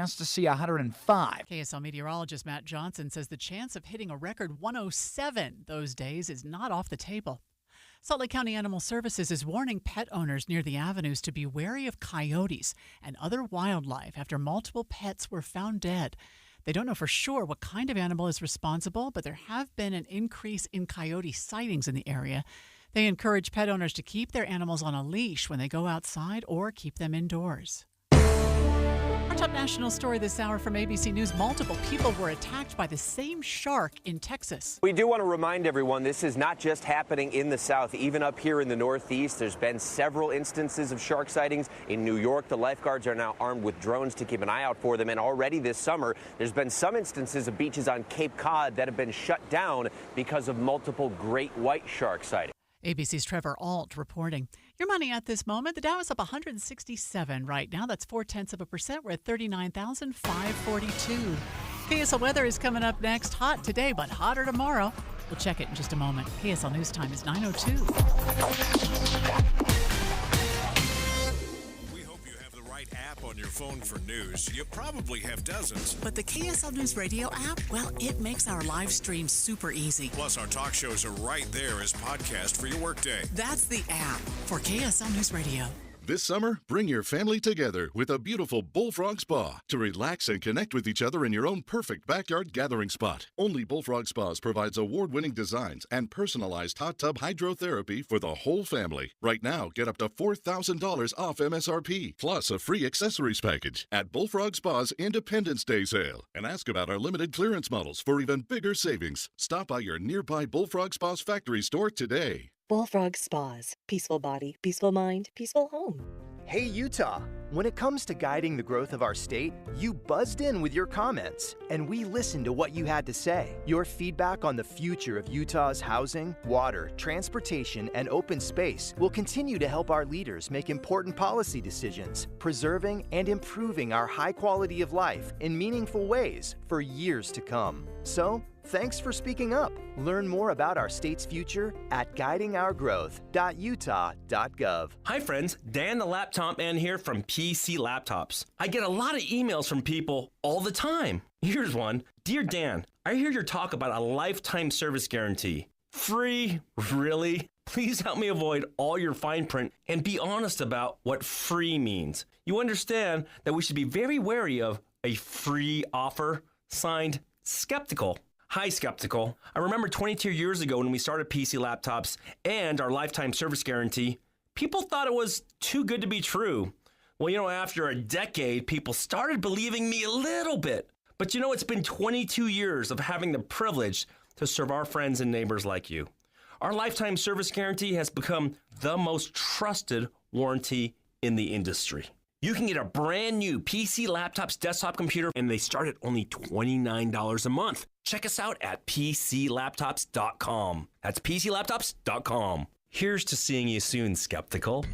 forecast to see 105. KSL meteorologist Matt Johnson says the chance of hitting a record 107 those days is not off the table. Salt Lake County Animal Services is warning pet owners near the avenues to be wary of coyotes and other wildlife after multiple pets were found dead. They don't know for sure what kind of animal is responsible, but there have been an increase in coyote sightings in the area. They encourage pet owners to keep their animals on a leash when they go outside or keep them indoors. Our top national story this hour from ABC News. Multiple people were attacked by the same shark in Texas. We do want to remind everyone this is not just happening in the South. Even up here in the Northeast, there's been several instances of shark sightings. In New York, the lifeguards are now armed with drones to keep an eye out for them. And already this summer, there's been some instances of beaches on Cape Cod that have been shut down because of multiple great white shark sightings. ABC's Trevor Alt reporting. Your money at this moment, the Dow is up 167 right now. That's 0.4%. We're at 39,542. KSL weather is coming up next. Hot today, but hotter tomorrow. We'll check it in just a moment. KSL News Time is 9:02. App on your phone for news. You probably have dozens. But the KSL News Radio app, well, it makes our live stream super easy. Plus, our talk shows are right there as podcast for your workday. That's the app for KSL News Radio. This summer, bring your family together with a beautiful Bullfrog Spa to relax and connect with each other in your own perfect backyard gathering spot. Only Bullfrog Spas provides award-winning designs and personalized hot tub hydrotherapy for the whole family. Right now, get up to $4,000 off MSRP, plus a free accessories package at Bullfrog Spa's Independence Day sale. And ask about our limited clearance models for even bigger savings. Stop by your nearby Bullfrog Spa's factory store today. Bullfrog Spas. Peaceful body, peaceful mind, peaceful home. Hey, Utah. When it comes to guiding the growth of our state, you buzzed in with your comments, and we listened to what you had to say. Your feedback on the future of Utah's housing, water, transportation, and open space will continue to help our leaders make important policy decisions, preserving and improving our high quality of life in meaningful ways for years to come. So, thanks for speaking up. Learn more about our state's future at guidingourgrowth.utah.gov. Hi friends, Dan the Laptop Man here from PC Laptops. I get a lot of emails from people all the time. Here's one. Dear Dan, I hear your talk about a lifetime service guarantee. Free? Really? Please help me avoid all your fine print and be honest about what free means. You understand that we should be very wary of a free offer. Signed, Skeptical. Hi, Skeptical. I remember 22 years ago when we started PC Laptops and our lifetime service guarantee, people thought it was too good to be true. Well, after a decade, people started believing me a little bit. But it's been 22 years of having the privilege to serve our friends and neighbors like you. Our lifetime service guarantee has become the most trusted warranty in the industry. You can get a brand new PC Laptops desktop computer, and they start at only $29 a month. Check us out at PCLaptops.com. That's PCLaptops.com. Here's to seeing you soon, Skeptical.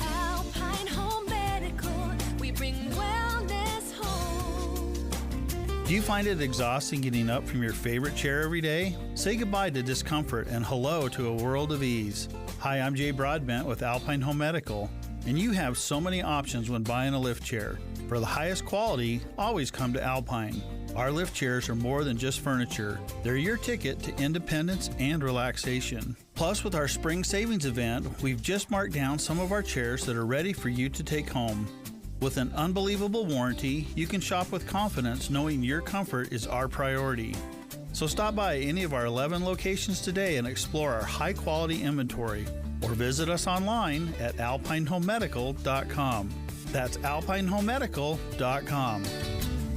Alpine Home Medical, we bring wellness home. Do you find it exhausting getting up from your favorite chair every day? Say goodbye to discomfort and hello to a world of ease. Hi, I'm Jay Broadbent with Alpine Home Medical. And you have so many options when buying a lift chair. For the highest quality, always come to Alpine. Our lift chairs are more than just furniture. They're your ticket to independence and relaxation. Plus, with our spring savings event, we've just marked down some of our chairs that are ready for you to take home. With an unbelievable warranty, you can shop with confidence knowing your comfort is our priority. So stop by any of our 11 locations today and explore our high-quality inventory. Or visit us online at alpinehomemedical.com. That's alpinehomemedical.com.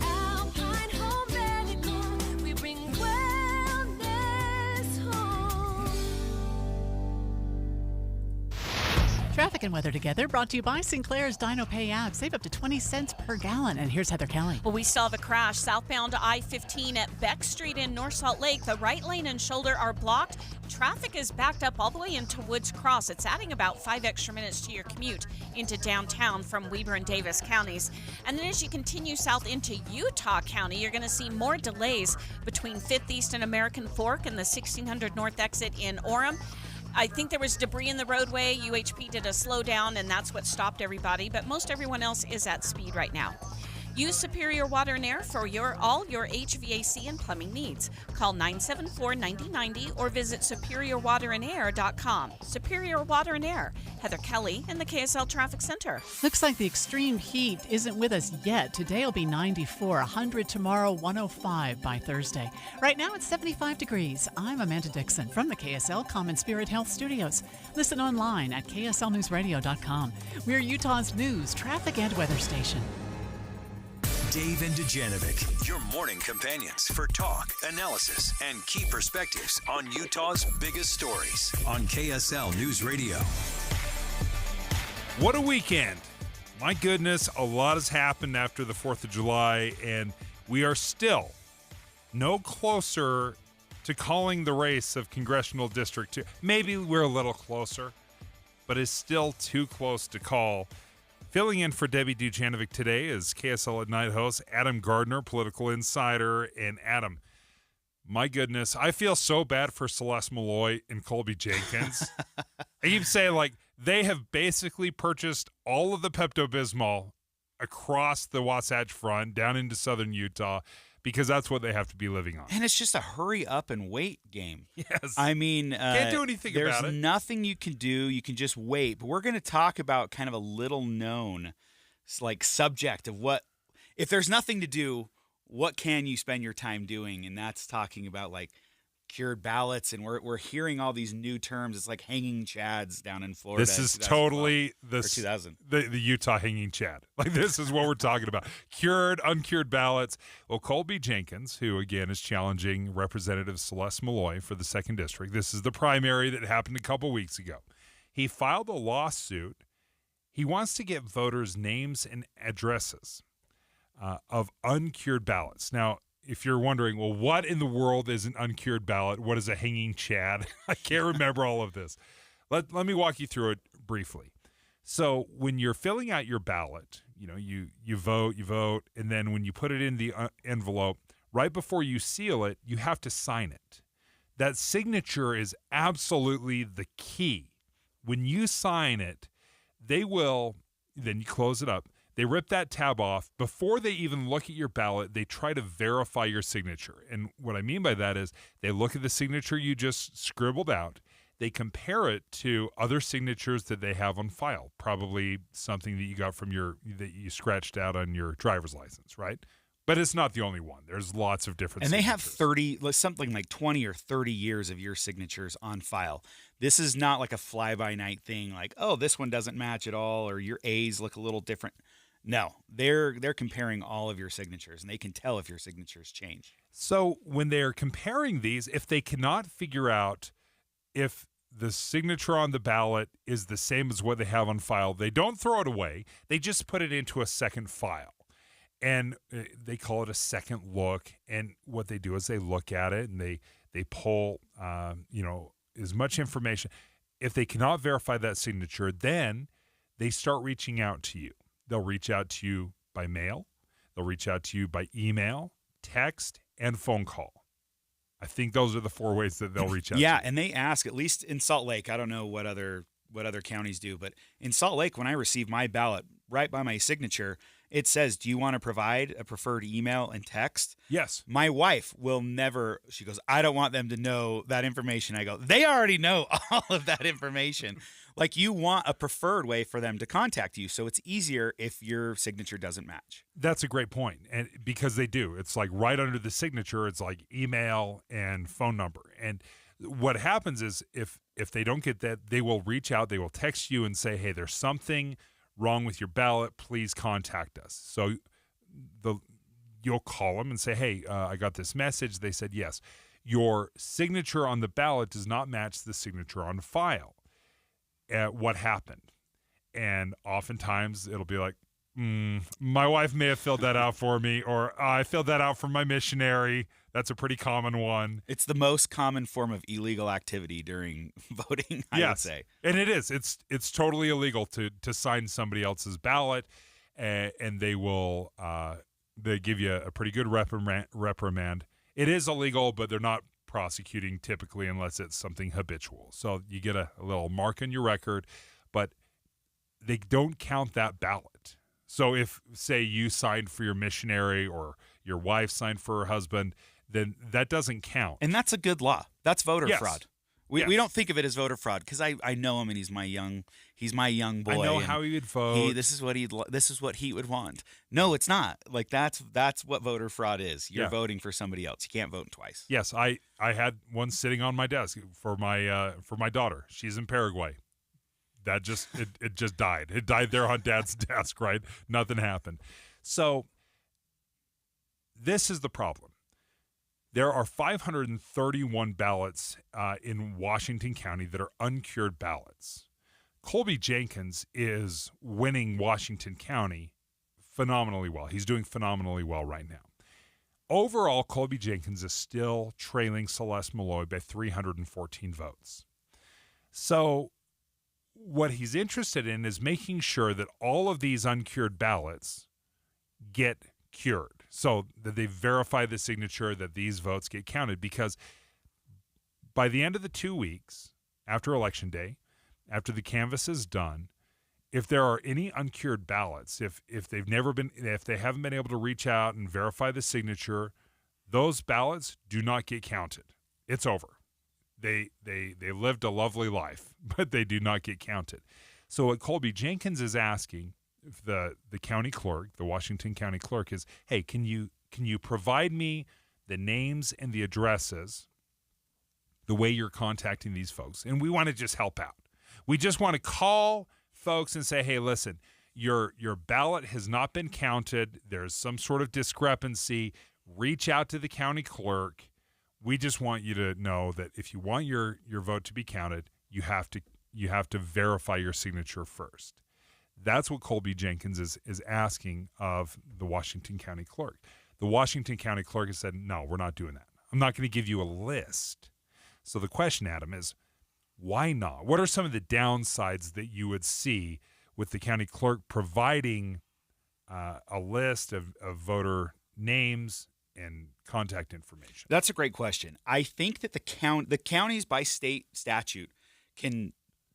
Alpine Home Medical, we bring wellness home. Traffic and weather together, brought to you by Sinclair's Dino Pay app. Save up to 20 cents per gallon. And here's Heather Kelly. Well, we saw the crash southbound I-15 at Beck Street in North Salt Lake. The right lane and shoulder are blocked. Traffic is backed up all the way into Woods Cross. It's adding about 5 extra minutes to your commute into downtown from Weber and Davis counties. And then as you continue south into Utah County, you're going to see more delays between 5th East and American Fork and the 1600 North exit in Orem. I think there was debris in the roadway. UHP did a slowdown, and that's what stopped everybody. But most everyone else is at speed right now. Use Superior Water and Air for all your HVAC and plumbing needs. Call 974-9090 or visit superiorwaterandair.com. Superior Water and Air. Heather Kelly in the KSL Traffic Center. Looks like the extreme heat isn't with us yet. Today will be 94, 100 tomorrow, 105 by Thursday. Right now it's 75 degrees. I'm Amanda Dixon from the KSL Common Spirit Health Studios. Listen online at kslnewsradio.com. We're Utah's news, traffic, and weather station. Dave and Dujanovic, your morning companions for talk, analysis, and key perspectives on Utah's biggest stories on KSL News Radio. What a weekend. My goodness, a lot has happened after the 4th of July, and we are still no closer to calling the race of Congressional District 2. Maybe we're a little closer, but it's still too close to call. Filling in for Debbie Dujanovic today is KSL at Night host Adam Gardner, political insider. And Adam, my goodness, I feel so bad for Celeste Malloy and Colby Jenkins. I keep saying, like, they have basically purchased all of the Pepto-Bismol across the Wasatch Front down into southern Utah because that's what they have to be living on. And it's just a hurry up and wait game. Yes. I mean, can't do anything about it. There's nothing you can do. You can just wait. But we're going to talk about kind of a little known like subject of what, if there's nothing to do, what can you spend your time doing? And that's talking about like cured ballots, and we're hearing all these new terms. It's like hanging chads down in Florida. This is totally the 2000. The Utah hanging chad. Like, this is what we're talking about. Cured, uncured ballots. Well, Colby Jenkins, who again is challenging Representative Celeste Malloy for the 2nd District. This is the primary that happened a couple weeks ago. He filed a lawsuit. He wants to get voters' names and addresses of uncured ballots. Now, if you're wondering, well, what in the world is an uncured ballot? What is a hanging chad? I can't remember all of this. Let me walk you through it briefly. So when you're filling out your ballot, you vote, and then when you put it in the envelope, right before you seal it, you have to sign it. That signature is absolutely the key. When you sign it, then you close it up. They rip that tab off. Before they even look at your ballot, they try to verify your signature. And what I mean by that is they look at the signature you just scribbled out. They compare it to other signatures that they have on file, probably something that you got that you scratched out on your driver's license, right? But it's not the only one. There's lots of different signatures. They have something like 20 or 30 years of your signatures on file. This is not like a fly-by-night thing like, oh, this one doesn't match at all, or your A's look a little different. No, they're comparing all of your signatures, and they can tell if your signatures change. So when they're comparing these, if they cannot figure out if the signature on the ballot is the same as what they have on file, they don't throw it away. They just put it into a second file, and they call it a second look. And what they do is they look at it and they pull as much information. If they cannot verify that signature, then they start reaching out to you. They'll reach out to you by mail. They'll reach out to you by email, text, and phone call. I think those are the 4 ways that they'll reach out. Yeah, to you. and they ask, at least in Salt Lake, I don't know what other counties do, but in Salt Lake, when I receive my ballot, right by my signature, it says, do you want to provide a preferred email and text? Yes. My wife will never, she goes, I don't want them to know that information. I go, they already know all of that information. Like, you want a preferred way for them to contact you, so it's easier if your signature doesn't match. That's a great point, and because they do. It's like right under the signature, it's like email and phone number. And what happens is if they don't get that, they will reach out, they will text you and say, hey, there's something wrong with your ballot, please contact us. So you'll call them and say, hey, I got this message. They said, yes, your signature on the ballot does not match the signature on file. What happened? And oftentimes it'll be like, my wife may have filled that out for me, or I filled that out for my missionary. That's a pretty common one. It's the most common form of illegal activity during voting, I would say. And it is. It's totally illegal to sign somebody else's ballot, and they will they give you a pretty good reprimand. It is illegal, but they're not prosecuting typically unless it's something habitual. So you get a little mark on your record, but they don't count that ballot. So if, say, you signed for your missionary or your wife signed for her husband, then that doesn't count. And that's a good law. That's voter Yes. fraud. We don't think of it as voter fraud because I know him and he's my young boy. I know and how he would vote. This is what he would want. No, it's not. Like that's what voter fraud is. You're voting for somebody else. You can't vote twice. Yes, I had one sitting on my desk for my daughter. She's in Paraguay. That just it just died. It died there on Dad's desk, right? Nothing happened. So this is the problem. There are 531 ballots in Washington County that are uncured ballots. Colby Jenkins is winning Washington County phenomenally well. He's doing phenomenally well right now. Overall, Colby Jenkins is still trailing Celeste Malloy by 314 votes. So what he's interested in is making sure that all of these uncured ballots get cured, so that they verify the signature, that these votes get counted, because by the end of the 2 weeks after Election Day, after the canvass is done, if there are any uncured ballots, if they haven't been able to reach out and verify the signature, those ballots do not get counted. It's over. They lived a lovely life, but they do not get counted. So what Colby Jenkins is asking the county clerk, the Washington County clerk, is, hey, can you provide me the names and the addresses, the way you're contacting these folks? And we want to just help out. We just want to call folks and say, hey, listen, your ballot has not been counted. There's some sort of discrepancy. Reach out to the county clerk. We just want you to know that if you want your vote to be counted, you have to verify your signature first. That's what Colby Jenkins is asking of the Washington County clerk. The Washington County clerk has said, no, we're not doing that. I'm not going to give you a list. So the question, Adam, is why not? What are some of the downsides that you would see with the county clerk providing a list of voter names and contact information? That's a great question. I think that the counties by state statute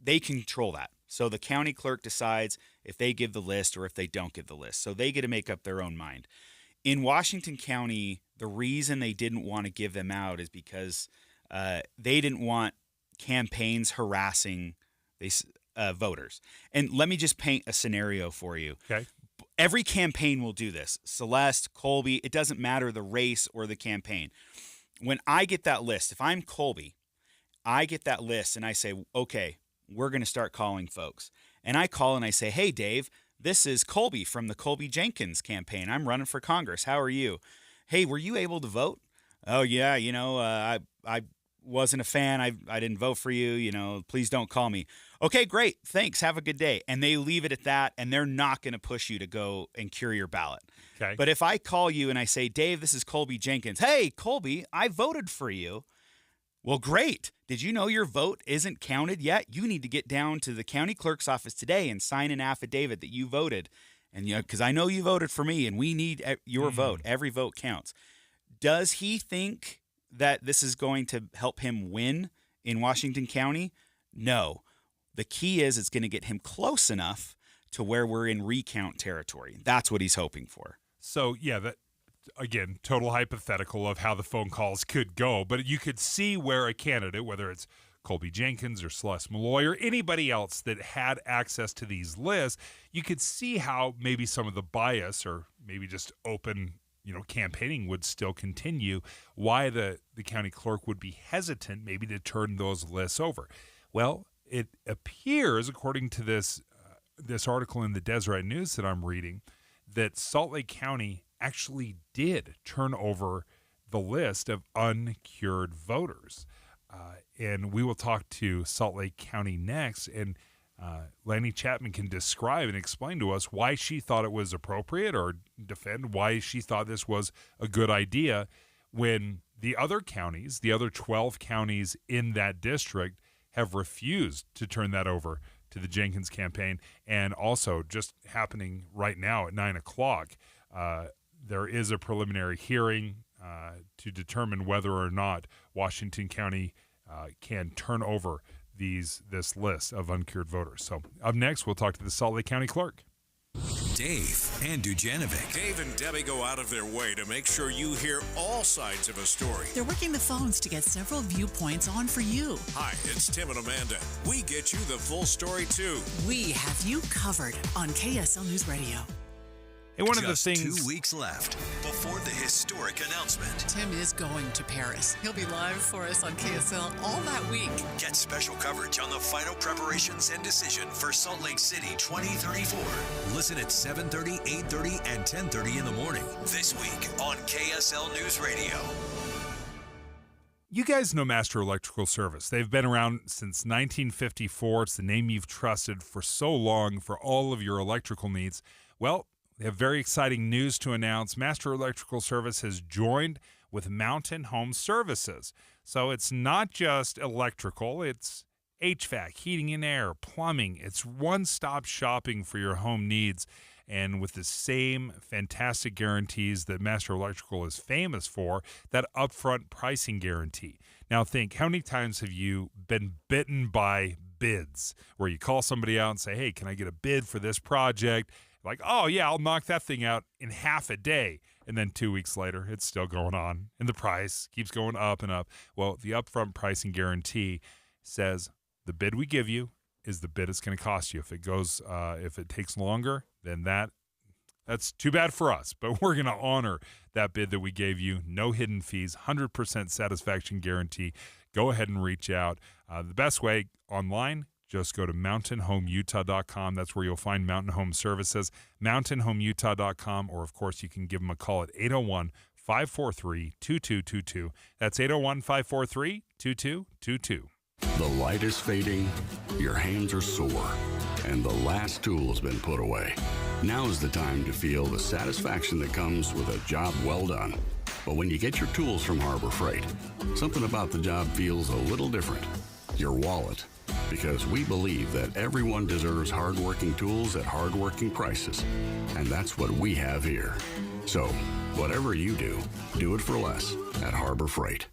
they control that. So the county clerk decides if they give the list or if they don't give the list. So they get to make up their own mind. In Washington County, the reason they didn't want to give them out is because they didn't want campaigns harassing voters. And let me just paint a scenario for you. Okay. Every campaign will do this. Celeste, Colby, it doesn't matter the race or the campaign. When I get that list, if I'm Colby, I get that list and I say, okay, we're going to start calling folks. And I call and I say, hey, Dave, this is Colby from the Colby Jenkins campaign. I'm running for Congress. How are you? Hey, were you able to vote? Oh, yeah, I wasn't a fan. I didn't vote for you. Please don't call me. Okay, great. Thanks. Have a good day. And they leave it at that, and they're not going to push you to go and cure your ballot. Okay. But if I call you and I say, Dave, this is Colby Jenkins. Hey, Colby, I voted for you. Well, great. Did you know your vote isn't counted yet? You need to get down to the county clerk's office today and sign an affidavit that you voted. And because I know you voted for me, and we need your vote. Every vote counts. Does he think that this is going to help him win in Washington County? No. The key is it's going to get him close enough to where we're in recount territory. That's what he's hoping for. So, yeah, that again, total hypothetical of how the phone calls could go, but you could see where a candidate, whether it's Colby Jenkins or Celeste Malloy or anybody else that had access to these lists, you could see how maybe some of the bias or maybe just open campaigning would still continue, why the county clerk would be hesitant maybe to turn those lists over. Well, it appears, according to this article in the Deseret News that I'm reading, that Salt Lake County actually did turn over the list of uncured voters. And we will talk to Salt Lake County next, and Lanny Chapman can describe and explain to us why she thought it was appropriate or defend why she thought this was a good idea when the other counties, the other 12 counties in that district, have refused to turn that over to the Jenkins campaign. And also, just happening right now at 9 o'clock, there is a preliminary hearing to determine whether or not Washington County can turn over this list of uncured voters. So up next, we'll talk to the Salt Lake County clerk. Dave and Dujanovic. Dave and Debbie go out of their way to make sure you hear all sides of a story. They're working the phones to get several viewpoints on for you. Hi, it's Tim and Amanda. We get you the full story, too. We have you covered on KSL News Radio. Hey, one of Just the things 2 weeks left before the historic announcement. Tim is going to Paris. He'll be live for us on KSL all that week. Get special coverage on the final preparations and decision for Salt Lake City 2034. Listen at 7:30, 8:30, and 10:30 in the morning this week on KSL News Radio. You guys know Master Electrical Service. They've been around since 1954. It's the name you've trusted for so long for all of your electrical needs. Well, they have very exciting news to announce. Master Electrical Service has joined with Mountain Home Services. So it's not just electrical, it's HVAC, heating and air, plumbing. It's one-stop shopping for your home needs. And with the same fantastic guarantees that Master Electrical is famous for, that upfront pricing guarantee. Now think, how many times have you been bitten by bids where you call somebody out and say, hey, can I get a bid for this project? Like, oh, yeah, I'll knock that thing out in half a day. And then 2 weeks later, it's still going on. And the price keeps going up and up. Well, the upfront pricing guarantee says the bid we give you is the bid it's going to cost you. If it takes longer, then that's too bad for us. But we're going to honor that bid that we gave you. No hidden fees, 100% satisfaction guarantee. Go ahead and reach out. The best way online, just go to mountainhomeutah.com. That's where you'll find Mountain Home Services, mountainhomeutah.com, or, of course, you can give them a call at 801-543-2222. That's 801-543-2222. The light is fading, your hands are sore, and the last tool has been put away. Now is the time to feel the satisfaction that comes with a job well done. But when you get your tools from Harbor Freight, something about the job feels a little different. Your wallet. Because we believe that everyone deserves hardworking tools at hardworking prices. And that's what we have here. So, whatever you do, do it for less at Harbor Freight.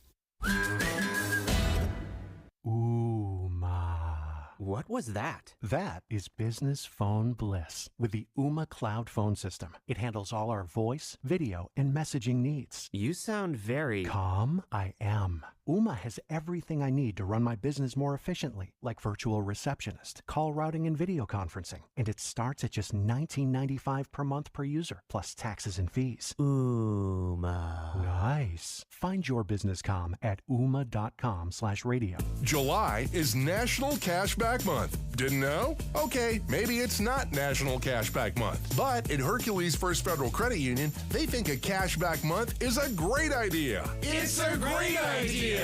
What was that? That is business phone bliss with the Ooma Cloud Phone System. It handles all our voice, video, and messaging needs. You sound very... Calm? I am. Ooma has everything I need to run my business more efficiently, like virtual receptionist, call routing, and video conferencing. And it starts at just $19.95 per month per user, plus taxes and fees. Ooma. Nice. Find your business calm at ooma.com/radio. July is National Cashback Month. Didn't know? Okay, maybe it's not National Cashback Month. But at Hercules First Federal Credit Union, they think a cashback month is a great idea. It's a great idea.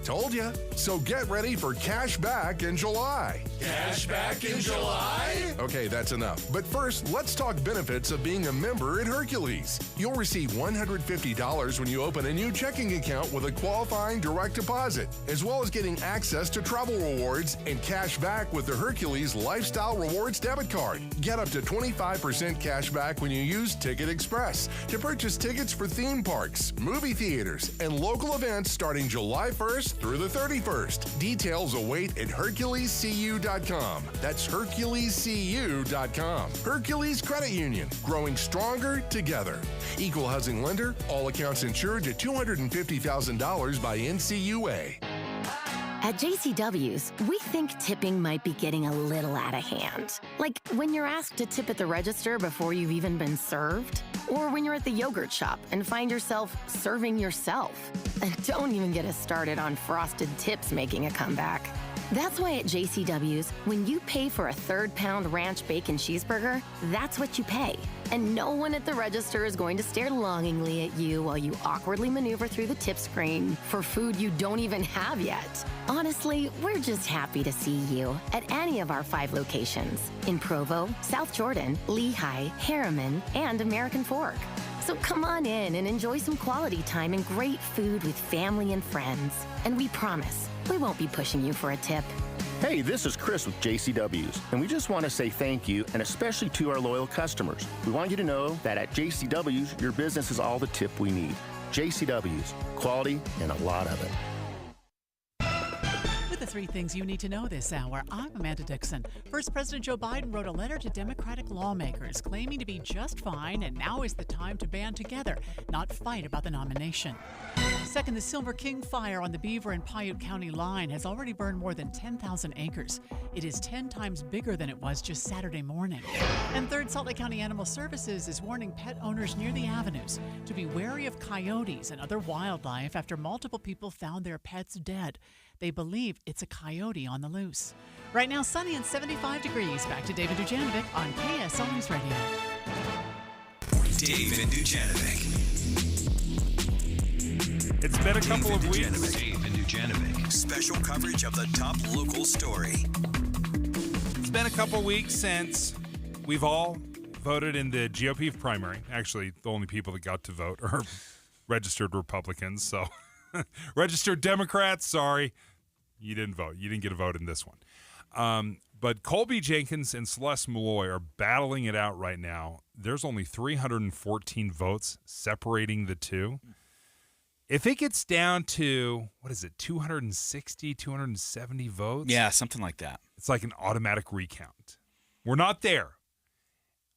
Told ya. So get ready for cash back in July. Cash back in July? Okay, that's enough. But first, let's talk benefits of being a member at Hercules. You'll receive $150 when you open a new checking account with a qualifying direct deposit, as well as getting access to travel rewards and cash back with the Hercules Lifestyle Rewards debit card. Get up to 25% cash back when you use Ticket Express to purchase tickets for theme parks, movie theaters, and local events starting July 1st through the 31st. Details await at HerculesCU.com. That's HerculesCU.com. Hercules Credit Union, growing stronger together. Equal housing lender, all accounts insured to $250,000 by NCUA. At JCW's, we think tipping might be getting a little out of hand. Like when you're asked to tip at the register before you've even been served, or when you're at the yogurt shop and find yourself serving yourself. And don't even get us started on frosted tips making a comeback. That's why at JCW's, when you pay for a 3rd-pound ranch bacon cheeseburger, that's what you pay. And no one at the register is going to stare longingly at you while you awkwardly maneuver through the tip screen for food you don't even have yet. Honestly, we're just happy to see you at any of our 5 locations in Provo, South Jordan, Lehigh, Harriman, and American Fork. So come on in and enjoy some quality time and great food with family and friends. And we promise, we won't be pushing you for a tip. Hey, this is Chris with JCW's, and we just want to say thank you, and especially to our loyal customers. We want you to know that at JCW's, your business is all the tip we need. JCW's, quality and a lot of it. With a 3 things you need to know this hour. I'm Amanda Dixon. First, President Joe Biden wrote a letter to Democratic lawmakers claiming to be just fine, and now is the time to band together, not fight about the nomination. Second, the Silver King fire on the Beaver and Piute County line has already burned more than 10,000 acres. It is 10 times bigger than it was just Saturday morning. And third, Salt Lake County Animal Services is warning pet owners near the avenues to be wary of coyotes and other wildlife after multiple people found their pets dead. They believe it's a coyote on the loose. Right now, sunny and 75 degrees. Back to David Dujanovic on KSL News Radio. David Dujanovic. It's been a couple of weeks. David Dujanovic. Special coverage of the top local story. It's been a couple of weeks since we've all voted in the GOP primary. Actually, the only people that got to vote are registered Republicans. So, registered Democrats, sorry, you didn't vote. You didn't get a vote in this one. But Colby Jenkins and Celeste Malloy are battling it out right now. There's only 314 votes separating the two. If it gets down to, 260, 270 votes? Yeah, something like that. It's like an automatic recount. We're not there.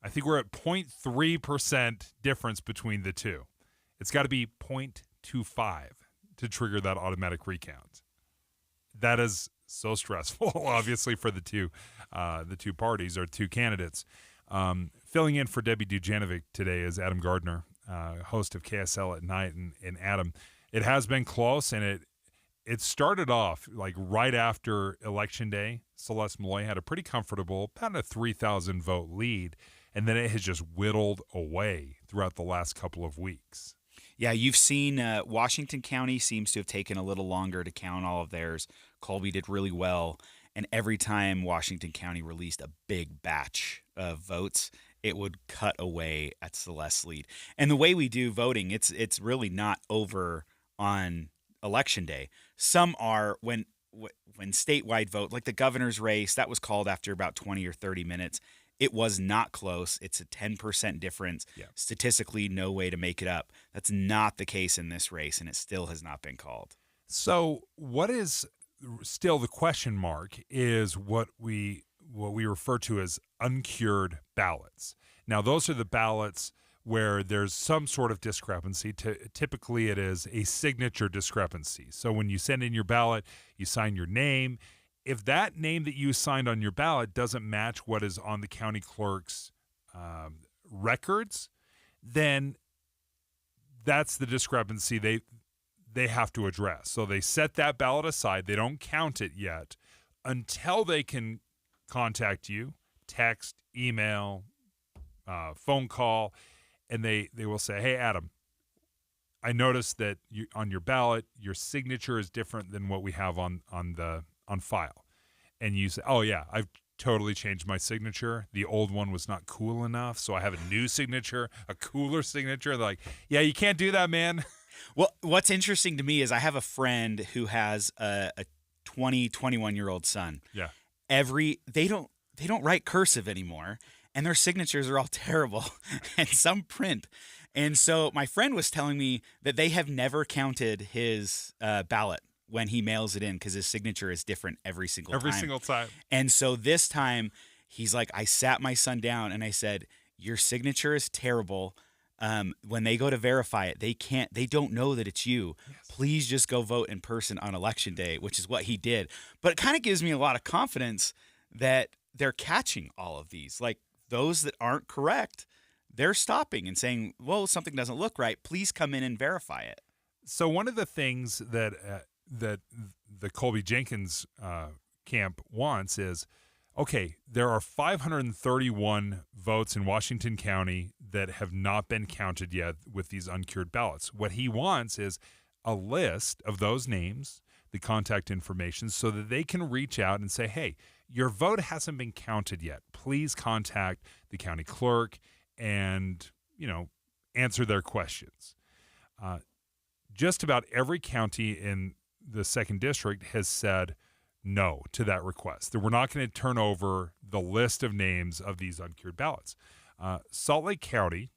I think we're at 0.3% difference between the two. It's got to be 0.25 to trigger that automatic recount. That is so stressful, obviously, for the two parties or two candidates. Filling in for Debbie Dujanovic today is Adam Gardner, host of KSL at Night. And Adam, it has been close, and it started off like right after Election Day. Celeste Malloy had a pretty comfortable, about a 3,000 vote lead, and then it has just whittled away throughout the last couple of weeks. Yeah, you've seen Washington County seems to have taken a little longer to count all of theirs. Colby did really well, and every time Washington County released a big batch of votes, it would cut away at Celeste's lead. And the way we do voting, it's really not over on Election Day. Some are when statewide vote, like the governor's race, that was called after about 20 or 30 minutes. It was not close. It's a 10% difference. Yeah. Statistically, no way to make it up. That's not the case in this race, and it still has not been called. So what is still the question mark is what we refer to as uncured ballots. Now, those are the ballots where there's some sort of discrepancy. Typically, it is a signature discrepancy. So when you send in your ballot, you sign your name. If that name that you signed on your ballot doesn't match what is on the county clerk's records, then that's the discrepancy they have to address. So they set that ballot aside. They don't count it yet until they can contact you, text, email, phone call, and they will say, hey, Adam, I noticed that on your ballot, your signature is different than what we have on file. And you say, oh, yeah, I've totally changed my signature. The old one was not cool enough, so I have a new signature, a cooler signature. They're like, yeah, you can't do that, man. Well, what's interesting to me is I have a friend who has a 21-year-old son. Yeah. They don't write cursive anymore, and their signatures are all terrible, and some print. And so my friend was telling me that they have never counted his ballot when he mails it in because his signature is different every single time. Every single time. And so this time, he's like, I sat my son down and I said, your signature is terrible. When they go to verify it, they don't know that it's you. Yes. Please just go vote in person on Election Day, which is what he did. But it kind of gives me a lot of confidence that they're catching all of these. Like those that aren't correct, they're stopping and saying, well, something doesn't look right. Please come in and verify it. So one of the things that the Colby Jenkins camp wants is, okay, there are 531 votes in Washington County that have not been counted yet with these uncured ballots. What he wants is a list of those names, the contact information, so that they can reach out and say, hey, your vote hasn't been counted yet. Please contact the county clerk and, answer their questions. Just about every county in the 2nd District has said no to that request, that we're not going to turn over the list of names of these uncured ballots. Salt Lake County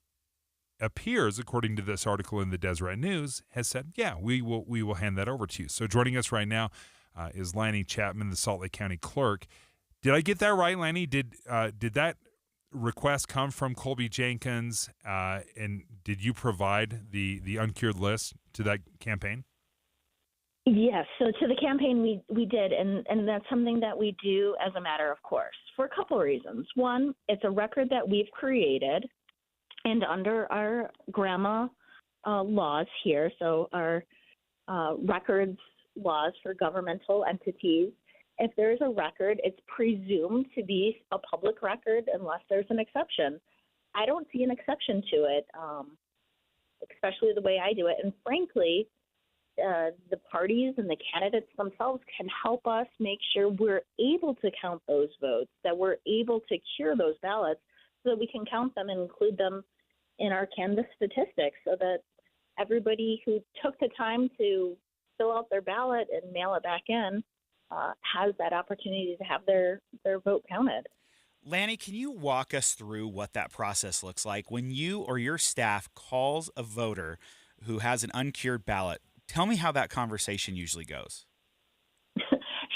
appears, according to this article in the Deseret News, has said, yeah, we will hand that over to you. So joining us right now, is Lanny Chapman, the Salt Lake County Clerk. Did I get that right, Lanny? Did that request come from Colby Jenkins, and did you provide the uncured list to that campaign? Yes. So to the campaign, we did, and that's something that we do as a matter of course for a couple of reasons. One, it's a record that we've created, and under our grandma laws here, so our records laws for governmental entities, if there's a record, it's presumed to be a public record unless there's an exception. I don't see an exception to it, especially the way I do it. And frankly, the parties and the candidates themselves can help us make sure we're able to count those votes, that we're able to cure those ballots so that we can count them and include them in our canvass statistics so that everybody who took the time to fill out their ballot and mail it back in has that opportunity to have their vote counted. Lanny, can you walk us through what that process looks like when you or your staff calls a voter who has an uncured ballot? Tell me how that conversation usually goes.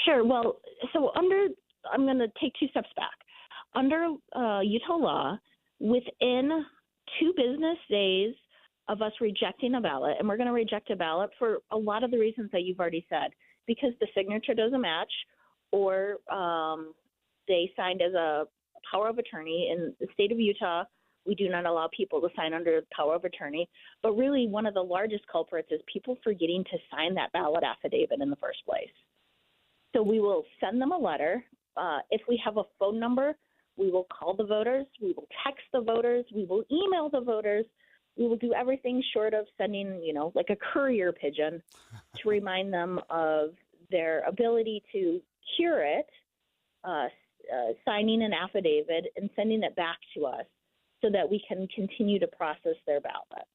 Sure. Well, so I'm going to take 2 steps back. Under Utah law, within 2 business days of us rejecting a ballot, and we're going to reject a ballot for a lot of the reasons that you've already said, because the signature doesn't match, or they signed as a power of attorney. In the state of Utah, we do not allow people to sign under power of attorney. But really, one of the largest culprits is people forgetting to sign that ballot affidavit in the first place. So we will send them a letter. If we have a phone number, we will call the voters. We will text the voters. We will email the voters. We will do everything short of sending, like a courier pigeon to remind them of their ability to cure it, signing an affidavit and sending it back to us so that we can continue to process their ballot.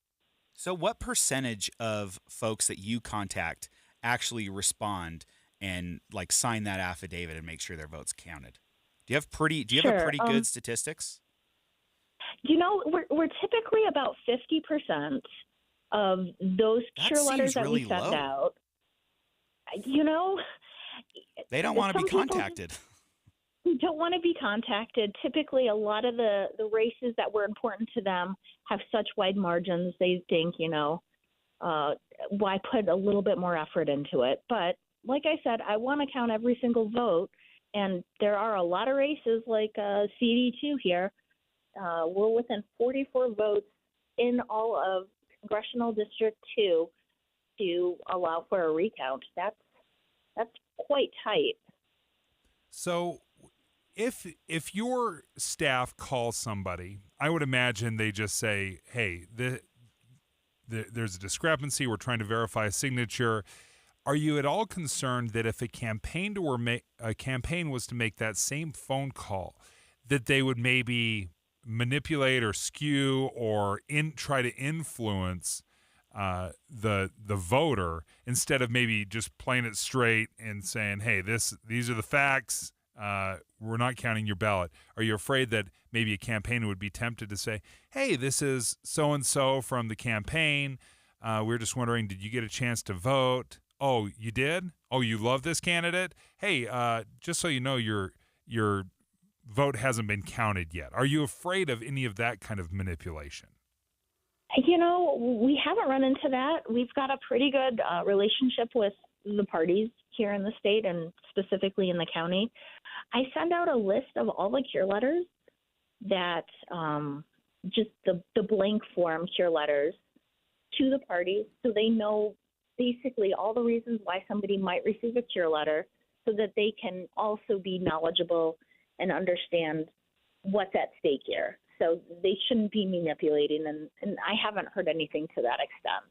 So what percentage of folks that you contact actually respond and sign that affidavit and make sure their vote's counted? Do you have a pretty good statistics? We're typically about 50% of those cure letters that we send out. They don't want to be contacted. Don't want to be contacted. Typically, a lot of the races that were important to them have such wide margins. They think, why put a little bit more effort into it? But like I said, I want to count every single vote. And there are a lot of races like CD2 here. We're within 44 votes in all of Congressional District 2 to allow for a recount. That's quite tight. So if your staff calls somebody, I would imagine they just say, hey, there's a discrepancy. We're trying to verify a signature. Are you at all concerned that if a campaign was to make that same phone call, that they would maybe manipulate or skew or try to influence the voter instead of maybe just playing it straight and saying, hey, these are the facts. We're not counting your ballot. Are you afraid that maybe a campaigner would be tempted to say, hey, this is so-and-so from the campaign. We're just wondering, did you get a chance to vote? Oh, you did? Oh, you love this candidate? Hey, just so you know, your vote hasn't been counted yet. Are you afraid of any of that kind of manipulation? We haven't run into that. We've got a pretty good relationship with the parties here in the state and specifically in the county. I send out a list of all the cure letters that just the blank form cure letters to the parties so they know basically all the reasons why somebody might receive a cure letter so that they can also be knowledgeable and understand what's at stake here. So they shouldn't be manipulating, and I haven't heard anything to that extent.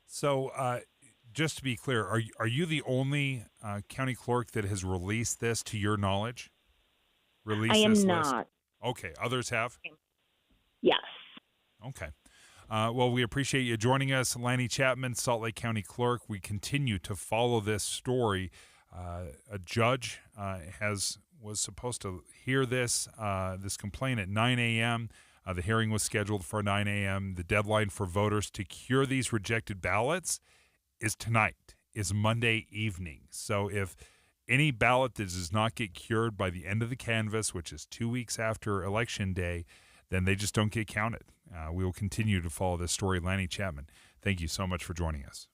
So just to be clear, are you the only county clerk that has released this to your knowledge? I am not. Okay. Others have? Yes. Okay. Well, we appreciate you joining us. Lanny Chapman, Salt Lake County Clerk. We continue to follow this story. A judge was supposed to hear this complaint at 9 a.m. The hearing was scheduled for 9 a.m. The deadline for voters to cure these rejected ballots is tonight. is Monday evening. So if any ballot that does not get cured by the end of the canvass, which is 2 weeks after Election Day, then they just don't get counted. We will continue to follow this story. Lanny Chapman, thank you so much for joining us.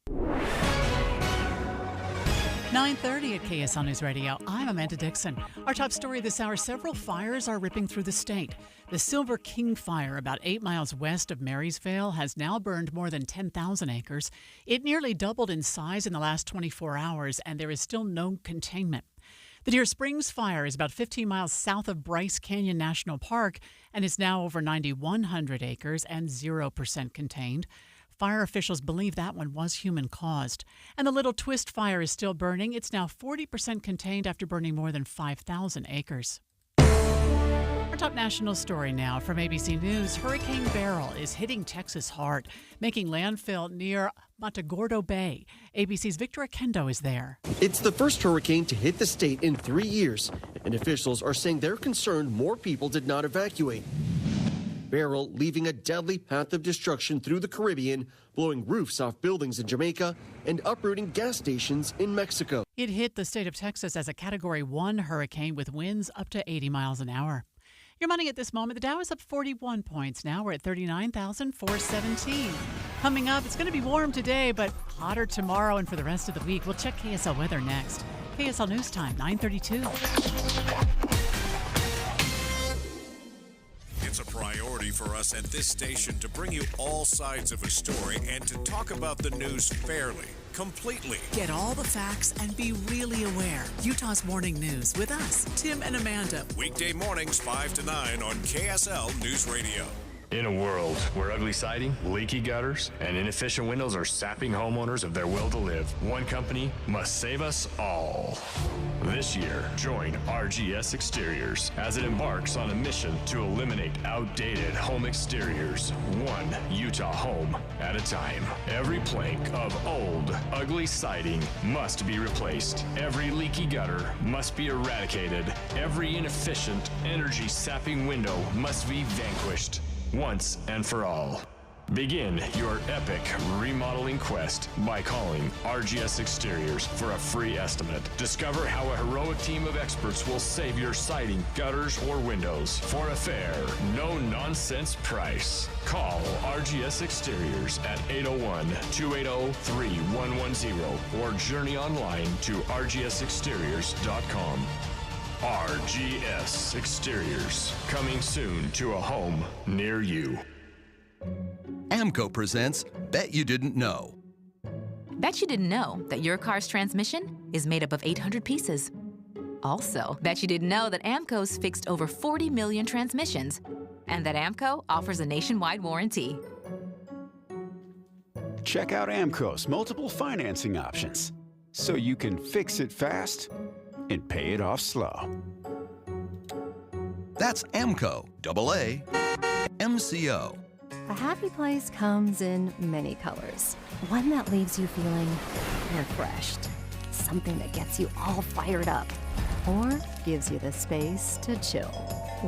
9:30 at KSL News Radio. I'm Amanda Dixon. Our top story this hour, several fires are ripping through the state. The Silver King fire, about 8 miles west of Marysvale, has now burned more than 10,000 acres. It nearly doubled in size in the last 24 hours, and there is still no containment. The Deer Springs fire is about 15 miles south of Bryce Canyon National Park and is now over 9,100 acres and 0% contained. Fire officials believe that one was human-caused. And the Little Twist fire is still burning. It's now 40% contained after burning more than 5,000 acres. Our top national story now from ABC News. Hurricane Beryl is hitting Texas hard, making landfall near Matagordo Bay. ABC's Victor Akendo is there. It's the first hurricane to hit the state in 3 years, and officials are saying they're concerned more people did not evacuate. Beryl leaving a deadly path of destruction through the Caribbean, blowing roofs off buildings in Jamaica and uprooting gas stations in Mexico. It hit the state of Texas as a Category 1 hurricane with winds up to 80 miles an hour. Your money at this moment, the Dow is up 41 points. Now we're at 39,417. Coming up, it's going to be warm today, but hotter tomorrow and for the rest of the week. We'll check KSL weather next. KSL News Time, 9:32. It's a priority for us at this station to bring you all sides of a story and to talk about the news fairly, completely. Get all the facts and be really aware. Utah's Morning News with us, Tim and Amanda. Weekday mornings 5 to 9 on KSL News Radio. In a world where ugly siding, leaky gutters, and inefficient windows are sapping homeowners of their will to live, one company must save us all. This year, join RGS Exteriors as it embarks on a mission to eliminate outdated home exteriors, one Utah home at a time. Every plank of old, ugly siding must be replaced. Every leaky gutter must be eradicated. Every inefficient, energy-sapping window must be vanquished. Once and for all. Begin your epic remodeling quest by calling RGS Exteriors for a free estimate. Discover how a heroic team of experts will save your siding, gutters, or windows for a fair, no-nonsense price. Call RGS Exteriors at 801-280-3110 or journey online to rgsexteriors.com. RGS Exteriors, coming soon to a home near you. AMCO presents Bet You Didn't Know. Bet you didn't know that your car's transmission is made up of 800 pieces. Also, bet you didn't know that AMCO's fixed over 40 million transmissions and that AMCO offers a nationwide warranty. Check out AMCO's multiple financing options so you can fix it fast and pay it off slow. That's AMCO, AA, MCO. A happy place comes in many colors. One that leaves you feeling refreshed. Something that gets you all fired up. Or gives you the space to chill.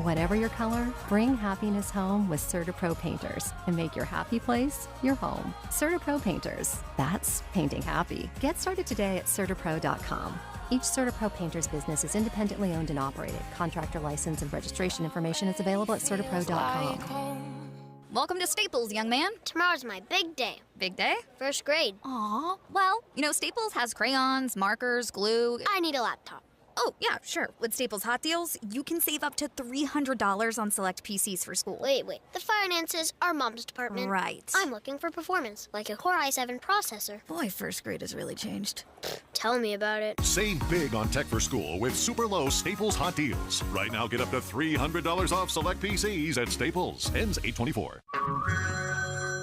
Whatever your color, bring happiness home with CertaPro Painters and make your happy place your home. CertaPro Painters. That's painting happy. Get started today at CertaPro.com. Each CertaPro Painters business is independently owned and operated. Contractor license and registration information is available at CertaPro.com. Welcome to Staples, young man. Tomorrow's my big day. Big day? First grade. Aw, well, Staples has crayons, markers, glue. I need a laptop. Oh, yeah, sure. With Staples Hot Deals, you can save up to $300 on select PCs for school. Wait. The finances are Mom's department. Right. I'm looking for performance, like a Core i7 processor. Boy, first grade has really changed. Tell me about it. Save big on tech for school with super low Staples Hot Deals. Right now, get up to $300 off select PCs at Staples. Ends 8/24.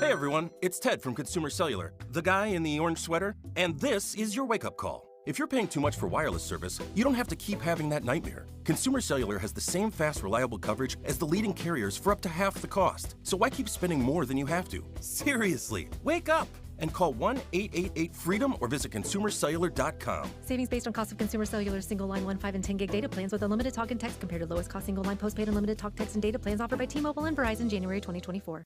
Hey everyone, it's Ted from Consumer Cellular, the guy in the orange sweater, and this is your wake-up call. If you're paying too much for wireless service, you don't have to keep having that nightmare. Consumer Cellular has the same fast, reliable coverage as the leading carriers for up to half the cost. So why keep spending more than you have to? Seriously, wake up and call 1-888-FREEDOM or visit consumercellular.com. Savings based on cost of Consumer Cellular single line 1, 5, and 10 gig data plans with unlimited talk and text compared to lowest cost single line postpaid unlimited talk, text, and data plans offered by T-Mobile and Verizon January 2024.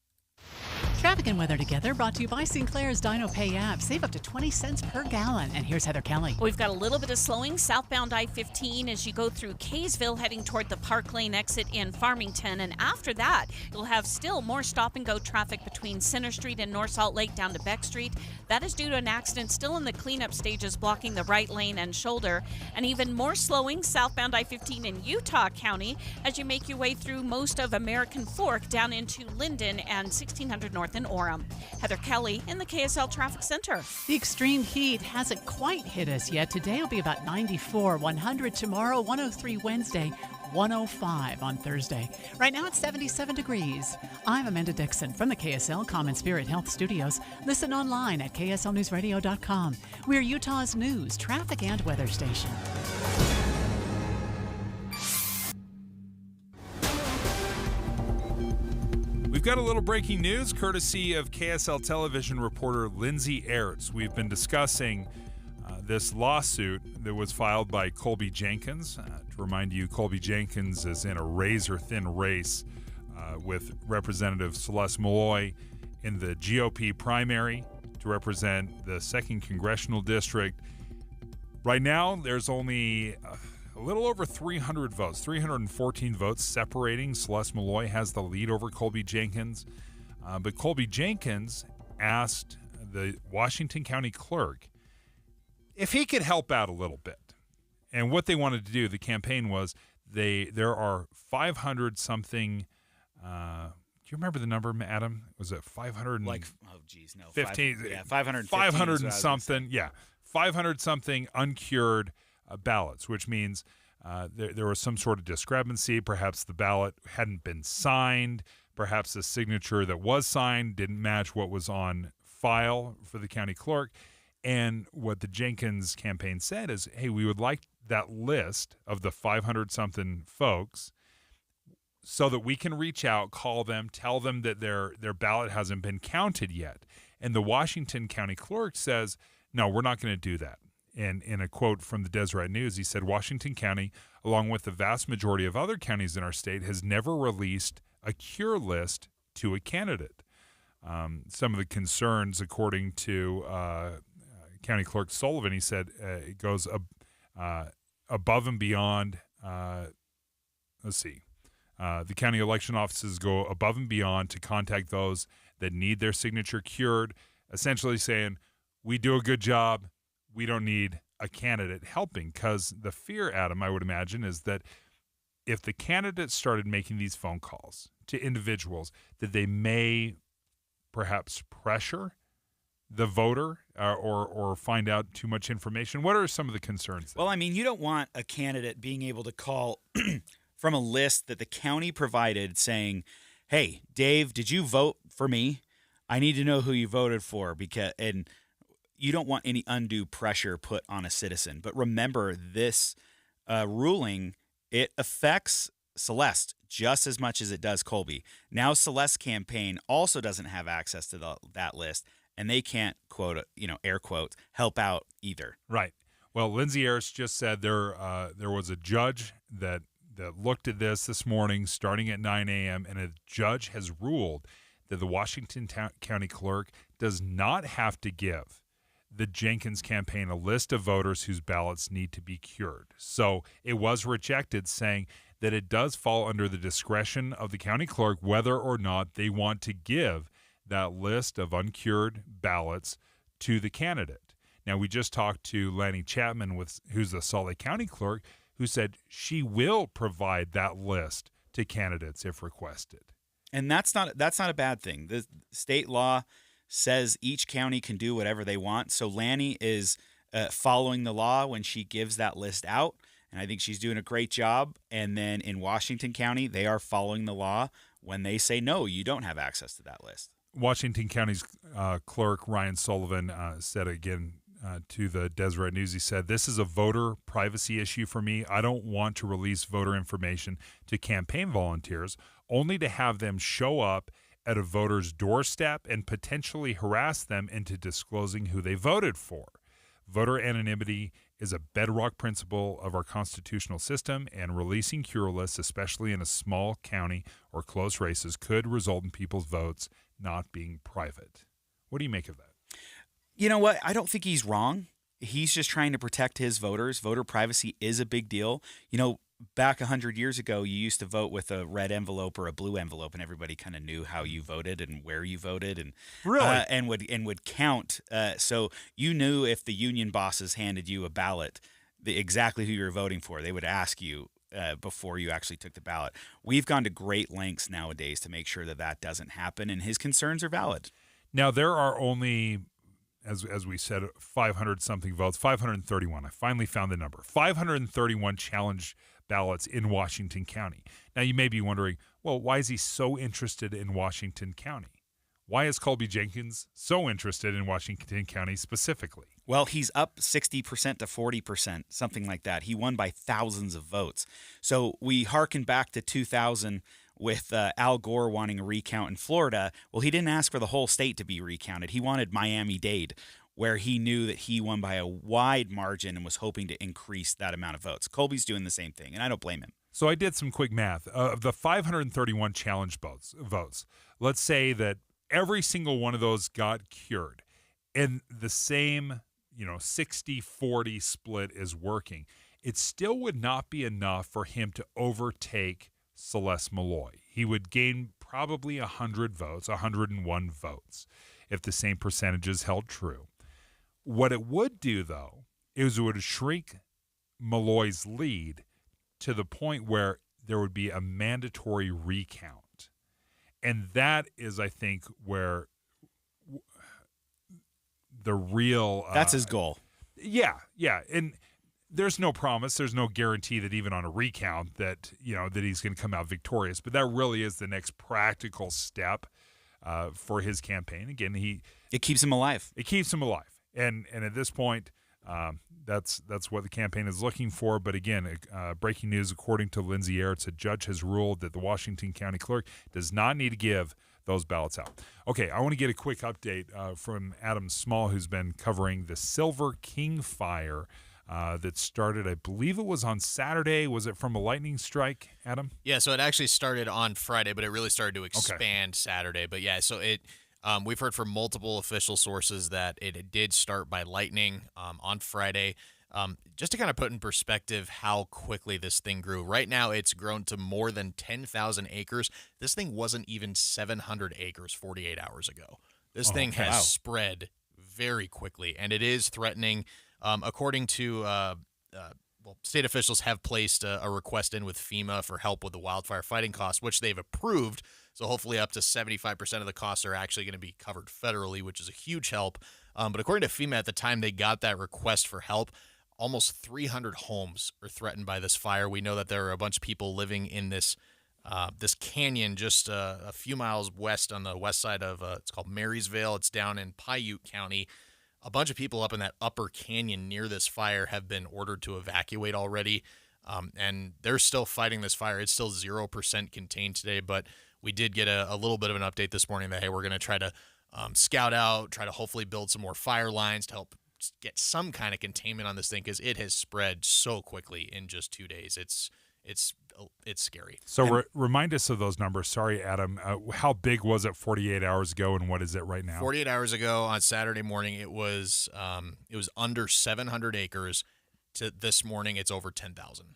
Traffic and weather together brought to you by Sinclair's Dino Pay app. Save up to 20 cents per gallon. And here's Heather Kelly. We've got a little bit of slowing southbound I-15 as you go through Kaysville heading toward the Park Lane exit in Farmington. And after that, you'll have still more stop-and-go traffic between Center Street and North Salt Lake down to Beck Street. That is due to an accident still in the cleanup stages blocking the right lane and shoulder. And even more slowing southbound I-15 in Utah County as you make your way through most of American Fork down into Linden and 1600 North in Orem. Heather Kelly in the KSL Traffic Center. The extreme heat hasn't quite hit us yet. Today will be about 94, 100 tomorrow, 103 Wednesday, 105 on Thursday. Right now it's 77 degrees. I'm Amanda Dixon from the KSL Common Spirit Health Studios. Listen online at kslnewsradio.com. We're Utah's news, traffic, and weather station. We've got a little breaking news courtesy of KSL television reporter Lindsay Aerts. We've been discussing this lawsuit that was filed by Colby Jenkins. To remind you, Colby Jenkins is in a razor-thin race with Representative Celeste Malloy in the GOP primary to represent the 2nd Congressional District. Right now, there's only a little over 300 votes, 314 votes separating. Celeste Malloy has the lead over Colby Jenkins. But Colby Jenkins asked the Washington County Clerk if he could help out a little bit. And what they wanted to do, the campaign was, there are 500 something. Do you remember the number, Adam? Was it 500? 15? 515. 500 and something. Yeah, 500 something uncured ballots, which means there was some sort of discrepancy. Perhaps the ballot hadn't been signed. Perhaps the signature that was signed didn't match what was on file for the county clerk. And what the Jenkins campaign said is, hey, we would like that list of the 500-something folks so that we can reach out, call them, tell them that their ballot hasn't been counted yet. And the Washington County Clerk says, no, we're not going to do that. And in a quote from the Deseret News, he said, Washington County, along with the vast majority of other counties in our state, has never released a cure list to a candidate. Some of the concerns, according to County Clerk Sullivan, he said it goes above and beyond. The county election offices go above and beyond to contact those that need their signature cured, essentially saying, we do a good job. We don't need a candidate helping, because the fear, Adam, I would imagine, is that if the candidates started making these phone calls to individuals, that they may perhaps pressure the voter or find out too much information. What are some of the concerns there? Well, I mean, you don't want a candidate being able to call from a list that the county provided saying, hey, Dave, did you vote for me? I need to know who you voted for, and you don't want any undue pressure put on a citizen. But remember, this ruling, it affects Celeste just as much as it does Colby. Now Celeste's campaign also doesn't have access to that list, and they can't, quote, air quotes, help out either. Right. Well, Lindsay Aerts just said there was a judge that looked at this morning starting at 9 a.m., and a judge has ruled that the Washington County Clerk does not have to give the Jenkins campaign a list of voters whose ballots need to be cured. So it was rejected, saying that it does fall under the discretion of the county clerk whether or not they want to give that list of uncured ballots to the candidate. Now, we just talked to Lanny Chapman, who's the Salt Lake County clerk, who said she will provide that list to candidates if requested. And that's not a bad thing. The state law says each county can do whatever they want. So Lanny is following the law when she gives that list out, and I think she's doing a great job. And then in Washington County, they are following the law when they say, no, you don't have access to that list. Washington County's clerk, Ryan Sullivan, said again to the Deseret News, he said, this is a voter privacy issue for me. I don't want to release voter information to campaign volunteers, only to have them show up at a voter's doorstep and potentially harass them into disclosing who they voted for. Voter anonymity is a bedrock principle of our constitutional system, and releasing cure lists, especially in a small county or close races, could result in people's votes not being private. What do you make of that? You know what? I don't think he's wrong. He's just trying to protect his voters. Voter privacy is a big deal. You know, back 100 years ago, you used to vote with a red envelope or a blue envelope, and everybody kind of knew how you voted and where you voted, and and would count. So you knew if the union bosses handed you a ballot, exactly who you were voting for. They would ask you before you actually took the ballot. We've gone to great lengths nowadays to make sure that that doesn't happen, and his concerns are valid. Now, there are only, as we said, 500-something votes, 531. I finally found the number. 531 challenge ballots in Washington County. Now, you may be wondering, well, why is he so interested in Washington County? Why is Colby Jenkins so interested in Washington County specifically? Well, he's up 60% to 40%, something like that. He won by thousands of votes. So we hearken back to 2000 with Al Gore wanting a recount in Florida. Well, he didn't ask for the whole state to be recounted. He wanted Miami-Dade, where he knew that he won by a wide margin and was hoping to increase that amount of votes. Colby's doing the same thing, and I don't blame him. So I did some quick math. Of the 531 challenge votes, let's say that every single one of those got cured, and the same 60-40 split is working. It still would not be enough for him to overtake Celeste Malloy. He would gain probably 100 votes, 101 votes, if the same percentages held true. What it would do, though, is it would shrink Malloy's lead to the point where there would be a mandatory recount. And that is, I think, where the real... That's his goal. Yeah. And there's no promise, there's no guarantee that even on a recount that, that he's going to come out victorious. But that really is the next practical step for his campaign. Again, it keeps him alive. It keeps him alive. And at this point, that's what the campaign is looking for. But again, breaking news, according to Lindsay Aerts, a judge has ruled that the Washington County Clerk does not need to give those ballots out. Okay, I want to get a quick update from Adam Small, who's been covering the Silver King fire that started, I believe it was on Saturday. Was it from a lightning strike, Adam? Yeah, so it actually started on Friday, but it really started to expand Saturday. But yeah, so we've heard from multiple official sources that it did start by lightning on Friday. Just to kind of put in perspective how quickly this thing grew. Right now, it's grown to more than 10,000 acres. This thing wasn't even 700 acres 48 hours ago. This thing has spread very quickly, and it is threatening. According to state officials have placed a request in with FEMA for help with the wildfire fighting costs, which they've approved. So hopefully up to 75% of the costs are actually going to be covered federally, which is a huge help. But according to FEMA, at the time they got that request for help, almost 300 homes are threatened by this fire. We know that there are a bunch of people living in this canyon just a few miles west on the west side of it's called Marysville. It's down in Paiute County. A bunch of people up in that upper canyon near this fire have been ordered to evacuate already, and they're still fighting this fire. It's still 0% contained today, but we did get a little bit of an update this morning that, hey, we're going to try to scout out, try to hopefully build some more fire lines to help get some kind of containment on this thing, because it has spread so quickly in just 2 days. It's scary. So remind us of those numbers. Sorry, Adam. How big was it 48 hours ago, and what is it right now? 48 hours ago on Saturday morning, it was under 700 acres. To this morning, it's over 10,000.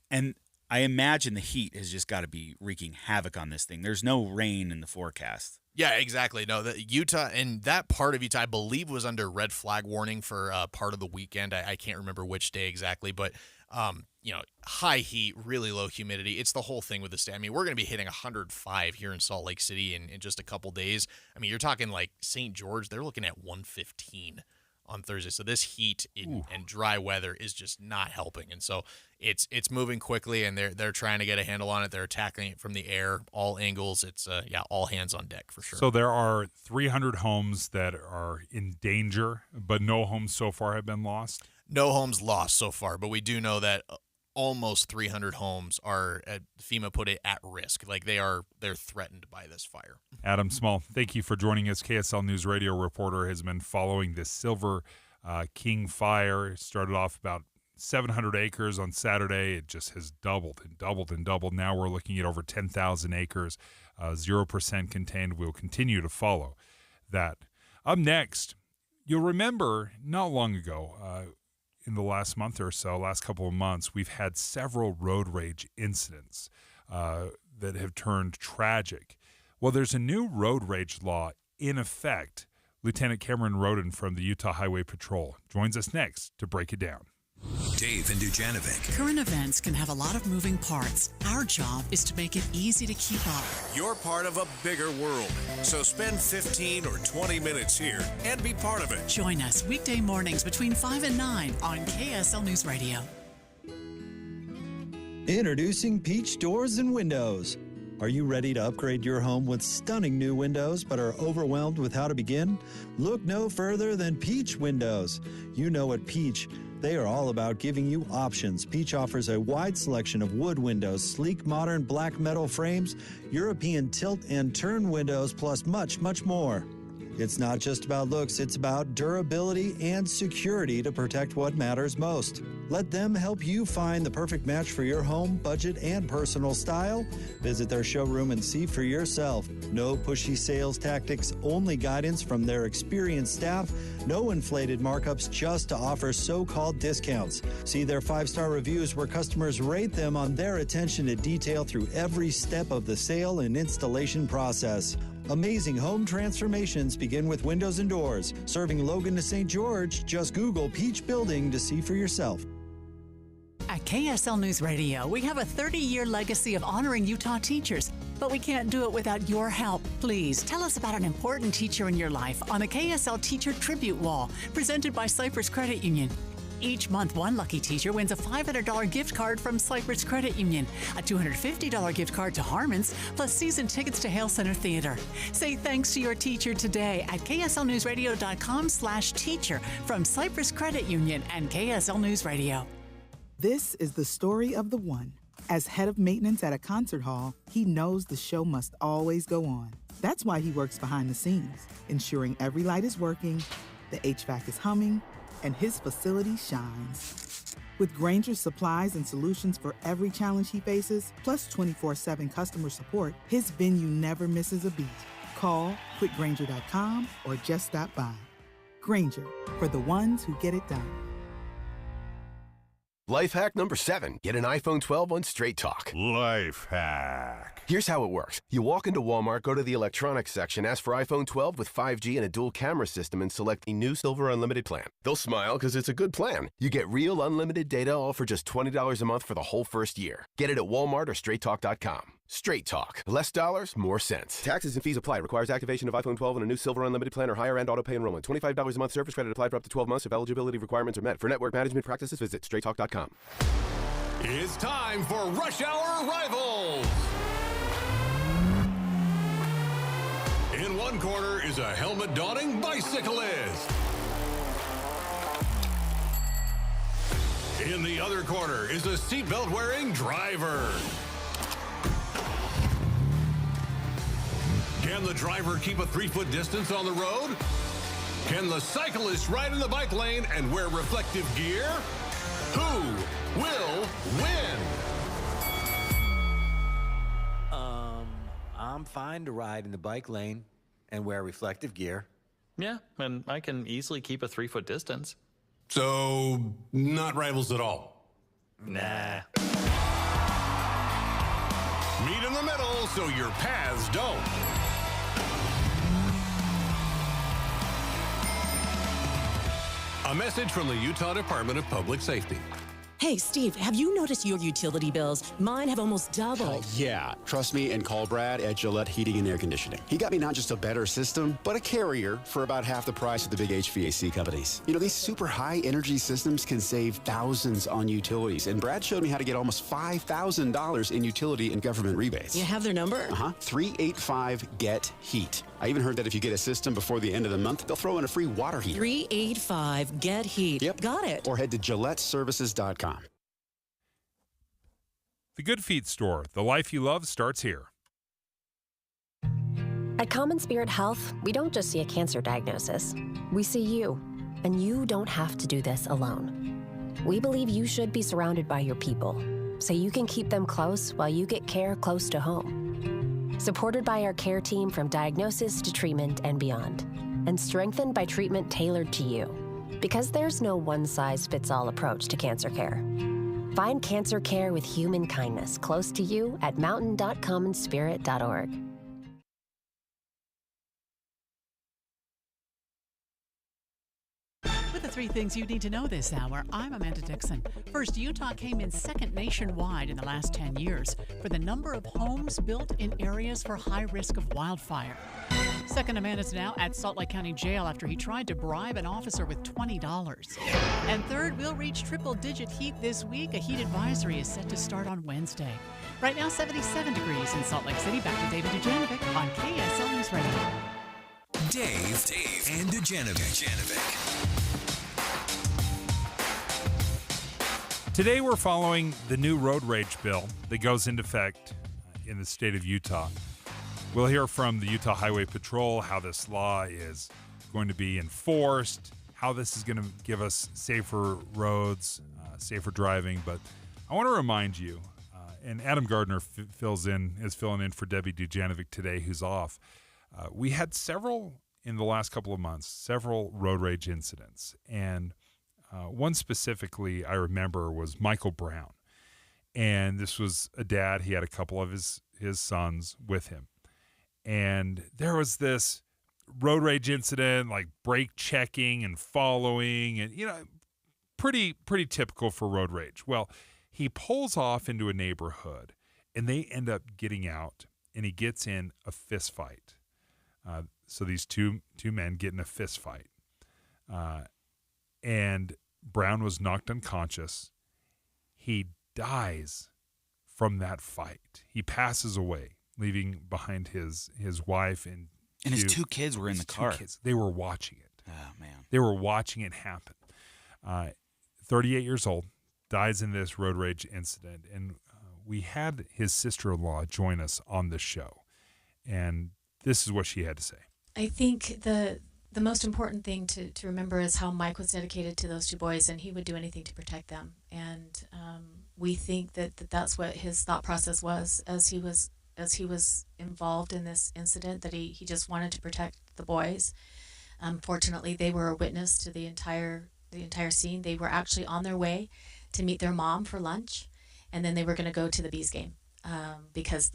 And I imagine the heat has just got to be wreaking havoc on this thing. There's no rain in the forecast. Yeah, exactly. No, Utah, and that part of Utah, I believe, was under red flag warning for part of the weekend. I can't remember which day exactly, but high heat, really low humidity. It's the whole thing with the state. I mean, we're going to be hitting 105 here in Salt Lake City in just a couple days. I mean, you're talking like St. George, they're looking at 115 on Thursday. So this heat and dry weather is just not helping. And so it's moving quickly, and they're trying to get a handle on it. They're attacking it from the air, all angles. It's all hands on deck for sure. So there are 300 homes that are in danger, but no homes so far have been lost? No homes lost so far, but we do know that almost 300 homes are, FEMA put it, at risk. Like they're threatened by this fire. Adam Small, thank you for joining us. KSL News Radio reporter has been following this Silver King fire. It started off about 700 acres on Saturday. It just has doubled and doubled and doubled. Now we're looking at over 10,000 acres. 0% contained. We'll continue to follow that. Up next, you'll remember not long ago, in the last month or so, last couple of months, we've had several road rage incidents that have turned tragic. Well, there's a new road rage law in effect. Lieutenant Cameron Roden from the Utah Highway Patrol joins us next to break it down. Dave and Dujanovic. Current events can have a lot of moving parts. Our job is to make it easy to keep up. You're part of a bigger world, so spend 15 or 20 minutes here and be part of it. Join us weekday mornings between 5 and 9 on KSL News Radio. Introducing Peach Doors and Windows. Are you ready to upgrade your home with stunning new windows but are overwhelmed with how to begin? Look no further than Peach Windows. You know at Peach, they are all about giving you options. Peach offers a wide selection of wood windows, sleek modern black metal frames, European tilt and turn windows, plus much, much more. It's not just about looks, it's about durability and security to protect what matters most. Let them help you find the perfect match for your home, budget, and personal style. Visit their showroom and see for yourself. No pushy sales tactics, only guidance from their experienced staff. No inflated markups just to offer so-called discounts. See their 5-star reviews where customers rate them on their attention to detail through every step of the sale and installation process. Amazing home transformations begin with windows and doors. Serving Logan to St. George, just Google Peach Building to see for yourself. At KSL News Radio, we have a 30-year legacy of honoring Utah teachers, but we can't do it without your help. Please tell us about an important teacher in your life on the KSL Teacher Tribute Wall, presented by Cypress Credit Union. Each month, one lucky teacher wins a $500 gift card from Cypress Credit Union, a $250 gift card to Harmon's, plus season tickets to Hale Center Theater. Say thanks to your teacher today at kslnewsradio.com/teacher from Cypress Credit Union and KSL News Radio. This is the story of the one. As head of maintenance at a concert hall, he knows the show must always go on. That's why he works behind the scenes, ensuring every light is working, the HVAC is humming, and his facility shines. With Grainger's supplies and solutions for every challenge he faces, plus 24/7 customer support, his venue never misses a beat. Call quickgrainger.com or just stop by. Grainger, for the ones who get it done. Life hack number 7. Get an iPhone 12 on Straight Talk. Life hack. Here's how it works. You walk into Walmart, go to the electronics section, ask for iPhone 12 with 5G and a dual camera system, and select the new Silver Unlimited plan. They'll smile because it's a good plan. You get real unlimited data all for just $20 a month for the whole first year. Get it at Walmart or StraightTalk.com. Straight Talk. Less dollars, more sense. Taxes and fees apply. Requires activation of iPhone 12 and a new Silver Unlimited plan or higher end auto pay enrollment. $25 a month service credit applied for up to 12 months if eligibility requirements are met. For network management practices, visit StraightTalk.com. It's time for Rush Hour Rivals. In one corner is a helmet-donning bicyclist. In the other corner is a seatbelt-wearing driver. Can the driver keep a 3-foot distance on the road? Can the cyclist ride in the bike lane and wear reflective gear? Who will win? I'm fine to ride in the bike lane and wear reflective gear. Yeah, and I can easily keep a 3-foot distance. So, not rivals at all? Nah. Meet in the middle so your paths don't. A message from the Utah Department of Public Safety. Hey, Steve, have you noticed your utility bills? Mine have almost doubled. Yeah, trust me and call Brad at Gillette Heating and Air Conditioning. He got me not just a better system, but a carrier for about half the price of the big HVAC companies. You know, these super high energy systems can save thousands on utilities, and Brad showed me how to get almost $5,000 in utility and government rebates. You have their number? 385-GET-HEAT. I even heard that if you get a system before the end of the month, they'll throw in a free water heater. 385-GET-HEAT. Yep. Got it. Or head to GilletteServices.com. The Good Feet Store. The life you love starts here. At Common Spirit Health, we don't just see a cancer diagnosis. We see you, and you don't have to do this alone. We believe you should be surrounded by your people, so you can keep them close while you get care close to home. Supported by our care team from diagnosis to treatment and beyond. And strengthened by treatment tailored to you. Because there's no one-size-fits-all approach to cancer care. Find cancer care with human kindness close to you at mountain.commonspirit.org. With the 3 things you need to know this hour, I'm Amanda Dixon. First, Utah came in second nationwide in the last 10 years for the number of homes built in areas for high risk of wildfire. Second, a man is now at Salt Lake County Jail after he tried to bribe an officer with $20. And third, we'll reach triple-digit heat this week. A heat advisory is set to start on Wednesday. Right now, 77 degrees in Salt Lake City. Back to David Dujanovic on KSL News Radio. Dave, and Dujanovic. Today we're following the new road rage bill that goes into effect in the state of Utah. We'll hear from the Utah Highway Patrol how this law is going to be enforced, how this is going to give us safer roads, safer driving. But I want to remind you, and Adam Gardner is filling in for Debbie Dujanovic today, who's off. We had in the last couple of months, several road rage incidents. And one specifically I remember was Michael Brown. And this was a dad. He had a couple of his sons with him. And there was this road rage incident, like brake checking and following, and, pretty typical for road rage. Well, he pulls off into a neighborhood, and they end up getting out, and he gets in a fist fight. So these two men get in a fist fight. And Brown was knocked unconscious. He dies from that fight. He passes away, leaving behind his wife and his 2 kids were in the car. They were watching it. Oh, man. They were watching it happen. 38 years old, dies in this road rage incident. And we had his sister-in-law join us on the show. And this is what she had to say. I think the most important thing to remember is how Mike was dedicated to those 2 boys, and he would do anything to protect them. And we think that's what his thought process was as he was involved in this incident, that he just wanted to protect the boys. Fortunately, they were a witness to the entire scene. They were actually on their way to meet their mom for lunch, and then they were going to go to the Bees game because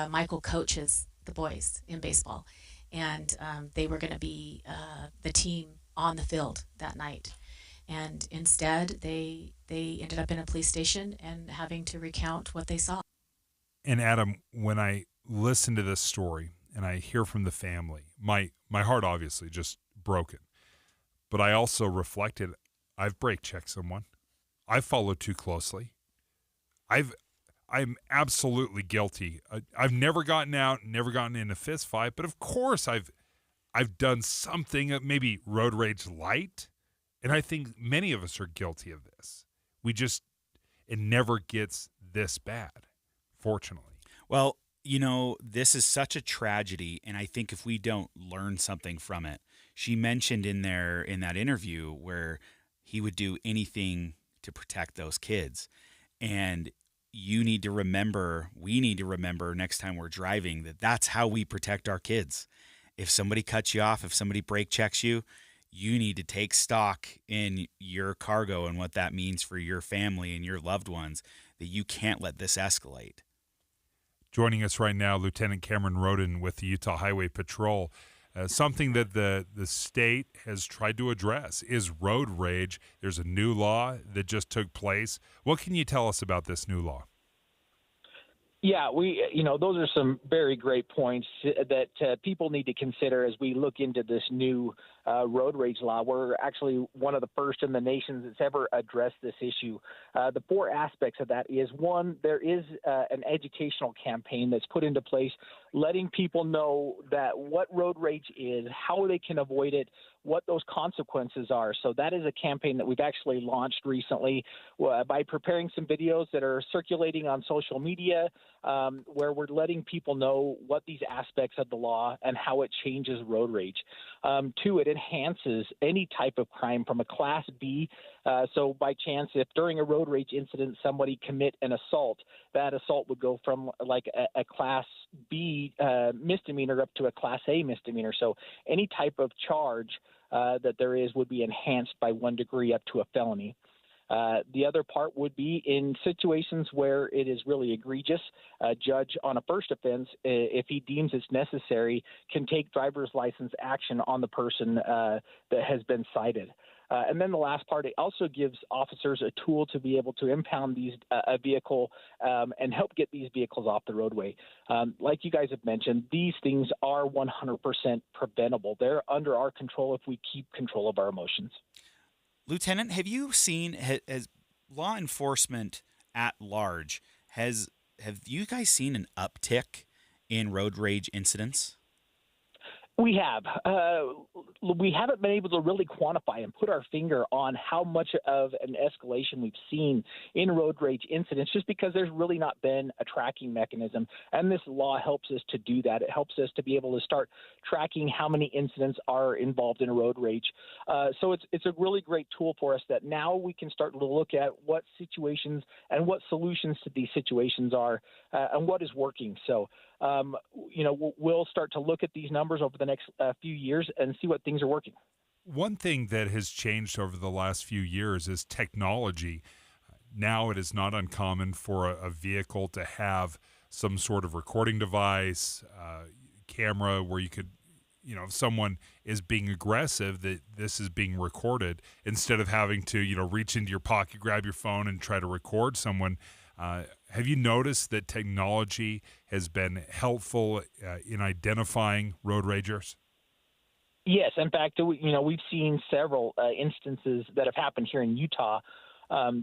Michael coaches the boys in baseball, and they were going to be the team on the field that night. And instead, they ended up in a police station and having to recount what they saw. And Adam, when I listen to this story and I hear from the family, my heart obviously just broken. But I also reflected, I've brake checked someone. I've followed too closely. I'm absolutely guilty. I've never gotten out, never gotten in a fist fight, but of course I've done something, maybe road rage light. And I think many of us are guilty of this. It never gets this bad, fortunately. Well, this is such a tragedy, and I think if we don't learn something from it, she mentioned in that interview where he would do anything to protect those kids. And we need to remember next time we're driving that's how we protect our kids. If somebody cuts you off, if somebody brake checks you, you need to take stock in your cargo and what that means for your family and your loved ones, that you can't let this escalate. Joining us right now, Lieutenant Cameron Roden with the Utah Highway Patrol. Something that the state has tried to address is road rage. There's a new law that just took place. What can you tell us about this new law? Yeah, those are some very great points that people need to consider as we look into this new road rage law. We're actually one of the first in the nation that's ever addressed this issue. The 4 aspects of that is, 1, there is an educational campaign that's put into place, letting people know that what road rage is, how they can avoid it, what those consequences are. So that is a campaign that we've actually launched recently by preparing some videos that are circulating on social media, where we're letting people know what these aspects of the law and how it changes road rage. 2, it enhances any type of crime from a Class B. So by chance, if during a road rage incident somebody commit an assault, that assault would go from like a Class B misdemeanor up to a Class A misdemeanor. So any type of charge that there is would be enhanced by 1 degree up to a felony. The other part would be in situations where it is really egregious. A judge on a first offense, if he deems it's necessary, can take driver's license action on the person that has been cited. And then the last part, it also gives officers a tool to be able to impound a vehicle and help get these vehicles off the roadway. Like you guys have mentioned, these things are 100% preventable. They're under our control if we keep control of our emotions. Lieutenant, have you seen, as law enforcement at large, have you guys seen an uptick in road rage incidents? We have. We haven't been able to really quantify and put our finger on how much of an escalation we've seen in road rage incidents, just because there's really not been a tracking mechanism. And this law helps us to do that. It helps us to be able to start tracking how many incidents are involved in a road rage. So it's a really great tool for us that now we can start to look at what situations and what solutions to these situations are and what is working. So, we'll start to look at these numbers over the next few years and see what things are working. One thing that has changed over the last few years is technology. Now it is not uncommon for a vehicle to have some sort of recording device, camera where you could, if someone is being aggressive, that this is being recorded instead of having to, reach into your pocket, grab your phone and try to record someone. Have you noticed that technology has been helpful in identifying road ragers? Yes. In fact, we've seen several instances that have happened here in Utah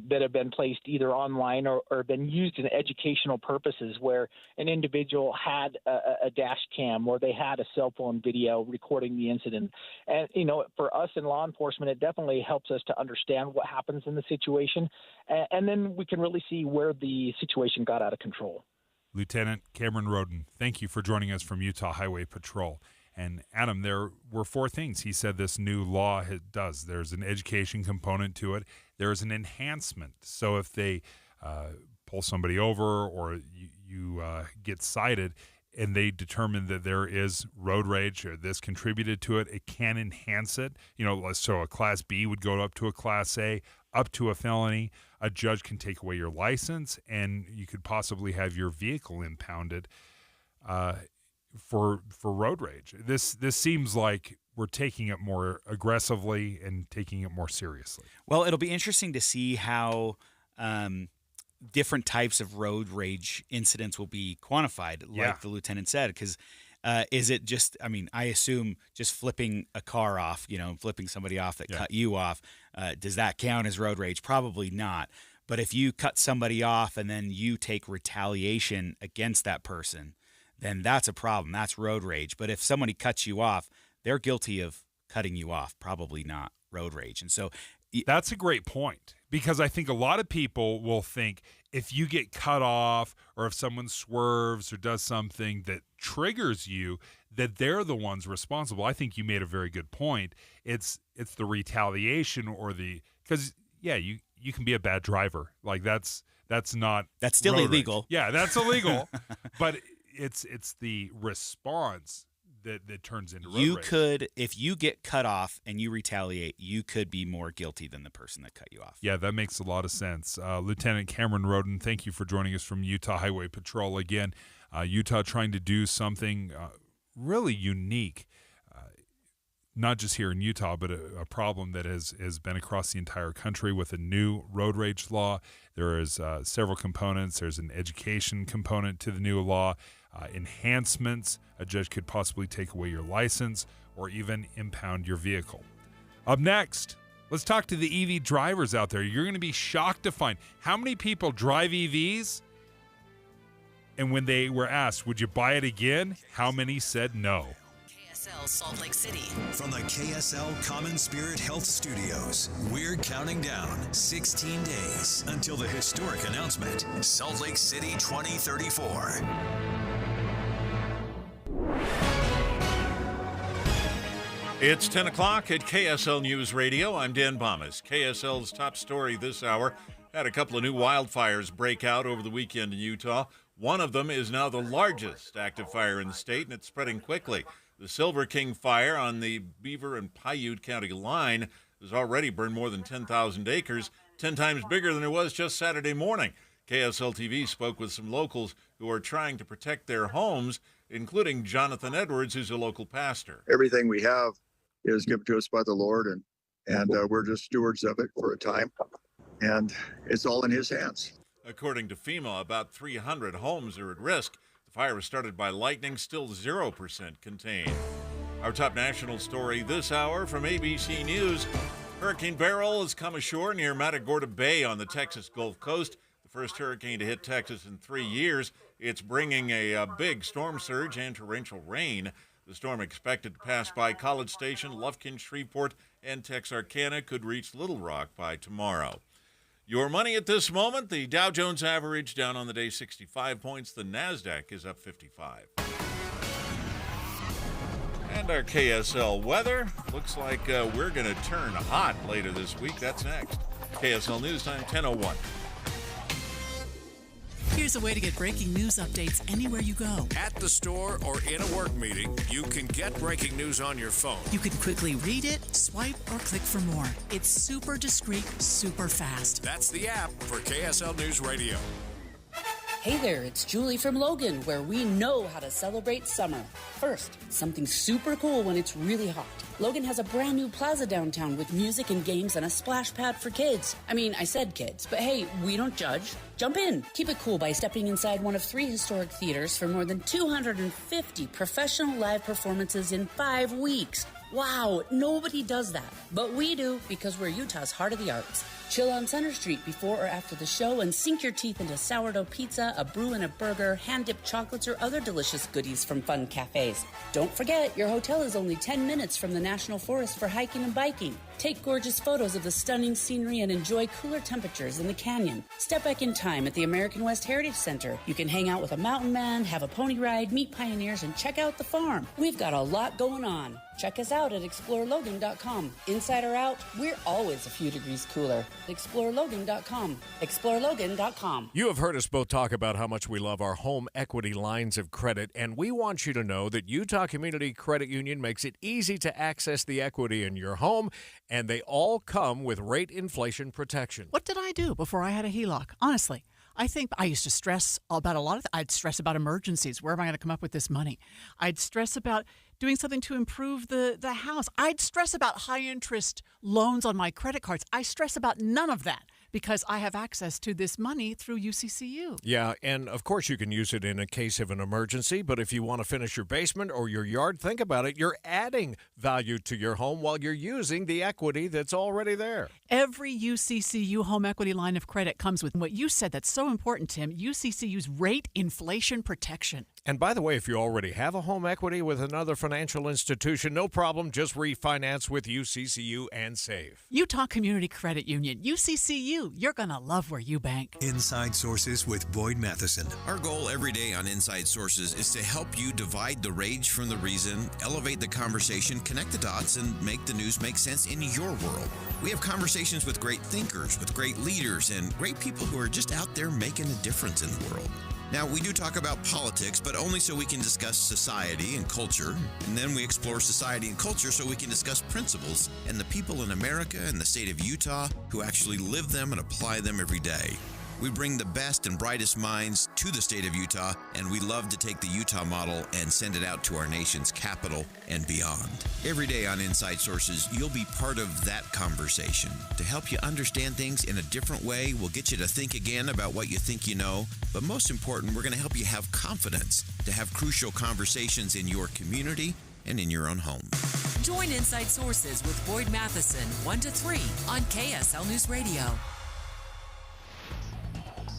that have been placed either online or been used in educational purposes, where an individual had a dash cam or they had a cell phone video recording the incident. And, for us in law enforcement, it definitely helps us to understand what happens in the situation. And then we can really see where the situation got out of control. Lieutenant Cameron Roden, thank you for joining us from Utah Highway Patrol. And Adam, there were 4 things he said this new law does. There's an education component to it. There's an enhancement. So if they pull somebody over or you get cited and they determine that there is road rage or this contributed to it, it can enhance it. So a Class B would go up to a Class A, up to a felony. A judge can take away your license, and you could possibly have your vehicle impounded for road rage. This seems like we're taking it more aggressively and taking it more seriously. Well, it'll be interesting to see how different types of road rage incidents will be quantified, like the lieutenant said, because is it just, I assume just flipping a car off, flipping somebody off that cut you off, does that count as road rage? Probably not. But if you cut somebody off and then you take retaliation against that person, then that's a problem. That's road rage. But if somebody cuts you off, they're guilty of cutting you off, probably not road rage. And so that's a great point, because I think a lot of people will think if you get cut off or if someone swerves or does something that triggers you, that they're the ones responsible. I think you made a very good point. It's the retaliation because you can be a bad driver. Like that's still illegal. Yeah, that's illegal. But it's the response that turns into road rage. If you get cut off and you retaliate, you could be more guilty than the person that cut you off. Yeah, that makes a lot of sense. Lieutenant Cameron Roden, thank you for joining us from Utah Highway Patrol. Again, Utah trying to do something really unique, not just here in Utah, but a problem that has been across the entire country with a new road rage law. There is several components. There's an education component to the new law. Enhancements. A judge could possibly take away your license or even impound your vehicle. Up next, let's talk to the EV drivers out there. You're going to be shocked to find how many people drive EVs, and when they were asked, would you buy it again, how many said no. KSL Salt Lake City. From the KSL Common Spirit Health Studios, we're counting down 16 days until the historic announcement, Salt Lake City 2034. It's 10 o'clock at KSL News Radio. I'm Dan Bomas. KSL's top story this hour had a couple of new wildfires break out over the weekend in Utah. One of them is now the largest active fire in the state, and it's spreading quickly. The Silver King fire on the Beaver and Paiute County line has already burned more than 10,000 acres, 10 times bigger than it was just Saturday morning. KSL-TV spoke with some locals who are trying to protect their homes, including Jonathan Edwards, who's a local pastor. Everything we have is given to us by the Lord, and we're just stewards of it for a time, and it's all in his hands. According to FEMA, about 300 homes are at risk. The fire was started by lightning, still 0% contained. Our top national story this hour from ABC News. Hurricane Beryl has come ashore near Matagorda Bay on the Texas Gulf Coast. The first hurricane to hit Texas in 3 years. It's bringing a big storm surge and torrential rain. The storm expected to pass by College Station, Lufkin, Shreveport, and Texarkana, could reach Little Rock by tomorrow. Your money at this moment, the Dow Jones average down on the day 65 points. The NASDAQ is up 55. And our KSL weather. Looks like we're going to turn hot later this week. That's next. KSL News Time, 10:01. Here's a way to get breaking news updates anywhere you go. At the store or in a work meeting, you can get breaking news on your phone. You can quickly read it, swipe, or click for more. It's super discreet, super fast. That's the app for KSL News Radio. Hey there, it's Julie from Logan, where we know how to celebrate summer. First, something super cool when it's really hot. Logan has a brand new plaza downtown with music and games and a splash pad for kids. I mean, I said kids, but hey, we don't judge. Jump in. Keep it cool by stepping inside one of 3 historic theaters for more than 250 professional live performances in 5 weeks. Wow, nobody does that. But we do, because we're Utah's heart of the arts. Chill on Center Street before or after the show and sink your teeth into sourdough pizza, a brew and a burger, hand-dipped chocolates, or other delicious goodies from fun cafes. Don't forget, your hotel is only 10 minutes from the National Forest for hiking and biking. Take gorgeous photos of the stunning scenery and enjoy cooler temperatures in the canyon. Step back in time at the American West Heritage Center. You can hang out with a mountain man, have a pony ride, meet pioneers, and check out the farm. We've got a lot going on. Check us out at ExploreLogan.com. Inside or out, we're always a few degrees cooler. ExploreLogan.com. ExploreLogan.com. You have heard us both talk about how much we love our home equity lines of credit, and we want you to know that Utah Community Credit Union makes it easy to access the equity in your home, and they all come with rate inflation protection. What did I do before I had a HELOC? Honestly, I think I used to stress about a lot of I'd stress about emergencies. Where am I going to come up with this money? I'd stress about doing something to improve the house. I'd stress about high interest loans on my credit cards. I stress about none of that because I have access to this money through UCCU. Yeah, and of course you can use it in a case of an emergency, but if you want to finish your basement or your yard, think about it. You're adding value to your home while you're using the equity that's already there. Every UCCU home equity line of credit comes with what you said that's so important, Tim, UCCU's rate inflation protection. And by the way, if you already have a home equity with another financial institution, no problem. Just refinance with UCCU and save. Utah Community Credit Union, UCCU. You're going to love where you bank. Inside Sources with Boyd Matheson. Our goal every day on Inside Sources is to help you divide the rage from the reason, elevate the conversation, connect the dots, and make the news make sense in your world. We have conversations with great thinkers, with great leaders, and great people who are just out there making a difference in the world. Now, we do talk about politics, but only so we can discuss society and culture. And then we explore society and culture so we can discuss principles and the people in America and the state of Utah who actually live them and apply them every day. We bring the best and brightest minds to the state of Utah, and we love to take the Utah model and send it out to our nation's capital and beyond. Every day on Inside Sources, you'll be part of that conversation. To help you understand things in a different way, we'll get you to think again about what you think you know, but most important, we're going to help you have confidence to have crucial conversations in your community and in your own home. Join Inside Sources with Boyd Matheson, 1 to 3 on KSL News Radio.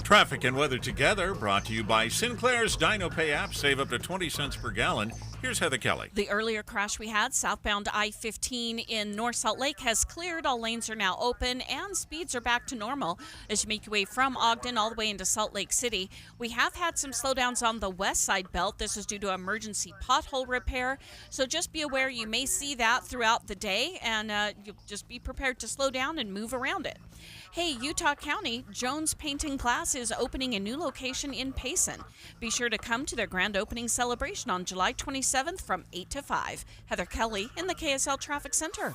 Traffic and weather together, brought to you by Sinclair's DinoPay app. Save up to 20 cents per gallon. Here's Heather Kelly. The earlier crash we had, southbound I-15 in North Salt Lake, has cleared. All lanes are now open and speeds are back to normal as you make your way from Ogden all the way into Salt Lake City. We have had some slowdowns on the west side belt. This is due to emergency pothole repair. So just be aware you may see that throughout the day, and you'll just be prepared to slow down and move around it. Hey, Utah County, Jones Painting Glass is opening a new location in Payson. Be sure to come to their grand opening celebration on July 27th from 8 to 5. Heather Kelly in the KSL Traffic Center.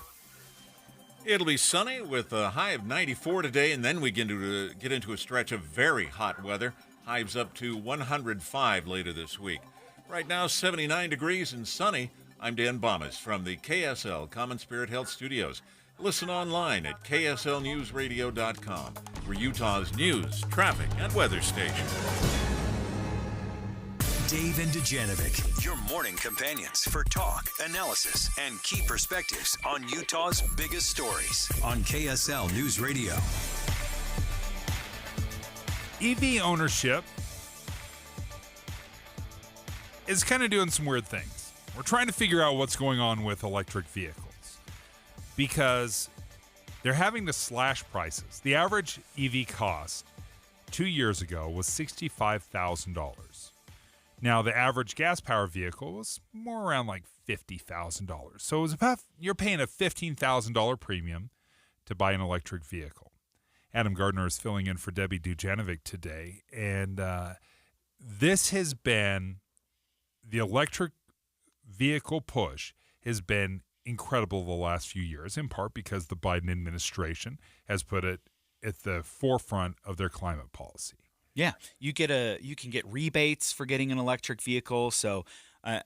It'll be sunny with a high of 94 today, and then we get into a stretch of very hot weather. Highs up to 105 later this week. Right now, 79 degrees and sunny. I'm Dan Bomas from the KSL Common Spirit Health Studios. Listen online at kslnewsradio.com. We're Utah's news, traffic, and weather station. Dave and Dujanovic, your morning companions for talk, analysis, and key perspectives on Utah's biggest stories on KSL News Radio. EV ownership is kind of doing some weird things. We're trying to figure out what's going on with electric vehicles because they're having to slash prices. The average EV cost 2 years ago was $65,000. Now, the average gas-powered vehicle was more around like $50,000. So it was about, you're paying a $15,000 premium to buy an electric vehicle. Adam Gardner is filling in for Debbie Dujanovic today, and this has been, the electric vehicle push has been incredible the last few years, in part because the Biden administration has put it at the forefront of their climate policy. Yeah, you can get rebates for getting an electric vehicle. So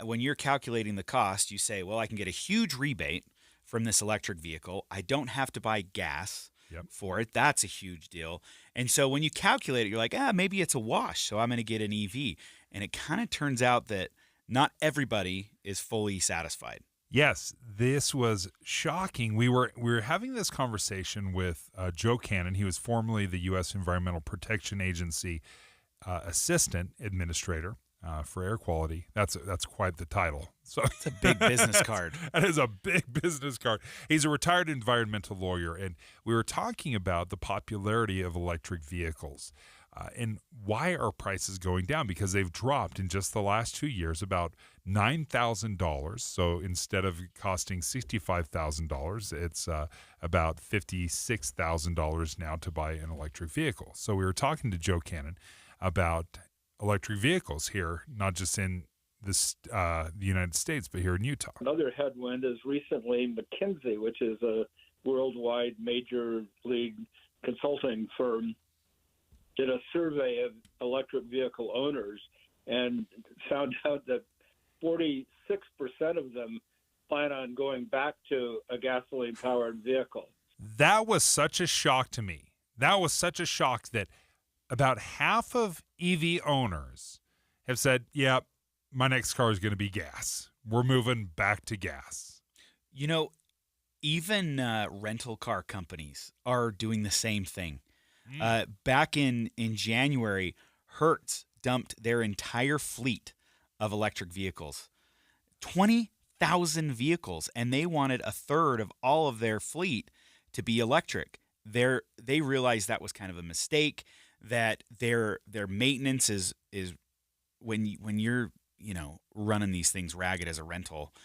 when you're calculating the cost, you say, well, I can get a huge rebate from this electric vehicle. I don't have to buy gas for it. That's a huge deal. And so when you calculate it, you're like, maybe it's a wash, so I'm going to get an EV. And it kind of turns out that not everybody is fully satisfied. Yes, this was shocking. We were having this conversation with Joe Cannon. He was formerly the U.S. Environmental Protection Agency Assistant Administrator for Air Quality. That's quite the title. So it's a big business card. That is a big business card. He's a retired environmental lawyer, and we were talking about the popularity of electric vehicles. And why are prices going down? Because they've dropped in just the last 2 years about $9,000. So instead of costing $65,000, it's about $56,000 now to buy an electric vehicle. So we were talking to Joe Cannon about electric vehicles here, not just in the United States, but here in Utah. Another headwind is recently McKinsey, which is a worldwide major league consulting firm, did a survey of electric vehicle owners and found out that 46% of them plan on going back to a gasoline-powered vehicle. That was such a shock to me. That was such a shock that about half of EV owners have said, yeah, my next car is going to be gas. We're moving back to gas. You know, even rental car companies are doing the same thing. Back in January, Hertz dumped their entire fleet of electric vehicles, 20,000 vehicles, and they wanted a third of all of their fleet to be electric. They realized that was kind of a mistake, that their maintenance is when you're running these things ragged as a rental.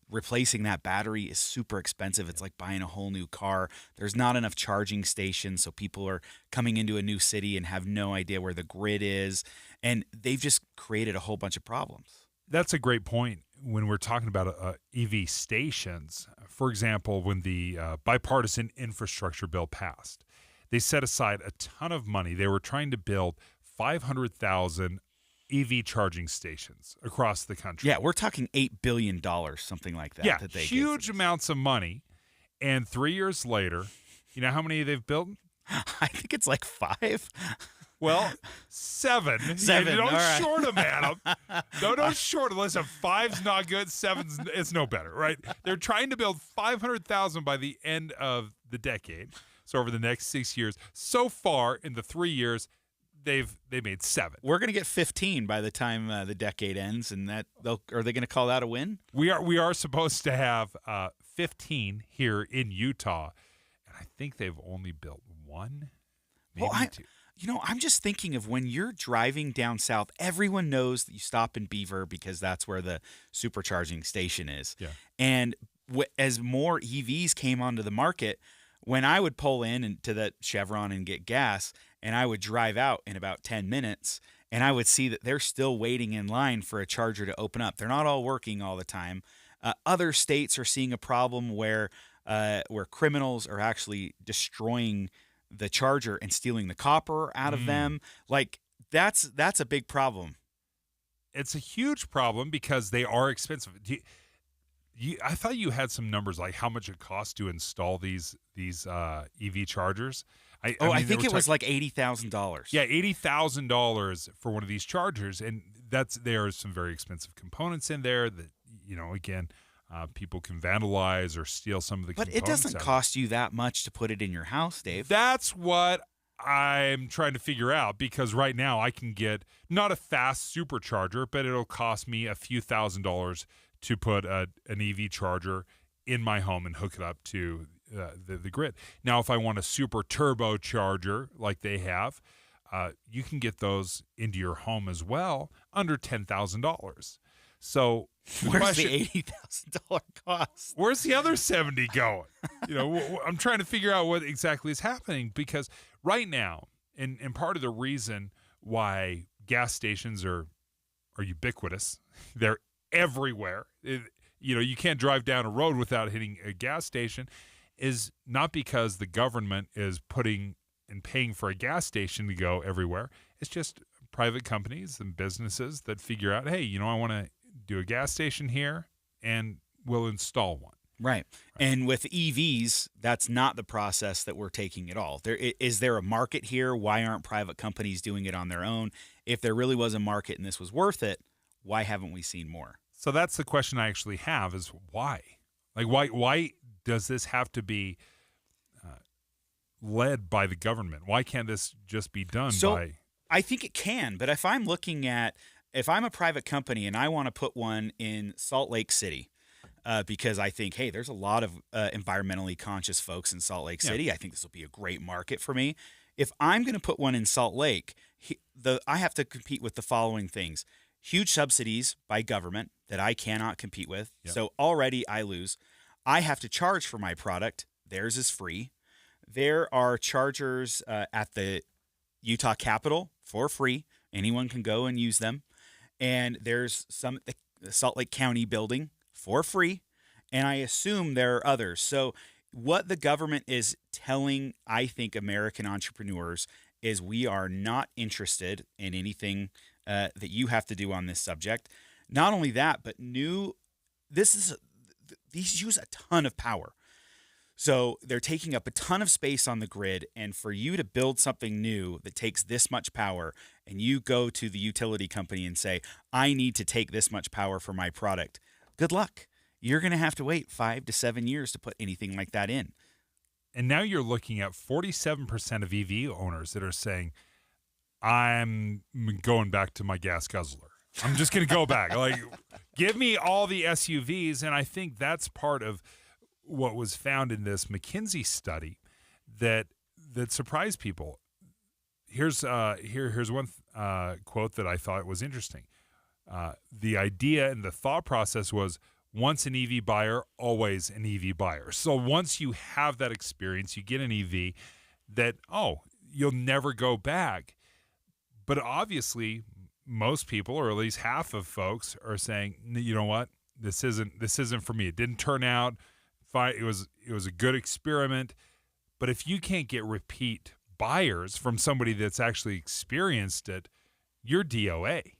Replacing that battery is super expensive. It's like buying a whole new car. There's not enough charging stations, so people are coming into a new city and have no idea where the grid is, and they've just created a whole bunch of problems. That's a great point when we're talking about EV stations. For example, when the bipartisan infrastructure bill passed, they set aside a ton of money. They were trying to build 500,000 EV charging stations across the country. Yeah, we're talking $8 billion, something like that. Yeah, that they huge amounts of money. And 3 years later, you know how many they've built? I think it's like 5. Well, 7. 7. Don't right. short them, Adam. Don't short them. Listen, 5's not good. 7's it's no better, right? They're trying to build 500,000 by the end of the decade. So over the next 6 years. So far in the 3 years, they've made 7. We're going to get 15 by the time the decade ends, and are they going to call that a win? We are supposed to have 15 here in Utah, and I think they've only built 1, maybe 2. I'm just thinking of when you're driving down south, everyone knows that you stop in Beaver because that's where the supercharging station is. Yeah. And as more EVs came onto the market, when I would pull in to that Chevron and get gas, and I would drive out in about 10 minutes, and I would see that they're still waiting in line for a charger to open up. They're not all working all the time. Other states are seeing a problem where criminals are actually destroying the charger and stealing the copper out of them. Like that's a big problem. It's a huge problem because they are expensive. I thought you had some numbers like how much it costs to install these EV chargers. I think it was like $80,000. Yeah, $80,000 for one of these chargers, and there are some very expensive components in there that again. People can vandalize or steal some of the components. But it doesn't cost you that much to put it in your house, Dave. That's what I'm trying to figure out, because right now I can get not a fast supercharger, but it'll cost me a few $1,000s to put an EV charger in my home and hook it up to the grid. Now, if I want a super turbo charger like they have, you can get those into your home as well under $10,000. So where's the $80,000 cost? Where's the other 70 going? I'm trying to figure out what exactly is happening, because right now, and part of the reason why gas stations are ubiquitous, they're everywhere. You can't drive down a road without hitting a gas station, is not because the government is putting and paying for a gas station to go everywhere. It's just private companies and businesses that figure out, hey, I want to do a gas station here, and we'll install one. Right. And with EVs, that's not the process that we're taking at all. Is there a market here? Why aren't private companies doing it on their own? If there really was a market and this was worth it, why haven't we seen more? So that's the question I actually have, is why? Like, why does this have to be led by the government? Why can't this just be done by... I think it can, but if I'm a private company and I want to put one in Salt Lake City, because I think, hey, there's a lot of environmentally conscious folks in Salt Lake City. I think this will be a great market for me. If I'm going to put one in Salt Lake, I have to compete with the following things. Huge subsidies by government that I cannot compete with. Yep. So already I lose. I have to charge for my product. Theirs is free. There are chargers at the Utah Capitol for free. Anyone can go and use them. And there's some at the Salt Lake County building for free. And I assume there are others. So what the government is telling, I think, American entrepreneurs is we are not interested in anything that you have to do on this subject. Not only that, but these use a ton of power. So they're taking up a ton of space on the grid, and for you to build something new that takes this much power, and you go to the utility company and say, I need to take this much power for my product, good luck. You're going to have to wait 5 to 7 years to put anything like that in. And now you're looking at 47% of EV owners that are saying, I'm going back to my gas guzzler. I'm just going to go back. Like, give me all the SUVs. And I think that's part of what was found in this McKinsey study that surprised people. Here's one quote that I thought was interesting. The idea and the thought process was, once an EV buyer, always an EV buyer. So once you have that experience, you get an EV that, you'll never go back. But obviously, most people, or at least half of folks, are saying, you know what, this isn't for me. It didn't turn out fine. It was a good experiment. But if you can't get repeat buyers from somebody that's actually experienced it, you're DOA.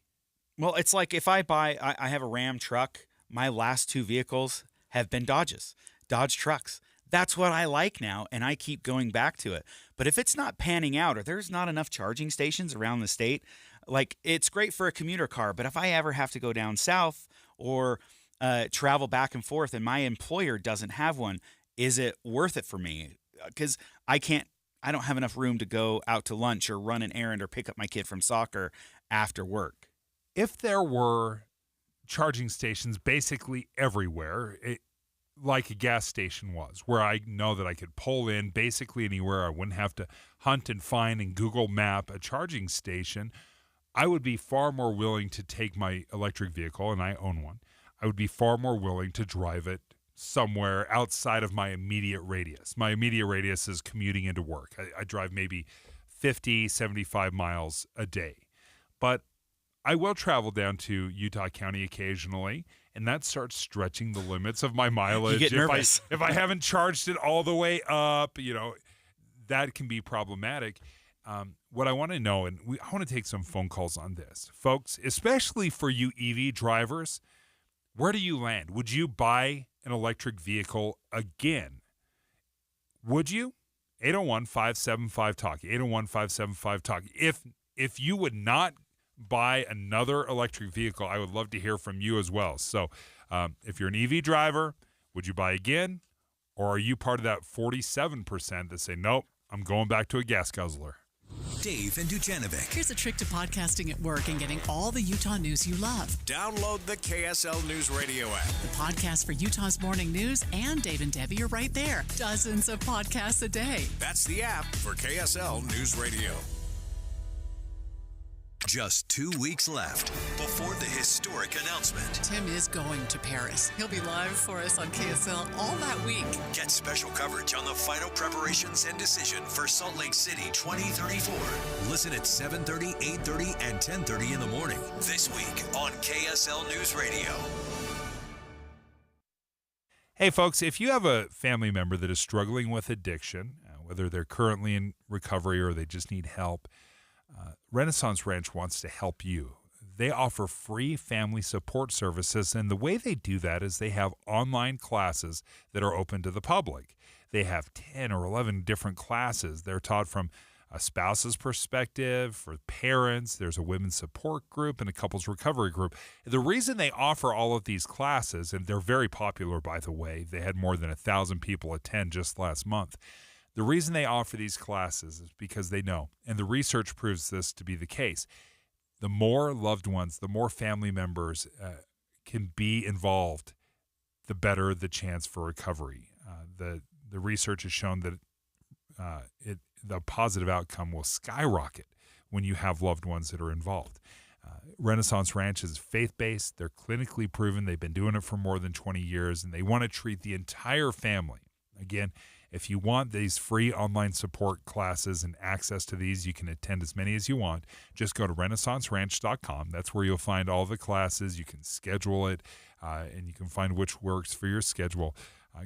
Well, it's like if I have a Ram truck, my last 2 vehicles have been Dodge trucks. That's what I like now, and I keep going back to it. But if it's not panning out, or there's not enough charging stations around the state, like, it's great for a commuter car, but if I ever have to go down south or travel back and forth and my employer doesn't have one, is it worth it for me? Because I I don't have enough room to go out to lunch or run an errand or pick up my kid from soccer after work. If there were charging stations basically everywhere, like a gas station was, where I know that I could pull in basically anywhere, I wouldn't have to hunt and find and Google map a charging station, I would be far more willing to take my electric vehicle, and I own one. I would be far more willing to drive it somewhere outside of my immediate radius. My immediate radius is commuting into work. I drive maybe 50, 75 miles a day. But I will travel down to Utah County occasionally, and that starts stretching the limits of my mileage. You get nervous. If I haven't charged it all the way up, that can be problematic. What I want to know, and I want to take some phone calls on this. Folks, especially for you EV drivers, where do you land? Would you buy an electric vehicle again? Would you? 801-575-TALK. 801-575-TALK. If you would not buy another electric vehicle, I would love to hear from you as well. So if you're an EV driver, would you buy again? Or are you part of that 47% that say, nope, I'm going back to a gas guzzler? Dave and Dujanovic. Here's a trick to podcasting at work and getting all the Utah news you love. Download the KSL News Radio app. The podcast for Utah's morning news and Dave and Debbie are right there. Dozens of podcasts a day. That's the app for KSL News Radio. Just 2 weeks left before the historic announcement. Tim is going to Paris. He'll be live for us on KSL all that week. Get special coverage on the final preparations and decision for Salt Lake City 2034. Listen at 7:30, 8:30, and 10:30 in the morning this week on KSL News Radio. Hey, folks, if you have a family member that is struggling with addiction, whether they're currently in recovery or they just need help, Renaissance Ranch wants to help you. They offer free family support services, and the way they do that is they have online classes that are open to the public. They have 10 or 11 different classes. They're taught from a spouse's perspective, for parents. There's a women's support group and a couples recovery group. The reason they offer all of these classes, and they're very popular, by the way, they had more than 1,000 people attend just last month. The reason they offer these classes is because they know, and the research proves this to be the case, the more loved ones, the more family members can be involved, the better the chance for recovery. The research has shown that the positive outcome will skyrocket when you have loved ones that are involved. Renaissance Ranch is faith-based. They're clinically proven. They've been doing it for more than 20 years, and they want to treat the entire family. Again, if you want these free online support classes and access to these, you can attend as many as you want. Just go to renaissanceranch.com. That's where you'll find all the classes. You can schedule it, and you can find which works for your schedule.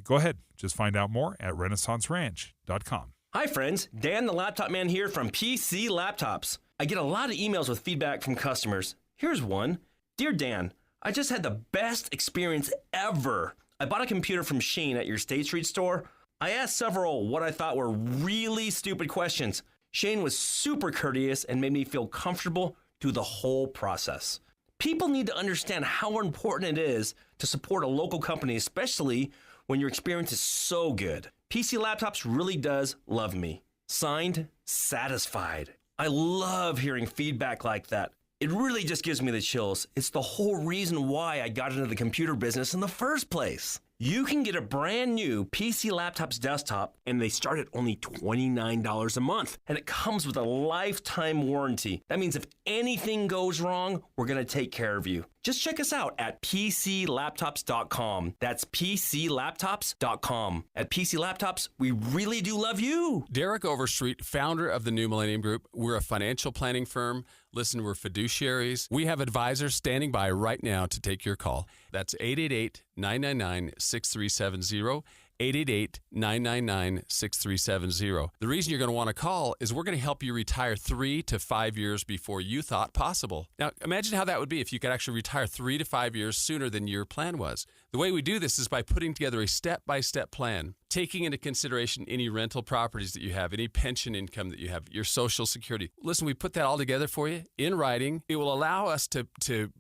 Go ahead. Just find out more at renaissanceranch.com. Hi, friends. Dan, the Laptop Man here from PC Laptops. I get a lot of emails with feedback from customers. Here's one. Dear Dan, I just had the best experience ever. I bought a computer from Shane at your State Street store. I asked several what I thought were really stupid questions. Shane was super courteous and made me feel comfortable through the whole process. People need to understand how important it is to support a local company, especially when your experience is so good. PC Laptops really does love me. Signed, Satisfied. I love hearing feedback like that. It really just gives me the chills. It's the whole reason why I got into the computer business in the first place. You can get a brand new PC Laptops desktop, and they start at only $29 a month. And it comes with a lifetime warranty. That means if anything goes wrong, we're going to take care of you. Just check us out at PCLaptops.com. That's PCLaptops.com. At PC Laptops, we really do love you. Derek Overstreet, founder of the New Millennium Group. We're a financial planning firm. Listen, we're fiduciaries. We have advisors standing by right now to take your call. That's 888-999-6370. 888-999-6370. The reason you're going to want to call is we're going to help you retire 3 to 5 years before you thought possible. Now, imagine how that would be if you could actually retire 3 to 5 years sooner than your plan was. The way we do this is by putting together a step-by-step plan, taking into consideration any rental properties that you have, any pension income that you have, your Social Security. Listen, we put that all together for you in writing. It will allow us to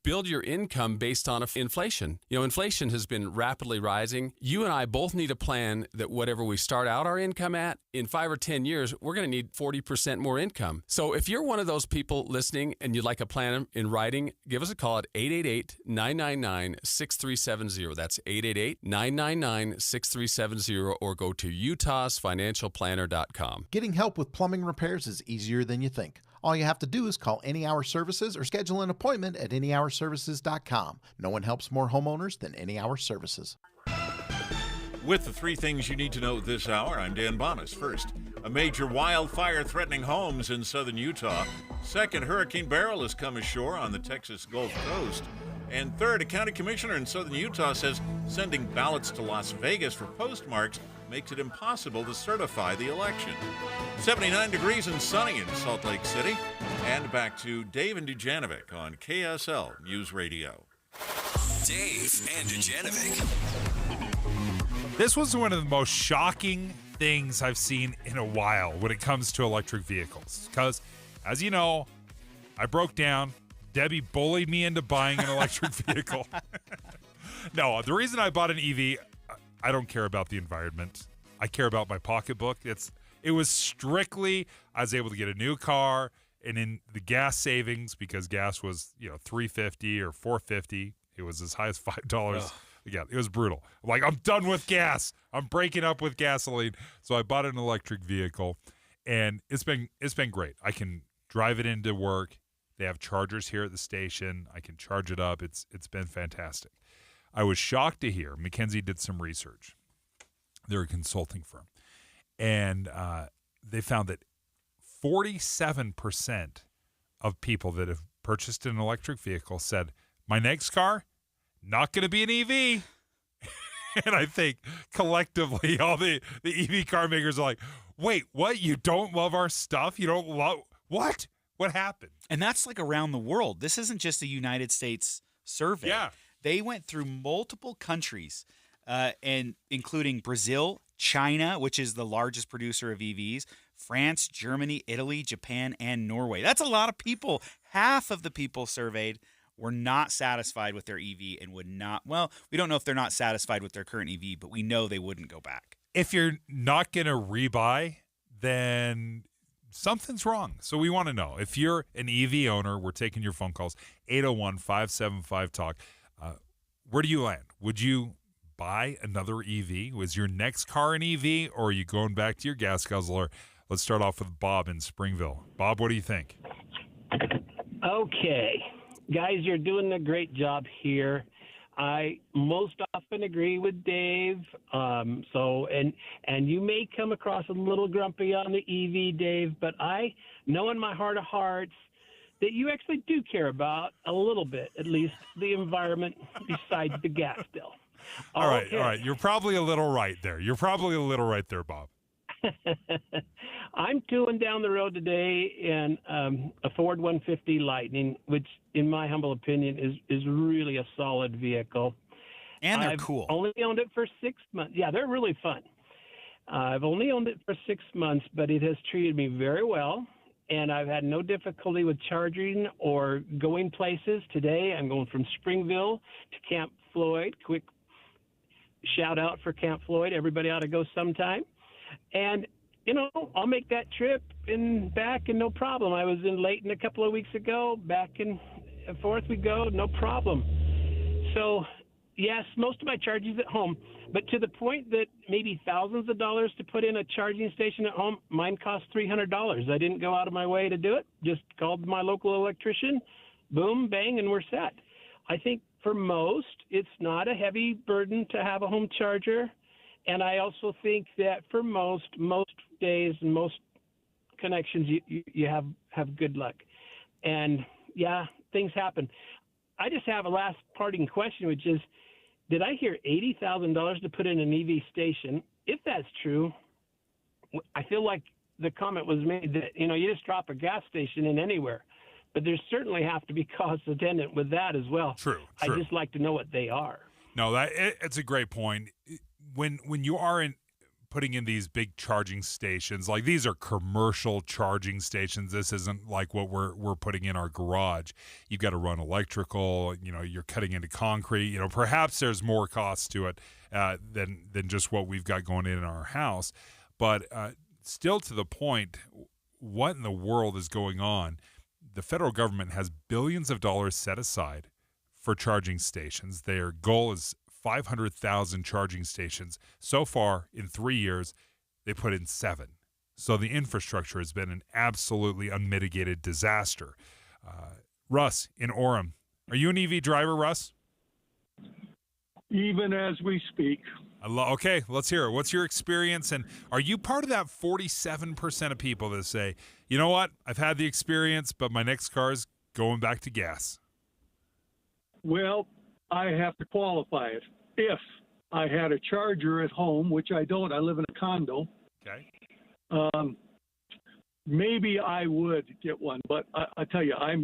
build your income based on inflation. You know, inflation has been rapidly rising. You and I both need a plan plan that whatever we start out our income at, in 5 or 10 years, we're going to need 40% more income. So if you're one of those people listening and you'd like a plan in writing, give us a call at 888-999-6370. That's 888-999-6370, or go to utahsfinancialplanner.com. Getting help with plumbing repairs is easier than you think. All you have to do is call Any Hour Services or schedule an appointment at anyhourservices.com. No one helps more homeowners than Any Hour Services. With the 3 things you need to know this hour, I'm Dan Bonas. First, a major wildfire threatening homes in southern Utah. Second, Hurricane Beryl has come ashore on the Texas Gulf Coast. And third, a county commissioner in southern Utah says sending ballots to Las Vegas for postmarks makes it impossible to certify the election. 79 degrees and sunny in Salt Lake City. And back to Dave and Dujanovic on KSL News Radio. Dave and Dujanovic. This was one of the most shocking things I've seen in a while when it comes to electric vehicles. Because, as you know, I broke down. Debbie bullied me into buying an electric vehicle. No, the reason I bought an EV, I don't care about the environment. I care about my pocketbook. It was strictly, I was able to get a new car, and in the gas savings, because gas was, $3.50 or $4.50. It was as high as $5. Ugh. Again, it was brutal. I'm like, I'm done with gas. I'm breaking up with gasoline. So I bought an electric vehicle, and it's been great. I can drive it into work. They have chargers here at the station. I can charge it up. It's been fantastic. I was shocked to hear McKinsey did some research. They're a consulting firm, and they found that 47% of people that have purchased an electric vehicle said, my next car, not going to be an EV. And I think collectively all the EV car makers are like, wait, what? You don't love our stuff? You don't love what? What happened? And that's like around the world. This isn't just a United States survey. Yeah. They went through multiple countries, and including Brazil, China, which is the largest producer of EVs, France, Germany, Italy, Japan, and Norway. That's a lot of people. Half of the people surveyed were not satisfied with their EV and would not. Well, we don't know if they're not satisfied with their current EV, but we know they wouldn't go back. If you're not going to rebuy, then something's wrong. So we want to know. If you're an EV owner, we're taking your phone calls, 801-575-TALK. Where do you land? Would you buy another EV? Was your next car an EV, or are you going back to your gas guzzler? Let's start off with Bob in Springville. Bob, what do you think? Okay. Guys, you're doing a great job here. I most often agree with Dave. And you may come across a little grumpy on the EV, Dave, but I know in my heart of hearts that you actually do care about a little bit, at least, the environment besides the gas bill. All right. You're probably a little right there. Bob. I'm tooling down the road today in a Ford 150 Lightning, which, in my humble opinion, is really a solid vehicle. And they're cool. I've only owned it for 6 months. Yeah, they're really fun. I've only owned it for 6 months, but it has treated me very well, and I've had no difficulty with charging or going places. Today, I'm going from Springville to Camp Floyd. Quick shout out for Camp Floyd. Everybody ought to go sometime. And, I'll make that trip and back and no problem. I was in Layton a couple of weeks ago. Back and forth we go, no problem. So, yes, most of my charging's at home. But to the point that maybe thousands of dollars to put in a charging station at home, mine cost $300. I didn't go out of my way to do it. Just called my local electrician. Boom, bang, and we're set. I think for most, it's not a heavy burden to have a home charger. And I also think that for most days and most connections, you have good luck. And, yeah, things happen. I just have a last parting question, which is, did I hear $80,000 to put in an EV station? If that's true, I feel like the comment was made that, you just drop a gas station in anywhere. But there certainly have to be costs attendant with that as well. True. I just like to know what they are. No, it's a great point. When you are putting in these big charging stations. Like, these are commercial charging stations. This isn't like what we're putting in our garage. You've got to run electrical. You're cutting into concrete. Perhaps there's more cost to it than just what we've got going in our house. But still, to the point, what in the world is going on? The federal government has billions of dollars set aside for charging stations. Their goal is 500,000 charging stations. So far, in 3 years, they put in 7. So the infrastructure has been an absolutely unmitigated disaster. Russ in Orem. Are you an EV driver, Russ? Even as we speak. Okay, let's hear it. What's your experience? And are you part of that 47% of people that say, you know what, I've had the experience, but my next car is going back to gas? Well, I have to qualify it. If I had a charger at home, which I don't, I live in a condo. Okay. Maybe I would get one, but I tell you, I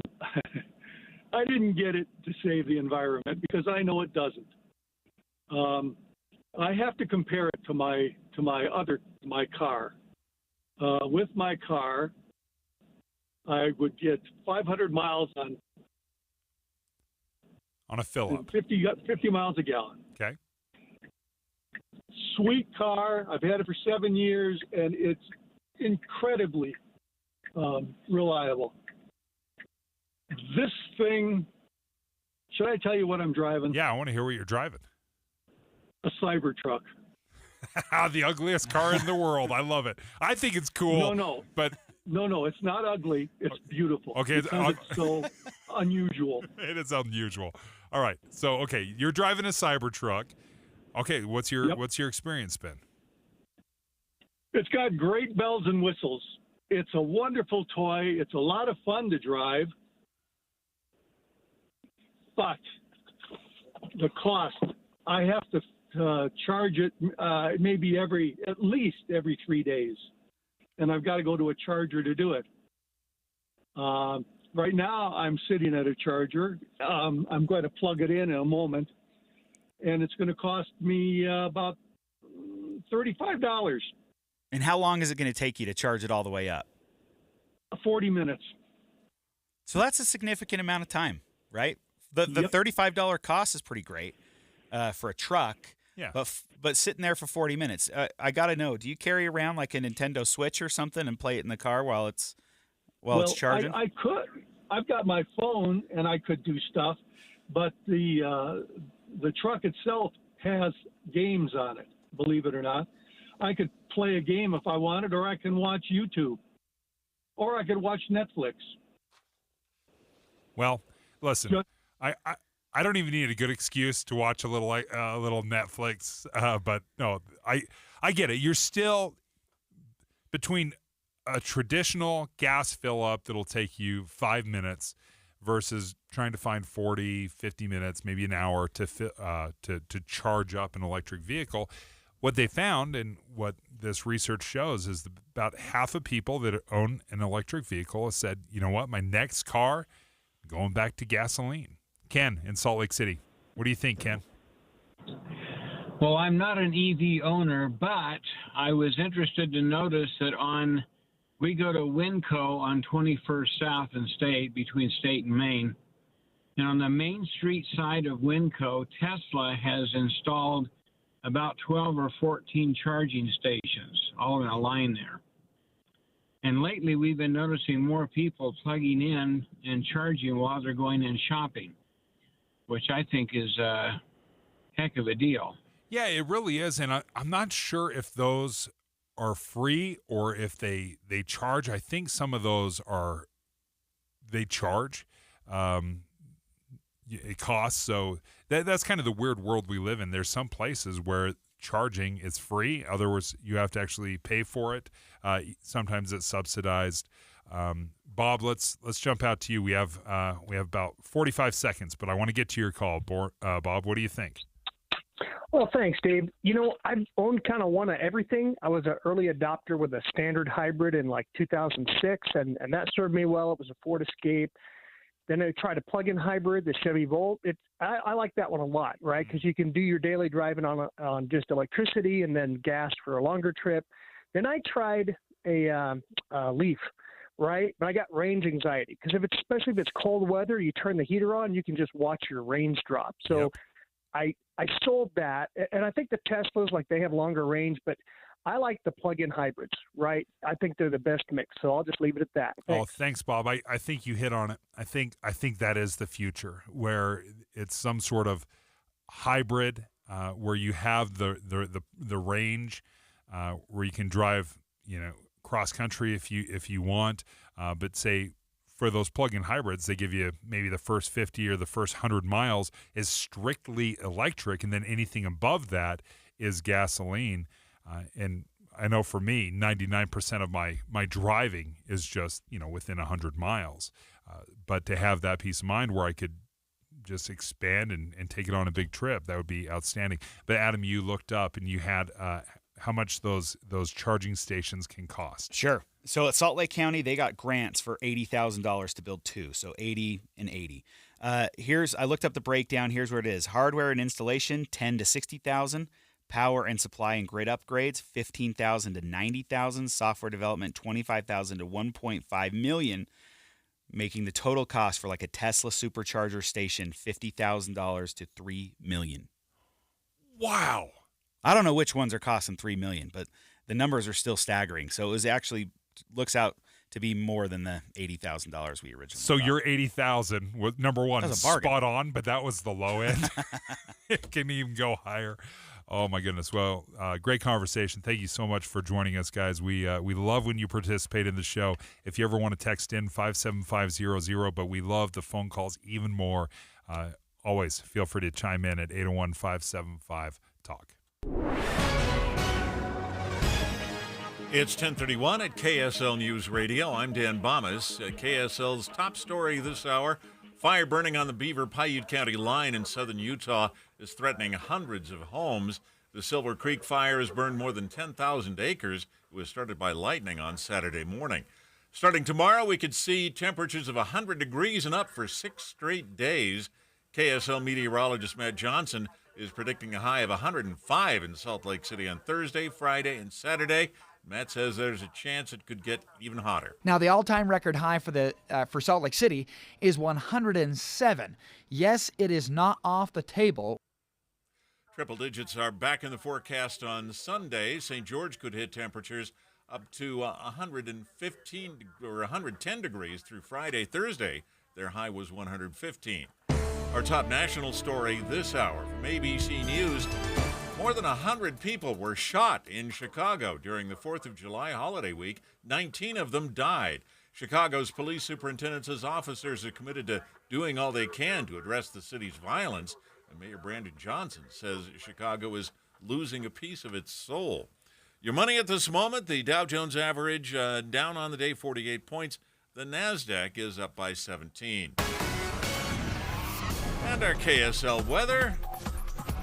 didn't get it to save the environment because I know it doesn't. I have to compare it to my car. With my car, I would get 500 miles on a fill-up. 50 miles a gallon. Okay. Sweet car. I've had it for 7 years, and it's incredibly reliable. This thing, should I tell you what I'm driving? Yeah, I want to hear what you're driving. A Cybertruck. The ugliest car in the world. I love it. I think it's cool. No. But No, it's not ugly. It's beautiful. Okay. Because it's so unusual. It is unusual. All right. So, okay, you're driving a Cybertruck. Okay, what's your experience been? It's got great bells and whistles. It's a wonderful toy. It's a lot of fun to drive. But the cost, I have to charge it maybe at least every 3 days. And I've got to go to a charger to do it. Right now, I'm sitting at a charger. I'm going to plug it in a moment, and it's going to cost me about $35. And how long is it going to take you to charge it all the way up? 40 minutes. So that's a significant amount of time, right? The $35 cost is pretty great for a truck. Yeah. But sitting there for 40 minutes, I got to know, do you carry around like a Nintendo Switch or something and play it in the car while it's charging? I could. I've got my phone and I could do stuff, but the truck itself has games on it, believe it or not. I could play a game if I wanted, or I can watch YouTube, or I could watch Netflix. Well, listen, I don't even need a good excuse to watch a little Netflix, but no, I get it. You're still between a traditional gas fill up that'll take you 5 minutes versus trying to find 40, 50 minutes, maybe an hour to charge up an electric vehicle. What they found and what this research shows is about half of people that own an electric vehicle have said, you know what, my next car, going back to gasoline. Ken in Salt Lake City. What do you think, Ken? Well, I'm not an EV owner, but I was interested to notice that we go to Winco on 21st South and State, between State and Main. And on the Main Street side of Winco, Tesla has installed about 12 or 14 charging stations, all in a line there. And lately, we've been noticing more people plugging in and charging while they're going in shopping, which I think is a heck of a deal. Yeah, it really is. And I'm not sure if those are free or if they charge. I think some of those they charge. It costs. So that's kind of the weird world we live in. There's some places where charging is free. Otherwise, you have to actually pay for it. Sometimes it's subsidized. Bob, let's jump out to you. We have about 45 seconds, but I want to get to your call. Bob, what do you think? Well, thanks, Dave. I've owned kind of one of everything. I was an early adopter with a standard hybrid in like 2006, and that served me well. It was a Ford Escape. Then I tried a plug-in hybrid, the Chevy Volt. I like that one a lot, right? Because you can do your daily driving on just electricity and then gas for a longer trip. Then I tried a Leaf, right? But I got range anxiety because especially if it's cold weather, you turn the heater on, you can just watch your range drop. So I sold that, and I think the Teslas, like, they have longer range, but I like the plug-in hybrids, right? I think they're the best mix, so I'll just leave it at that. Oh, thanks, Bob. I think you hit on it. I think that is the future, where it's some sort of hybrid where you have the range where you can drive, cross country if you want, but say for those plug-in hybrids, they give you maybe the first 50 or the first 100 miles is strictly electric, and then anything above that is gasoline. And I know for me, 99% of my driving is just, within 100 miles. But to have that peace of mind where I could just expand and take it on a big trip, that would be outstanding. But Adam, you looked up and you had how much those charging stations can cost. Sure. So at Salt Lake County, they got grants for $80,000 to build 2. So 80 and 80. I looked up the breakdown. Here's where it is. Hardware and installation, $10,000 to $60,000. Power and supply and grid upgrades, $15,000 to $90,000. Software development, $25,000 to $1.5 million, making the total cost for like a Tesla supercharger station $50,000 to $3 million. Wow! I don't know which ones are costing $3 million, but the numbers are still staggering. So it was actually looks out to be more than the $80,000 we originally. So thought. your $80,000 was number one, spot on, but that was the low end. It can even go higher. Oh, my goodness. Well, great conversation. Thank you so much for joining us, guys. We love when you participate in the show. If you ever want to text in, 57500, but we love the phone calls even more. Always feel free to chime in at 801-575-TALK. It's 1031 at KSL News Radio. I'm Dan Bomas. KSL's top story this hour. Fire burning on the Beaver Paiute County line in southern Utah is threatening hundreds of homes. The Silver Creek fire has burned more than 10,000 acres. It was started by lightning on Saturday morning. Starting tomorrow, we could see temperatures of 100 degrees and up for 6 straight days. KSL meteorologist Matt Johnson is predicting a high of 105 in Salt Lake City on Thursday, Friday, and Saturday. Matt says there's a chance it could get even hotter. Now, the all-time record high for Salt Lake City is 107. Yes, it is not off the table. Triple digits are back in the forecast on Sunday. St. George could hit temperatures up to 115 or 110 degrees through Friday. Thursday, their high was 115. Our top national story this hour from ABC News. More than 100 people were shot in Chicago during the 4th of July holiday week. 19 of them died. Chicago's police superintendent says officers are committed to doing all they can to address the city's violence. And Mayor Brandon Johnson says Chicago is losing a piece of its soul. Your money at this moment, the Dow Jones average down on the day 48 points. The NASDAQ is up by 17. And our KSL weather.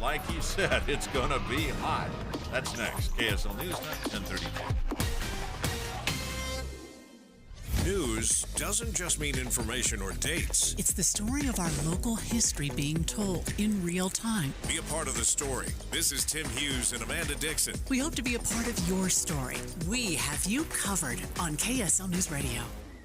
Like he said, it's going to be hot. That's next. KSL News Time, 10:32. News doesn't just mean information or dates. It's the story of our local history being told in real time. Be a part of the story. This is Tim Hughes and Amanda Dixon. We hope to be a part of your story. We have you covered on KSL News Radio.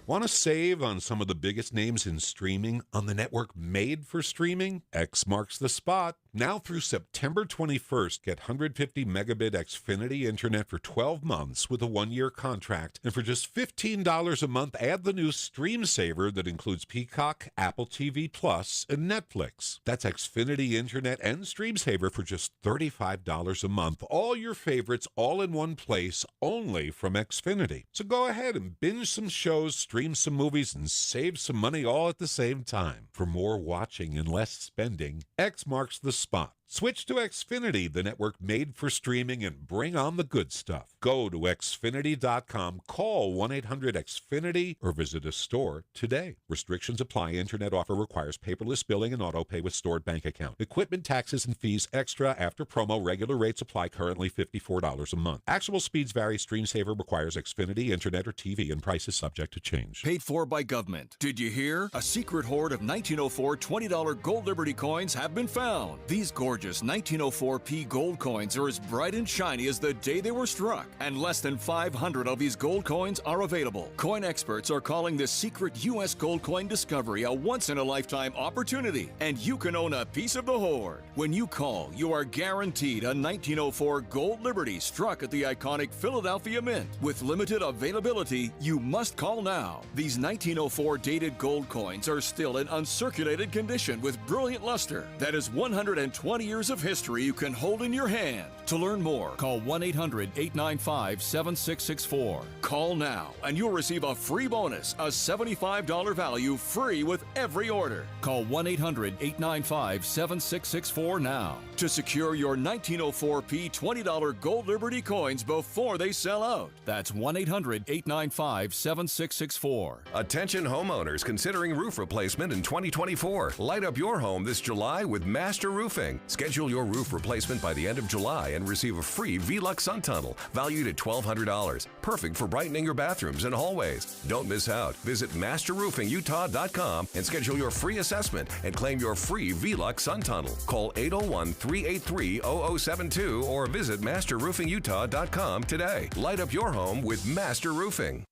Want to save on some of the biggest names in streaming on the network made for streaming? X marks the spot. Now through September 21st, get 150 megabit Xfinity internet for 12 months with a 1-year contract. And for just $15 a month, add the new Stream Saver that includes Peacock, Apple TV Plus, and Netflix. That's Xfinity internet and Stream Saver for just $35 a month. All your favorites all in one place, only from Xfinity. So go ahead and binge some shows, stream some movies, and save some money all at the same time. For more watching and less spending, X marks the spot. Switch to Xfinity, the network made for streaming, and bring on the good stuff. Go to Xfinity.com, call 1-800-XFINITY, or visit a store today. Restrictions apply. Internet offer requires paperless billing and auto pay with stored bank account. Equipment, taxes, and fees extra after promo. Regular rates apply. Currently $54 a month. Actual speeds vary. Stream Saver requires Xfinity, Internet, or TV, and prices subject to change. Paid for by government. Did you hear? A secret hoard of 1904 $20 Gold Liberty coins have been found. These gorgeous 1904p gold coins are as bright and shiny as the day they were struck, and less than 500 of these gold coins are available. Coin experts are calling this secret U.S. gold coin discovery a once-in-a-lifetime opportunity, and you can own a piece of the hoard. When you call, you are guaranteed a 1904 Gold Liberty struck at the iconic Philadelphia Mint. With limited availability, you must call now. These 1904 dated gold coins are still in uncirculated condition with brilliant luster. That is 120 years of history you can hold in your hand. To learn more, call 1-800-895-7664. Call now and you'll receive a free bonus, a $75 value free with every order. Call 1-800-895-7664 now to secure your 1904p $20 Gold Liberty coins before they sell out. That's 1-800-895-7664. Attention homeowners considering roof replacement in 2024. Light up your home this July with Master Roofing. Schedule your roof replacement by the end of July and receive a free V-Lux sun tunnel valued at $1,200. Perfect for brightening your bathrooms and hallways. Don't miss out. Visit masterroofingutah.com and schedule your free assessment and claim your free V-Lux sun tunnel. Call 801-383-0072 or visit masterroofingutah.com today. Light up your home with Master Roofing.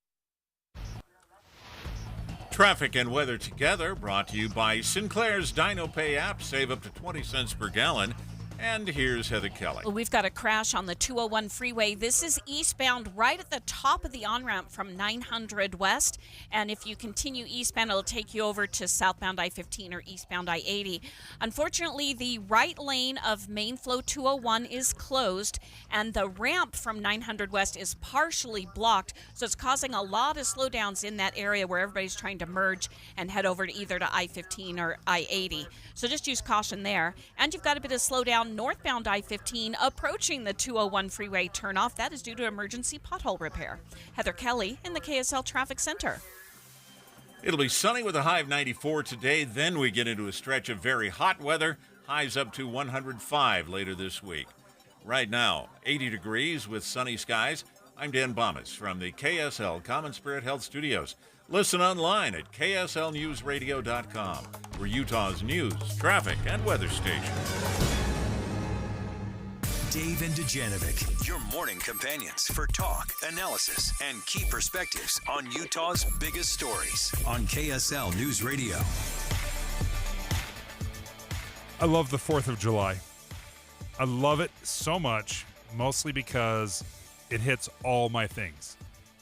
Traffic and weather together, brought to you by Sinclair's DinoPay app. Save up to 20 cents per gallon. And here's Heather Kelly. Well, we've got a crash on the 201 freeway. This is eastbound right at the top of the on-ramp from 900 West. And if you continue eastbound, it'll take you over to southbound I-15 or eastbound I-80. Unfortunately, the right lane of main flow 201 is closed, and the ramp from 900 West is partially blocked. So it's causing a lot of slowdowns in that area where everybody's trying to merge and head over to either to I-15 or I-80. So just use caution there. And you've got a bit of slowdown northbound I-15 approaching the 201 freeway turnoff. That is due to emergency pothole repair. Heather Kelly in the KSL Traffic Center. It'll be sunny with a high of 94 today. Then we get into a stretch of very hot weather. Highs up to 105 later this week. Right now, 80 degrees with sunny skies. I'm Dan Bomas from the KSL Common Spirit Health Studios. Listen online at kslnewsradio.com. We're Utah's news, traffic, and weather station. Dave and Dujanovic, your morning companions for talk, analysis, and key perspectives on Utah's biggest stories on KSL News Radio. I love the 4th of July. I love it so much, mostly because it hits all my things,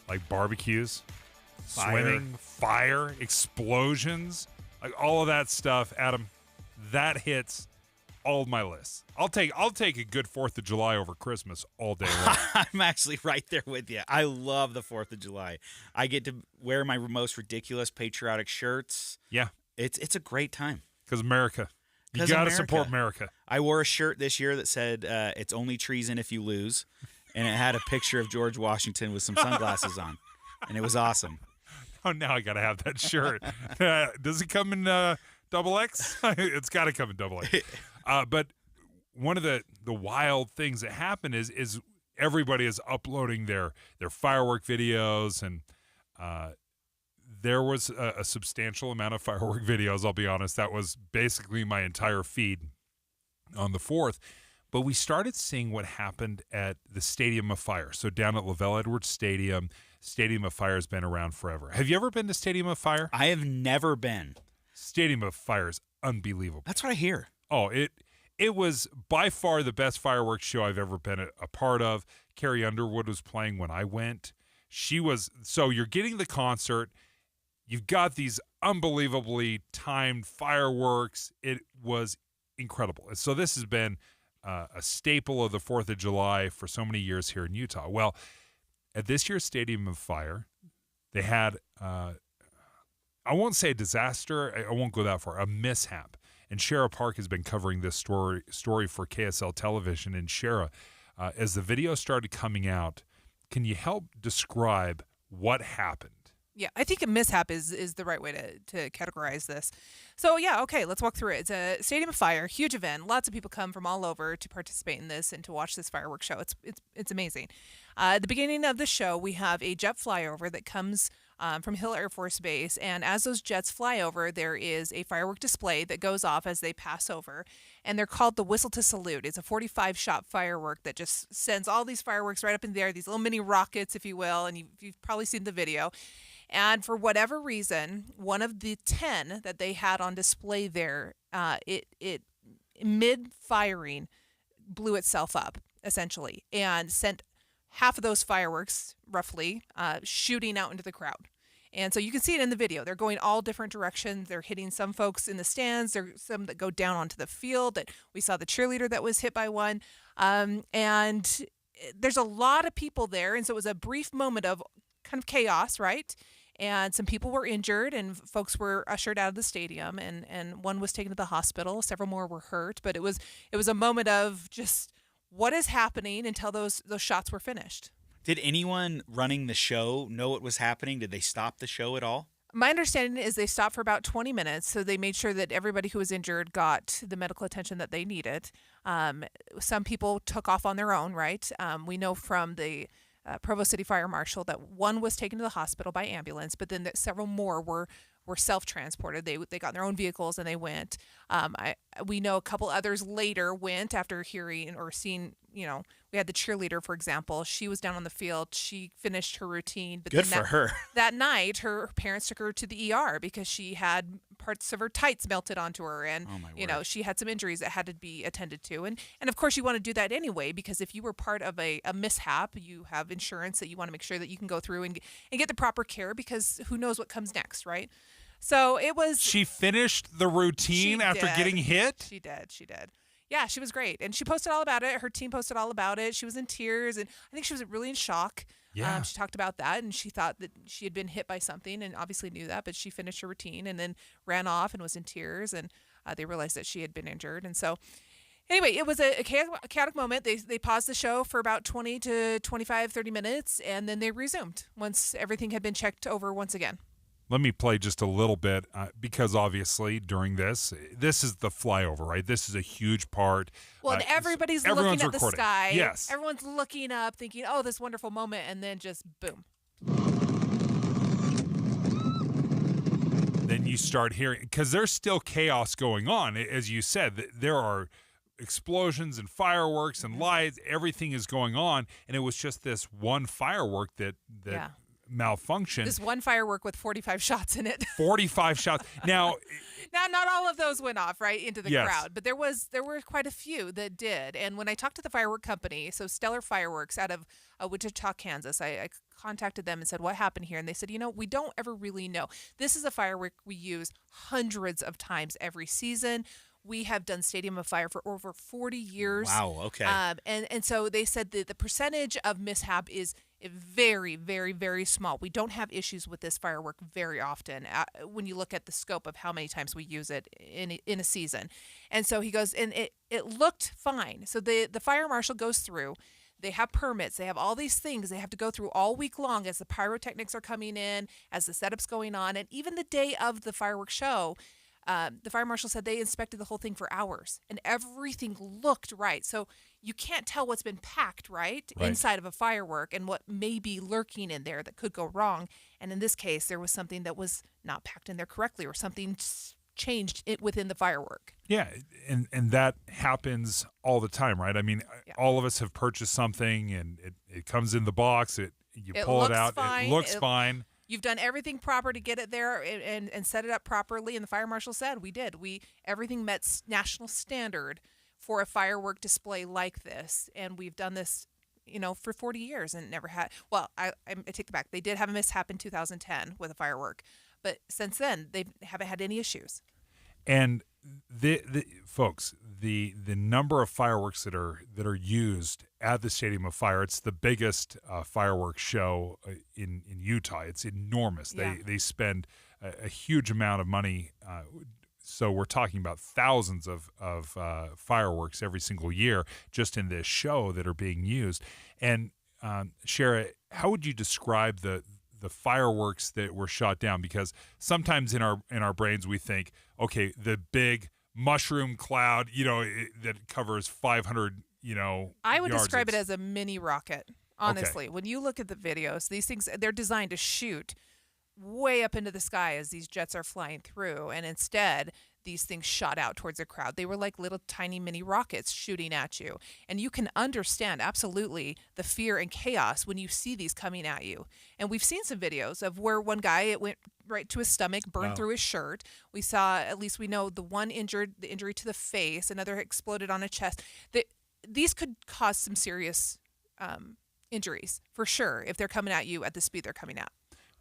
like barbecues, swimming, fire, explosions, like all of that stuff. Adam, that hits all of my lists. I'll take a good 4th of July over Christmas all day long. I'm actually right there with you. I love the 4th of July. I get to wear my most ridiculous patriotic shirts. Yeah. It's a great time. Because America. You got to support America. I wore a shirt this year that said, it's only treason if you lose. And it had a picture of George Washington with some sunglasses on. And it was awesome. Oh, now I got to have that shirt. Does it come in double X? It's got to come in double X. But one of the wild things that happen is everybody is uploading their firework videos, and there was a substantial amount of firework videos, I'll be honest. That was basically my entire feed on the 4th. But we started seeing what happened at the Stadium of Fire. So down at Lavelle Edwards Stadium, Stadium of Fire has been around forever. Have you ever been to Stadium of Fire? I have never been. Stadium of Fire is unbelievable. That's what I hear. Oh, it was by far the best fireworks show I've ever been a part of. Carrie Underwood was playing when I went. So you're getting the concert. You've got these unbelievably timed fireworks. It was incredible. So this has been a staple of the 4th of July for so many years here in Utah. Well, at this year's Stadium of Fire, they had, I won't say a disaster. I won't go that far, a mishap. And Shara Park has been covering this story for KSL Television. And Shara, as the video started coming out, can you help describe what happened? Yeah, I think a mishap is the right way to categorize this. So yeah, okay, let's walk through it. It's a Stadium of Fire, huge event. Lots of people come from all over to participate in this and to watch this fireworks show. It's amazing. At the beginning of the show, we have a jet flyover that comes from Hill Air Force Base, and as those jets fly over, there is a firework display that goes off as they pass over, and they're called the Whistle to Salute. It's a 45-shot firework that just sends all these fireworks right up in the air, these little mini rockets, if you will, and you've probably seen the video. And for whatever reason, one of the 10 that they had on display there, it mid-firing blew itself up, essentially, and sent half of those fireworks, roughly, shooting out into the crowd. And so you can see it in the video. They're going all different directions. They're hitting some folks in the stands. There's some that go down onto the field. That we saw the cheerleader that was hit by one. And there's a lot of people there. And so it was a brief moment of kind of chaos, right? And some people were injured, and folks were ushered out of the stadium, and one was taken to the hospital. Several more were hurt, but it was a moment of just what is happening until those shots were finished. Did anyone running the show know what was happening? Did they stop the show at all? My understanding is they stopped for about 20 minutes, so they made sure that everybody who was injured got the medical attention that they needed. Some people took off on their own, right? We know from the Provo City Fire Marshal that one was taken to the hospital by ambulance, but then several more were self-transported. They got in their own vehicles and they went. We know a couple others later went after hearing or seeing, we had the cheerleader, for example. She was down on the field. She finished her routine. But Good for her. That night, her parents took her to the ER because she had parts of her tights melted onto her. And, she had some injuries that had to be attended to. And of course, you want to do that anyway, because if you were part of a mishap, you have insurance that you want to make sure that you can go through and get the proper care, because who knows what comes next, right? So it was. She finished the routine after getting hit? She did. Yeah, she was great. And she posted all about it. Her team posted all about it. She was in tears, and I think she was really in shock. Yeah. She talked about that, and she thought that she had been hit by something, and obviously knew that, but she finished her routine and then ran off and was in tears, and they realized that she had been injured. And so anyway, it was a chaotic moment. They paused the show for about 20 to 25, 30 minutes, and then they resumed once everything had been checked over once again. Let me play just a little bit because obviously during this is the flyover, right? This is a huge part. Well, and everyone's looking at the sky. Yes. Everyone's looking up thinking, oh, this wonderful moment, and then just boom. Then you start hearing, because there's still chaos going on. As you said, there are explosions and fireworks and lights. Everything is going on. And it was just this one firework that malfunctioned. This one firework with 45 shots in it. 45 shots. Now, not all of those went off right into the Yes. crowd, but there were quite a few that did. And when I talked to the firework company, so Stellar Fireworks out of Wichita, Kansas, I contacted them and said, what happened here? And they said, we don't ever really know. This is a firework we use hundreds of times every season. We have done Stadium of Fire for over 40 years. Wow, okay. And so they said that the percentage of mishap is very, very, very small. We don't have issues with this firework very often when you look at the scope of how many times we use it in a season. And so he goes, and it looked fine. So the fire marshal goes through. They have permits. They have all these things they have to go through all week long as the pyrotechnics are coming in, as the setup's going on. And even the day of the fireworks show, the fire marshal said they inspected the whole thing for hours and everything looked right. So you can't tell what's been packed right inside of a firework and what may be lurking in there that could go wrong. And in this case, there was something that was not packed in there correctly, or something changed within the firework. Yeah, and that happens all the time, right? I mean, all of us have purchased something and it comes in the box, you pull it out, fine. It looks fine. You've done everything proper to get it there and set it up properly. And the fire marshal said we did. Everything met national standard for a firework display like this. And we've done this, for 40 years and never had. Well, I take it back. They did have a mishap in 2010 with a firework. But since then, they haven't had any issues. And folks, the number of fireworks that are used at the Stadium of Fire, it's the biggest fireworks show in Utah. It's enormous. Yeah. They spend a huge amount of money So we're talking about thousands of fireworks every single year just in this show that are being used. And Shara, how would you describe the fireworks that were shot down? Because sometimes in our brains we think, okay, the big mushroom cloud, that covers 500, I would yards. describe it as a mini rocket. Honestly, when you look at the videos, these things, they're designed to shoot way up into the sky as these jets are flying through, and instead these things shot out towards the crowd. They were like little tiny mini rockets shooting at you, and you can understand absolutely the fear and chaos when you see these coming at you. And we've seen some videos of where one guy, it went right to his stomach, burned through his shirt. We saw, at least we know, the one injured, the injury to the face, another exploded on a chest. These could cause some serious injuries for sure if they're coming at you at the speed they're coming at.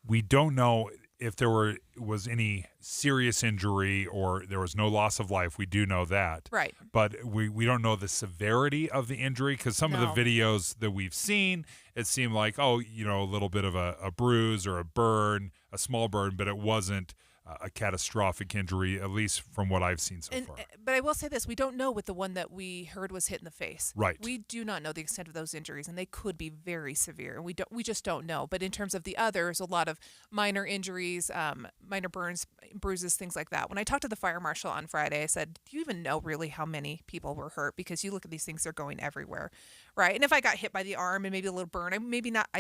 We don't know if there was any serious injury or there was no loss of life. We do know that. Right. But we don't know the severity of the injury, because some of the videos that we've seen, it seemed like, a little bit of a bruise or a burn, a small burn, but it wasn't a catastrophic injury, at least from what I've seen so far. But I will say this, we don't know what the one that we heard was hit in the face. Right. We do not know the extent of those injuries, and they could be very severe. We just don't know. But in terms of the others, a lot of minor injuries, minor burns, bruises, things like that. When I talked to the fire marshal on Friday, I said, do you even know really how many people were hurt? Because you look at these things, they're going everywhere, right? And if I got hit by the arm and maybe a little burn, I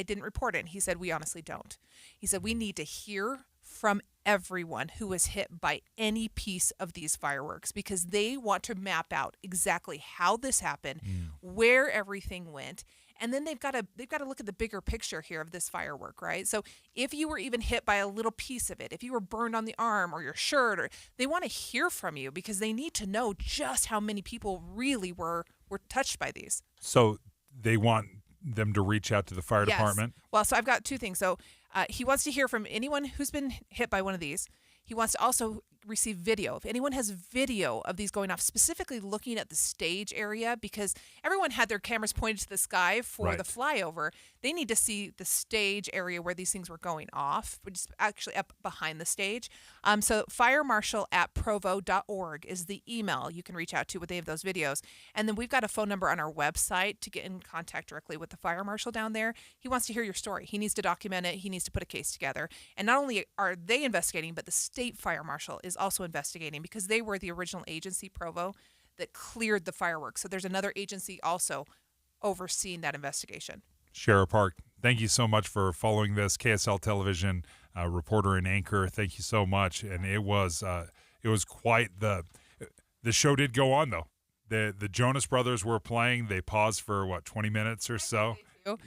didn't report it. And he said, we honestly don't. He said, we need to hear from everyone who was hit by any piece of these fireworks, because they want to map out exactly how this happened, where everything went, and then they've got to look at the bigger picture here of this firework, right? So if you were even hit by a little piece of it, if you were burned on the arm or your shirt, they want to hear from you, because they need to know just how many people really were touched by these. So they want them to reach out to the fire department? Well, so I've got two things. So he wants to hear from anyone who's been hit by one of these. He wants to also receive video. If anyone has video of these going off, specifically looking at the stage area, because everyone had their cameras pointed to the sky for the flyover. They need to see the stage area where these things were going off, which is actually up behind the stage. So firemarshal@provo.org is the email you can reach out to with any of those videos. And then we've got a phone number on our website to get in contact directly with the fire marshal down there. He wants to hear your story. He needs to document it. He needs to put a case together. And not only are they investigating, but the state fire marshal is also investigating, because they were the original agency, Provo, that cleared the fireworks. So there's another agency also overseeing that investigation. Shara Park, thank you so much for following this. KSL Television reporter and anchor, thank you so much. And it was quite the show did go on, though. The Jonas Brothers were playing. They paused for 20 minutes or so.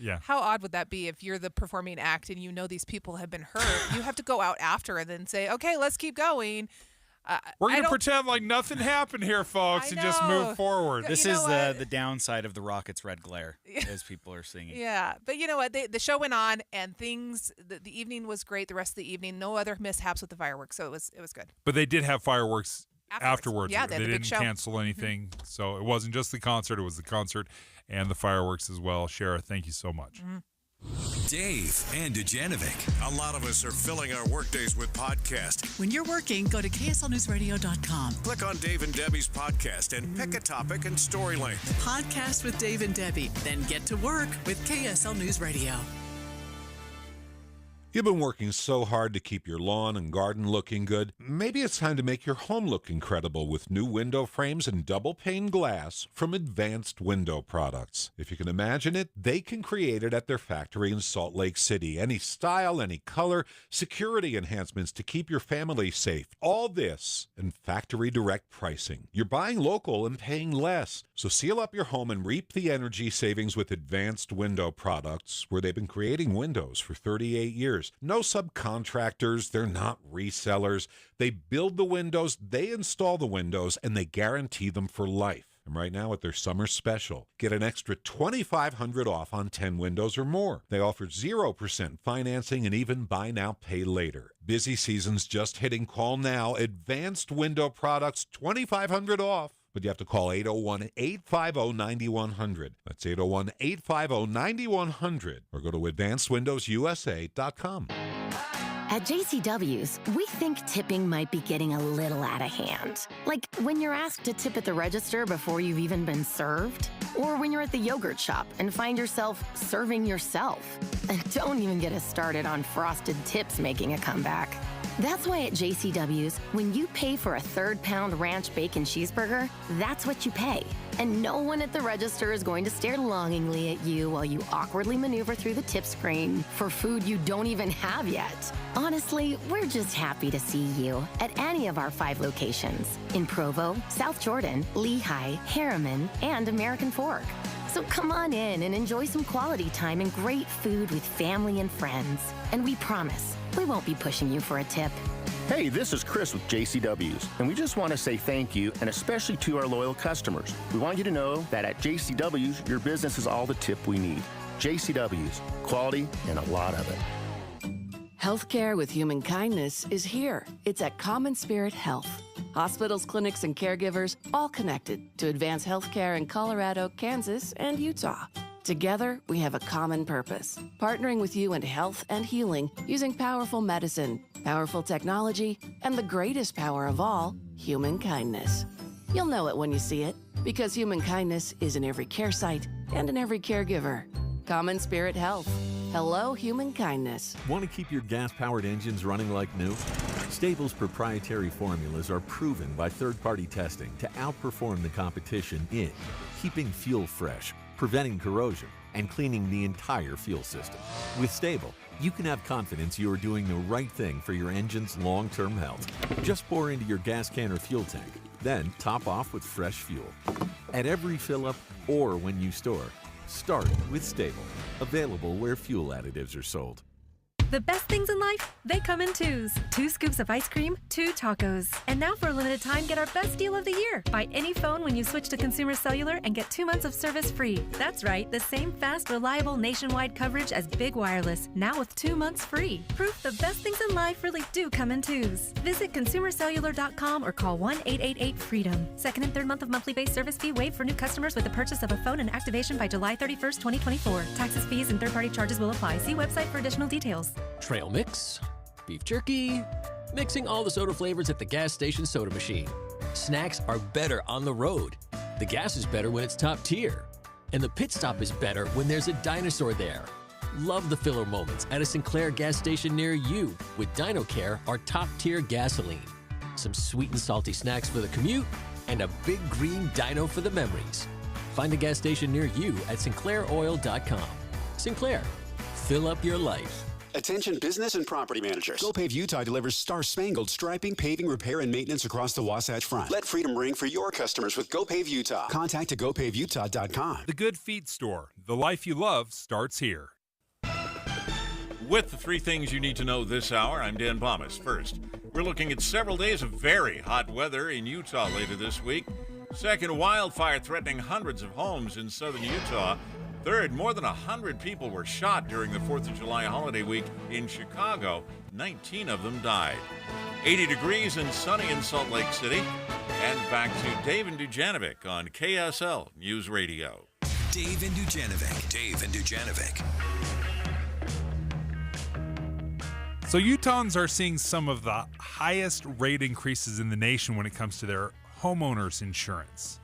Yeah. How odd would that be if you're the performing act and you know these people have been hurt? You have to go out after and then say, okay, let's keep going. We're going to pretend like nothing happened here, folks, and just move forward. This is the downside of the Rockets' red glare, as people are singing. Yeah, but you know what? The show went on, and things. The evening was great. The rest of the evening, no other mishaps with the fireworks, so it was good. But they did have fireworks afterwards. Yeah, they didn't cancel anything, so it wasn't just the concert. It was the concert and the fireworks as well. Shara, thank you so much. Dave and Dujanovic. A lot of us are filling our workdays with podcasts. When you're working, go to KSLNewsRadio.com. Click on Dave and Debbie's podcast and pick a topic and story length. Podcast with Dave and Debbie. Then get to work with KSL News Radio. You've been working so hard to keep your lawn and garden looking good. Maybe it's time to make your home look incredible with new window frames and double pane glass from Advanced Window Products. If you can imagine it, they can create it at their factory in Salt Lake City. Any style, any color, security enhancements to keep your family safe. All this and factory direct pricing. You're buying local and paying less. So seal up your home and reap the energy savings with Advanced Window Products, where they've been creating windows for 38 years. No subcontractors, they're not resellers. They build the windows, they install the windows, and they guarantee them for life. And right now at their summer special, get an extra $2,500 off on 10 windows or more. They offer 0% financing and even buy now, pay later. Busy season's just hitting. Call now. Advanced Window Products, $2,500 off. But you have to call 801-850-9100. That's 801-850-9100. Or go to advancedwindowsusa.com. At JCW's, we think tipping might be getting a little out of hand. Like when you're asked to tip at the register before you've even been served, or when you're at the yogurt shop and find yourself serving yourself. And don't even get us started on frosted tips making a comeback. That's why at JCW's, when you pay for a 3rd-pound ranch bacon cheeseburger, that's what you pay. And no one at the register is going to stare longingly at you while you awkwardly maneuver through the tip screen for food you don't even have yet. Honestly, we're just happy to see you at any of our 5 locations in Provo, South Jordan, Lehigh, Harriman, and American Fork. So come on in and enjoy some quality time and great food with family and friends. And we promise, we won't be pushing you for a tip. Hey, this is Chris with JCW's, and we just want to say thank you, and especially to our loyal customers. We want you to know that at JCW's, your business is all the tip we need. JCW's, quality and a lot of it. Healthcare with human kindness is here. It's at Common Spirit Health. Hospitals, clinics, and caregivers all connected to advance healthcare in Colorado, Kansas, and Utah. Together, we have a common purpose, partnering with you in health and healing using powerful medicine, powerful technology, and the greatest power of all, human kindness. You'll know it when you see it, because human kindness is in every care site and in every caregiver. Common Spirit Health. Hello, human kindness. Want to keep your gas-powered engines running like new? Stable's proprietary formulas are proven by third-party testing to outperform the competition in keeping fuel fresh, preventing corrosion, and cleaning the entire fuel system. With Stable, you can have confidence you are doing the right thing for your engine's long-term health. Just pour into your gas can or fuel tank, then top off with fresh fuel. At every fill-up or when you store, start with Stable. Available where fuel additives are sold. The best things in life, they come in twos. 2 scoops of ice cream, 2 tacos. And now for a limited time, get our best deal of the year. Buy any phone when you switch to Consumer Cellular and get 2 months of service free. That's right, the same fast, reliable nationwide coverage as Big Wireless, now with 2 months free. Proof the best things in life really do come in twos. Visit consumercellular.com or call 1-888-FREEDOM. Second and third month of monthly base service fee waived for new customers with the purchase of a phone and activation by July 31st, 2024. Taxes, fees, and third-party charges will apply. See website for additional details. Trail mix, beef jerky, mixing all the soda flavors at the gas station soda machine. Snacks are better on the road. The gas is better when it's top tier. And the pit stop is better when there's a dinosaur there. Love the filler moments at a Sinclair gas station near you with DinoCare, our top tier gasoline. Some sweet and salty snacks for the commute and a big green dino for the memories. Find a gas station near you at sinclairoil.com. Sinclair, fill up your life. Attention business and property managers. GoPave Utah delivers star-spangled striping, paving, repair, and maintenance across the Wasatch Front. Let freedom ring for your customers with GoPave Utah. Contact at gopavutah.com. The Good Feet Store. The life you love starts here. With the 3 things you need to know this hour, I'm Dan Bomas. First, we're looking at several days of very hot weather in Utah later this week. Second, wildfire threatening hundreds of homes in southern Utah. Third, more than 100 people were shot during the 4th of July holiday week in Chicago. 19 of them died. 80 degrees and sunny in Salt Lake City. And back to Dave and Dujanovic on KSL News Radio. Dave and Dujanovic. Dave and Dujanovic. So Utahns are seeing some of the highest rate increases in the nation when it comes to their homeowners insurance.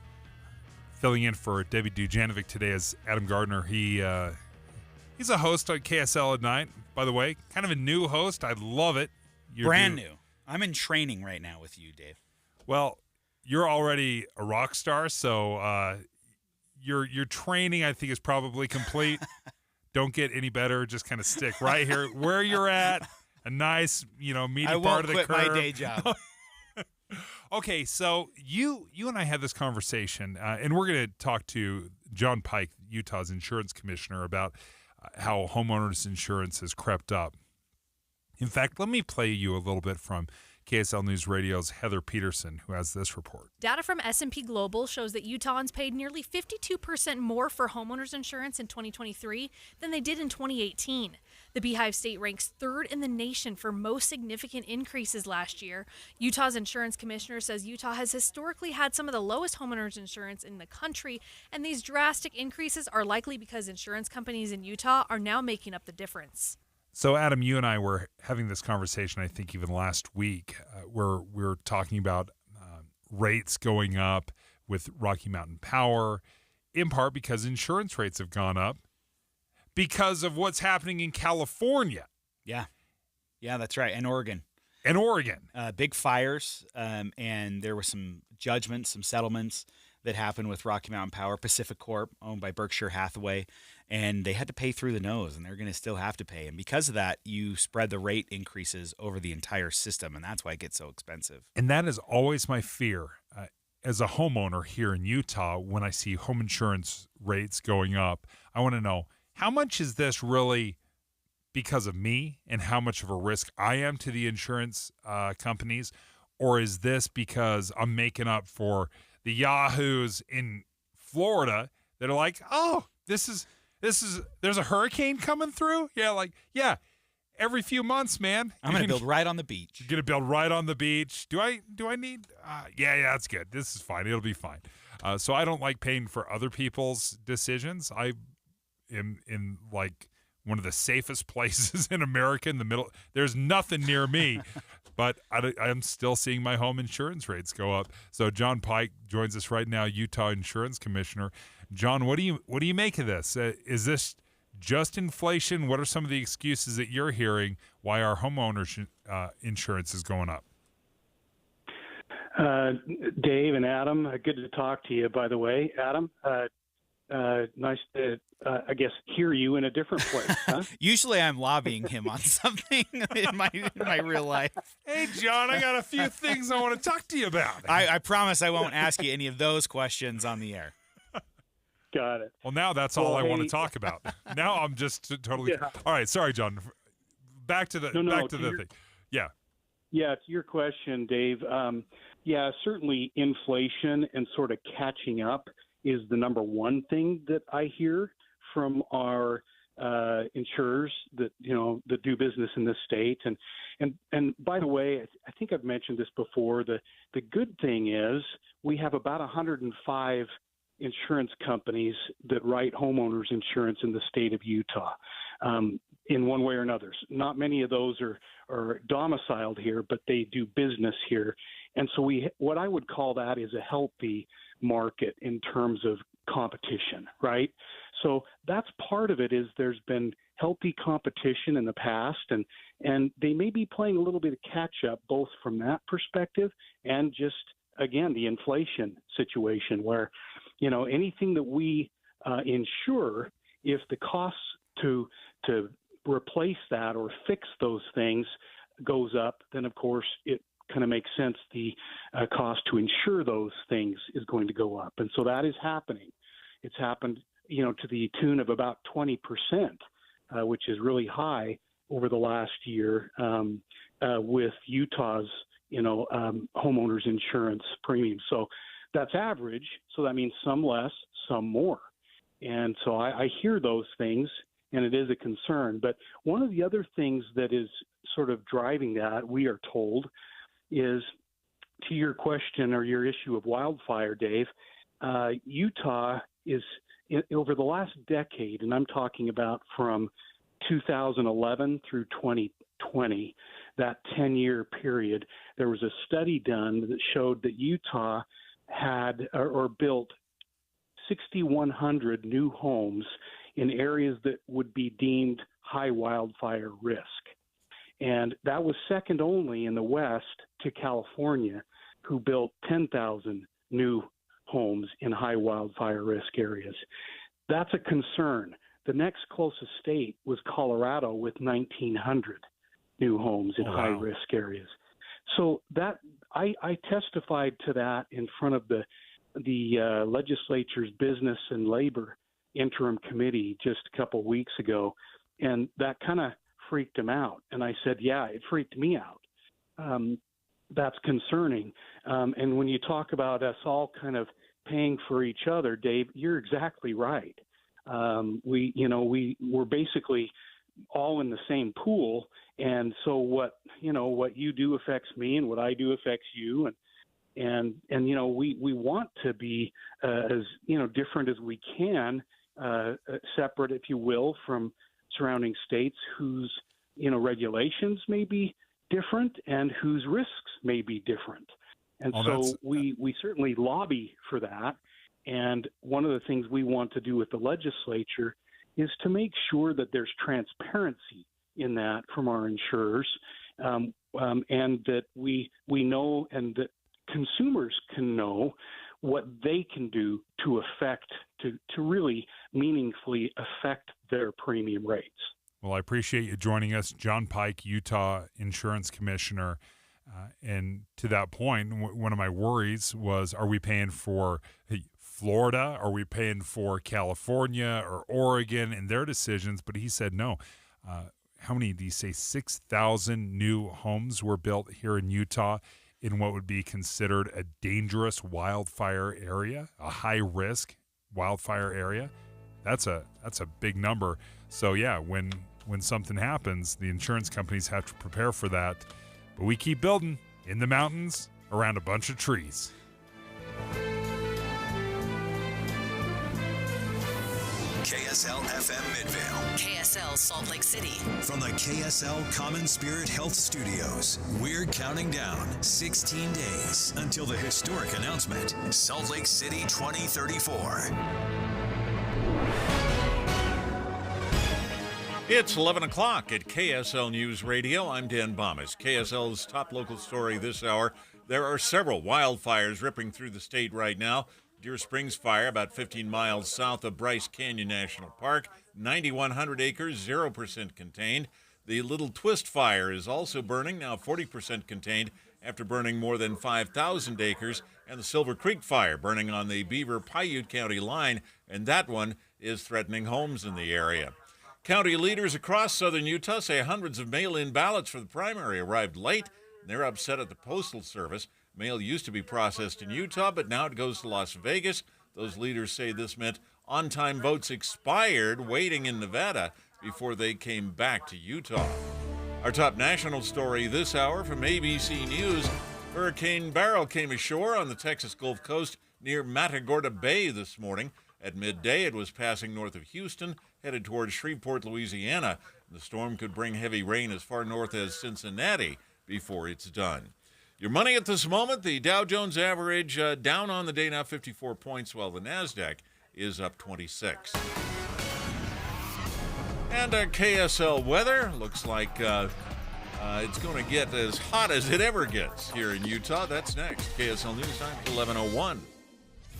Filling in for David Dujanovic today is Adam Gardner. He's a host on KSL at night. By the way, kind of a new host. I love it. Brand new. I'm in training right now with you, Dave. Well, you're already a rock star, so your training, I think, is probably complete. Don't get any better. Just kind of stick right here where you're at. A nice, meaty part of the curve. I won't quit my day job. Okay, so you and I had this conversation, and we're going to talk to John Pike, Utah's insurance commissioner, about how homeowners insurance has crept up. In fact, let me play you a little bit from KSL News Radio's Heather Peterson, who has this report. Data from S&P Global shows that Utahns paid nearly 52% more for homeowners insurance in 2023 than they did in 2018. The Beehive State ranks 3rd in the nation for most significant increases last year. Utah's insurance commissioner says Utah has historically had some of the lowest homeowners insurance in the country, and these drastic increases are likely because insurance companies in Utah are now making up the difference. So, Adam, you and I were having this conversation, I think, even last week, where we were talking about rates going up with Rocky Mountain Power, in part because insurance rates have gone up because of what's happening in California. Yeah. Yeah, that's right. And Oregon. Big fires, and there were some judgments, some settlements that happened with Rocky Mountain Power, Pacific Corp, owned by Berkshire Hathaway, and they had to pay through the nose, and they're going to still have to pay. And because of that, you spread the rate increases over the entire system, and that's why it gets so expensive. And that is always my fear as a homeowner here in Utah. When I see home insurance rates going up, I want to know, how much is this really because of me and how much of a risk I am to the insurance companies? Or is this because I'm making up for the yahoos in Florida that are like, oh, there's a hurricane coming through? Yeah, every few months, man. I'm going to build right on the beach. You're going to build right on the beach. Do I need? Yeah, that's good. This is fine. It'll be fine. So I don't like paying for other people's decisions. I am in like one of the safest places in America in the middle. There's nothing near me, but I'm still seeing my home insurance rates go up. So John Pike joins us right now, Utah Insurance Commissioner. John, what do you make of this? Is this just inflation? What are some of the excuses that you're hearing why our homeowners insurance is going up? Dave and Adam, good to talk to you, by the way. Adam, nice to, I guess, hear you in a different place. Huh? Usually I'm lobbying him on something in my real life. Hey, John, I got a few things I want to talk to you about. I promise I won't ask you any of those questions on the air. Got it. Well, now that's all I want to talk about. Now I'm just totally all right. Sorry, John. Back to the thing. Yeah. Yeah, to your question, Dave. Yeah, certainly inflation and sort of catching up is the number one thing that I hear from our insurers that do business in this state. And by the way, I think I've mentioned this before. The good thing is we have about 105 insurance companies that write homeowners insurance in the state of Utah, in one way or another. Not many of those are domiciled here, but they do business here. And so what I would call that is a healthy market in terms of competition, right? So that's part of it. Is there's been healthy competition in the past, and they may be playing a little bit of catch up, both from that perspective and just, again, the inflation situation where, anything that we insure, if the costs to replace that or fix those things goes up, then of course it kind of makes sense. The cost to insure those things is going to go up. And so that is happening. It's happened, to the tune of about 20%, which is really high over the last year with Utah's, homeowners insurance premium. So that's average. So that means some less, some more. And so I hear those things, and it is a concern. But one of the other things that is sort of driving that, we are told, is to your question or your issue of wildfire, Dave. Utah is, over the last decade, and I'm talking about from 2011 through 2020, that 10-year period, there was a study done that showed that Utah had or built 6,100 new homes in areas that would be deemed high wildfire risk. And that was second only in the West to California, who built 10,000 new homes in high wildfire risk areas. That's a concern. The next closest state was Colorado with 1,900 new homes in high risk areas. So that I testified to that in front of the legislature's Business and Labor Interim Committee just a couple of weeks ago, and that kind of freaked him out. And I said, yeah, it freaked me out. That's concerning. And when you talk about us all kind of paying for each other, Dave, you're exactly right. We're basically all in the same pool. And so what you do affects me, and what I do affects you. And we want to be as different as we can, separate, if you will, from surrounding states whose regulations may be different and whose risks may be different. And so we certainly lobby for that. And one of the things we want to do with the legislature is to make sure that there's transparency in that from our insurers, and that we know and that consumers can know what they can do to really meaningfully affect their premium rates. Well, I appreciate you joining us, John Pike, Utah Insurance Commissioner. And to that point, one of my worries was, are we paying for Florida? Are we paying for California or Oregon and their decisions? But he said no. How many do you say? 6,000 new homes were built here in Utah in what would be considered a dangerous wildfire area, a high-risk wildfire area. That's a big number. So, yeah, when something happens, the insurance companies have to prepare for that. But we keep building in the mountains around a bunch of trees. KSL FM Midvale. KSL Salt Lake City. From the KSL Common Spirit Health Studios, we're counting down 16 days until the historic announcement, Salt Lake City 2034. It's 11 o'clock at KSL News Radio. I'm Dan Bomas. KSL's top local story this hour. There are several wildfires ripping through the state right now. Deer Springs fire about 15 miles south of Bryce Canyon National Park, 9,100 acres, 0% contained. The Little Twist fire is also burning, now 40% contained after burning more than 5,000 acres. And the Silver Creek fire burning on the Beaver-Paiute County line, and that one is threatening homes in the area. County leaders across southern Utah say hundreds of mail-in ballots for the primary arrived late, and they're upset at the Postal Service. Mail used to be processed in Utah, but now it goes to Las Vegas. Those leaders say this meant on-time votes expired waiting in Nevada before they came back to Utah. Our top national story this hour from ABC News. Hurricane Beryl came ashore on the Texas Gulf Coast near Matagorda Bay this morning. At midday, it was passing north of Houston, headed toward Shreveport, Louisiana. The storm could bring heavy rain as far north as Cincinnati before it's done. Your money at this moment, the Dow Jones average down on the day now 54 points, while the NASDAQ is up 26. And KSL weather looks like it's going to get as hot as it ever gets here in Utah. That's next. KSL News Time, 11:01.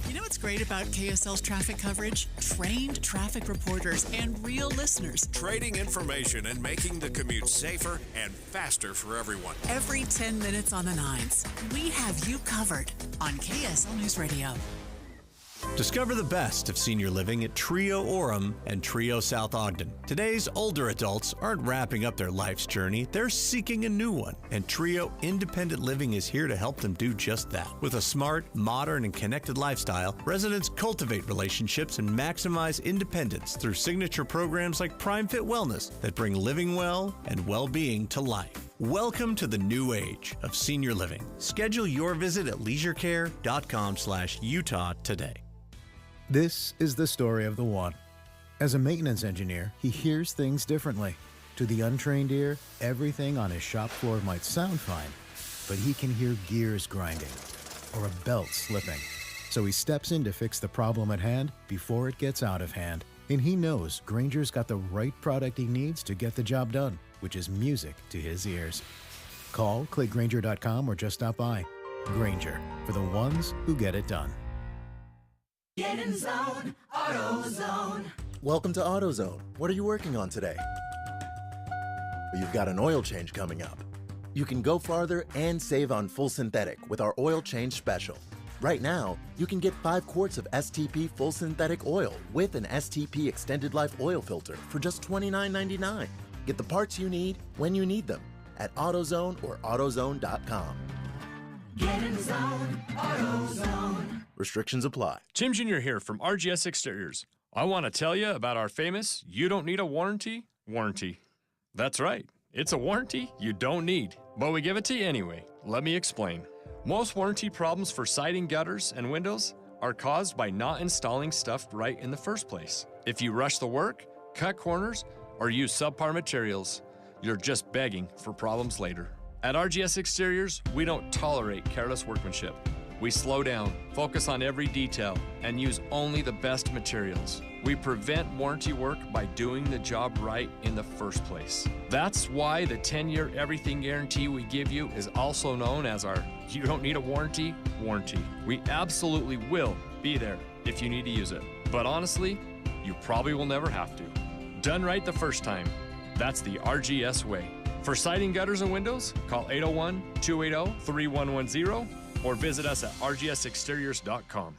You know what's great about KSL's traffic coverage? Trained traffic reporters and real listeners. Trading information and making the commute safer and faster for everyone. Every 10 minutes on the 9s, we have you covered on KSL News Radio. Discover the best of senior living at Trio Orem and Trio South Ogden. Today's older adults aren't wrapping up their life's journey, they're seeking a new one. And Trio Independent Living is here to help them do just that. With a smart, modern, and connected lifestyle, residents cultivate relationships and maximize independence through signature programs like Prime Fit Wellness that bring living well and well-being to life. Welcome to the new age of senior living. Schedule your visit at leisurecare.com/Utah today. This is the story of the one. As a maintenance engineer, he hears things differently. To the untrained ear, everything on his shop floor might sound fine, but he can hear gears grinding or a belt slipping. So he steps in to fix the problem at hand before it gets out of hand. And he knows Grainger's got the right product he needs to get the job done, which is music to his ears. Call, click Grainger.com, or just stop by. Grainger, for the ones who get it done. Get in zone, AutoZone. Welcome to AutoZone. What are you working on today? You've got an oil change coming up. You can go farther and save on full synthetic with our oil change special. Right now, you can get 5 quarts of STP full synthetic oil with an STP extended life oil filter for just $29.99. Get the parts you need when you need them at AutoZone or AutoZone.com. Get in zone, AutoZone. Restrictions apply. Tim Jr. here from RGS Exteriors. I want to tell you about our famous "You Don't Need a Warranty" warranty. That's right. It's a warranty you don't need, but we give it to you anyway. Let me explain. Most warranty problems for siding, gutters, and windows are caused by not installing stuff right in the first place. If you rush the work, cut corners, or use subpar materials, you're just begging for problems later. At RGS Exteriors, we don't tolerate careless workmanship. We slow down, focus on every detail, and use only the best materials. We prevent warranty work by doing the job right in the first place. That's why the 10-year everything guarantee we give you is also known as our "You don't need a warranty" warranty. We absolutely will be there if you need to use it. But honestly, you probably will never have to. Done right the first time. That's the RGS way. For siding, gutters, and windows, call 801-280-3110 or visit us at rgsexteriors.com.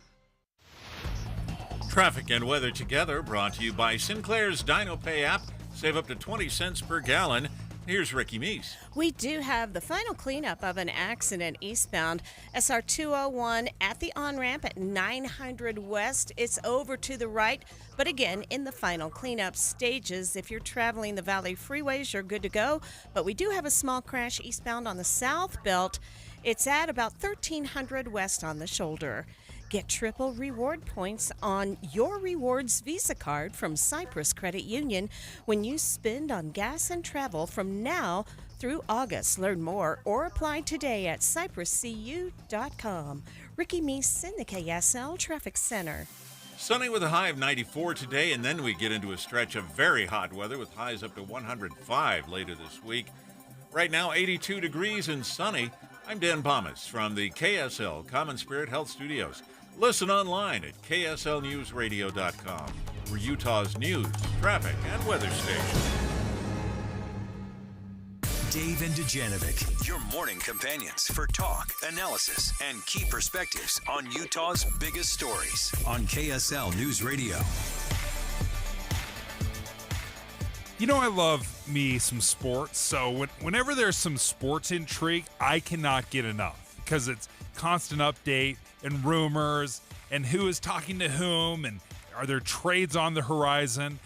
Traffic and weather together brought to you by Sinclair's DinoPay app. Save up to 20 cents per gallon. Here's Ricky Meese. We do have the final cleanup of an accident eastbound SR 201 at the on-ramp at 900 West. It's over to the right, but again, in the final cleanup stages. If you're traveling the Valley freeways, you're good to go. But we do have a small crash eastbound on the South Belt. It's at about 1300 West on the shoulder. Get triple reward points on your Rewards Visa card from Cyprus Credit Union when you spend on gas and travel from now through August. Learn more or apply today at cypruscu.com. Ricky Meese in the KSL Traffic Center. Sunny with a high of 94 today, and then we get into a stretch of very hot weather with highs up to 105 later this week. Right now, 82 degrees and sunny. I'm Dan Pomas from the KSL Common Spirit Health Studios. Listen online at kslnewsradio.com for Utah's news, traffic, and weather station. Dave and Dujanovic, your morning companions for talk, analysis, and key perspectives on Utah's biggest stories on KSL News Radio. You know, I love me some sports, so whenever there's some sports intrigue, I cannot get enough because it's constant update and rumors and who is talking to whom and are there trades on the horizon.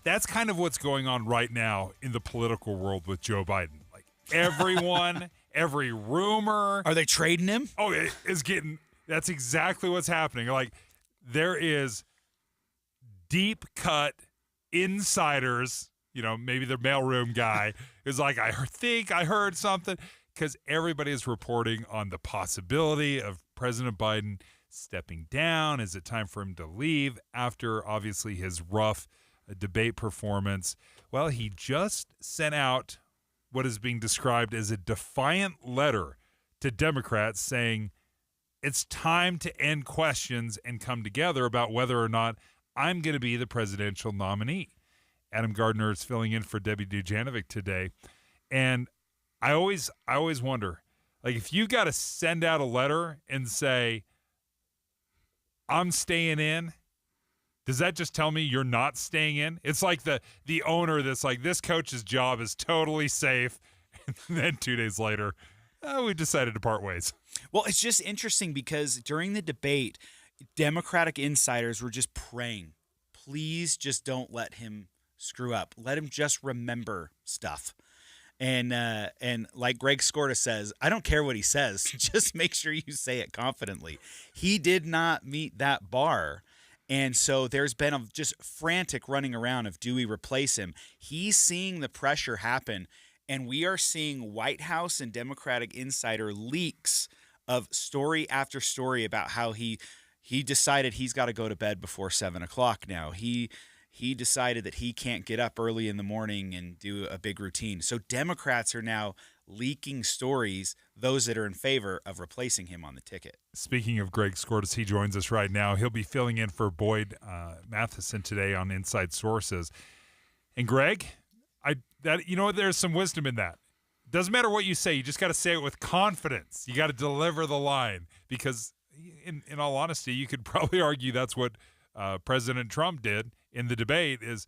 That's kind of what's going on right now in the political world with Joe Biden. Like everyone, every rumor. Are they trading him? Oh, it is getting, that's exactly what's happening. Like there is deep cut insiders. You know, maybe the mailroom guy is like, I think I heard something, because everybody is reporting on the possibility of President Biden stepping down. Is it time for him to leave after, obviously, his rough debate performance? Well, he just sent out what is being described as a defiant letter to Democrats saying it's time to end questions and come together about whether or not I'm going to be the presidential nominee. Adam Gardner is filling in for Debbie Dujanovic today. And I always wonder, like, if you got to send out a letter and say, I'm staying in, does that just tell me you're not staying in? It's like the owner that's like, this coach's job is totally safe. And then 2 days later, we decided to part ways. Well, it's just interesting because during the debate, Democratic insiders were just praying, please just don't let him screw up. Let him just remember stuff. And like Greg Skorda says, I don't care what he says. Just make sure you say it confidently. He did not meet that bar. And so there's been a just frantic running around of, do we replace him? He's seeing the pressure happen. And we are seeing White House and Democratic insider leaks of story after story about how he decided he's got to go to bed before 7 o'clock now. He decided that he can't get up early in the morning and do a big routine. So Democrats are now leaking stories, those that are in favor of replacing him on the ticket. Speaking of Greg Skordas, he joins us right now. He'll be filling in for Boyd Matheson today on Inside Sources. And Greg, there's some wisdom in that. Doesn't matter what you say, you just got to say it with confidence. You got to deliver the line because, in all honesty, you could probably argue that's what President Trump did in the debate. Is,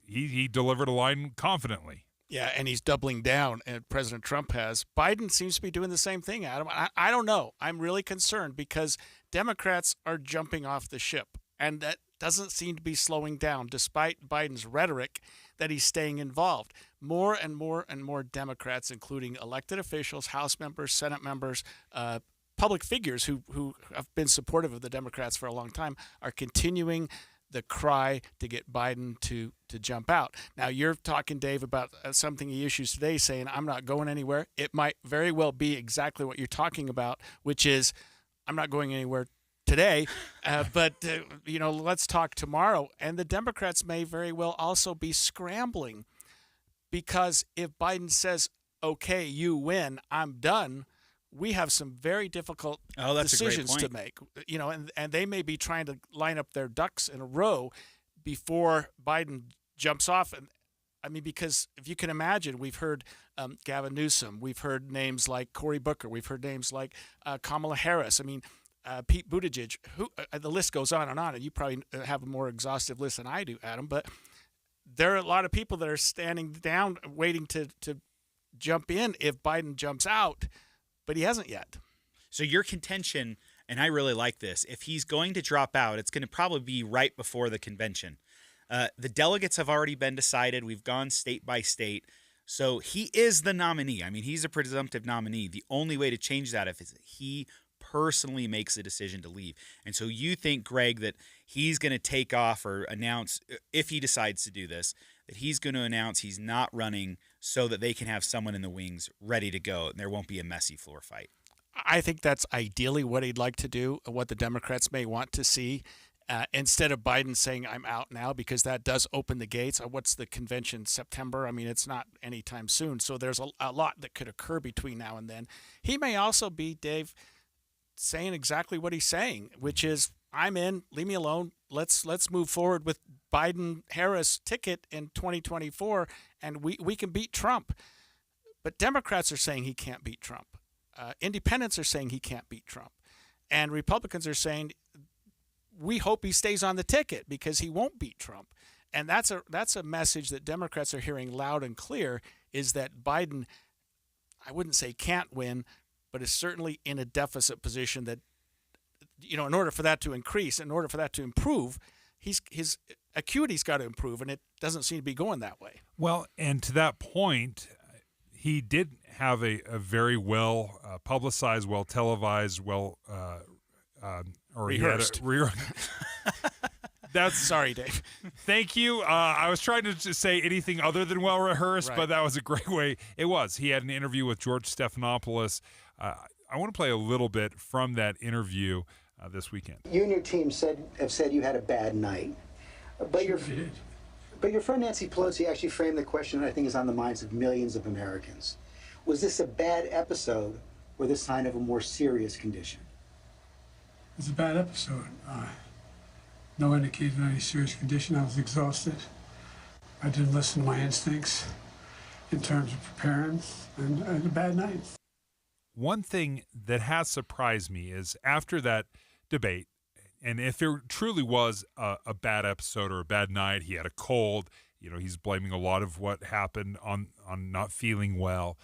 he delivered a line confidently. Yeah, and he's doubling down, and President Trump has. Biden seems to be doing the same thing, Adam. I don't know. I'm really concerned because Democrats are jumping off the ship, and that doesn't seem to be slowing down, despite Biden's rhetoric that he's staying involved. More and more and more Democrats, including elected officials, House members, Senate members, public figures who have been supportive of the Democrats for a long time, are continuing the cry to get Biden to jump out. Now, you're talking, Dave, about something he issues today saying, I'm not going anywhere. It might very well be exactly what you're talking about, which is, I'm not going anywhere today, but let's talk tomorrow. And the Democrats may very well also be scrambling, because if Biden says, okay, you win, I'm done, we have some very difficult decisions to make. And they may be trying to line up their ducks in a row before Biden jumps off. And I mean, because if you can imagine, we've heard Gavin Newsom, we've heard names like Cory Booker, we've heard names like Kamala Harris. I mean, Pete Buttigieg. The list goes on, and you probably have a more exhaustive list than I do, Adam. But there are a lot of people that are standing down, waiting to jump in if Biden jumps out. But he hasn't yet. So your contention, and I really like this, if he's going to drop out, it's going to probably be right before the convention. The delegates have already been decided. We've gone state by state. So he is the nominee. I mean, he's a presumptive nominee. The only way to change that is he personally makes a decision to leave. And so you think, Greg, that he's going to take off or announce, if he decides to do this, that he's going to announce he's not running so that they can have someone in the wings ready to go and there won't be a messy floor fight? I think that's ideally what he'd like to do, what the Democrats may want to see, instead of Biden saying, I'm out now, because that does open the gates. What's the convention, September? I mean, it's not anytime soon. So there's a lot that could occur between now and then. He may also be, Dave, saying exactly what he's saying, which is, I'm in, leave me alone. Let's move forward with Biden-Harris ticket in 2024, and we can beat Trump. But Democrats are saying he can't beat Trump. Independents are saying he can't beat Trump. And Republicans are saying, we hope he stays on the ticket because he won't beat Trump. And that's a message that Democrats are hearing loud and clear, is that Biden, I wouldn't say can't win, but is certainly in a deficit position that, in order for that to increase, in order for that to improve, his acuity's got to improve, and it doesn't seem to be going that way. Well, and to that point, he did have a very well publicized, well televised, rehearsed. That's sorry, Dave. Thank you. I was trying to just say anything other than well rehearsed, right. But that was a great way. It was. He had an interview with George Stephanopoulos. I want to play a little bit from that interview this weekend. You and your team have said you had a bad night, but your friend Nancy Pelosi actually framed the question that I think is on the minds of millions of Americans. Was this a bad episode or the sign of a more serious condition? It's a bad episode. No indication of any serious condition. I was exhausted. I didn't listen to my instincts in terms of preparing, and I had a bad night. One thing that has surprised me is after that debate, and if it truly was a bad episode or a bad night, he had a cold, he's blaming a lot of what happened on not feeling well.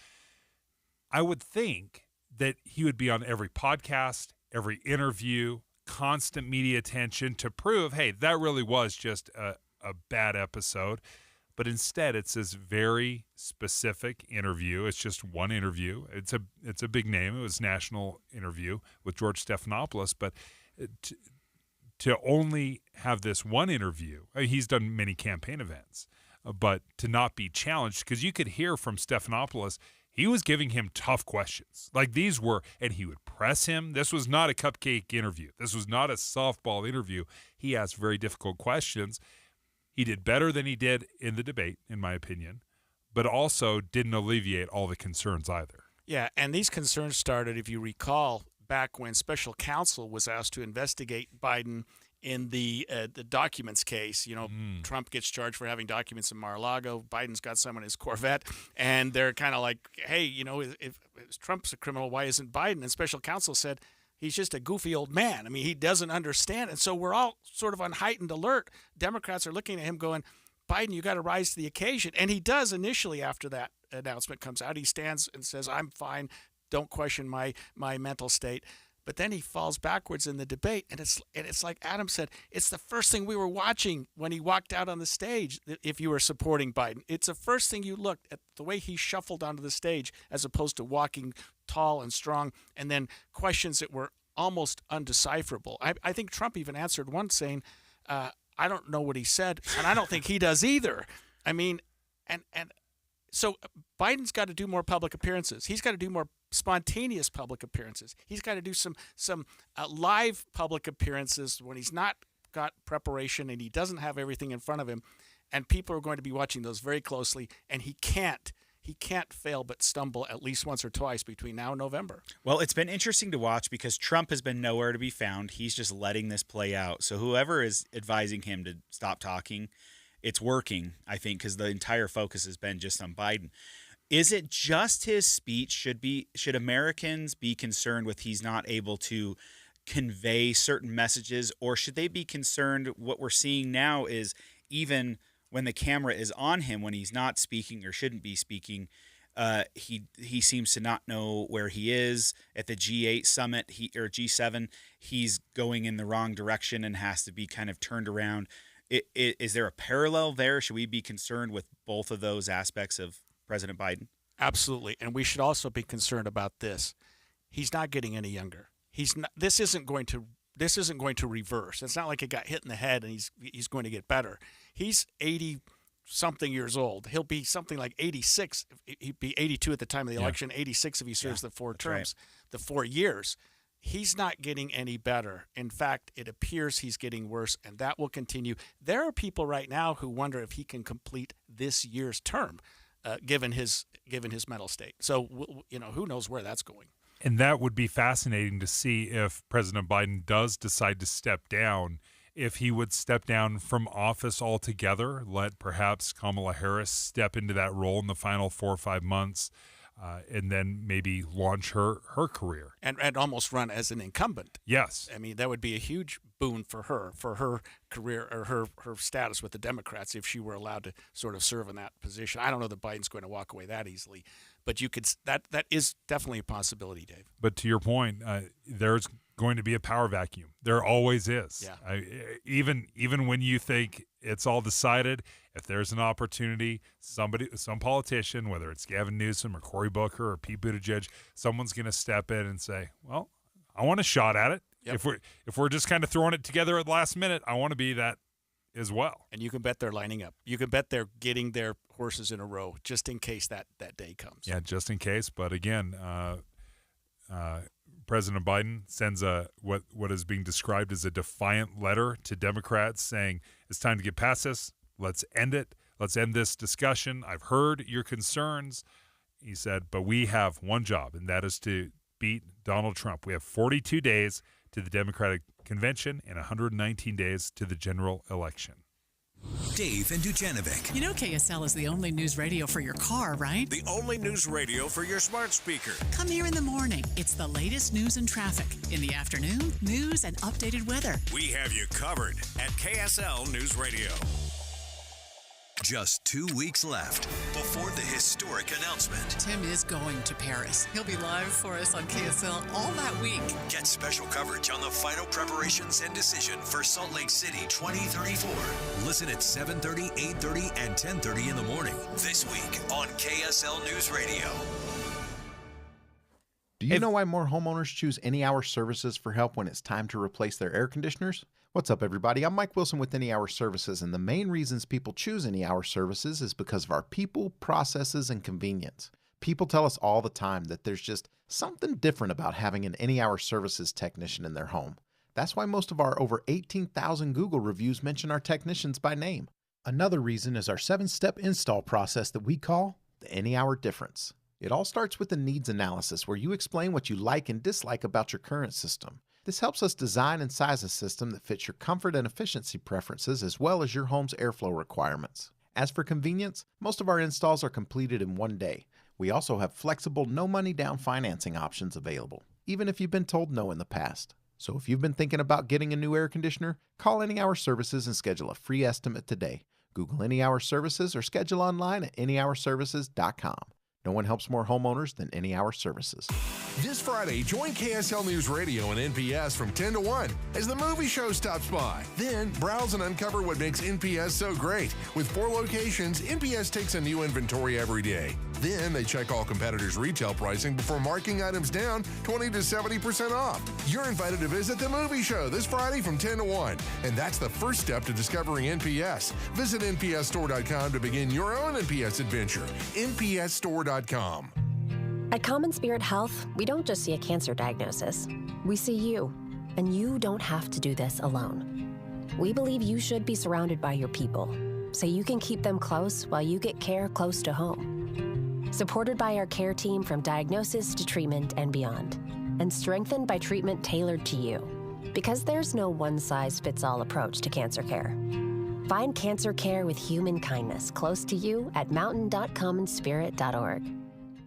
I would think that he would be on every podcast, every interview, constant media attention to prove, hey, that really was just a bad episode. But instead, it's this very specific interview. It's just one interview. It's a big name. It was a national interview with George Stephanopoulos. But to only have this one interview, he's done many campaign events, but to not be challenged, because you could hear from Stephanopoulos, he was giving him tough questions. Like these were, and he would press him. This was not a cupcake interview. This was not a softball interview. He asked very difficult questions. He did better than he did in the debate, in my opinion, but also didn't alleviate all the concerns either. Yeah, and these concerns started, if you recall, back when special counsel was asked to investigate Biden in the documents case. Trump gets charged for having documents in Mar-a-Lago. Biden's got some in his Corvette, and they're kind of like, hey, if Trump's a criminal, why isn't Biden? And special counsel said, he's just a goofy old man. I mean, he doesn't understand. And so we're all sort of on heightened alert. Democrats are looking at him going, Biden, you got to rise to the occasion. And he does initially after that announcement comes out. He stands and says, I'm fine. Don't question my mental state. But then he falls backwards in the debate. And it's like Adam said, it's the first thing we were watching when he walked out on the stage, if you were supporting Biden. It's the first thing you looked at, the way he shuffled onto the stage as opposed to walking tall and strong, and then questions that were almost undecipherable. I think Trump even answered one saying, I don't know what he said, and I don't think he does either. I mean, so Biden's got to do more public appearances. He's got to do more spontaneous public appearances. He's got to do some live public appearances when he's not got preparation and he doesn't have everything in front of him, and people are going to be watching those very closely, and he can't fail but stumble at least once or twice between now and November. Well, it's been interesting to watch because Trump has been nowhere to be found. He's just letting this play out. So whoever is advising him to stop talking, it's working, I think, because the entire focus has been just on Biden. Is it just his speech? Should Americans be concerned with he's not able to convey certain messages, or should they be concerned what we're seeing now is even when the camera is on him, when he's not speaking or shouldn't be speaking, he seems to not know where he is at the G8 summit or G7. He's going in the wrong direction and has to be kind of turned around. Is there a parallel there? Should we be concerned with both of those aspects of President Biden? Absolutely, and we should also be concerned about this. He's not getting any younger. This isn't going to reverse. It's not like he got hit in the head and he's going to get better. He's 80-something years old. He'll be something like 86. He'd be 82 at the time of the election, 86 if he serves the 4 terms, the 4 years. He's not getting any better. In fact, it appears he's getting worse, and that will continue. There are people right now who wonder if he can complete this year's term, given his mental state. So, who knows where that's going. And that would be fascinating to see if President Biden does decide to step down, if he would step down from office altogether, let perhaps Kamala Harris step into that role in the final 4 or 5 months, and then maybe launch her career. And almost run as an incumbent. Yes. I mean, that would be a huge boon for her career or her status with the Democrats if she were allowed to sort of serve in that position. I don't know that Biden's going to walk away that easily, but that is definitely a possibility, Dave. But to your point, there's going to be a power vacuum. There always is. Yeah. Even when you think it's all decided, if there's an opportunity, some politician, whether it's Gavin Newsom or Cory Booker or Pete Buttigieg, someone's going to step in and say, well, I want a shot at it. Yep. If we're just kind of throwing it together at the last minute, I want to be that as well. And you can bet they're lining up. You can bet they're getting their horses in a row just in case that day comes. Yeah, just in case. But again, President Biden sends what is being described as a defiant letter to Democrats saying it's time to get past this. Let's end it. Let's end this discussion. I've heard your concerns, he said, but we have one job, and that is to beat Donald Trump. We have 42 days to the Democratic Convention and 119 days to the general election. Dave and Dujanovic. You know KSL is the only news radio for your car, right? The only news radio for your smart speaker. Come here in the morning. It's the latest news and traffic. In the afternoon, news and updated weather. We have you covered at KSL News Radio. Just 2 weeks left before the historic announcement. Tim is going to Paris. He'll be live for us on KSL all that week. Get special coverage on the final preparations and decision for Salt Lake City 2034. Listen at 7:30, 8:30, and 10:30 in the morning. This week on KSL News Radio. Do you know why more homeowners choose Any Hour Services for help when it's time to replace their air conditioners? What's up, everybody? I'm Mike Wilson with Any Hour Services, and the main reasons people choose Any Hour Services is because of our people, processes, and convenience. People tell us all the time that there's just something different about having an Any Hour Services technician in their home. That's why most of our over 18,000 Google reviews mention our technicians by name. Another reason is our 7-step install process that we call the Any Hour Difference. It all starts with the needs analysis, where you explain what you like and dislike about your current system. This helps us design and size a system that fits your comfort and efficiency preferences as well as your home's airflow requirements. As for convenience, most of our installs are completed in one day. We also have flexible, no money down financing options available, even if you've been told no in the past. So if you've been thinking about getting a new air conditioner, call Any Hour Services and schedule a free estimate today. Google Any Hour Services or schedule online at anyhourservices.com. No one helps more homeowners than Any Hour Services. This Friday, join KSL News Radio and NPS from 10 to 1 as the movie show stops by. Then, browse and uncover what makes NPS so great. With 4 locations, NPS takes a new inventory every day. Then they check all competitors' retail pricing before marking items down 20 to 70% off. You're invited to visit the movie show this Friday from 10 to 1. And that's the first step to discovering NPS. Visit npsstore.com to begin your own NPS adventure. npsstore.com. At Common Spirit Health, we don't just see a cancer diagnosis. We see you, and you don't have to do this alone. We believe you should be surrounded by your people, so you can keep them close while you get care close to home. Supported by our care team from diagnosis to treatment and beyond, and strengthened by treatment tailored to you. Because there's no one-size-fits-all approach to cancer care. Find cancer care with human kindness close to you at mountain.commonspirit.org.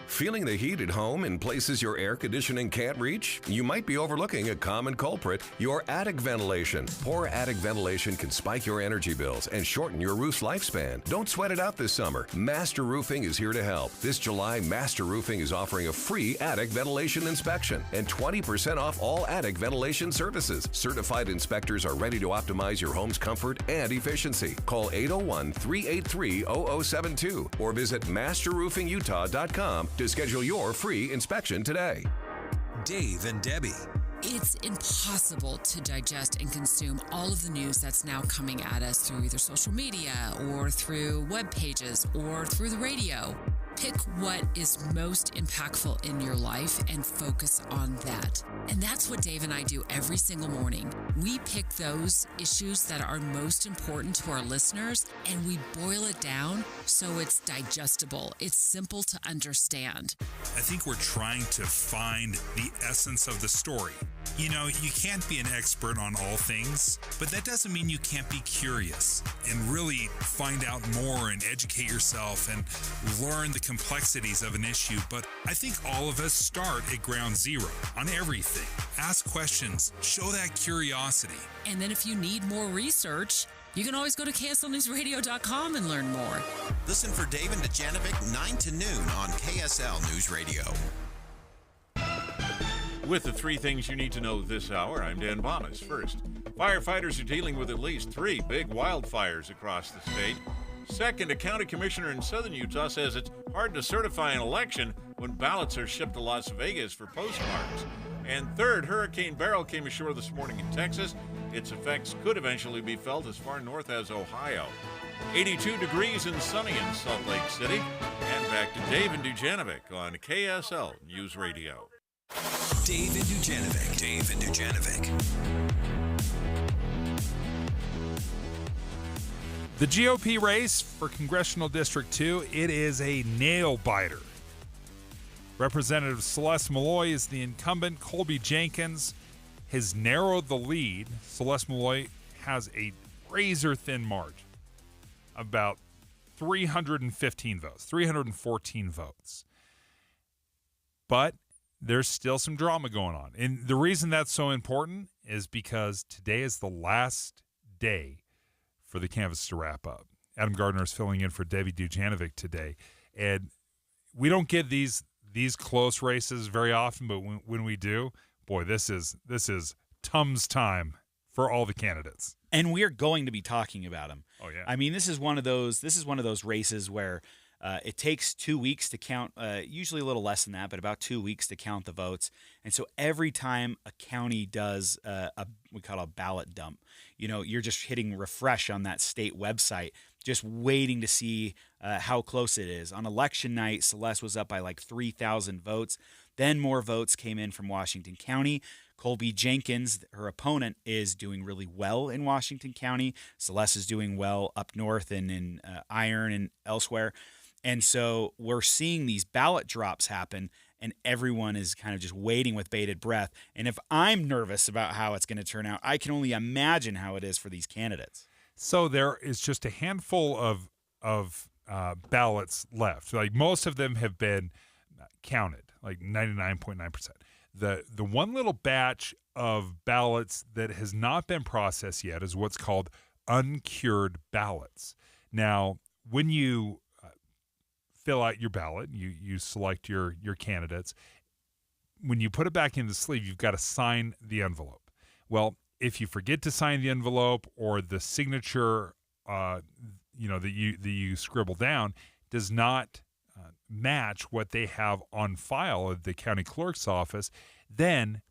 Feeling the heat at home in places your air conditioning can't reach? You might be overlooking a common culprit, your attic ventilation. Poor attic ventilation can spike your energy bills and shorten your roof's lifespan. Don't sweat it out this summer. Master Roofing is here to help. This July, Master Roofing is offering a free attic ventilation inspection and 20% off all attic ventilation services. Certified inspectors are ready to optimize your home's comfort and efficiency. Call 801-383-0072 or visit masterroofingutah.com to schedule your free inspection today. Dave and Debbie. It's impossible to digest and consume all of the news that's now coming at us through either social media or through web pages or through the radio. Pick what is most impactful in your life and focus on that. And that's what Dave and I do every single morning. We pick those issues that are most important to our listeners and we boil it down so it's digestible. It's simple to understand. I think we're trying to find the essence of the story. You know, you can't be an expert on all things, but that doesn't mean you can't be curious and really find out more and educate yourself and learn the complexities of an issue. But I think all of us start at ground zero on everything. Ask questions, show that curiosity. And then if you need more research, you can always go to KSLNewsRadio.com and learn more. Listen for Dave and Dujanovic 9 to noon on KSL News Radio. With the three things you need to know this hour, I'm Dan Bomas. First, firefighters are dealing with at least 3 big wildfires across the state. Second, a county commissioner in southern Utah says it's hard to certify an election when ballots are shipped to Las Vegas for postmarks. And third, Hurricane Beryl came ashore this morning in Texas. Its effects could eventually be felt as far north as Ohio. 82 degrees and sunny in Salt Lake City. And back to Dave and Dujanovic on KSL News Radio. Dave and Dujanovic. Dave and Dujanovic. The GOP race for Congressional District 2, it is a nail-biter. Representative Celeste Malloy is the incumbent. Colby Jenkins has narrowed the lead. Celeste Malloy has a razor-thin margin, about 315 votes, 314 votes. But there's still some drama going on. And the reason that's so important is because today is the last day for the canvass to wrap up. Adam Gardner is filling in for Debbie Dujanovic today. And we don't get these close races very often, but when we do, boy, this is Tums time for all the candidates. And we're going to be talking about them. Oh yeah. I mean, this is one of those races where it takes 2 weeks to count, usually a little less than that, but about 2 weeks to count the votes. And so every time a county does we call it a ballot dump, you're just hitting refresh on that state website, just waiting to see how close it is. On election night, Celeste was up by like 3,000 votes. Then more votes came in from Washington County. Colby Jenkins, her opponent, is doing really well in Washington County. Celeste is doing well up north and in Iron and elsewhere. And so we're seeing these ballot drops happen, and everyone is kind of just waiting with bated breath. And if I'm nervous about how it's going to turn out, I can only imagine how it is for these candidates. So there is just a handful of ballots left. Like most of them have been counted, like 99.9%. The one little batch of ballots that has not been processed yet is what's called uncured ballots. Now, when you fill out your ballot, you select your candidates. When you put it back in the sleeve, you've got to sign the envelope. Well, if you forget to sign the envelope or the signature, that you scribble down does not match what they have on file at the county clerk's office, then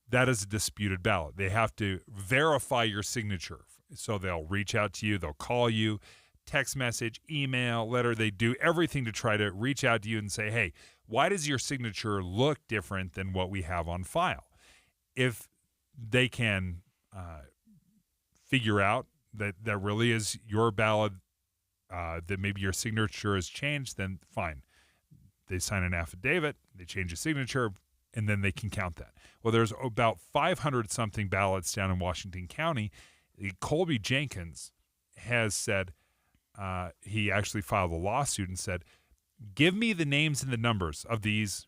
that is a disputed ballot. They have to verify your signature. So they'll reach out to you, they'll call you, text message, email, letter. They do everything to try to reach out to you and say, hey, why does your signature look different than what we have on file? If they can figure out that really is your ballot, that maybe your signature has changed, then fine. They sign an affidavit, they change the signature, and then they can count that. Well, there's about 500-something ballots down in Washington County. Colby Jenkins has said, he actually filed a lawsuit and said, give me the names and the numbers of these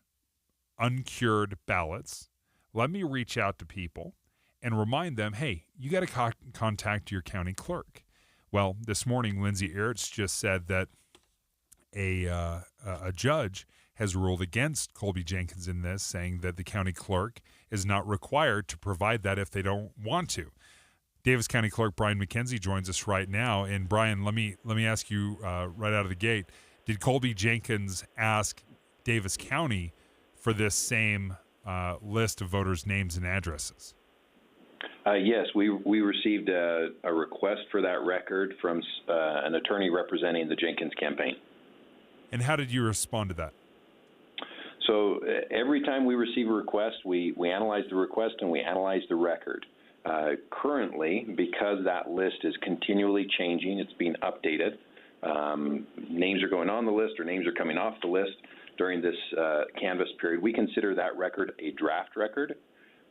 uncured ballots. Let me reach out to people and remind them, hey, you got to contact your county clerk. Well, this morning, Lindsay Eritz just said that a judge has ruled against Colby Jenkins in this, saying that the county clerk is not required to provide that if they don't want to. Davis County Clerk Brian McKenzie joins us right now. And Brian, let me ask you right out of the gate, did Colby Jenkins ask Davis County for this same list of voters' names and addresses? Yes, we received a request for that record from an attorney representing the Jenkins campaign. And how did you respond to that? So every time we receive a request, we analyze the request and we analyze the record. Currently, because that list is continually changing, it's being updated. Names are going on the list or names are coming off the list during this canvass period. We consider that record a draft record.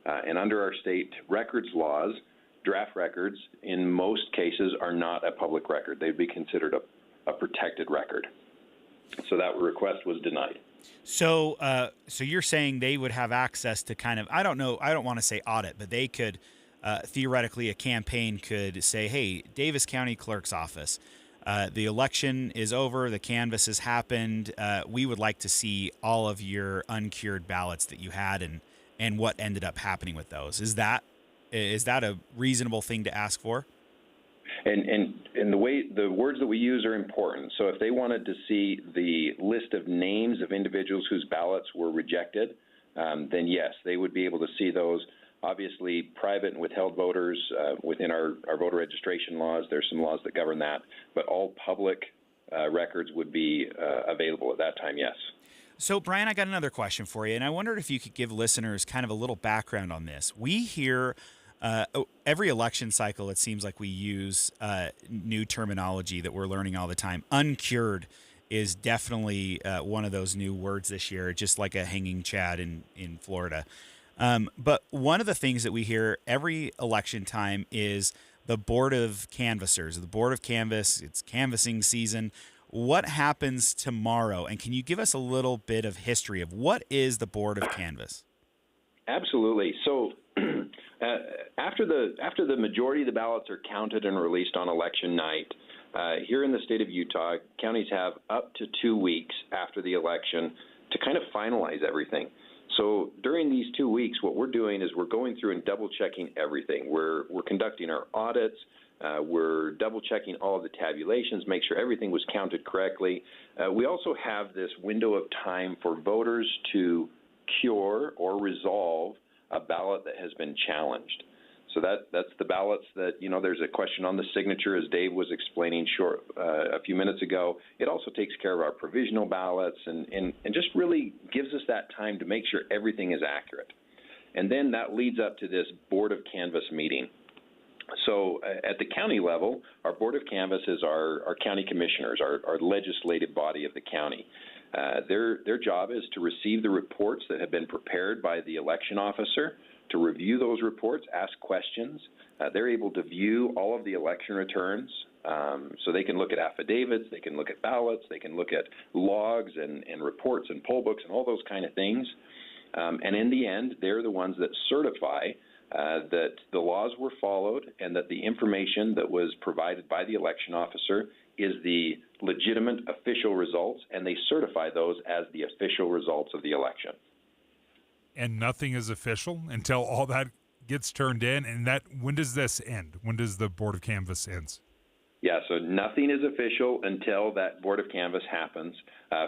And under our state records laws, draft records in most cases are not a public record. They'd be considered a protected record. So that request was denied. So you're saying they would have access to kind of, I don't want to say audit, but they could, theoretically, a campaign could say, hey, Davis County Clerk's Office, the election is over, the canvass has happened, we would like to see all of your uncured ballots that you had and what ended up happening with those. Is that a reasonable thing to ask for? And the way the words that we use are important. So if they wanted to see the list of names of individuals whose ballots were rejected, then yes, they would be able to see those. Obviously, private and withheld voters within our voter registration laws, there's some laws that govern that, but all public records would be available at that time, yes. So, Brian, I got another question for you, and I wondered if you could give listeners kind of a little background on this. We hear every election cycle, it seems like we use new terminology that we're learning all the time. Uncured is definitely one of those new words this year, just like a hanging chad in Florida. But one of the things that we hear every election time is the Board of Canvassers. The Board of Canvass, it's canvassing season. What happens tomorrow? And can you give us a little bit of history of what is the Board of Canvass? Absolutely. So after the majority of the ballots are counted and released on election night, here in the state of Utah, counties have up to 2 weeks after the election to kind of finalize everything. So during these 2 weeks, what we're doing is we're going through and double-checking everything. We're conducting our audits. We're double-checking all of the tabulations, make sure everything was counted correctly. We also have this window of time for voters to cure or resolve a ballot that has been challenged. So that's the ballots that, there's a question on the signature, as Dave was explaining a few minutes ago. It also takes care of our provisional ballots and just really gives us that time to make sure everything is accurate. And then that leads up to this Board of Canvass meeting. So at the county level, our Board of Canvass is our county commissioners, our legislative body of the county. Their job is to receive the reports that have been prepared by the election officer, to review those reports, ask questions. They're able to view all of the election returns, so they can look at affidavits, they can look at ballots, they can look at logs and reports and poll books and all those kind of things. And in the end, they're the ones that certify that the laws were followed and that the information that was provided by the election officer is the legitimate official results, and they certify those as the official results of the election. And nothing is official until all that gets turned in. And when does this end? When does the Board of Canvass end? Yeah, so nothing is official until that Board of Canvass happens.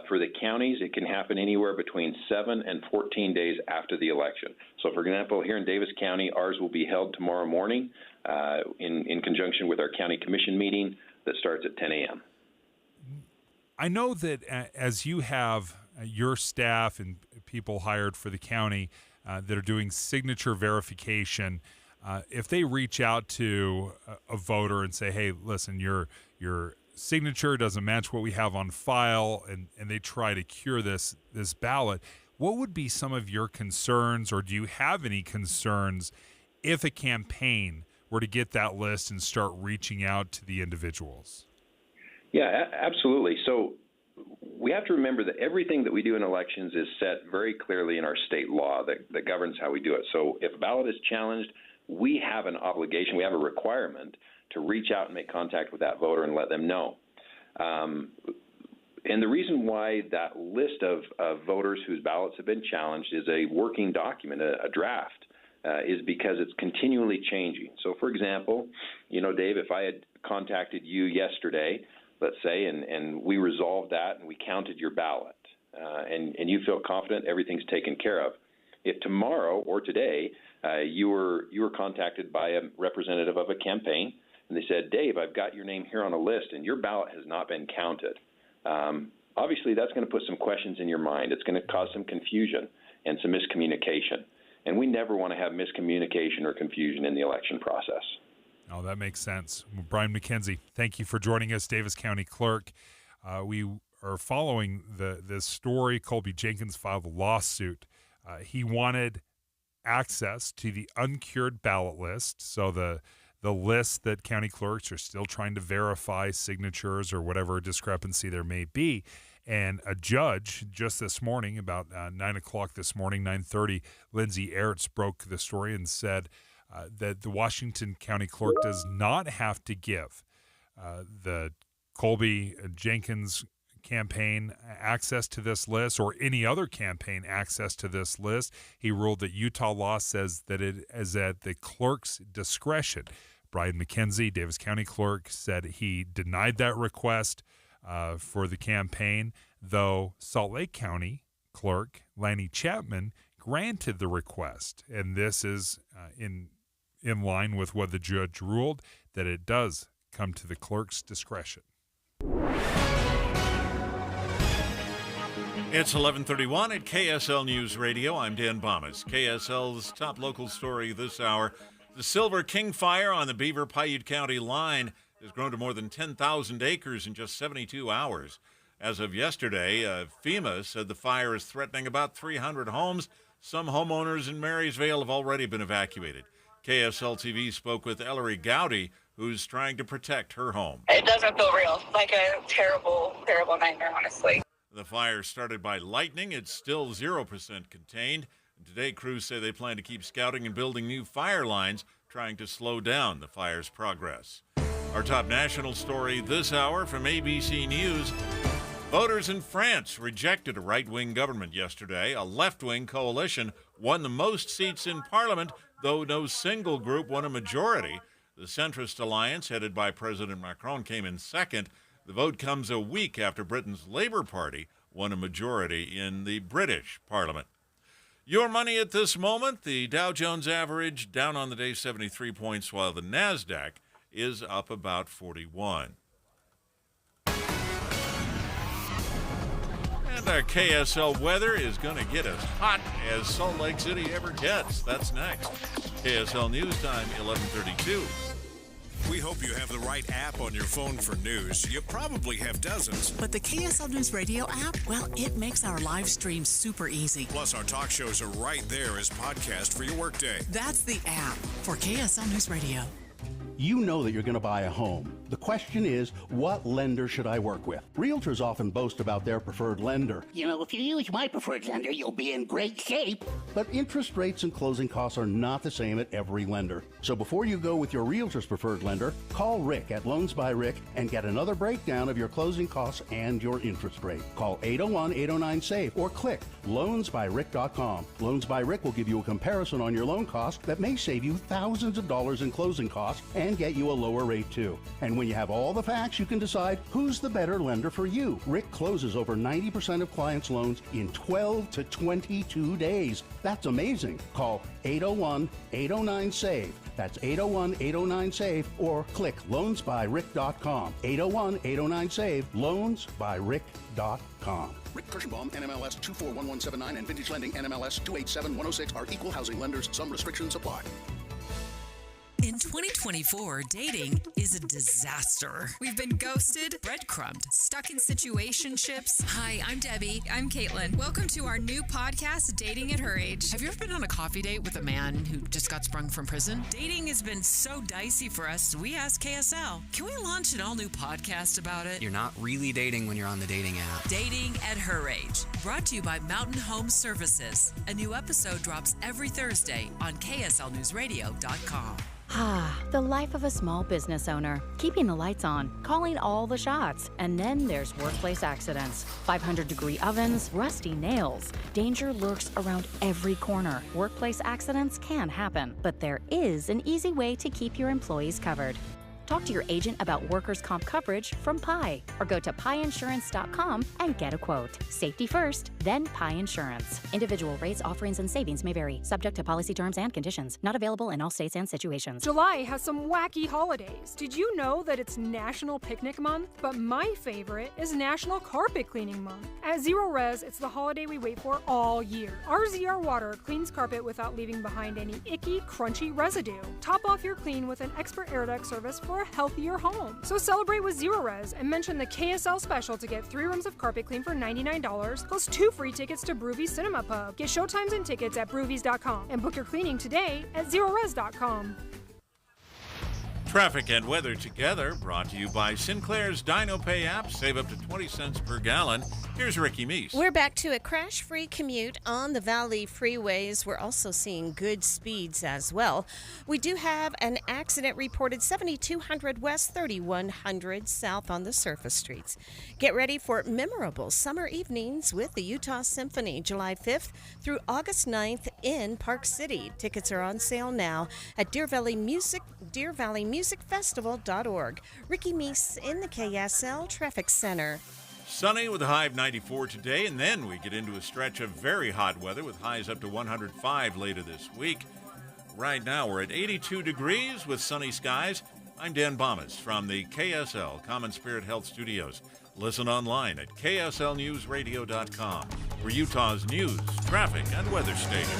For the counties, it can happen anywhere between 7 and 14 days after the election. So, for example, here in Davis County, ours will be held tomorrow morning in conjunction with our county commission meeting that starts at 10 a.m. I know that as you have your staff and people hired for the county that are doing signature verification, if they reach out to a voter and say, hey, listen, your signature doesn't match what we have on file, and they try to cure this ballot, what would be some of your concerns, or do you have any concerns if a campaign were to get that list and start reaching out to the individuals? Yeah, absolutely. So we have to remember that everything that we do in elections is set very clearly in our state law that governs how we do it. So if a ballot is challenged, we have an obligation, we have a requirement to reach out and make contact with that voter and let them know. And the reason why that list of voters whose ballots have been challenged is a working document, a draft, is because it's continually changing. So, for example, Dave, if I had contacted you yesterday, let's say, and we resolved that and we counted your ballot, and you feel confident everything's taken care of. If tomorrow or today you were contacted by a representative of a campaign and they said, Dave, I've got your name here on a list and your ballot has not been counted, obviously that's going to put some questions in your mind. It's going to cause some confusion and some miscommunication. And we never want to have miscommunication or confusion in the election process. Oh, that makes sense. Brian McKenzie, thank you for joining us, Davis County Clerk. We are following this story. Colby Jenkins filed a lawsuit. He wanted access to the uncured ballot list, so the list that county clerks are still trying to verify signatures or whatever discrepancy there may be. And a judge just this morning, about 9 o'clock this morning, 9:30, Lindsay Ertz broke the story and said that the Washington County Clerk does not have to give the Colby Jenkins campaign access to this list or any other campaign access to this list. He ruled that Utah law says that it is at the clerk's discretion. Brian McKenzie, Davis County Clerk, said he denied that request for the campaign, though Salt Lake County Clerk Lanny Chapman granted the request. And this is in line with what the judge ruled, that it does come to the clerk's discretion. It's 11:31 at KSL News Radio. I'm Dan Bomas. KSL's top local story this hour. The Silver King fire on the Beaver-Paiute County line has grown to more than 10,000 acres in just 72 hours. As of yesterday, FEMA said the fire is threatening about 300 homes. Some homeowners in Marysvale have already been evacuated. KSL TV spoke with Ellery Gowdy, who's trying to protect her home. It doesn't feel real, like a terrible, terrible nightmare, honestly. The fire started by lightning. It's still 0% contained. Today, crews say they plan to keep scouting and building new fire lines, trying to slow down the fire's progress. Our top national story this hour from ABC News. Voters in France rejected a right-wing government yesterday. A left-wing coalition won the most seats in Parliament, though no single group won a majority. The centrist alliance, headed by President Macron, came in second. The vote comes a week after Britain's Labour Party won a majority in the British Parliament. Your money at this moment, the Dow Jones average down on the day 73 points, while the NASDAQ is up about 41. And our KSL weather is going to get as hot as Salt Lake City ever gets. That's next. KSL News Time, 11:32. We hope you have the right app on your phone for news. You probably have dozens. But the KSL News Radio app, well, it makes our live stream super easy. Plus, our talk shows are right there as podcast for your workday. That's the app for KSL News Radio. You know that you're going to buy a home. The question is, what lender should I work with? Realtors often boast about their preferred lender. You know, if you use my preferred lender, you'll be in great shape. But interest rates and closing costs are not the same at every lender. So before you go with your realtor's preferred lender, call Rick at Loans by Rick and get another breakdown of your closing costs and your interest rate. Call 801-809-SAVE or click loansbyrick.com. Loans by Rick will give you a comparison on your loan cost that may save you thousands of dollars in closing costs and and get you a lower rate too. And when you have all the facts, you can decide who's the better lender for you. Rick closes over 90% of clients' loans in 12 to 22 days. That's amazing. Call 801-809-SAVE. That's 801-809-SAVE or click loansbyrick.com. 801-809-SAVE, loansbyrick.com. Rick Kirschenbaum, NMLS 241179, and Vintage Lending, NMLS 287106 are equal housing lenders. Some restrictions apply. In 2024, dating is a disaster. We've been ghosted, breadcrumbed, stuck in situationships. Hi, I'm Debbie. I'm Caitlin. Welcome to our new podcast, Dating at Her Age. Have you ever been on a coffee date with a man who just got sprung from prison? Dating has been so dicey for us, so we asked KSL, can we launch an all-new podcast about it? You're not really dating when you're on the dating app. Dating at Her Age, brought to you by Mountain Home Services. A new episode drops every Thursday on KSLNewsRadio.com. The life of a small business owner. Keeping the lights on, calling all the shots. And then there's workplace accidents. 500-degree ovens, rusty nails. Danger lurks around every corner. Workplace accidents can happen, but there is an easy way to keep your employees covered. Talk to your agent about workers' comp coverage from Pi, or go to piinsurance.com and get a quote. Safety first, then Pi Insurance. Individual rates, offerings, and savings may vary, subject to policy terms and conditions. Not available in all states and situations. July has some wacky holidays. Did you know that it's National Picnic Month? But my favorite is National Carpet Cleaning Month. At Zero Res, it's the holiday we wait for all year. Our ZR water cleans carpet without leaving behind any icky, crunchy residue. Top off your clean with an expert air duct service for a healthier home. So celebrate with Zero Res and mention the KSL special to get 3 rooms of carpet clean for $99 plus 2 free tickets to Broovies Cinema Pub. Get showtimes and tickets at broovies.com and book your cleaning today at zerores.com. Traffic and weather together, brought to you by Sinclair's DinoPay app. Save up to 20 cents per gallon. Here's Ricky Meese. We're back to a crash-free commute on the Valley freeways. We're also seeing good speeds as well. We do have an accident reported 7200 west, 3100 south on the surface streets. Get ready for memorable summer evenings with the Utah Symphony, July 5th through August 9th in Park City. Tickets are on sale now at DeerValleyMusicFestival.org. Ricky Meese in the KSL Traffic Center. Sunny with a high of 94 today, and then we get into a stretch of very hot weather with highs up to 105 later this week. Right now we're at 82 degrees with sunny skies. I'm Dan Bomas from the KSL Common Spirit Health Studios. Listen online at KSLNewsRadio.com for Utah's news, traffic, and weather station.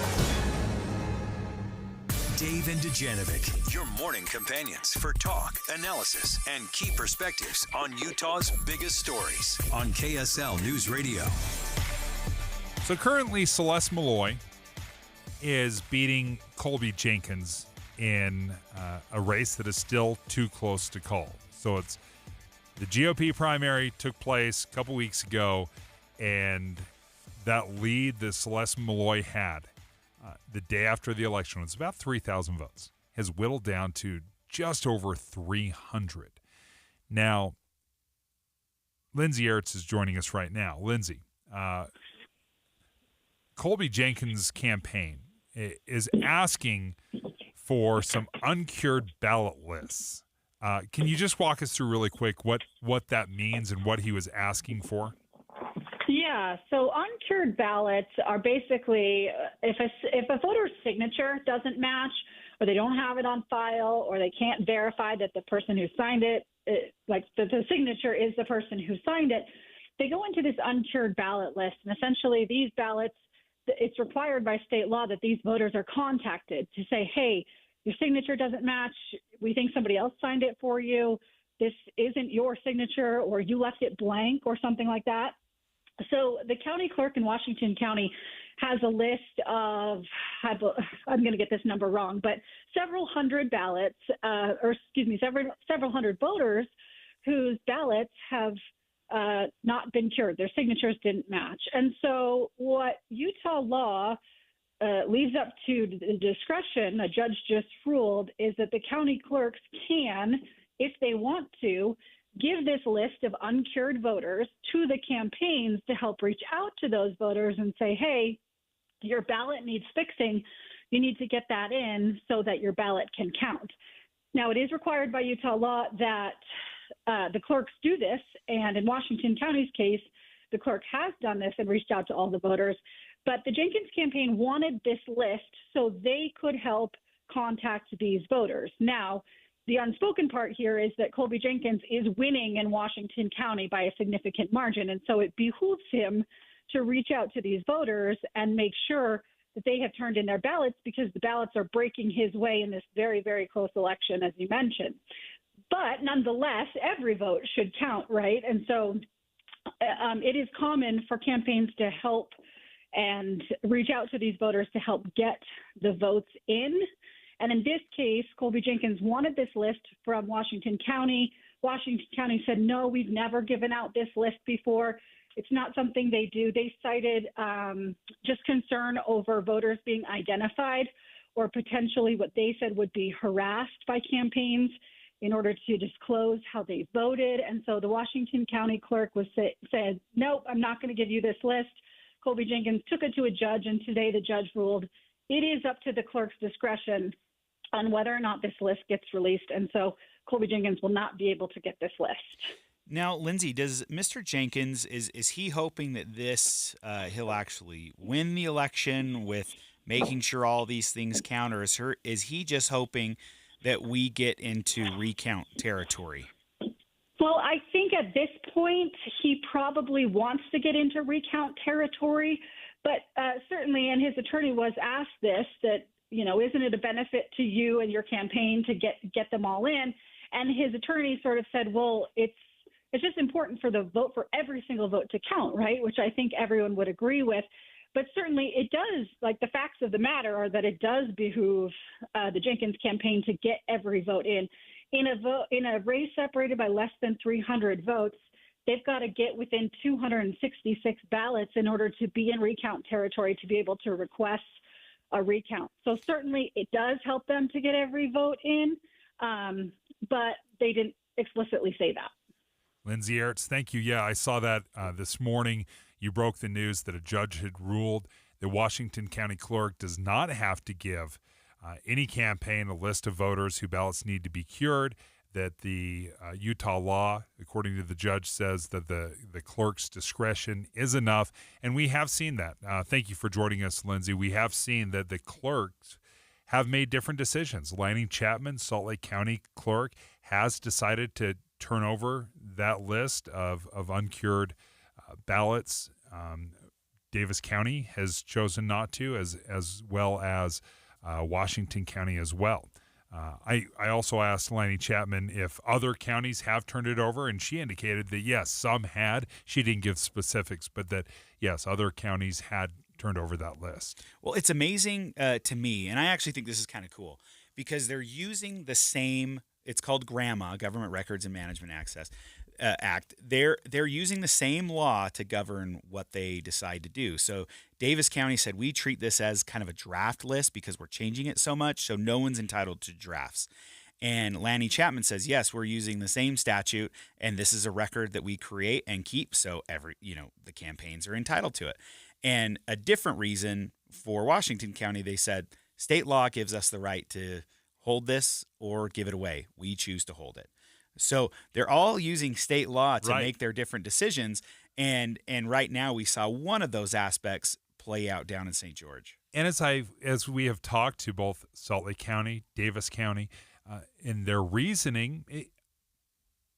Dave and Dujanovic, your morning companions for talk, analysis, and key perspectives on Utah's biggest stories on KSL News Radio. So currently, Celeste Malloy is beating Colby Jenkins in a race that is still too close to call. So it's the GOP primary took place a couple weeks ago, and that lead that Celeste Malloy had the day after the election, it's about 3,000 votes, has whittled down to just over 300. Now, Lindsay Ertz is joining us right now. Lindsay, Colby Jenkins' campaign is asking for some uncured ballot lists. Can you just walk us through really quick what that means and what he was asking for? Yeah, so uncured ballots are basically if a voter's signature doesn't match, or they don't have it on file, or they can't verify that the person who signed it, like the signature is the person who signed it, they go into this uncured ballot list. And essentially these ballots, it's required by state law that these voters are contacted to say, hey, your signature doesn't match. We think somebody else signed it for you. This isn't your signature, or you left it blank or something like that. So the county clerk in Washington County has a list of, I'm going to get this number wrong, but several hundred ballots, several hundred voters whose ballots have not been cured. Their signatures didn't match. And so what Utah law leaves up to the discretion, a judge just ruled, is that the county clerks can, if they want to, give this list of uncured voters to the campaigns to help reach out to those voters and say, hey, your ballot needs fixing. You need to get that in so that your ballot can count. Now, it is required by Utah law that the clerks do this, and in Washington County's case, the clerk has done this and reached out to all the voters. But the Jenkins campaign wanted this list so they could help contact these voters. Now, the unspoken part here is that Colby Jenkins is winning in Washington County by a significant margin, and so it behooves him to reach out to these voters and make sure that they have turned in their ballots, because the ballots are breaking his way in this very, very close election, as you mentioned. But nonetheless, every vote should count, right? And so it is common for campaigns to help and reach out to these voters to help get the votes in. And in this case, Colby Jenkins wanted this list from Washington County. Washington County said, no, we've never given out this list before. It's not something they do. They cited just concern over voters being identified or potentially what they said would be harassed by campaigns in order to disclose how they voted. And so the Washington County clerk said, nope, I'm not going to give you this list. Colby Jenkins took it to a judge, and today the judge ruled it is up to the clerk's discretion on whether or not this list gets released. And so Colby Jenkins will not be able to get this list. Now, Lindsay, does Mr. Jenkins, is he hoping that he'll actually win the election with making sure all these things count, or is he just hoping that we get into recount territory? Well, I think at this point he probably wants to get into recount territory, but certainly, and his attorney was asked this, that, isn't it a benefit to you and your campaign to get them all in? And his attorney sort of said, well, it's just important for the vote, for every single vote to count, right? Which I think everyone would agree with. But certainly it does, like the facts of the matter are that it does behoove the Jenkins campaign to get every vote in. In a race separated by less than 300 votes, they've got to get within 266 ballots in order to be in recount territory to be able to request a recount. So certainly it does help them to get every vote in, but they didn't explicitly say that. Lindsay Aerts, thank you. Yeah, I saw that this morning. You broke the news that a judge had ruled the Washington County clerk does not have to give any campaign a list of voters whose ballots need to be cured, that the Utah law, according to the judge, says that the clerk's discretion is enough. And we have seen that. Thank you for joining us, Lindsay. We have seen that the clerks have made different decisions. Lanning Chapman, Salt Lake County clerk, has decided to turn over that list of uncured ballots. Davis County has chosen not to, as well as Washington County as well. I also asked Lanning Chapman if other counties have turned it over, and she indicated that, yes, some had. She didn't give specifics, but that, yes, other counties had turned over that list. Well, it's amazing to me, and I actually think this is kind of cool, because they're using the same, it's called GRAMA, Government Records and Management Access Act. They're using the same law to govern what they decide to do. So Davis County said, we treat this as kind of a draft list because we're changing it so much, so no one's entitled to drafts. And Lanning Chapman says, yes, we're using the same statute, and this is a record that we create and keep, so the campaigns are entitled to it. And a different reason for Washington County, they said, state law gives us the right to hold this or give it away. We choose to hold it. So they're all using state law to make their different decisions. And right now we saw one of those aspects play out down in St. George. And as we have talked to both Salt Lake County, Davis County, in their reasoning,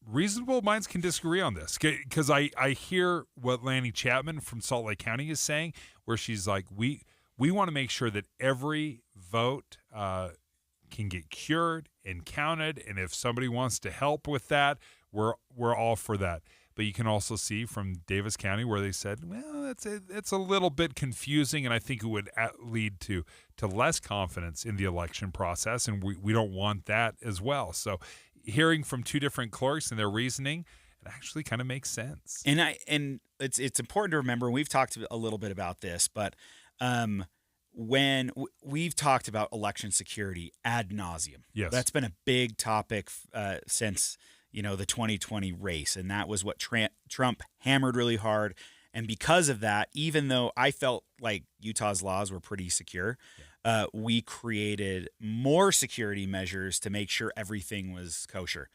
reasonable minds can disagree on this, because I hear what Lanning Chapman from Salt Lake County is saying, where she's like, we want to make sure that every vote can get cured and counted, and if somebody wants to help with that, we're all for that. But you can also see from Davis County where they said, well, it's a little bit confusing, and I think it would lead to less confidence in the election process, and we don't want that as well. So hearing from two different clerks and their reasoning, it actually kind of makes sense. And it's important to remember, and we've talked a little bit about this, but when we've talked about election security ad nauseum. Yes. That's been a big topic since the 2020 race, and that was what Trump hammered really hard. And because of that, even though I felt like Utah's laws were pretty secure, we created more security measures to make sure everything was kosher.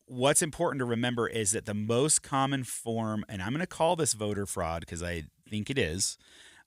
What's important to remember is that the most common form, and I'm going to call this voter fraud because I think it is,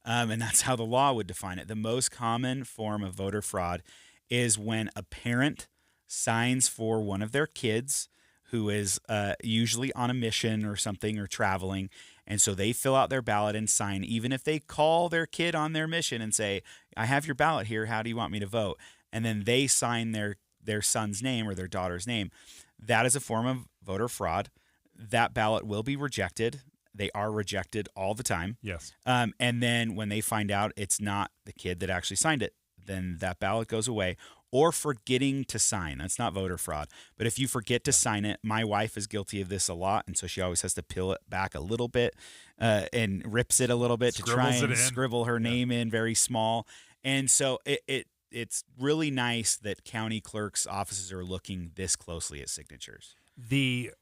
and that's how the law would define it. The most common form of voter fraud is when a parent signs for one of their kids who is usually on a mission or something or traveling, and so they fill out their ballot and sign, even if they call their kid on their mission and say, I have your ballot here, how do you want me to vote? And then they sign their son's name or their daughter's name. That is a form of voter fraud. That ballot will be rejected. They are rejected all the time. Yes. And then when they find out it's not the kid that actually signed it, then that ballot goes away. Or forgetting to sign. That's not voter fraud. But if you forget to sign it, my wife is guilty of this a lot, and so she always has to peel it back a little bit and rips it a little bit to try and scribble her name in very small. And so it's really nice that county clerk's offices are looking this closely at signatures. The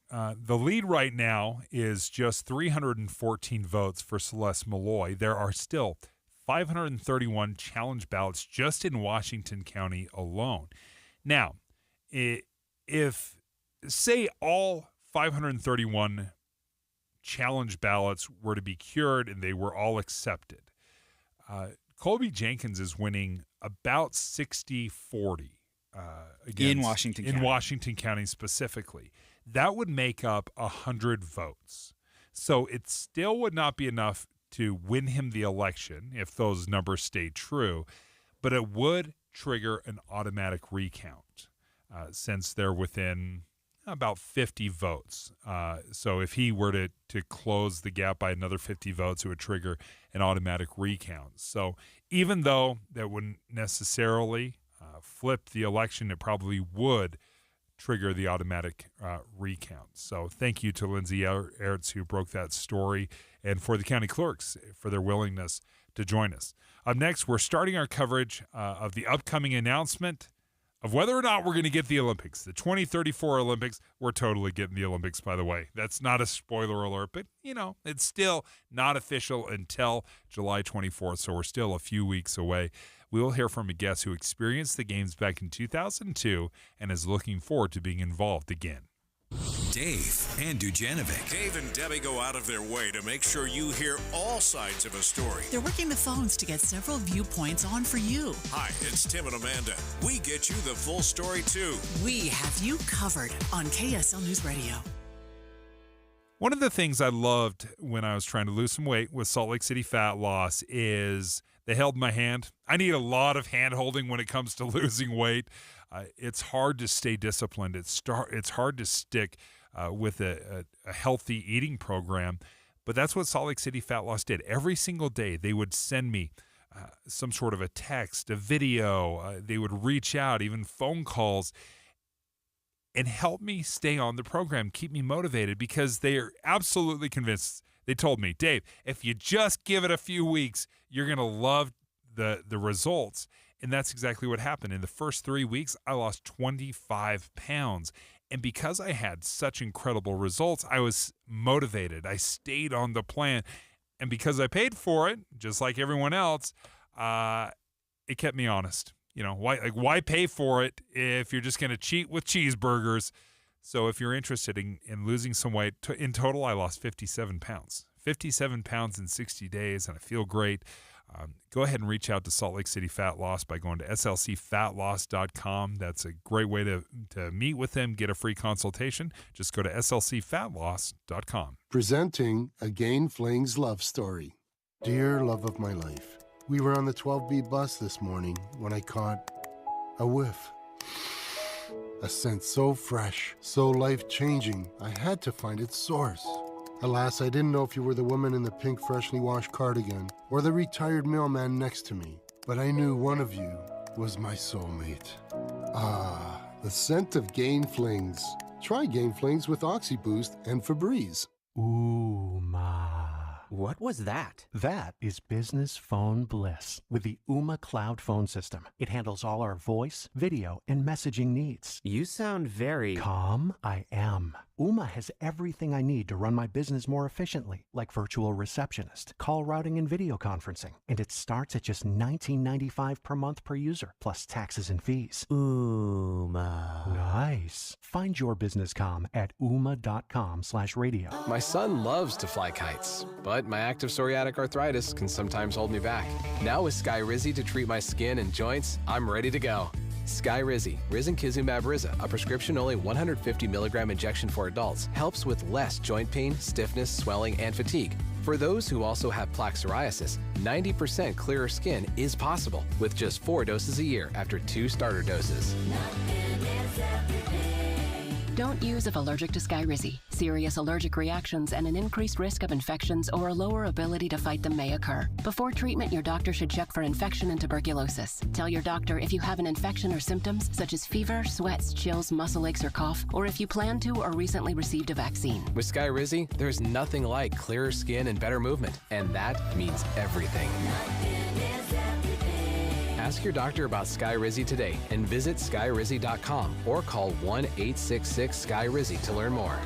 lead right now is just 314 votes for Celeste Malloy. There are still 531 challenge ballots just in Washington County alone. Now, if say all 531 challenge ballots were to be cured and they were all accepted, Colby Jenkins is winning about 60-40 in Washington County. In Washington County specifically. That would make up 100 votes. So it still would not be enough to win him the election if those numbers stay true, but it would trigger an automatic recount since they're within about 50 votes. So if he were to close the gap by another 50 votes, it would trigger an automatic recount. So even though that wouldn't necessarily flip the election, it probably would trigger the automatic recount. So thank you to Lindsay Ertz who broke that story, and for the county clerks for their willingness to join us. Up next, we're starting our coverage of the upcoming announcement of whether or not we're going to get the Olympics. The 2034 Olympics, we're totally getting the Olympics, by the way. That's not a spoiler alert, but, it's still not official until July 24th, so we're still a few weeks away. We will hear from a guest who experienced the games back in 2002 and is looking forward to being involved again. Dave and Dujanovic. Dave and Debbie go out of their way to make sure you hear all sides of a story. They're working the phones to get several viewpoints on for you. Hi, it's Tim and Amanda. We get you the full story, too. We have you covered on KSL News Radio. One of the things I loved when I was trying to lose some weight with Salt Lake City Fat Loss is they held my hand. I need a lot of hand holding when it comes to losing weight. It's hard to stay disciplined. It's hard to stick with a healthy eating program. But that's what Salt Lake City Fat Loss did. Every single day, they would send me some sort of a text, a video. They would reach out, even phone calls, and help me stay on the program, keep me motivated, because they are absolutely convinced. They told me, Dave, if you just give it a few weeks, you're going to love the results. And that's exactly what happened. In the first 3 weeks, I lost 25 pounds. And because I had such incredible results, I was motivated. I stayed on the plan. And because I paid for it, just like everyone else, it kept me honest. Why pay for it if you're just going to cheat with cheeseburgers? So if you're interested in losing some weight, in total, I lost 57 pounds. 57 pounds in 60 days, and I feel great. Go ahead and reach out to Salt Lake City Fat Loss by going to slcfatloss.com. That's a great way to meet with them, get a free consultation. Just go to slcfatloss.com. Presenting a Gain Flings love story. Dear love of my life, we were on the 12B bus this morning when I caught a whiff. A scent so fresh, so life-changing, I had to find its source. Alas, I didn't know if you were the woman in the pink freshly washed cardigan or the retired mailman next to me, but I knew one of you was my soulmate. Ah, the scent of Gain Flings. Try Gain Flings with OxyBoost and Febreze. Ooh, ma. What was that? That is business phone bliss with the Ooma Cloud Phone System. It handles all our voice, video, and messaging needs. You sound very... Calm? I am. Ooma has everything I need to run my business more efficiently, like virtual receptionist, call routing, and video conferencing. And it starts at just $19.95 per month per user, plus taxes and fees. Ooma. Nice. Find your business comm at ooma.com/radio. My son loves to fly kites, but my active psoriatic arthritis can sometimes hold me back. Now with Skyrizi to treat my skin and joints, I'm ready to go. Skyrizi, risankizumab Riza, a prescription-only 150 milligram injection for adults, helps with less joint pain, stiffness, swelling, and fatigue. For those who also have plaque psoriasis, 90% clearer skin is possible with just 4 doses a year after 2 starter doses. Don't use if allergic to Skyrizi. Serious allergic reactions and an increased risk of infections or a lower ability to fight them may occur. Before treatment, your doctor should check for infection and tuberculosis. Tell your doctor if you have an infection or symptoms such as fever, sweats, chills, muscle aches, or cough, or if you plan to or recently received a vaccine. With Skyrizi, there's nothing like clearer skin and better movement, and that means everything. Ask your doctor about Skyrizi today and visit skyrizi.com or call 1-866-SKY-RIZI to learn more.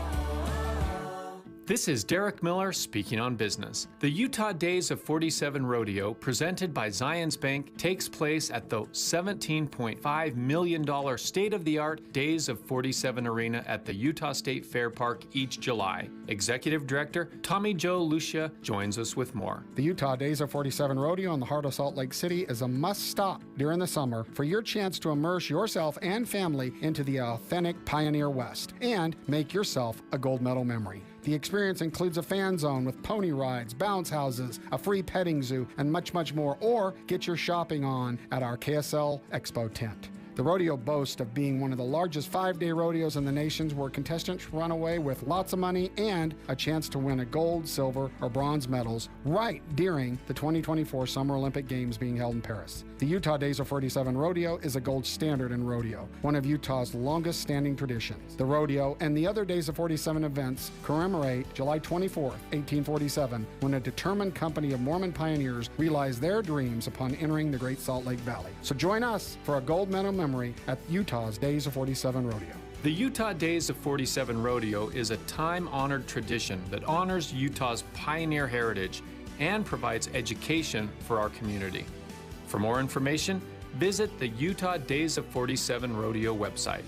This is Derek Miller speaking on business. The Utah Days of 47 Rodeo, presented by Zions Bank, takes place at the $17.5 million state-of-the-art Days of 47 Arena at the Utah State Fair Park each July. Executive Director Tommy Joe Lucia joins us with more. The Utah Days of 47 Rodeo in the heart of Salt Lake City is a must-stop during the summer for your chance to immerse yourself and family into the authentic Pioneer West and make yourself a gold medal memory. The experience includes a fan zone with pony rides, bounce houses, a free petting zoo, and much, much more. Or get your shopping on at our KSL Expo tent. The rodeo boasts of being one of the largest 5-day rodeos in the nation, where contestants run away with lots of money and a chance to win a gold, silver, or bronze medals right during the 2024 Summer Olympic Games being held in Paris. The Utah Days of 47 Rodeo is a gold standard in rodeo, one of Utah's longest standing traditions. The rodeo and the other Days of 47 events commemorate July 24, 1847, when a determined company of Mormon pioneers realized their dreams upon entering the Great Salt Lake Valley. So join us for a gold medal memory at Utah's Days of 47 Rodeo. The Utah Days of 47 Rodeo is a time-honored tradition that honors Utah's pioneer heritage and provides education for our community. For more information, visit the Utah Days of 47 Rodeo website.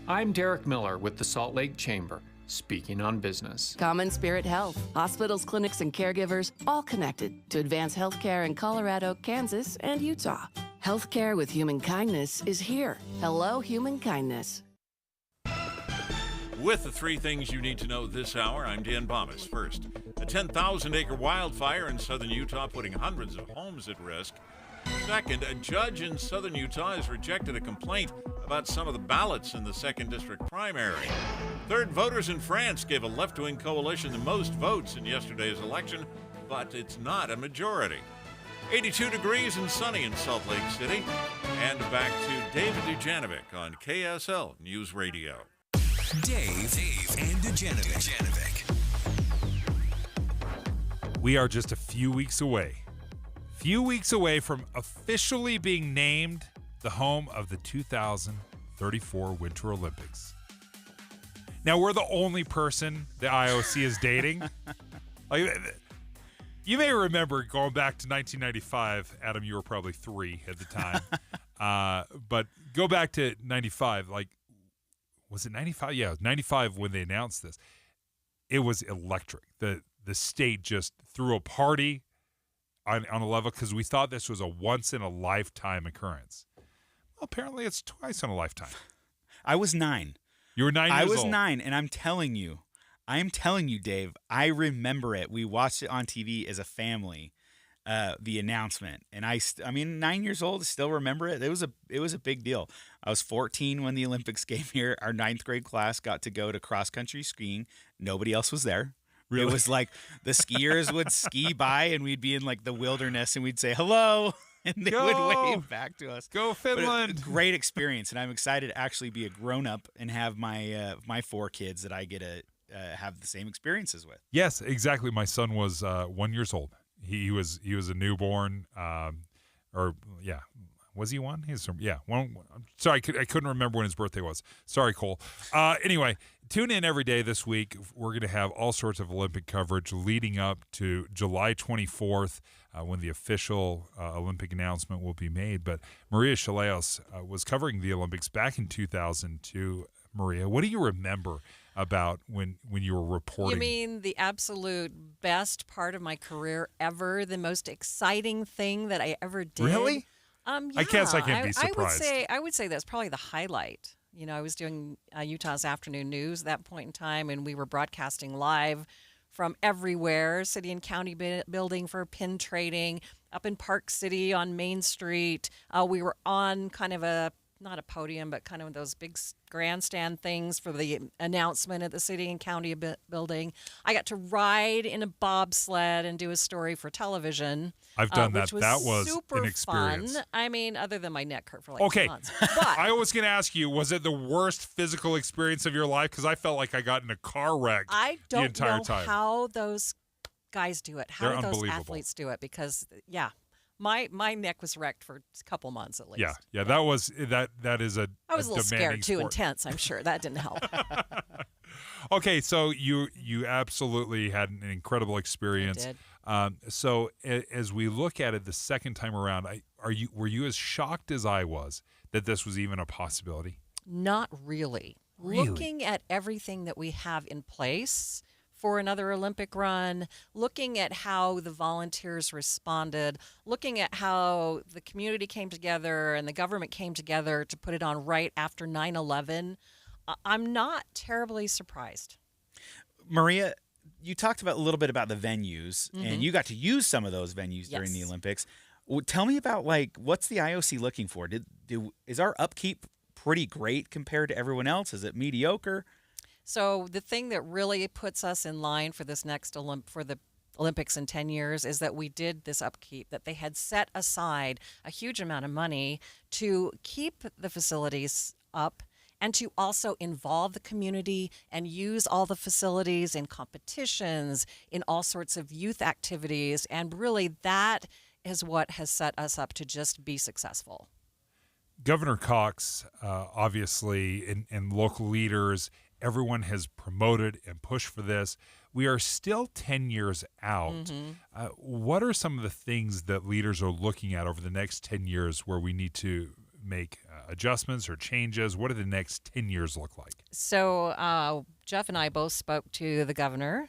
I'm Derek Miller with the Salt Lake Chamber, speaking on business. Common Spirit Health, hospitals, clinics, and caregivers, all connected to advance healthcare in Colorado, Kansas, and Utah. Healthcare with human kindness is here. Hello, human kindness. With the 3 things you need to know this hour, I'm Dan Bomas. First, a 10,000-acre wildfire in southern Utah putting hundreds of homes at risk. Second, a judge in southern Utah has rejected a complaint about some of the ballots in the 2nd District primary. Third, voters in France gave a left-wing coalition the most votes in yesterday's election, but it's not a majority. 82 degrees and sunny in Salt Lake City. And back to David Dujanovic on KSL News Radio. Dave and Dujanovic. We are just a few weeks away from officially being named the home of the 2034 Winter Olympics. Now, we're the only person the IOC is dating. You may remember going back to 1995. Adam, you were probably 3 at the time. But go back to 95. Was it 95? Yeah, it was 95 when they announced this. It was electric. The state just threw a party on a level because we thought this was a once-in-a-lifetime occurrence. Well, apparently it's twice in a lifetime. I was 9. You were 9 years old. I was 9, and I'm telling you, Dave, I remember it. We watched it on TV as a family, the announcement. And I mean, 9 years old, still remember it. It was a big deal. I was 14 when the Olympics came here. Our 9th grade class got to go to cross-country skiing. Nobody else was there. Really? It was like the skiers would ski by, and we'd be in like the wilderness, and we'd say, hello. And they would wave back to us. Go Finland! Great experience, and I'm excited to actually be a grown-up and have my 4 kids that I get to have the same experiences with. Yes, exactly. My son was 1 year old. He was a newborn, was he one? He's one. I'm sorry, I couldn't remember when his birthday was. Sorry, Cole. Anyway, tune in every day this week. We're going to have all sorts of Olympic coverage leading up to July 24th when the official Olympic announcement will be made. But Maria Chaleos was covering the Olympics back in 2002. Maria, what do you remember about when you were reporting? You mean the absolute best part of my career ever, the most exciting thing that I ever did? Really? Yeah. I guess I can't be surprised. I would say that's probably the highlight. You know, I was doing Utah's afternoon news at that point in time, and we were broadcasting live from everywhere, city and county building for pin trading, up in Park City on Main Street. We were on kind of not a podium, but kind of those big grandstand things for the announcement at the city and county building. I got to ride in a bobsled and do a story for television. I've done that. that was super an experience. fun. I mean, other than my neck hurt for like 2 months. But I was going to ask you, was it the worst physical experience of your life? Because I felt like I got in a car wreck the entire time. How those guys do it. How They're do those unbelievable. athletes do it? Because, my neck was wrecked for a couple months at least. Yeah, that is a I was a little scared, too sport. intense, I'm sure. That didn't help. Okay, so you absolutely had an incredible experience. I did. So as we look at it the second time around, were you as shocked as I was that this was even a possibility? Not really. Looking at everything that we have in place for another Olympic run, looking at how the volunteers responded, looking at how the community came together and the government came together to put it on right after 9/11, I'm not terribly surprised. Maria, you talked a little bit about the venues, Mm-hmm. and you got to use some of those venues during the Olympics. Well, tell me about what's the IOC looking for? Is our upkeep pretty great compared to everyone else? Is it mediocre? So the thing that really puts us in line for this next for the Olympics in 10 years is that we did this upkeep, that they had set aside a huge amount of money to keep the facilities up and to also involve the community and use all the facilities in competitions, in all sorts of youth activities. And really that is what has set us up to just be successful. Governor Cox, obviously, and local leaders, everyone has promoted and pushed for this. We are still 10 years out. Mm-hmm. What are some of the things that leaders are looking at over the next 10 years where we need to make adjustments or changes? What do the next 10 years look like? So Jeff and I both spoke to the governor.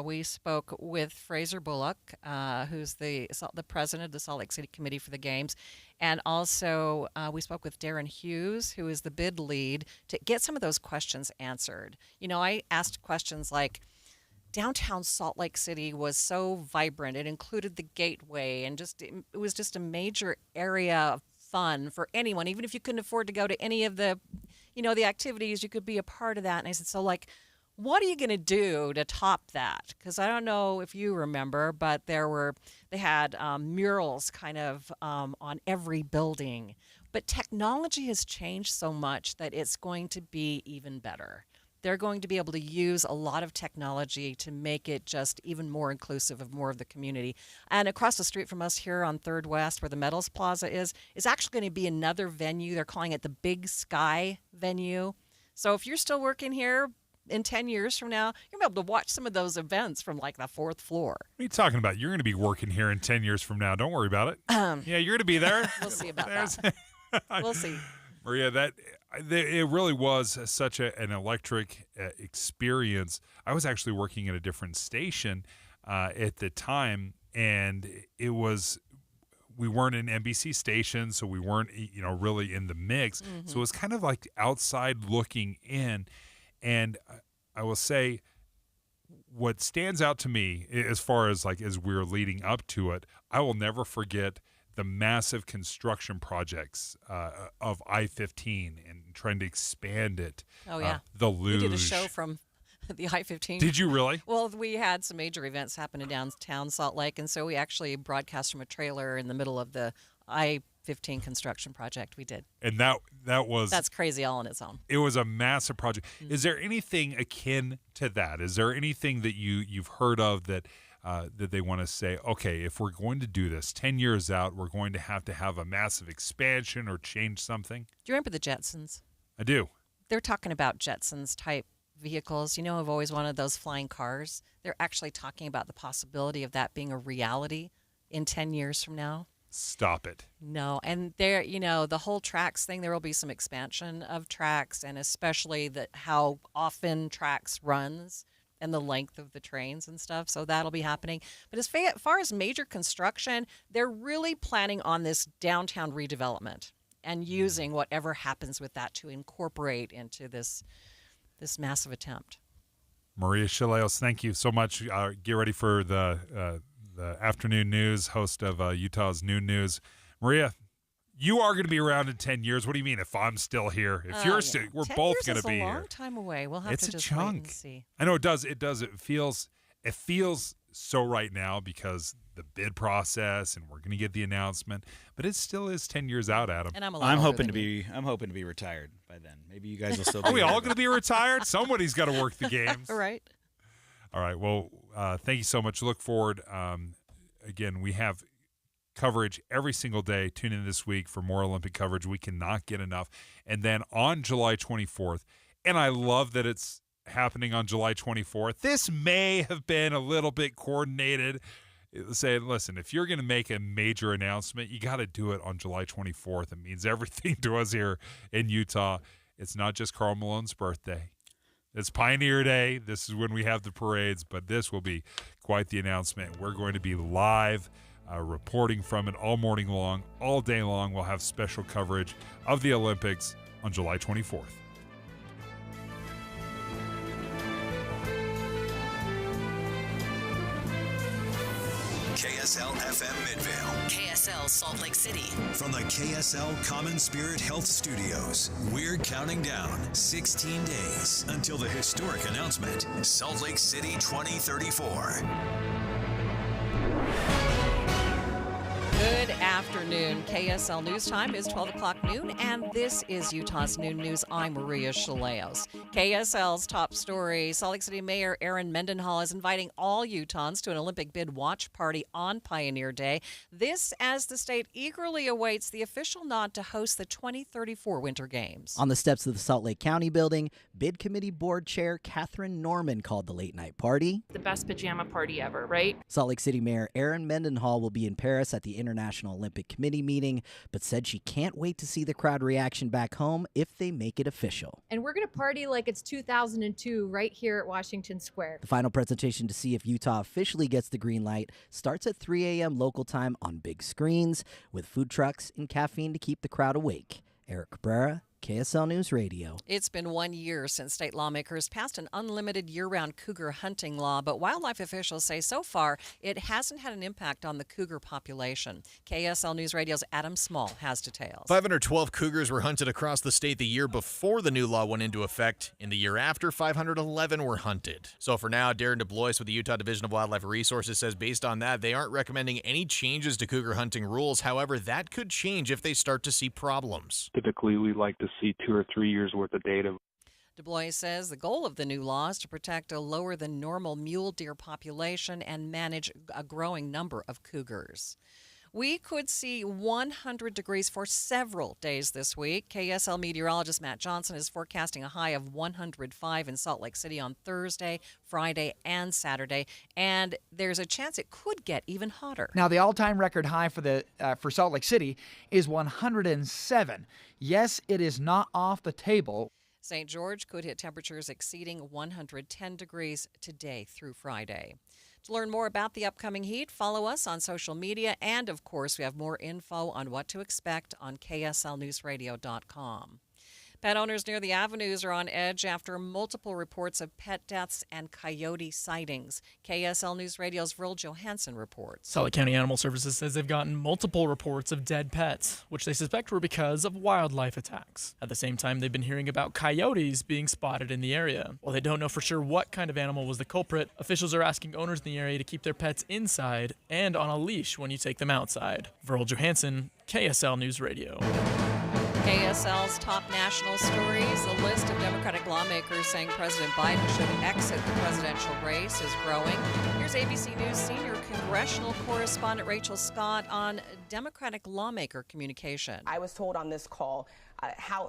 We spoke with Fraser Bullock, who's the president of the Salt Lake City Committee for the Games. And also we spoke with Darren Hughes, who is the bid lead, to get some of those questions answered. You know, I asked questions like, downtown Salt Lake City was so vibrant. It included the Gateway, and it was just a major area of fun for anyone. Even if you couldn't afford to go to any of the, the activities, you could be a part of that. And I said, so what are you going to do to top that? Because I don't know if you remember, but they had murals kind of on every building. But technology has changed so much that it's going to be even better. They're going to be able to use a lot of technology to make it just even more inclusive of more of the community. And across the street from us here on 3rd West, where the Metals Plaza is actually going to be another venue. They're calling it the Big Sky venue. So if you're still working here in 10 years from now, you're going to be able to watch some of those events from the 4th floor. What are you talking about? You're going to be working here in 10 years from now. Don't worry about it. Yeah, you're going to be there. We'll see about that. We'll see. Maria, it really was such an electric experience. I was actually working at a different station at the time, and we weren't an NBC station, so we weren't really in the mix. Mm-hmm. So it was kind of like outside looking in, and I will say what stands out to me as far as as we're leading up to it, I will never forget the massive construction projects of I-15 and trying to expand it. Oh, yeah. The luge. We did a show from the I-15. Did you really? Well, we had some major events happen in downtown Salt Lake, and so we actually broadcast from a trailer in the middle of the 15 construction project we did. And that's crazy all on its own. It was a massive project. Mm-hmm. Is there anything akin to that? Is there anything that you've heard of that they want to say, okay, if we're going to do this 10 years out, we're going to have a massive expansion or change something? Do you remember the Jetsons? I do. They're talking about Jetsons type vehicles. I've always wanted those flying cars. They're actually talking about the possibility of that being a reality in 10 years from now. Stop it. No, and there, the whole tracks thing, there will be some expansion of tracks, and especially how often tracks runs and the length of the trains and stuff. So that'll be happening. But as far as major construction, they're really planning on this downtown redevelopment and using whatever happens with that to incorporate into this massive attempt. Maria Chaleos, thank you so much. Get ready for the afternoon news, host of Utah's Noon News. Maria, you are going to be around in 10 years. What do you mean if I'm still here? If you're still, we're both going to be here. It's a long time away. We'll have to just wait and see. I know it does. It does. It feels so right now because the bid process and we're going to get the announcement, but it still is 10 years out, Adam. And I'm hoping to be retired by then. Maybe you guys will still be Are we all going to be retired? Somebody's got to work the games. Right. All right. Well, thank you so much. Look forward. Again, we have coverage every single day. Tune in this week for more Olympic coverage. We cannot get enough. And then on July 24th, and I love that it's happening on July 24th. This may have been a little bit coordinated. Saying, listen, if you're going to make a major announcement, you got to do it on July 24th. It means everything to us here in Utah. It's not just Karl Malone's birthday. It's Pioneer Day. This is when we have the parades, but this will be quite the announcement. We're going to be live reporting from it all morning long, all day long. We'll have special coverage of the Olympics on July 24th. KSL FM Midvale. KSL Salt Lake City. From the KSL Common Spirit Health Studios, we're counting down 16 days until the historic announcement, Salt Lake City 2034. Good afternoon. KSL News Time is 12 o'clock noon, and this is Utah's Noon News. I'm Maria Chaleos. KSL's top story, Salt Lake City Mayor Aaron Mendenhall is inviting all Utahns to an Olympic bid watch party on Pioneer Day. This as the state eagerly awaits the official nod to host the 2034 Winter Games. On the steps of the Salt Lake County building, Bid Committee Board Chair Catherine Norman called the late night party the best pajama party ever, right? Salt Lake City Mayor Aaron Mendenhall will be in Paris at the International Olympic Committee meeting, but said she can't wait to see the crowd reaction back home if they make it official. And we're going to party like it's 2002 right here at Washington Square. The final presentation to see if Utah officially gets the green light starts at 3 a.m. local time on big screens with food trucks and caffeine to keep the crowd awake. Eric Cabrera, KSL News Radio. It's been 1 year since state lawmakers passed an unlimited year-round cougar hunting law, but wildlife officials say so far it hasn't had an impact on the cougar population. KSL News Radio's Adam Small has details. 512 cougars were hunted across the state the year before the new law went into effect. In the year after, 511 were hunted. So for now, Darren DeBlois with the Utah Division of Wildlife Resources says based on that, they aren't recommending any changes to cougar hunting rules. However, that could change if they start to see problems. Typically, we like to see 2 or 3 years worth of data. DeBlois says the goal of the new law is to protect a lower than normal mule deer population and manage a growing number of cougars. We could see 100 degrees for several days this week. KSL meteorologist Matt Johnson is forecasting a high of 105 in Salt Lake City on Thursday, Friday, and Saturday, and there's a chance it could get even hotter. Now, the all-time record high for Salt Lake City is 107. Yes, it is not off the table. St. George could hit temperatures exceeding 110 degrees today through Friday. To learn more about the upcoming heat, follow us on social media, and of course, we have more info on what to expect on KSLNewsRadio.com. Pet owners near the avenues are on edge after multiple reports of pet deaths and coyote sightings. KSL News Radio's Vril Johansson reports. Salt Lake County Animal Services says they've gotten multiple reports of dead pets, which they suspect were because of wildlife attacks. At the same time, they've been hearing about coyotes being spotted in the area. While they don't know for sure what kind of animal was the culprit, officials are asking owners in the area to keep their pets inside and on a leash when you take them outside. Vril Johansson, KSL News Radio. KSL's top national stories. The list of Democratic lawmakers saying President Biden should exit the presidential race is growing. Here's ABC News senior congressional correspondent Rachel Scott on Democratic lawmaker communication. I was told on this call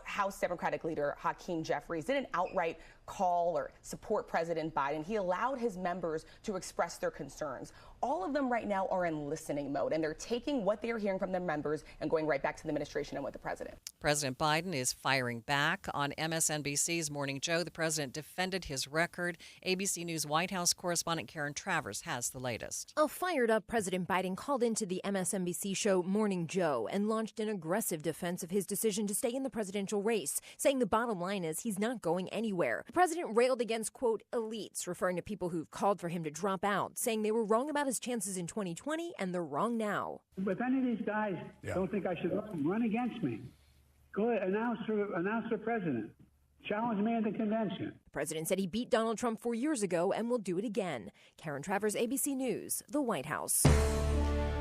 House Democratic leader Hakeem Jeffries didn't outright call or support President Biden. He allowed his members to express their concerns. All of them right now are in listening mode, and they're taking what they're hearing from their members and going right back to the administration and with the president. President Biden is firing back. On MSNBC's Morning Joe, the president defended his record. ABC News White House correspondent Karen Travers has the latest. A fired-up President Biden called into the MSNBC show Morning Joe and launched an aggressive defense of his decision to stay in the presidential race, saying the bottom line is he's not going anywhere. The president railed against, quote, elites, referring to people who've called for him to drop out, saying they were wrong about his chances in 2020 and they're wrong now. But if any of these guys don't think I should run against me, go ahead, announce for president. Challenge me at the convention. The president said he beat Donald Trump 4 years ago and will do it again. Karen Travers, ABC News, the White House.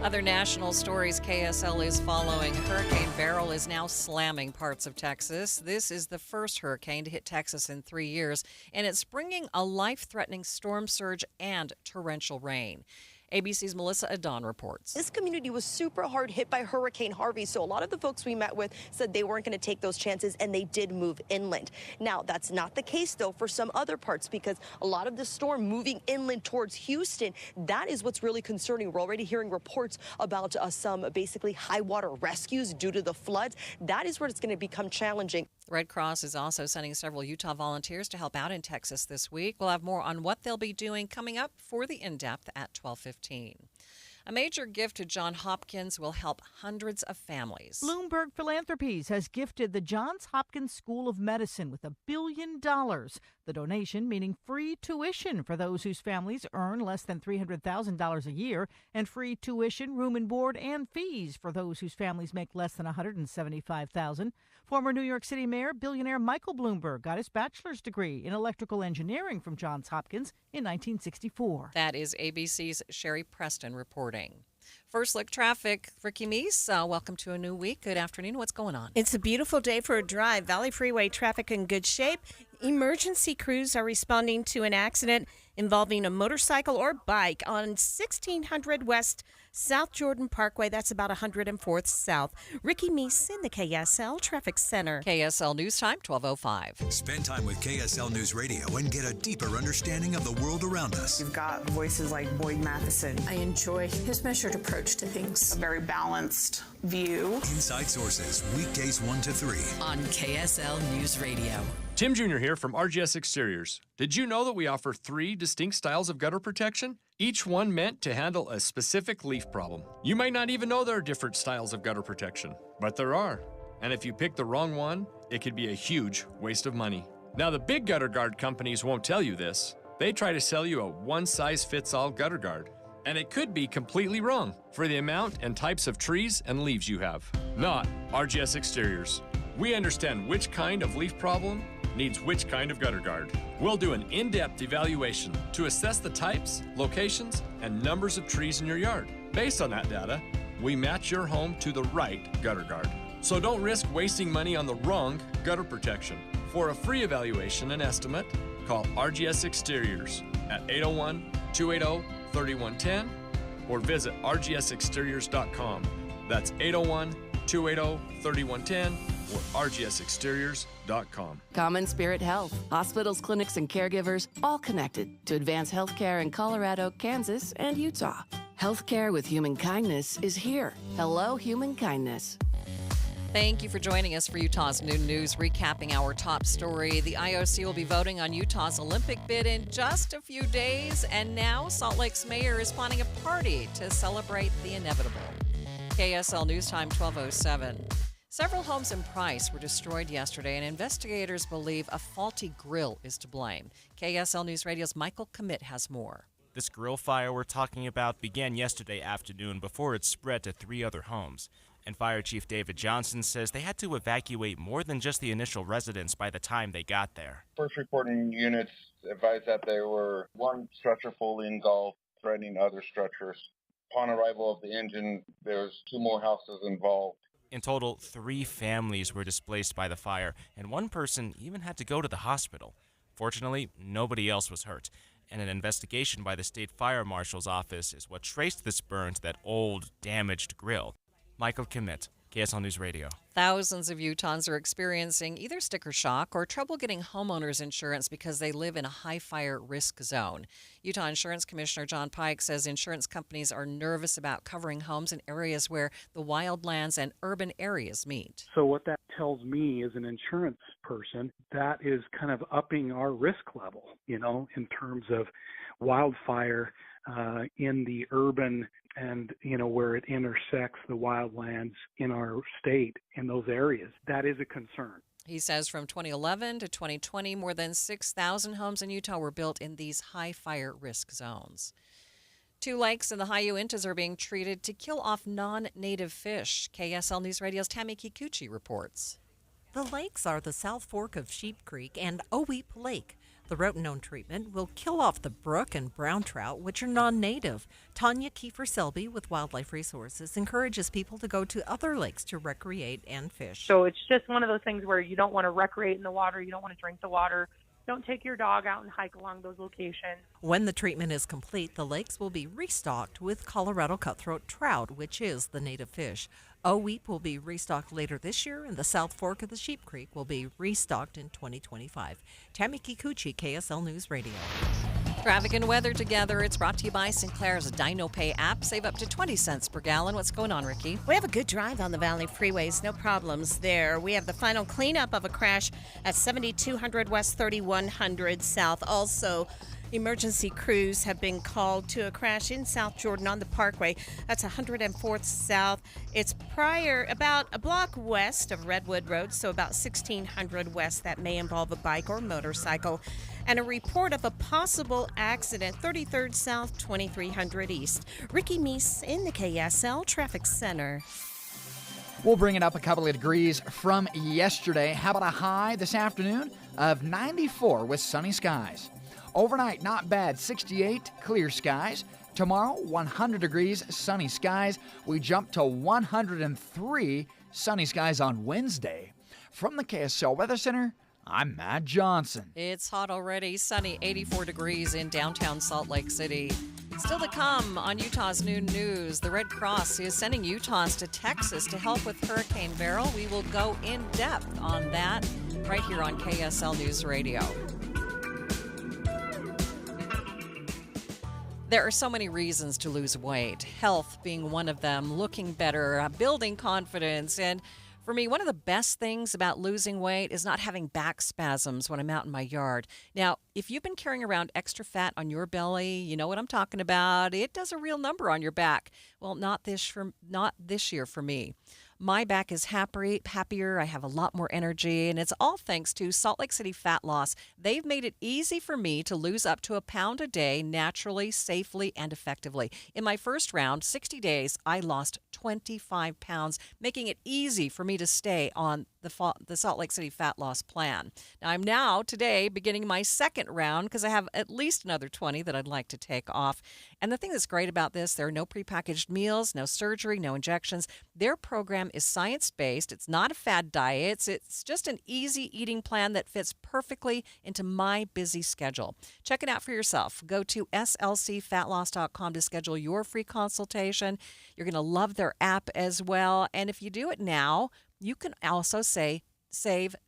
Other national stories KSL is following. Hurricane Beryl is now slamming parts of Texas. This is the first hurricane to hit Texas in 3 years, and it's bringing a life-threatening storm surge and torrential rain. ABC's Melissa Adon reports. This community was super hard hit by Hurricane Harvey, so a lot of the folks we met with said they weren't going to take those chances, and they did move inland. Now, that's not the case, though, for some other parts, because a lot of the storm moving inland towards Houston, that is what's really concerning. We're already hearing reports about some basically high water rescues due to the floods. That is where it's going to become challenging. Red Cross is also sending several Utah volunteers to help out in Texas this week. We'll have more on what they'll be doing coming up for the In-Depth at 12:15. A major gift to Johns Hopkins will help hundreds of families. Bloomberg Philanthropies has gifted the Johns Hopkins School of Medicine with $1 billion. The donation meaning free tuition for those whose families earn less than $300,000 a year, and free tuition, room and board, and fees for those whose families make less than $175,000. Former New York City Mayor, billionaire Michael Bloomberg got his bachelor's degree in electrical engineering from Johns Hopkins in 1964. That is ABC's Sherry Preston reporting. First Look Traffic, Ricky Meese, welcome to a new week. Good afternoon. What's going on? It's a beautiful day for a drive. Valley Freeway traffic in good shape. Emergency crews are responding to an accident involving a motorcycle or bike on 1600 West South Jordan Parkway. That's about 104th South. Ricky Meese in the KSL Traffic Center. KSL News Time, 12:05. Spend time with KSL News Radio and get a deeper understanding of the world around us. You've got voices like Boyd Matheson. I enjoy his measured approach to things. A very balanced view. Inside Sources, weekdays 1 to 3. On KSL News Radio. Tim Jr. here from RGS Exteriors. Did you know that we offer 3 distinct styles of gutter protection? Each one meant to handle a specific leaf problem. You might not even know there are different styles of gutter protection, but there are. And if you pick the wrong one, it could be a huge waste of money. Now, the big gutter guard companies won't tell you this. They try to sell you a one-size-fits-all gutter guard. And it could be completely wrong for the amount and types of trees and leaves you have. Not RGS Exteriors. We understand which kind of leaf problem needs which kind of gutter guard. We'll do an in-depth evaluation to assess the types, locations, and numbers of trees in your yard. Based on that data, we match your home to the right gutter guard. So don't risk wasting money on the wrong gutter protection. For a free evaluation and estimate, call RGS Exteriors at 801-280-3110 or visit rgsexteriors.com. That's 801-280-3110 or rgsexteriors.com. Common Spirit Health. Hospitals, clinics, and caregivers all connected to advance healthcare in Colorado, Kansas, and Utah. Healthcare with human kindness is here. Hello, human kindness. Thank you for joining us for Utah's Noon News, recapping our top story. The IOC will be voting on Utah's Olympic bid in just a few days, and now Salt Lake's mayor is planning a party to celebrate the inevitable. KSL News Time, 12:07. Several homes in Price were destroyed yesterday, and investigators believe a faulty grill is to blame. KSL News Radio's Michael Commit has more. This grill fire we're talking about began yesterday afternoon before it spread to 3 other homes. And Fire Chief David Johnson says they had to evacuate more than just the initial residents by the time they got there. First reporting units advised that there were one structure fully engulfed, threatening other structures. Upon arrival of the engine, there's 2 more houses involved. In total, 3 families were displaced by the fire, and 1 person even had to go to the hospital. Fortunately, nobody else was hurt, and an investigation by the State Fire Marshal's office is what traced this burn to that old, damaged grill. Michael Kimmett, KSL News Radio. Thousands of Utahns are experiencing either sticker shock or trouble getting homeowners insurance because they live in a high fire risk zone. Utah Insurance Commissioner John Pike says insurance companies are nervous about covering homes in areas where the wildlands and urban areas meet. So what that tells me as an insurance person, that is kind of upping our risk level, in terms of wildfire in the urban and, where it intersects the wildlands in our state in those areas. That is a concern. He says from 2011 to 2020, more than 6,000 homes in Utah were built in these high fire risk zones. 2 lakes in the High Uintas are being treated to kill off non-native fish. KSL News Radio's Tammy Kikuchi reports. The lakes are the South Fork of Sheep Creek and Oweep Lake. The rotenone treatment will kill off the brook and brown trout, which are non-native. Tanya Kiefer-Selby with Wildlife Resources encourages people to go to other lakes to recreate and fish. So it's just one of those things where you don't want to recreate in the water, you don't want to drink the water. Don't take your dog out and hike along those locations. When the treatment is complete, the lakes will be restocked with Colorado cutthroat trout, which is the native fish. Oweep will be restocked later this year, and the South Fork of the Sheep Creek will be restocked in 2025. Tammy Kikuchi, KSL News Radio. Traffic and weather together. It's brought to you by Sinclair's Dino Pay app. Save up to 20 cents per gallon. What's going on, Ricky? We have a good drive on the Valley freeways. No problems there. We have the final cleanup of a crash at 7200 West, 3100 South. Also, emergency crews have been called to a crash in South Jordan on the Parkway. That's 104th South. It's about a block west of Redwood Road, so about 1600 West. That may involve a bike or motorcycle. And a report of a possible accident, 33rd South, 2300 East. Ricky Meese in the KSL Traffic Center. We'll bring it up a couple of degrees from yesterday. How about a high this afternoon of 94 with sunny skies? Overnight, not bad, 68, clear skies. Tomorrow, 100 degrees, sunny skies. We jump to 103 sunny skies on Wednesday. From the KSL Weather Center, I'm Matt Johnson. It's hot already, sunny, 84 degrees in downtown Salt Lake City. Still to come on Utah's Noon News, the Red Cross is sending Utahns to Texas to help with Hurricane Beryl. We will go in depth on that right here on KSL News Radio. There are so many reasons to lose weight, health being one of them, looking better, building confidence, and for me, one of the best things about losing weight is not having back spasms when I'm out in my yard. Now, if you've been carrying around extra fat on your belly, you know what I'm talking about. It does a real number on your back. Well, not this year for me. My back is happier. I have a lot more energy, and it's all thanks to Salt Lake City Fat Loss. They've made it easy for me to lose up to 1 pound a day naturally, safely, and effectively. In my first round, 60 days, I lost 25 pounds, making it easy for me to stay on the Salt Lake City Fat Loss plan. Now, I'm today, beginning my second round because I have at least another 20 that I'd like to take off. And the thing that's great about this, there are no prepackaged meals, no surgery, no injections. Their program is science-based. It's not a fad diet. It's just an easy eating plan that fits perfectly into my busy schedule. Check it out for yourself. Go to slcfatloss.com to schedule your free consultation. You're going to love their app as well. And if you do it now, you can also save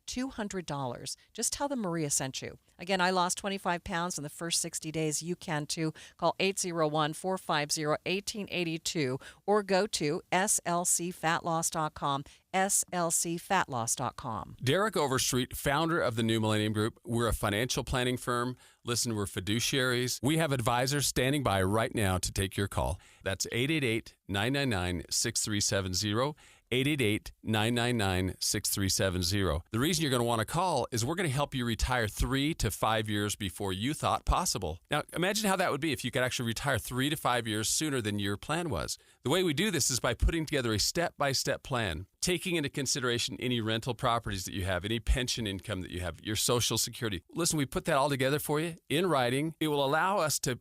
$200. Just tell them Maria sent you. Again, I lost 25 pounds in the first 60 days. You can too. Call 801-450-1882 or go to slcfatloss.com, slcfatloss.com. Derek Overstreet, founder of the New Millennium Group. We're a financial planning firm. Listen, we're fiduciaries. We have advisors standing by right now to take your call. That's 888-999-6370. 888-999-6370. The reason you're going to want to call is we're going to help you retire 3 to 5 years before you thought possible. Now, imagine how that would be if you could actually retire 3 to 5 years sooner than your plan was. The way we do this is by putting together a step-by-step plan, taking into consideration any rental properties that you have, any pension income that you have, your Social Security. Listen, we put that all together for you in writing. It will allow us to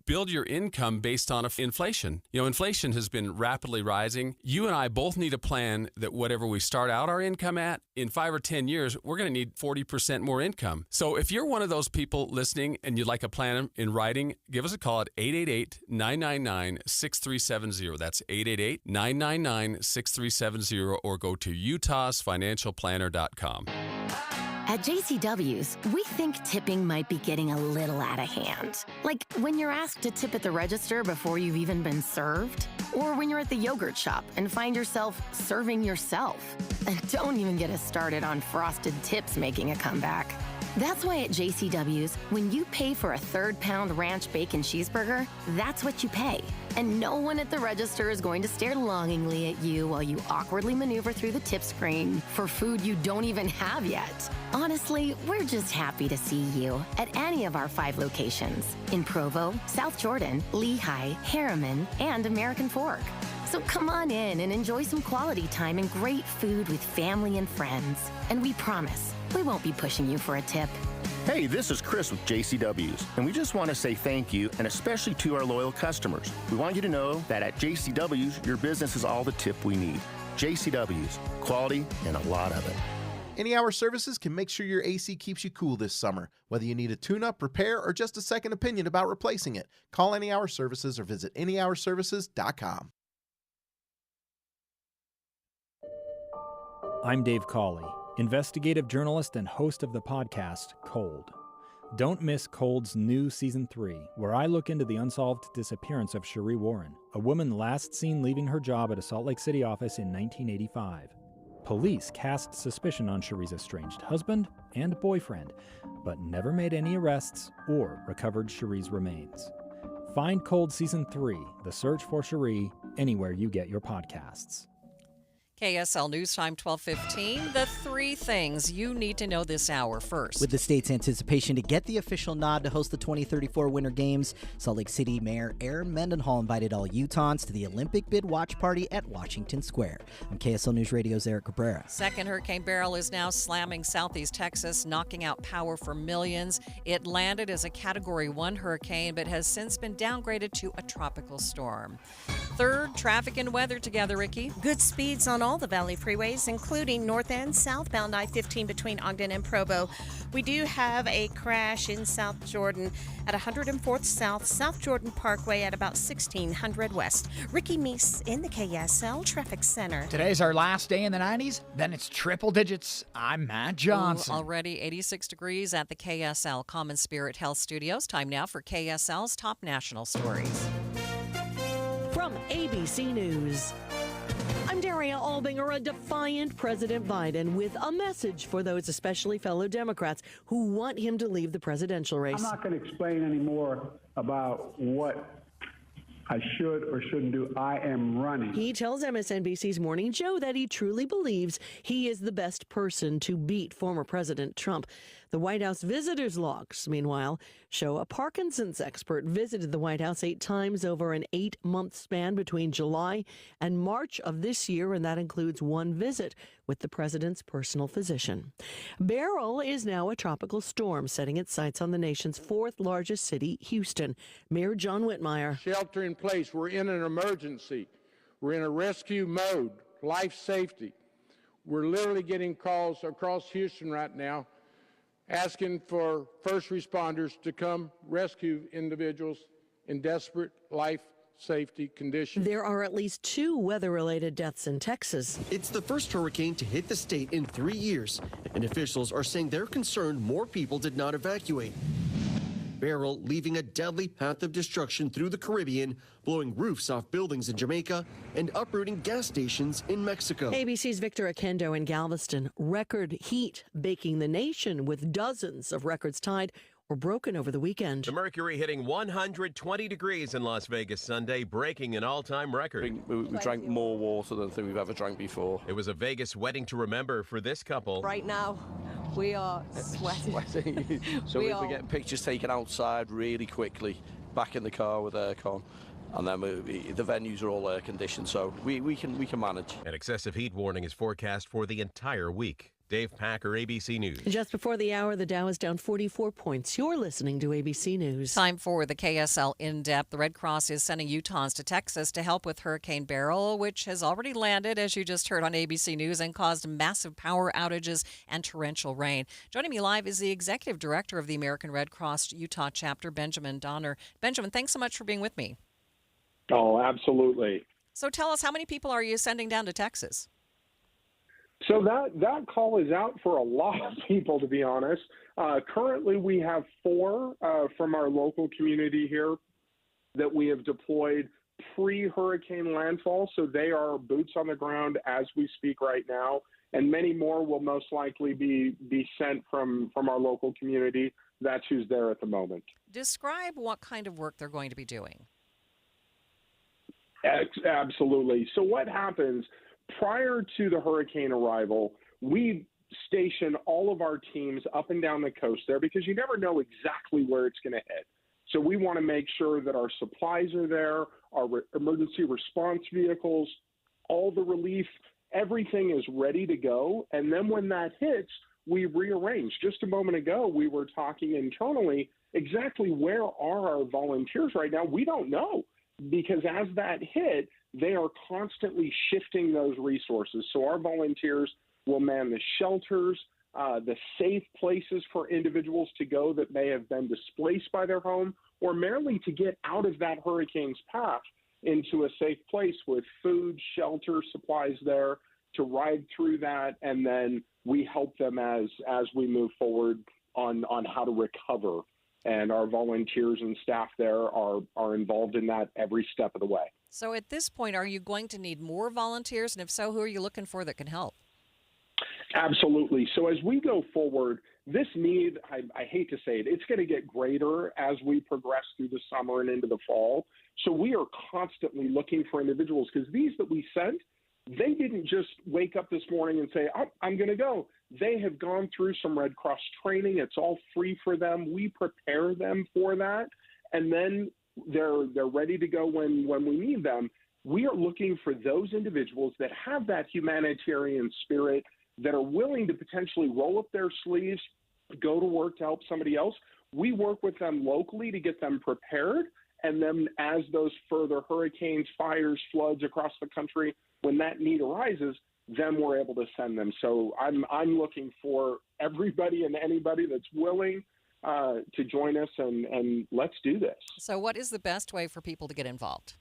build your income based on inflation. You know, inflation has been rapidly rising. You and I both need a plan that whatever we start out our income at, in 5 or 10 years, we're going to need 40% more income. So if you're one of those people listening and you'd like a plan in writing, give us a call at 888-999-6370. That's 888-999-6370, or go to utahsfinancialplanner.com. At JCW's, we think tipping might be getting a little out of hand. Like when you're asked to tip at the register before you've even been served, or when you're at the yogurt shop and find yourself serving yourself. And don't even get us started on frosted tips making a comeback. That's why at JCW's, when you pay for a 3rd-pound ranch bacon cheeseburger, that's what you pay. And no one at the register is going to stare longingly at you while you awkwardly maneuver through the tip screen for food you don't even have yet. Honestly, we're just happy to see you at any of our 5 locations in Provo, South Jordan, Lehigh, Harriman, and American Fork. So come on in and enjoy some quality time and great food with family and friends. And we promise, we won't be pushing you for a tip. Hey, this is Chris with JCW's, and we just want to say thank you, and especially to our loyal customers. We want you to know that at JCW's, your business is all the tip we need. JCW's, quality and a lot of it. Any Hour Services can make sure your AC keeps you cool this summer. Whether you need a tune-up, repair, or just a second opinion about replacing it, call Any Hour Services or visit anyhourservices.com. I'm Dave Cawley, investigative journalist and host of the podcast Cold. Don't miss Cold's new Season 3, where I look into the unsolved disappearance of Cherie Warren, a woman last seen leaving her job at a Salt Lake City office in 1985. Police cast suspicion on Cherie's estranged husband and boyfriend, but never made any arrests or recovered Cherie's remains. Find Cold Season 3, The Search for Cherie, anywhere you get your podcasts. KSL News Time 12:15. The 3 things you need to know this hour. First, with the state's anticipation to get the official nod to host the 2034 Winter Games, Salt Lake City Mayor Aaron Mendenhall invited all Utahns to the Olympic bid watch party at Washington Square. I'm KSL News Radio's Eric Cabrera. Second, Hurricane Beryl is now slamming southeast Texas, knocking out power for millions. It landed as a Category 1 hurricane, but has since been downgraded to a tropical storm. Third, traffic and weather together, Ricky. Good speeds on all the Valley freeways, including north and southbound I-15 between Ogden and Provo. We do have a crash in South Jordan at 104th South, South Jordan Parkway at about 1600 West. Ricky Meese in the KSL Traffic Center. Today's our last day in the 90s, then it's triple digits. I'm Matt Johnson. Already 86 degrees at the KSL Common Spirit Health Studios. Time now for KSL's top national stories. From ABC News, I'm Daria Albinger. A defiant President Biden with a message for those, especially fellow Democrats, who want him to leave the presidential race. I'm not going to explain any more about what I should or shouldn't do. I am running. He tells MSNBC's Morning Joe that he truly believes he is the best person to beat former President Trump. The White House visitors logs, meanwhile, show a Parkinson's expert visited the White House 8 times over an 8-month span between July and March of this year, and that includes 1 visit with the president's personal physician. Beryl is now a tropical storm, setting its sights on the nation's 4th largest city, Houston. Mayor John Whitmire. Shelter in place. We're in an emergency. We're in a rescue mode, life safety. We're literally getting calls across Houston right now asking for first responders to come rescue individuals in desperate life safety conditions. There are at least 2 weather-related deaths in Texas. It's the first hurricane to hit the state in 3 years, and officials are saying they're concerned more people did not evacuate. Beryl leaving a deadly path of destruction through the Caribbean, blowing roofs off buildings in Jamaica and uprooting gas stations in Mexico. ABC's Victor Akendo in Galveston. Record heat baking the nation with dozens of records tied were broken over the weekend. The mercury hitting 120 degrees in Las Vegas Sunday, breaking an all-time record. We drank more water than I think we've ever drank before. It was a Vegas wedding to remember for this couple. Right now, we are sweating. So we're getting pictures taken outside really quickly, back in the car with aircon. And then the venues are all air conditioned, so we can manage. An excessive heat warning is forecast for the entire week. Dave Packer, ABC News. Just before the hour, the Dow is down 44 points. You're listening to ABC News. Time for the KSL In-Depth. The Red Cross is sending Utahns to Texas to help with Hurricane Beryl, which has already landed, as you just heard on ABC News, and caused massive power outages and torrential rain. Joining me live is the Executive Director of the American Red Cross Utah Chapter, Benjamin Donner. Benjamin, thanks so much for being with me. Oh, absolutely. So tell us, how many people are you sending down to Texas? So that call is out for a lot of people, to be honest. Currently, we have 4 from our local community here that we have deployed pre-hurricane landfall. So they are boots on the ground as we speak right now. And many more will most likely be sent from our local community. That's who's there at the moment. Describe what kind of work they're going to be doing. Absolutely. So what happens prior to the hurricane arrival, we station all of our teams up and down the coast there because you never know exactly where it's going to hit. So we want to make sure that our supplies are there, our emergency response vehicles, all the relief, everything is ready to go. And then when that hits, we rearrange. Just a moment ago, we were talking internally exactly where are our volunteers right now. We don't know. Because as that hit, they are constantly shifting those resources. So our volunteers will man the shelters, the safe places for individuals to go that may have been displaced by their home, or merely to get out of that hurricane's path into a safe place with food, shelter, supplies there to ride through that. And then we help them as we move forward on how to recover. And our volunteers and staff there are involved in that every step of the way. So at this point, are you going to need more volunteers? And if so, who are you looking for that can help? Absolutely. So as we go forward, this need, I hate to say it, it's going to get greater as we progress through the summer and into the fall. So we are constantly looking for individuals because these that we sent, they didn't just wake up this morning and say, I'm going to go. They have gone through some Red Cross training. It's all free for them. We prepare them for that. And then they're ready to go when we need them. We are looking for those individuals that have that humanitarian spirit, that are willing to potentially roll up their sleeves, go to work to help somebody else. We work with them locally to get them prepared. And then as those further hurricanes, fires, floods across the country, when that need arises, then we're able to send them. So I'm looking for everybody and anybody that's willing to join us, and let's do this. So what is the best way for people to get involved?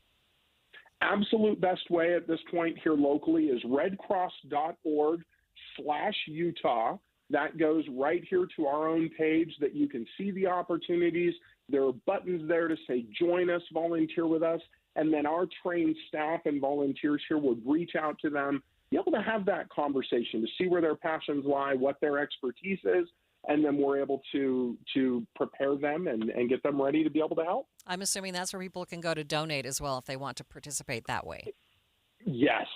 Absolute best way at this point here locally is redcross.org/Utah. That goes right here to our own page that you can see the opportunities. There are buttons there to say, join us, volunteer with us. And then our trained staff and volunteers here would reach out to them, be able to have that conversation to see where their passions lie, what their expertise is, and then we're able to prepare them and get them ready to be able to help. I'm assuming that's where people can go to donate as well if they want to participate that way. Yes.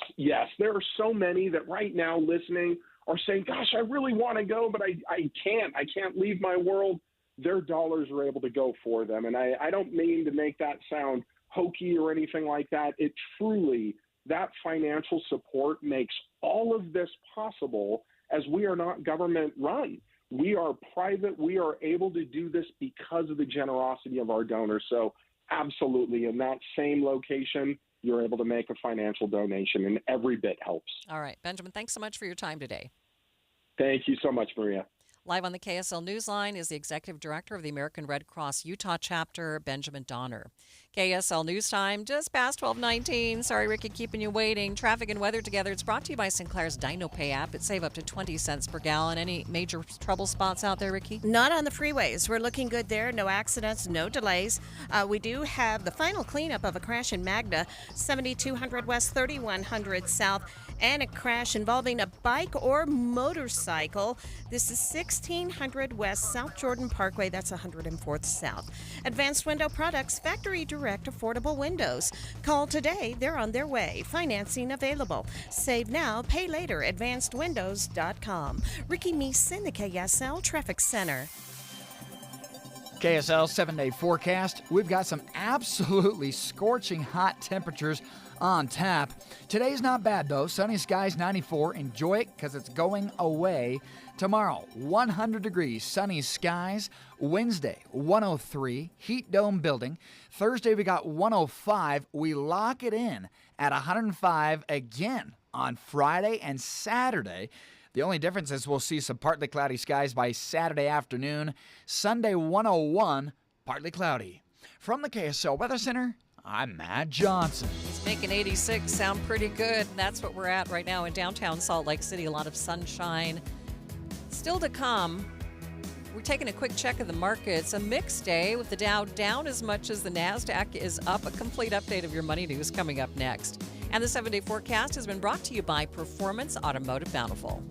There are so many that right now listening are saying, gosh, I really want to go, but I can't leave my world. Their dollars are able to go for them. And I don't mean to make that sound hokey or anything like that. It truly, that financial support makes all of this possible, as we are not government run. We are private. We are able to do this because of the generosity of our donors. So absolutely, in that same location, you're able to make a financial donation, and every bit helps. All right. Benjamin, thanks so much for your time today. Thank you so much, Maria. Live on the KSL Newsline is the Executive Director of the American Red Cross Utah Chapter, Benjamin Donner. KSL News Time, just past 12:19. Sorry, Ricky, keeping you waiting. Traffic and weather together. It's brought to you by Sinclair's Dino Pay app. It save up to 20 cents per gallon. Any major trouble spots out there, Ricky? Not on the freeways. We're looking good there. No accidents, no delays. We do have the final cleanup of a crash in Magna, 7200 West, 3100 South, and a crash involving a bike or motorcycle. This is 1600 West, South Jordan Parkway. That's 104th South. Advanced Window Products, factory direct affordable windows. Call today. They're on their way. Financing available. Save now, pay later. AdvancedWindows.com. Ricky Meese in the KSL Traffic Center. KSL 7-day forecast. We've got some absolutely scorching hot temperatures on tap. Today's not bad though. Sunny skies, 94. Enjoy it because it's going away. Tomorrow, 100 degrees, sunny skies. Wednesday, 103, heat dome building. Thursday, we got 105. We lock it in at 105 again on Friday and Saturday. The only difference is we'll see some partly cloudy skies by Saturday afternoon. Sunday, 101, partly cloudy. From the KSL Weather Center, I'm Matt Johnson. It's making 86 sound pretty good. That's what we're at right now in downtown Salt Lake City. A lot of sunshine. Still to come, we're taking a quick check of the markets. A mixed day with the Dow down as much as the NASDAQ is up. A complete update of your money news coming up next. And the 7-day forecast has been brought to you by Performance Automotive Bountiful.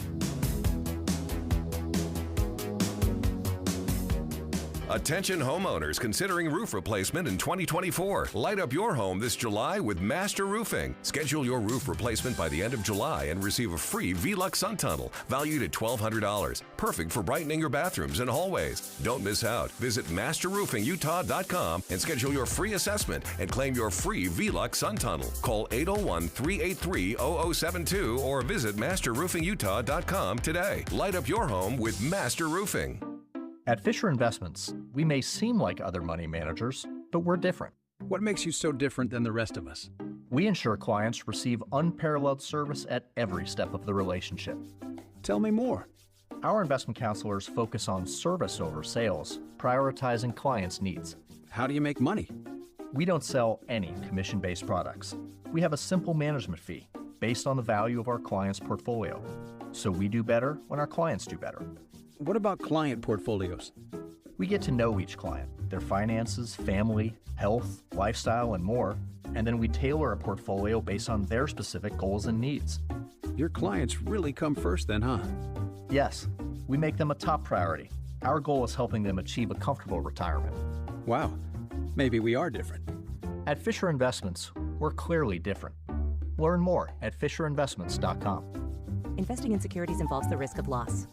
Attention homeowners considering roof replacement in 2024. Light up your home this July with Master Roofing. Schedule your roof replacement by the end of July and receive a free V-Lux sun tunnel valued at $1,200. Perfect for brightening your bathrooms and hallways. Don't miss out. Visit masterroofingutah.com and schedule your free assessment and claim your free V-Lux sun tunnel. Call 801-383-0072 or visit masterroofingutah.com today. Light up your home with Master Roofing. At Fisher Investments, we may seem like other money managers, but we're different. What makes you so different than the rest of us? We ensure clients receive unparalleled service at every step of the relationship. Tell me more. Our investment counselors focus on service over sales, prioritizing clients' needs. How do you make money? We don't sell any commission-based products. We have a simple management fee based on the value of our clients' portfolio. So we do better when our clients do better. What about client portfolios? We get to know each client, their finances, family, health, lifestyle, and more, and then we tailor a portfolio based on their specific goals and needs. Your clients really come first then, huh? Yes, we make them a top priority. Our goal is helping them achieve a comfortable retirement. Wow, maybe we are different. At Fisher Investments, we're clearly different. Learn more at FisherInvestments.com. Investing in securities involves the risk of loss.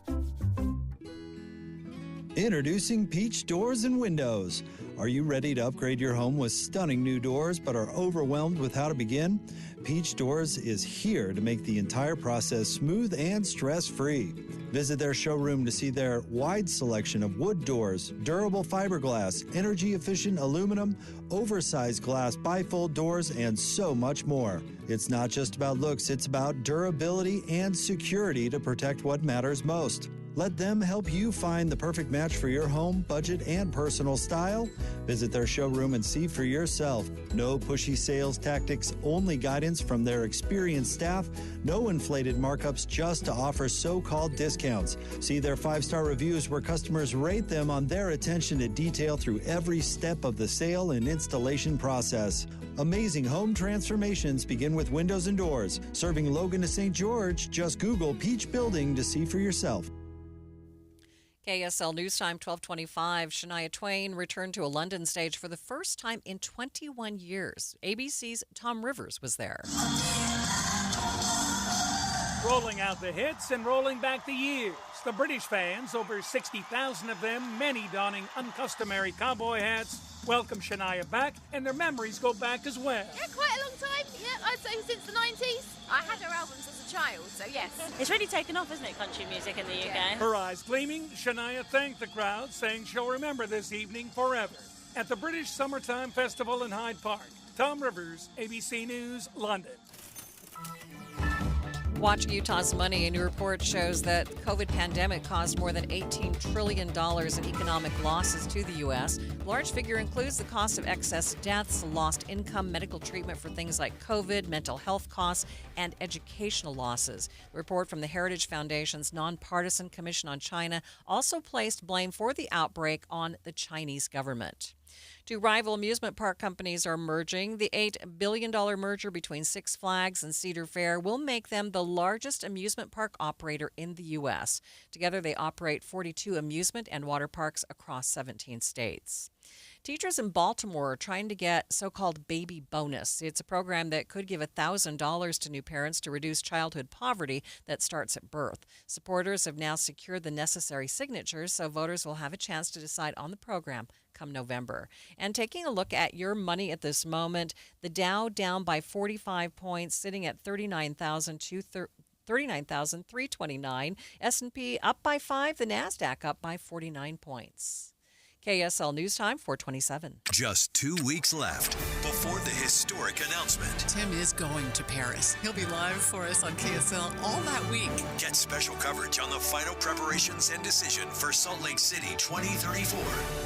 Introducing Peach Doors and Windows. Are you ready to upgrade your home with stunning new doors but are overwhelmed with how to begin? Peach Doors is here to make the entire process smooth and stress-free. Visit their showroom to see their wide selection of wood doors, durable fiberglass, energy-efficient aluminum, oversized glass bifold doors, and so much more. It's not just about looks, it's about durability and security to protect what matters most. Let them help you find the perfect match for your home, budget, and personal style. Visit their showroom and see for yourself. No pushy sales tactics, only guidance from their experienced staff. No inflated markups just to offer so-called discounts. See their 5-star reviews where customers rate them on their attention to detail through every step of the sale and installation process. Amazing home transformations begin with windows and doors. Serving Logan to St. George, just Google Peach Building to see for yourself. KSL News Time, 12:25. Shania Twain returned to a London stage for the first time in 21 years. ABC's Tom Rivers was there. Rolling out the hits and rolling back the years. The British fans, over 60,000 of them, many donning uncustomary cowboy hats, welcome Shania back, and their memories go back as well. Yeah, quite a long time. Yeah, I'd say since the 90s. I had her albums as a child, so yes. It's really taken off, isn't it, country music in the UK? Yeah. Her eyes gleaming, Shania thanked the crowd, saying she'll remember this evening forever. At the British Summertime Festival in Hyde Park, Tom Rivers, ABC News, London. Watching Utah's money, a new report shows that the COVID pandemic caused more than $18 trillion in economic losses to the U.S. The large figure includes the cost of excess deaths, lost income, medical treatment for things like COVID, mental health costs, and educational losses. The report from the Heritage Foundation's nonpartisan Commission on China also placed blame for the outbreak on the Chinese government. Two rival amusement park companies are merging. The $8 billion merger between Six Flags and Cedar Fair will make them the largest amusement park operator in the U.S. Together, they operate 42 amusement and water parks across 17 states. Teachers in Baltimore are trying to get so-called baby bonus. It's a program that could give $1,000 to new parents to reduce childhood poverty that starts at birth. Supporters have now secured the necessary signatures, so voters will have a chance to decide on the program come November. And taking a look at your money at this moment, the Dow down by 45 points, sitting at 39,329. S&P up by 5, the NASDAQ up by 49 points. KSL News Time, 427. Just 2 weeks left before the historic announcement. Tim is going to Paris. He'll be live for us on KSL all that week. Get special coverage on the final preparations and decision for Salt Lake City 2034.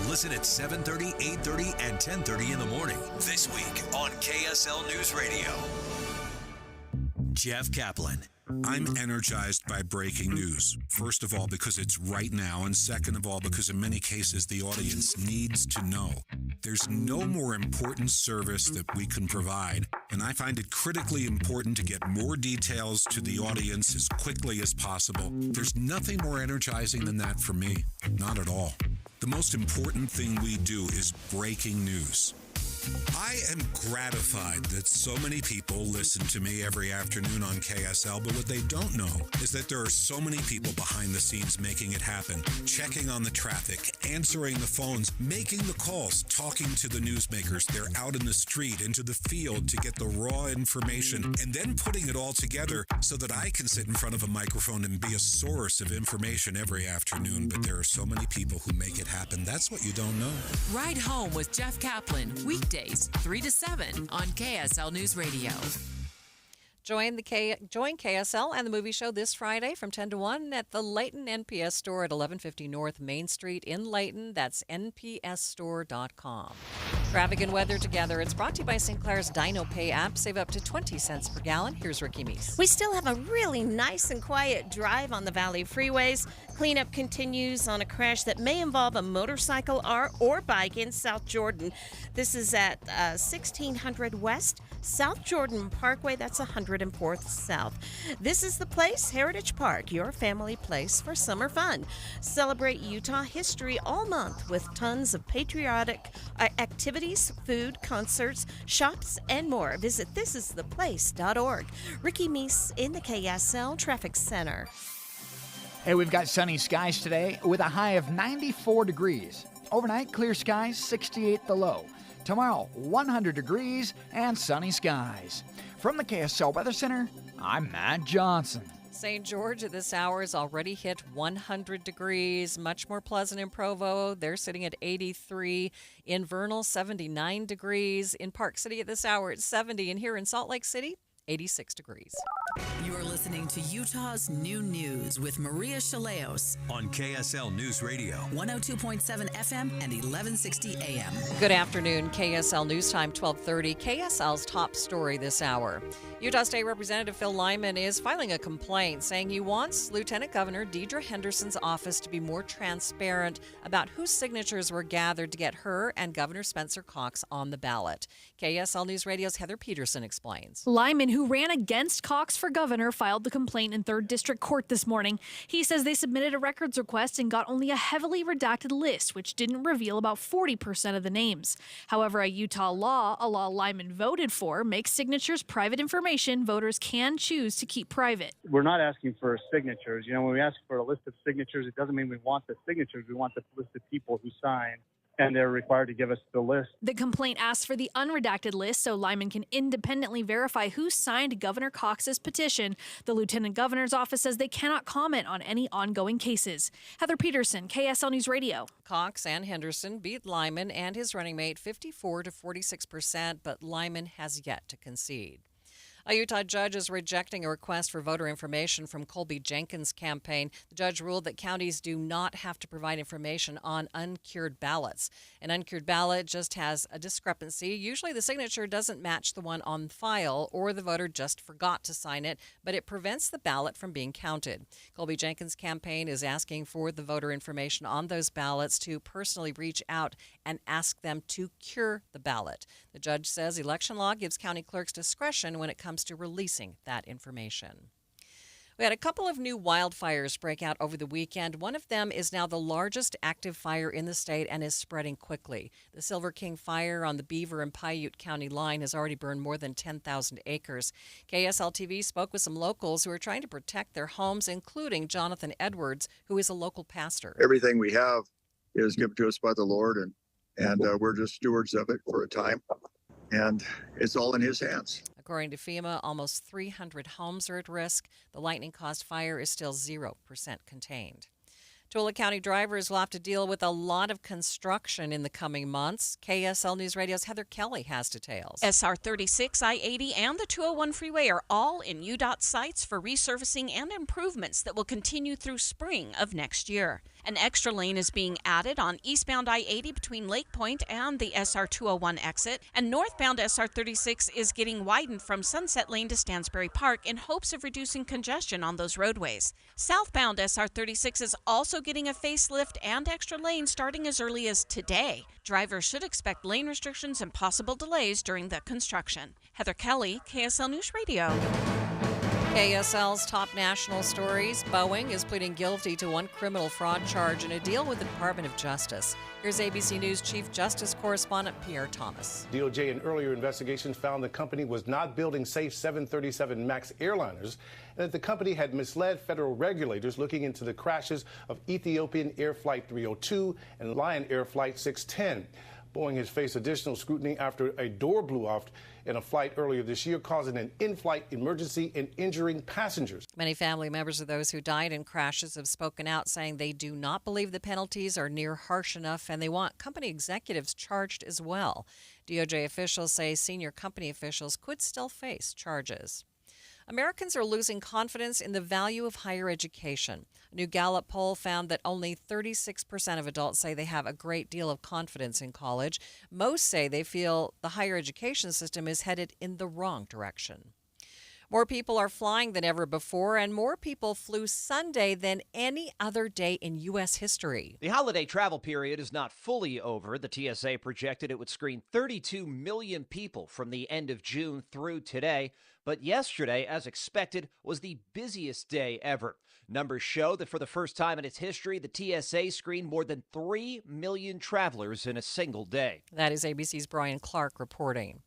Listen at 7:30, 8:30, and 10:30 in the morning. This week on KSL News Radio. Jeff Kaplan. I'm energized by breaking news. First of all, because it's right now, and second of all, because in many cases the audience needs to know. There's no more important service that we can provide, and I find it critically important to get more details to the audience as quickly as possible. There's nothing more energizing than that for me. Not at all. The most important thing we do is breaking news. I am gratified that so many people listen to me every afternoon on KSL, but what they don't know is that there are so many people behind the scenes making it happen, checking on the traffic, answering the phones, making the calls, talking to the newsmakers. They're out in the street, into the field to get the raw information, and then putting it all together so that I can sit in front of a microphone and be a source of information every afternoon. But there are so many people who make it happen. That's what you don't know. Ride Home with Jeff Kaplan, weekdays 3 to 7 on KSL News Radio. Join KSL and the movie show this Friday from 10 to 1 at the Layton NPS store at 1150 North Main Street in Layton. That's npsstore.com. Traffic and weather together. It's brought to you by St. Clair's Dino Pay app. Save up to 20 cents per gallon. Here's Ricky Meese. We still have a really nice and quiet drive on the Valley freeways. Cleanup continues on a crash that may involve a motorcycle or bike in South Jordan. This is at 1600 West, South Jordan Parkway. That's 104th South. This is the place, Heritage Park, your family place for summer fun. Celebrate Utah history all month with tons of patriotic activities, food, concerts, shops, and more. Visit thisistheplace.org. Ricky Meese in the KSL Traffic Center. Hey, we've got sunny skies today with a high of 94 degrees. Overnight, clear skies, 68 the low. Tomorrow, 100 degrees and sunny skies. From the KSL Weather Center, I'm Matt Johnson. St. George at this hour has already hit 100 degrees. Much more pleasant in Provo. They're sitting at 83. In Vernal, 79 degrees. In Park City at this hour, it's 70. And here in Salt Lake City, 86 degrees. You're listening to Utah's New News with Maria Chaleos on KSL News Radio, 102.7 FM and 1160 AM. Good afternoon. KSL News Time, 1230. KSL's top story this hour. Utah State Representative Phil Lyman is filing a complaint saying he wants Lieutenant Governor Deidre Henderson's office to be more transparent about whose signatures were gathered to get her and Governor Spencer Cox on the ballot. KSL News Radio's Heather Peterson explains. Lyman, who ran against Cox for governor, filed the complaint in 3rd District Court this morning. He says they submitted a records request and got only a heavily redacted list, which didn't reveal about 40% of the names. However, a Utah law, a law Lyman voted for, makes signatures private information voters can choose to keep private. We're not asking for signatures. You know, when we ask for a list of signatures, it doesn't mean we want the signatures. We want the list of people who signed, and they're required to give us the list. The complaint asks for the unredacted list so Lyman can independently verify who signed Governor Cox's petition. The Lieutenant Governor's office says they cannot comment on any ongoing cases. Heather Peterson, KSL News Radio. Cox and Henderson beat Lyman and his running mate 54 to 46%, but Lyman has yet to concede. A Utah judge is rejecting a request for voter information from Colby Jenkins' campaign. The judge ruled that counties do not have to provide information on uncured ballots. An uncured ballot just has a discrepancy. Usually the signature doesn't match the one on file, or the voter just forgot to sign it, but it prevents the ballot from being counted. Colby Jenkins' campaign is asking for the voter information on those ballots to personally reach out and ask them to cure the ballot. The judge says election law gives county clerks discretion when it comes to releasing that information. We had a couple of new wildfires break out over the weekend. One of them is now the largest active fire in the state and is spreading quickly. The Silver King fire on the Beaver and Paiute County line has already burned more than 10,000 acres. KSL TV spoke with some locals who are trying to protect their homes, including Jonathan Edwards, who is a local pastor. Everything we have is given to us by the Lord, and we're just stewards of it for a time, and it's all in His hands. According to FEMA, almost 300 homes are at risk. The lightning-caused fire is still 0% contained. Tooele County drivers will have to deal with a lot of construction in the coming months. KSL News Radio's Heather Kelly has details. SR 36, I-80, and the 201 freeway are all in UDOT sites for resurfacing and improvements that will continue through spring of next year. An extra lane is being added on eastbound I-80 between Lake Point and the SR 201 exit, and northbound SR 36 is getting widened from Sunset Lane to Stansbury Park in hopes of reducing congestion on those roadways. Southbound SR 36 is also getting a facelift and extra lanes starting as early as today. Drivers should expect lane restrictions and possible delays during the construction. Heather Kelly, KSL News Radio. KSL's top national stories. Boeing is pleading guilty to one criminal fraud charge in a deal with the Department of Justice. Here's ABC News Chief Justice Correspondent Pierre Thomas. DOJ in earlier investigations found the company was not building safe 737 MAX airliners, and that the company had misled federal regulators looking into the crashes of Ethiopian Air Flight 302 and Lion Air Flight 610. Boeing has faced additional scrutiny after a door blew off in a flight earlier this year, causing an in-flight emergency and injuring passengers. Many family members of those who died in crashes have spoken out, saying they do not believe the penalties are near harsh enough, and they want company executives charged as well. DOJ officials say senior company officials could still face charges. Americans are losing confidence in the value of higher education. A new Gallup poll found that only 36% of adults say they have a great deal of confidence in college. Most say they feel the higher education system is headed in the wrong direction. More people are flying than ever before, and more people flew Sunday than any other day in U.S. history. The holiday travel period is not fully over. The TSA projected it would screen 32 million people from the end of June through today. But yesterday, as expected, was the busiest day ever. Numbers show that for the first time in its history, the TSA screened more than 3 million travelers in a single day. That is ABC's Brian Clark reporting.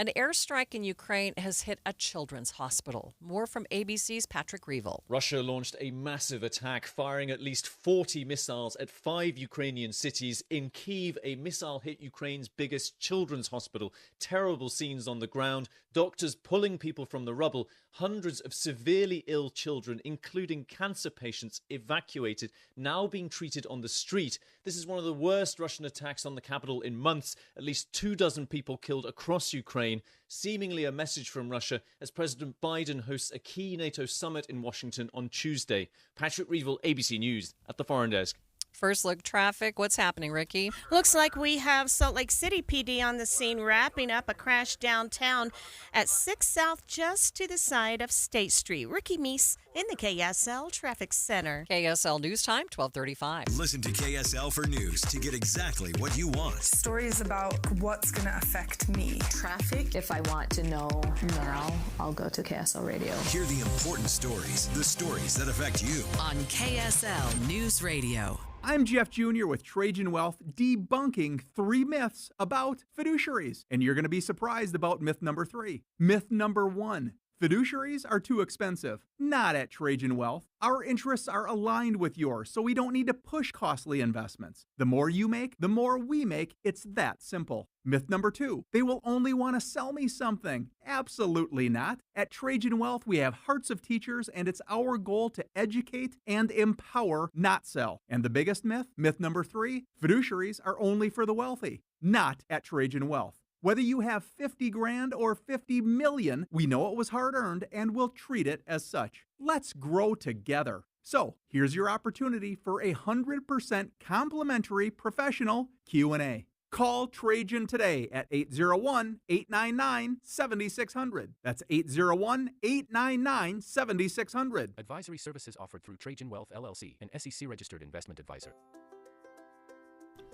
An airstrike in Ukraine has hit a children's hospital. More from ABC's Patrick Reevell. Russia launched a massive attack, firing at least 40 missiles at 5 Ukrainian cities. In Kyiv, a missile hit Ukraine's biggest children's hospital. Terrible scenes on the ground, doctors pulling people from the rubble, hundreds of severely ill children, including cancer patients, evacuated, now being treated on the street. This is one of the worst Russian attacks on the capital in months. At least 24 people killed across Ukraine, seemingly a message from Russia as President Biden hosts a key NATO summit in Washington on Tuesday. Patrick Reevell, ABC News, at the Foreign Desk. First look traffic. What's happening, Ricky? Looks like we have Salt Lake City PD on the scene, wrapping up a crash downtown at 6 South, just to the side of State Street. Ricky Meese in the KSL Traffic Center. KSL News Time, 12:35. Listen to KSL for news to get exactly what you want. Stories about what's going to affect me. Traffic. If I want to know now, I'll go to KSL Radio. Hear the important stories, the stories that affect you. On KSL News Radio. I'm Jeff Jr. with Trajan Wealth, debunking 3 myths about fiduciaries. And you're going to be surprised about myth number 3. Myth number 1. Fiduciaries are too expensive. Not at Trajan Wealth. Our interests are aligned with yours, so we don't need to push costly investments. The more you make, the more we make. It's that simple. Myth number 2. They will only want to sell me something. Absolutely not. At Trajan Wealth, we have hearts of teachers, and it's our goal to educate and empower, not sell. And the biggest myth, myth number 3, fiduciaries are only for the wealthy. Not at Trajan Wealth. Whether you have 50 grand or 50 million, we know it was hard-earned and we'll treat it as such. Let's grow together. So, here's your opportunity for a 100% complimentary professional Q&A. Call Trajan today at 801-899-7600. That's 801-899-7600. Advisory services offered through Trajan Wealth, LLC, an SEC-registered investment advisor.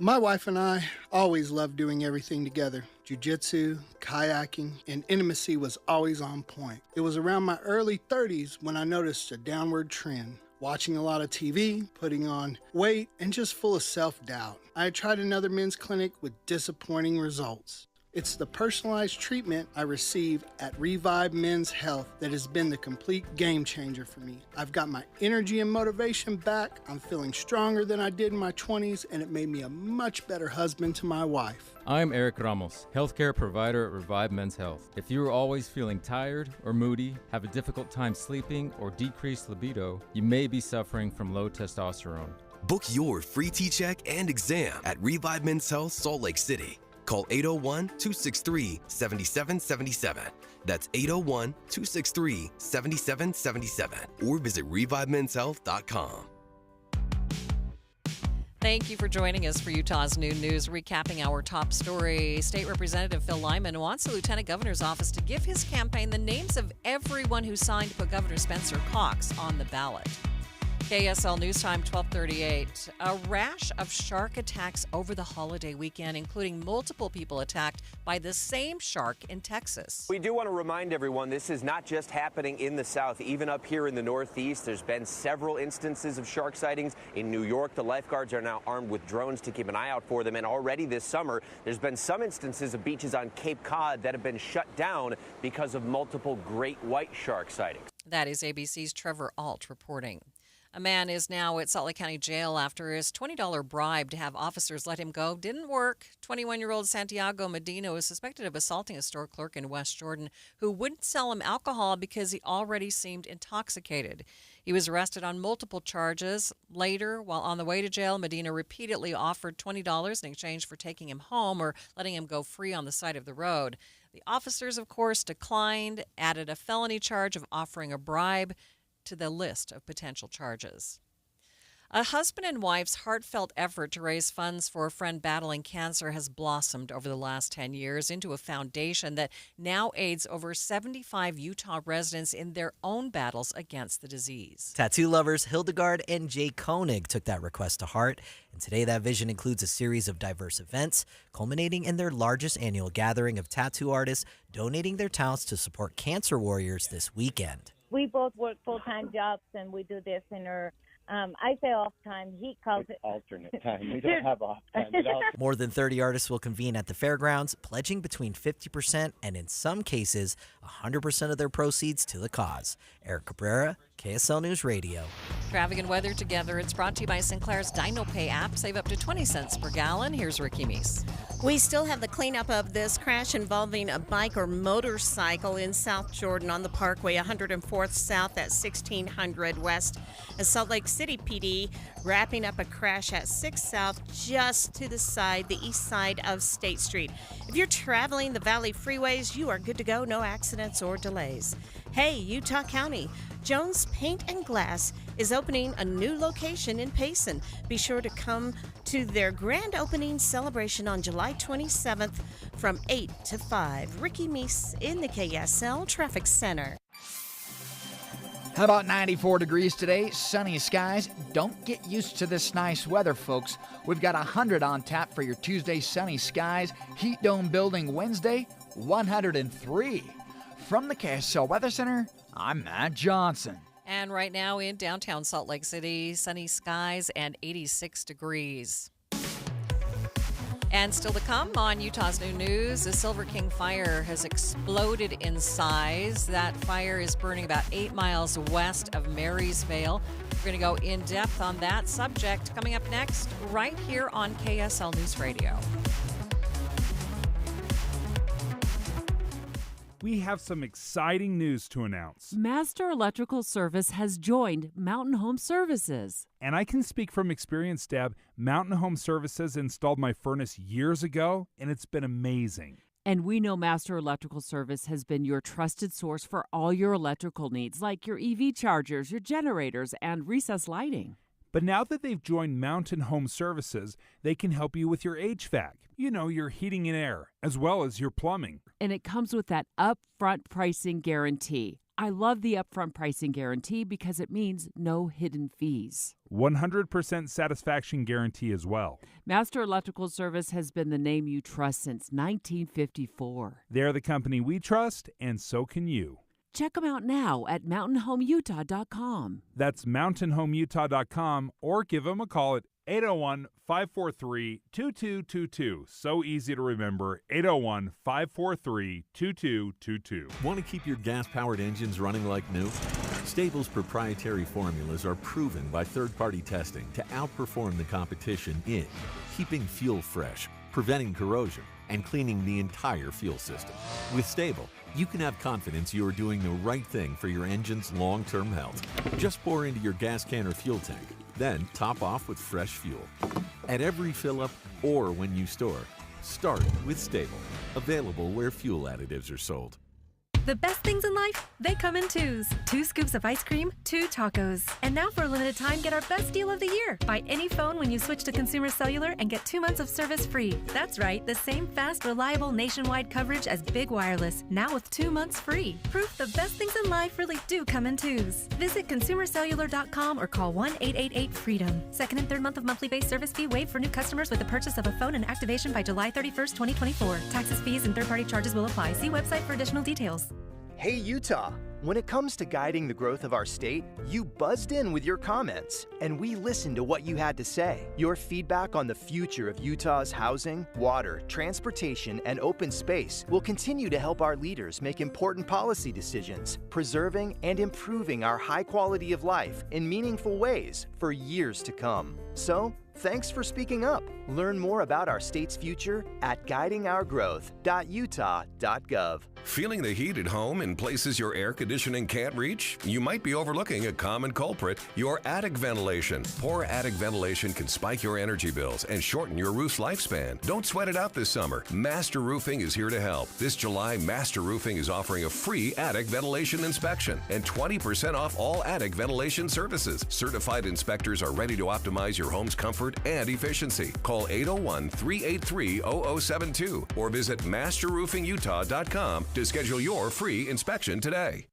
My wife and I always loved doing everything together. Jiu-jitsu, kayaking, and intimacy was always on point. It was around my early 30s when I noticed a downward trend. Watching a lot of TV, putting on weight, and just full of self-doubt. I had tried another men's clinic with disappointing results. It's the personalized treatment I receive at Revive Men's Health that has been the complete game changer for me. I've got my energy and motivation back, I'm feeling stronger than I did in my 20s, and it made me a much better husband to my wife. I'm Eric Ramos, healthcare provider at Revive Men's Health. If you're always feeling tired or moody, have a difficult time sleeping, or decreased libido, you may be suffering from low testosterone. Book your free T-check and exam at Revive Men's Health, Salt Lake City. Call 801-263-7777. That's 801-263-7777. Or visit ReviveMen'sHealth.com. Thank you for joining us for Utah's Noon News, recapping our top story. State Representative Phil Lyman wants the Lieutenant Governor's office to give his campaign the names of everyone who signed to put Governor Spencer Cox on the ballot. KSL News Time, 12:38. A rash of shark attacks over the holiday weekend, including multiple people attacked by the same shark in Texas. We do want to remind everyone this is not just happening in the South. Even up here in the Northeast, there's been several instances of shark sightings. In New York, the lifeguards are now armed with drones to keep an eye out for them. And already this summer, there's been some instances of beaches on Cape Cod that have been shut down because of multiple great white shark sightings. That is ABC's Trevor Alt reporting. A man is now at Salt Lake County Jail after his $20 bribe to have officers let him go didn't work. 21-year-old Santiago Medina was suspected of assaulting a store clerk in West Jordan who wouldn't sell him alcohol because he already seemed intoxicated. He was arrested on multiple charges. Later, while on the way to jail, Medina repeatedly offered $20 in exchange for taking him home or letting him go free on the side of the road. The officers, of course, declined, added a felony charge of offering a bribe to the list of potential charges. A husband and wife's heartfelt effort to raise funds for a friend battling cancer has blossomed over the last 10 years into a foundation that now aids over 75 Utah residents in their own battles against the disease. Tattoo lovers Hildegard and Jay Koenig took that request to heart, and today that vision includes a series of diverse events, culminating in their largest annual gathering of tattoo artists donating their talents to support cancer warriors this weekend. We both work full-time jobs, and we do this in our, I say off time. He calls it alternate time. We don't have off time at all. More than 30 artists will convene at the fairgrounds, pledging between 50% and, in some cases, 100% of their proceeds to the cause. Eric Cabrera, KSL News Radio. Traffic and weather together. It's brought to you by Sinclair's DinoPay app. Save up to 20 cents per gallon. Here's Ricky Meese. We still have the cleanup of this crash involving a bike or motorcycle in South Jordan on the Parkway, 104th South at 1600 West. A Salt Lake City PD wrapping up a crash at 6 South just to the side, the east side of State Street. If you're traveling the Valley freeways, you are good to go. No accidents or delays. Hey, Utah County. Jones Paint and Glass is opening a new location in Payson. Be sure to come to their grand opening celebration on July 27th from 8 to 5. Ricky Meese in the KSL Traffic Center. How about 94 degrees today? Sunny skies. Don't get used to this nice weather, folks. We've got 100 on tap for your Tuesday sunny skies. Heat dome building Wednesday, 103. From the KSL Weather Center, I'm Matt Johnson. And right now in downtown Salt Lake City, sunny skies and 86 degrees. And still to come on Utah's New News, the Silver King fire has exploded in size. That fire is burning about 8 miles west of Marysvale. We're going to go in depth on that subject coming up next, right here on KSL News Radio. We have some exciting news to announce. Master Electrical Service has joined Mountain Home Services. And I can speak from experience, Deb. Mountain Home Services installed my furnace years ago, and it's been amazing. And we know Master Electrical Service has been your trusted source for all your electrical needs, like your EV chargers, your generators, and recessed lighting. But now that they've joined Mountain Home Services, they can help you with your HVAC, your heating and air, as well as your plumbing. And it comes with that upfront pricing guarantee. I love the upfront pricing guarantee because it means no hidden fees. 100% satisfaction guarantee as well. Master Electrical Service has been the name you trust since 1954. They're the company we trust, and so can you. Check them out now at mountainhomeutah.com. That's mountainhomeutah.com, or give them a call at 801-543-2222. So easy to remember, 801-543-2222. Want to keep your gas-powered engines running like new? Stable's proprietary formulas are proven by third-party testing to outperform the competition in keeping fuel fresh, preventing corrosion, and cleaning the entire fuel system. With Stable, you can have confidence you are doing the right thing for your engine's long-term health. Just pour into your gas can or fuel tank, then top off with fresh fuel. At every fill-up or when you store, start with Stable. Available where fuel additives are sold. The best things in life, they come in twos. 2 scoops of ice cream, 2 tacos. And now for a limited time, get our best deal of the year. Buy any phone when you switch to Consumer Cellular and get 2 months of service free. That's right, the same fast, reliable nationwide coverage as Big Wireless, now with 2 months free. Proof the best things in life really do come in twos. Visit consumercellular.com or call 1-888-FREEDOM. Second and third month of monthly base service fee waived for new customers with the purchase of a phone and activation by July 31st, 2024. Taxes, fees, and third-party charges will apply. See website for additional details. Hey Utah! When it comes to guiding the growth of our state, you buzzed in with your comments, and we listened to what you had to say. Your feedback on the future of Utah's housing, water, transportation, and open space will continue to help our leaders make important policy decisions, preserving and improving our high quality of life in meaningful ways for years to come. So, thanks for speaking up. Learn more about our state's future at guidingourgrowth.utah.gov. Feeling the heat at home in places your air conditioning can't reach? You might be overlooking a common culprit, your attic ventilation. Poor attic ventilation can spike your energy bills and shorten your roof's lifespan. Don't sweat it out this summer. Master Roofing is here to help. This July, Master Roofing is offering a free attic ventilation inspection and 20% off all attic ventilation services. Certified inspectors are ready to optimize your home's comfort and efficiency. Call 801-383-0072 or visit masterroofingutah.com to schedule your free inspection today.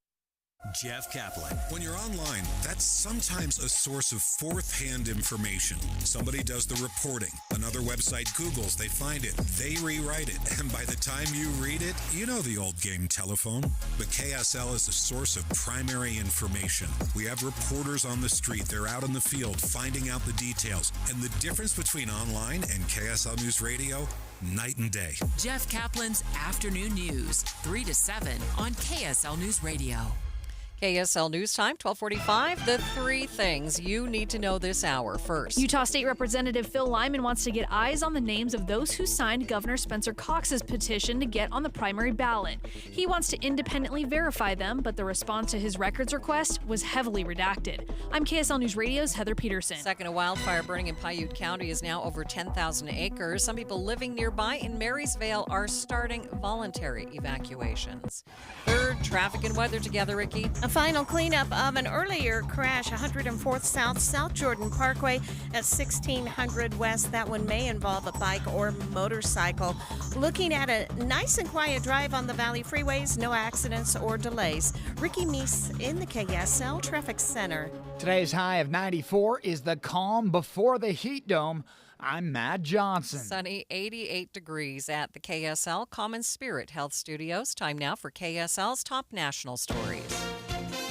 Jeff Kaplan. When you're online, that's sometimes a source of fourth-hand information. Somebody does the reporting. Another website Googles, they find it, they rewrite it, and by the time you read it, you know the old game telephone. But KSL is a source of primary information. We have reporters on the street. They're out in the field finding out the details. And the difference between online and KSL News Radio, night and day. Jeff Kaplan's Afternoon News, 3 to 7 on KSL News Radio. KSL News Time, 1245. The 3 things you need to know this hour. First, Utah State Representative Phil Lyman wants to get eyes on the names of those who signed Governor Spencer Cox's petition to get on the primary ballot. He wants to independently verify them, but the response to his records request was heavily redacted. I'm KSL News Radio's Heather Peterson. Second, a wildfire burning in Paiute County is now over 10,000 acres. Some people living nearby in Marysvale are starting voluntary evacuations. Third, traffic and weather together, Ricky. A final cleanup of an earlier crash, 104th South Jordan Parkway at 1600 West. That one may involve a bike or motorcycle. Looking at a nice and quiet drive on the Valley freeways, no accidents or delays. Ricky Meese in the KSL Traffic Center. Today's high of 94 is the calm before the heat dome. I'm Matt Johnson. Sunny, 88 degrees at the KSL Common Spirit Health Studios. Time now for KSL's top national stories.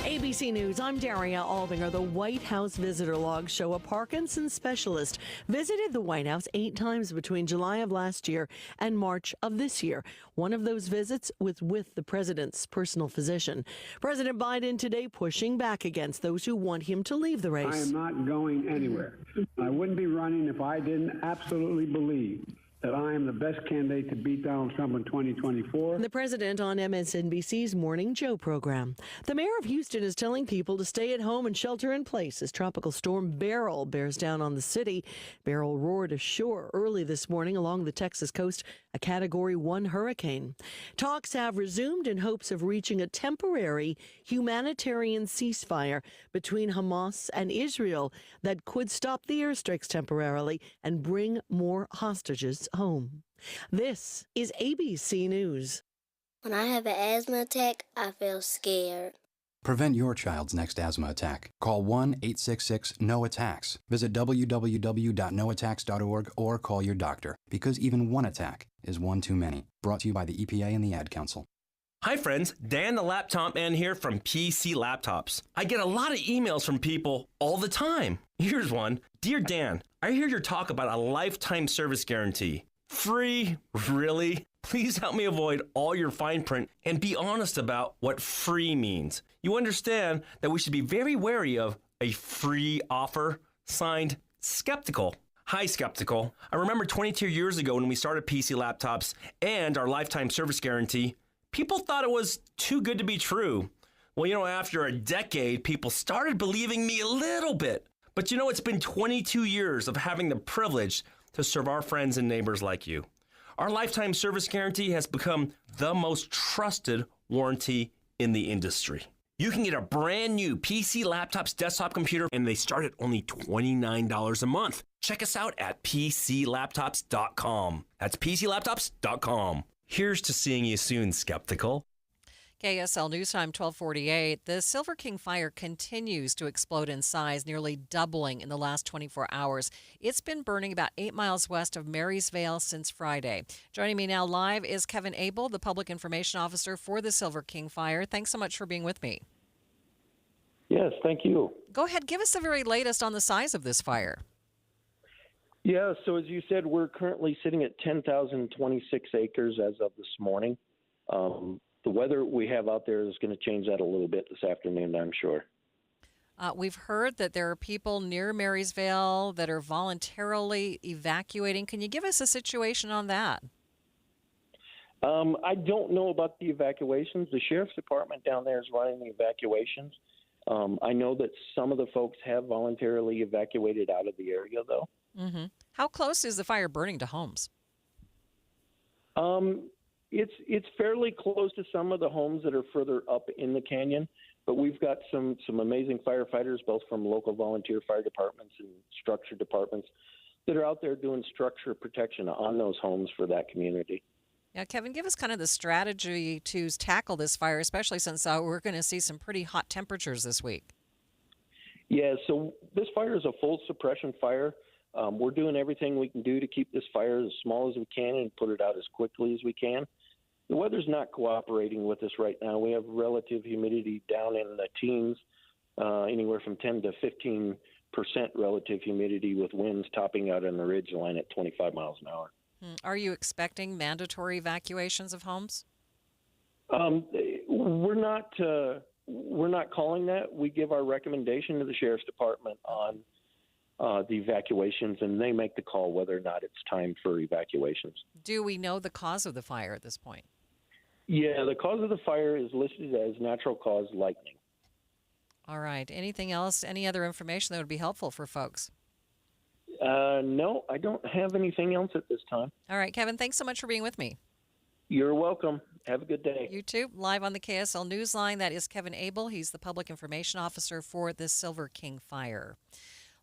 ABC News, I'm Daria Aldinger. The White House visitor logs show a Parkinson's specialist visited the White House 8 times between July of last year and March of this year. One of those visits was with the president's personal physician. President Biden today pushing back against those who want him to leave the race. I am not going anywhere. I wouldn't be running if I didn't absolutely believe that I am the best candidate to beat Donald Trump in 2024. The president on MSNBC's Morning Joe program. The mayor of Houston is telling people to stay at home and shelter in place as Tropical Storm Beryl bears down on the city. Beryl roared ashore early this morning along the Texas coast, a Category 1 hurricane. Talks have resumed in hopes of reaching a temporary humanitarian ceasefire between Hamas and Israel that could stop the airstrikes temporarily and bring more hostages home. This is ABC News. When I have an asthma attack, I feel scared. Prevent your child's next asthma attack. Call 1-866-NO-ATTACKS. Visit www.noattacks.org or call your doctor, because even one attack is one too many. Brought to you by the EPA and the Ad Council. Hi friends, Dan the Laptop Man here from PC Laptops. I get a lot of emails from people all the time. Here's one. Dear Dan, I hear your talk about a lifetime service guarantee. Free? Really? Please help me avoid all your fine print and be honest about what free means. You understand that we should be very wary of a free offer. Signed, Skeptical. Hi, Skeptical. I remember 22 years ago when we started PC Laptops and our lifetime service guarantee, people thought it was too good to be true. Well, after a decade, people started believing me a little bit. But it's been 22 years of having the privilege to serve our friends and neighbors like you. Our lifetime service guarantee has become the most trusted warranty in the industry. You can get a brand new PC Laptops desktop computer, and they start at only $29 a month. Check us out at PCLaptops.com. That's PCLaptops.com. Here's to seeing you soon, Skeptical. KSL News Time 1248. The Silver King fire continues to explode in size, nearly doubling in the last 24 hours. It's been burning about 8 miles west of Marysvale since Friday. Joining me now live is Kevin Abel, the Public Information Officer for the Silver King fire. Thanks so much for being with me. Yes, thank you. Go ahead, give us the very latest on the size of this fire. Yeah, so as you said, we're currently sitting at 10,026 acres as of this morning. The weather we have out there is going to change that a little bit this afternoon, I'm sure. We've heard that there are people near Marysvale that are voluntarily evacuating. Can you give us a situation on that? I don't know about the evacuations. The sheriff's department down there is running the evacuations. I know that some of the folks have voluntarily evacuated out of the area, though. Mm-hmm. How close is the fire burning to homes? It's fairly close to some of the homes that are further up in the canyon, but we've got some amazing firefighters, both from local volunteer fire departments and structure departments, that are out there doing structure protection on those homes for that community. Yeah, Kevin, give us kind of the strategy to tackle this fire, especially since we're going to see some pretty hot temperatures this week. Yeah, so this fire is a full suppression fire. We're doing everything we can do to keep this fire as small as we can and put it out as quickly as we can. The weather's not cooperating with us right now. We have relative humidity down in the teens, anywhere from 10 to 15% relative humidity, with winds topping out on the ridge line at 25 miles an hour. Are you expecting mandatory evacuations of homes? We're not calling that. We give our recommendation to the sheriff's department on the evacuations, and they make the call whether or not it's time for evacuations. Do we know the cause of the fire at this point? Yeah, the cause of the fire is listed as natural cause lightning. All right. Anything else, any other information that would be helpful for folks? No, I don't have anything else at this time. All right, Kevin, thanks so much for being with me. You're welcome. Have a good day. You too. Live on the KSL Newsline, that is Kevin Abel. He's the Public Information Officer for the Silver King fire.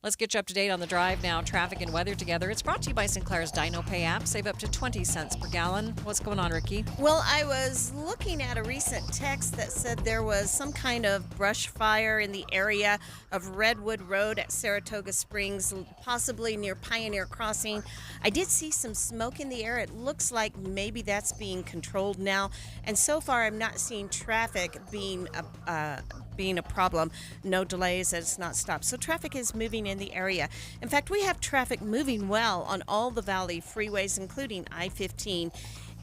Let's get you up to date on the drive now. Traffic and weather together. It's brought to you by Sinclair's Dino Pay app. Save up to 20 cents per gallon. What's going on, Ricky? Well, I was looking at a recent text that said there was some kind of brush fire in the area of Redwood Road at Saratoga Springs, possibly near Pioneer Crossing. I did see some smoke in the air. It looks like maybe that's being controlled now. And so far, I'm not seeing traffic being a problem. No delays, it's not stopped. So traffic is moving in the area. In fact, we have traffic moving well on all the Valley freeways, including I-15.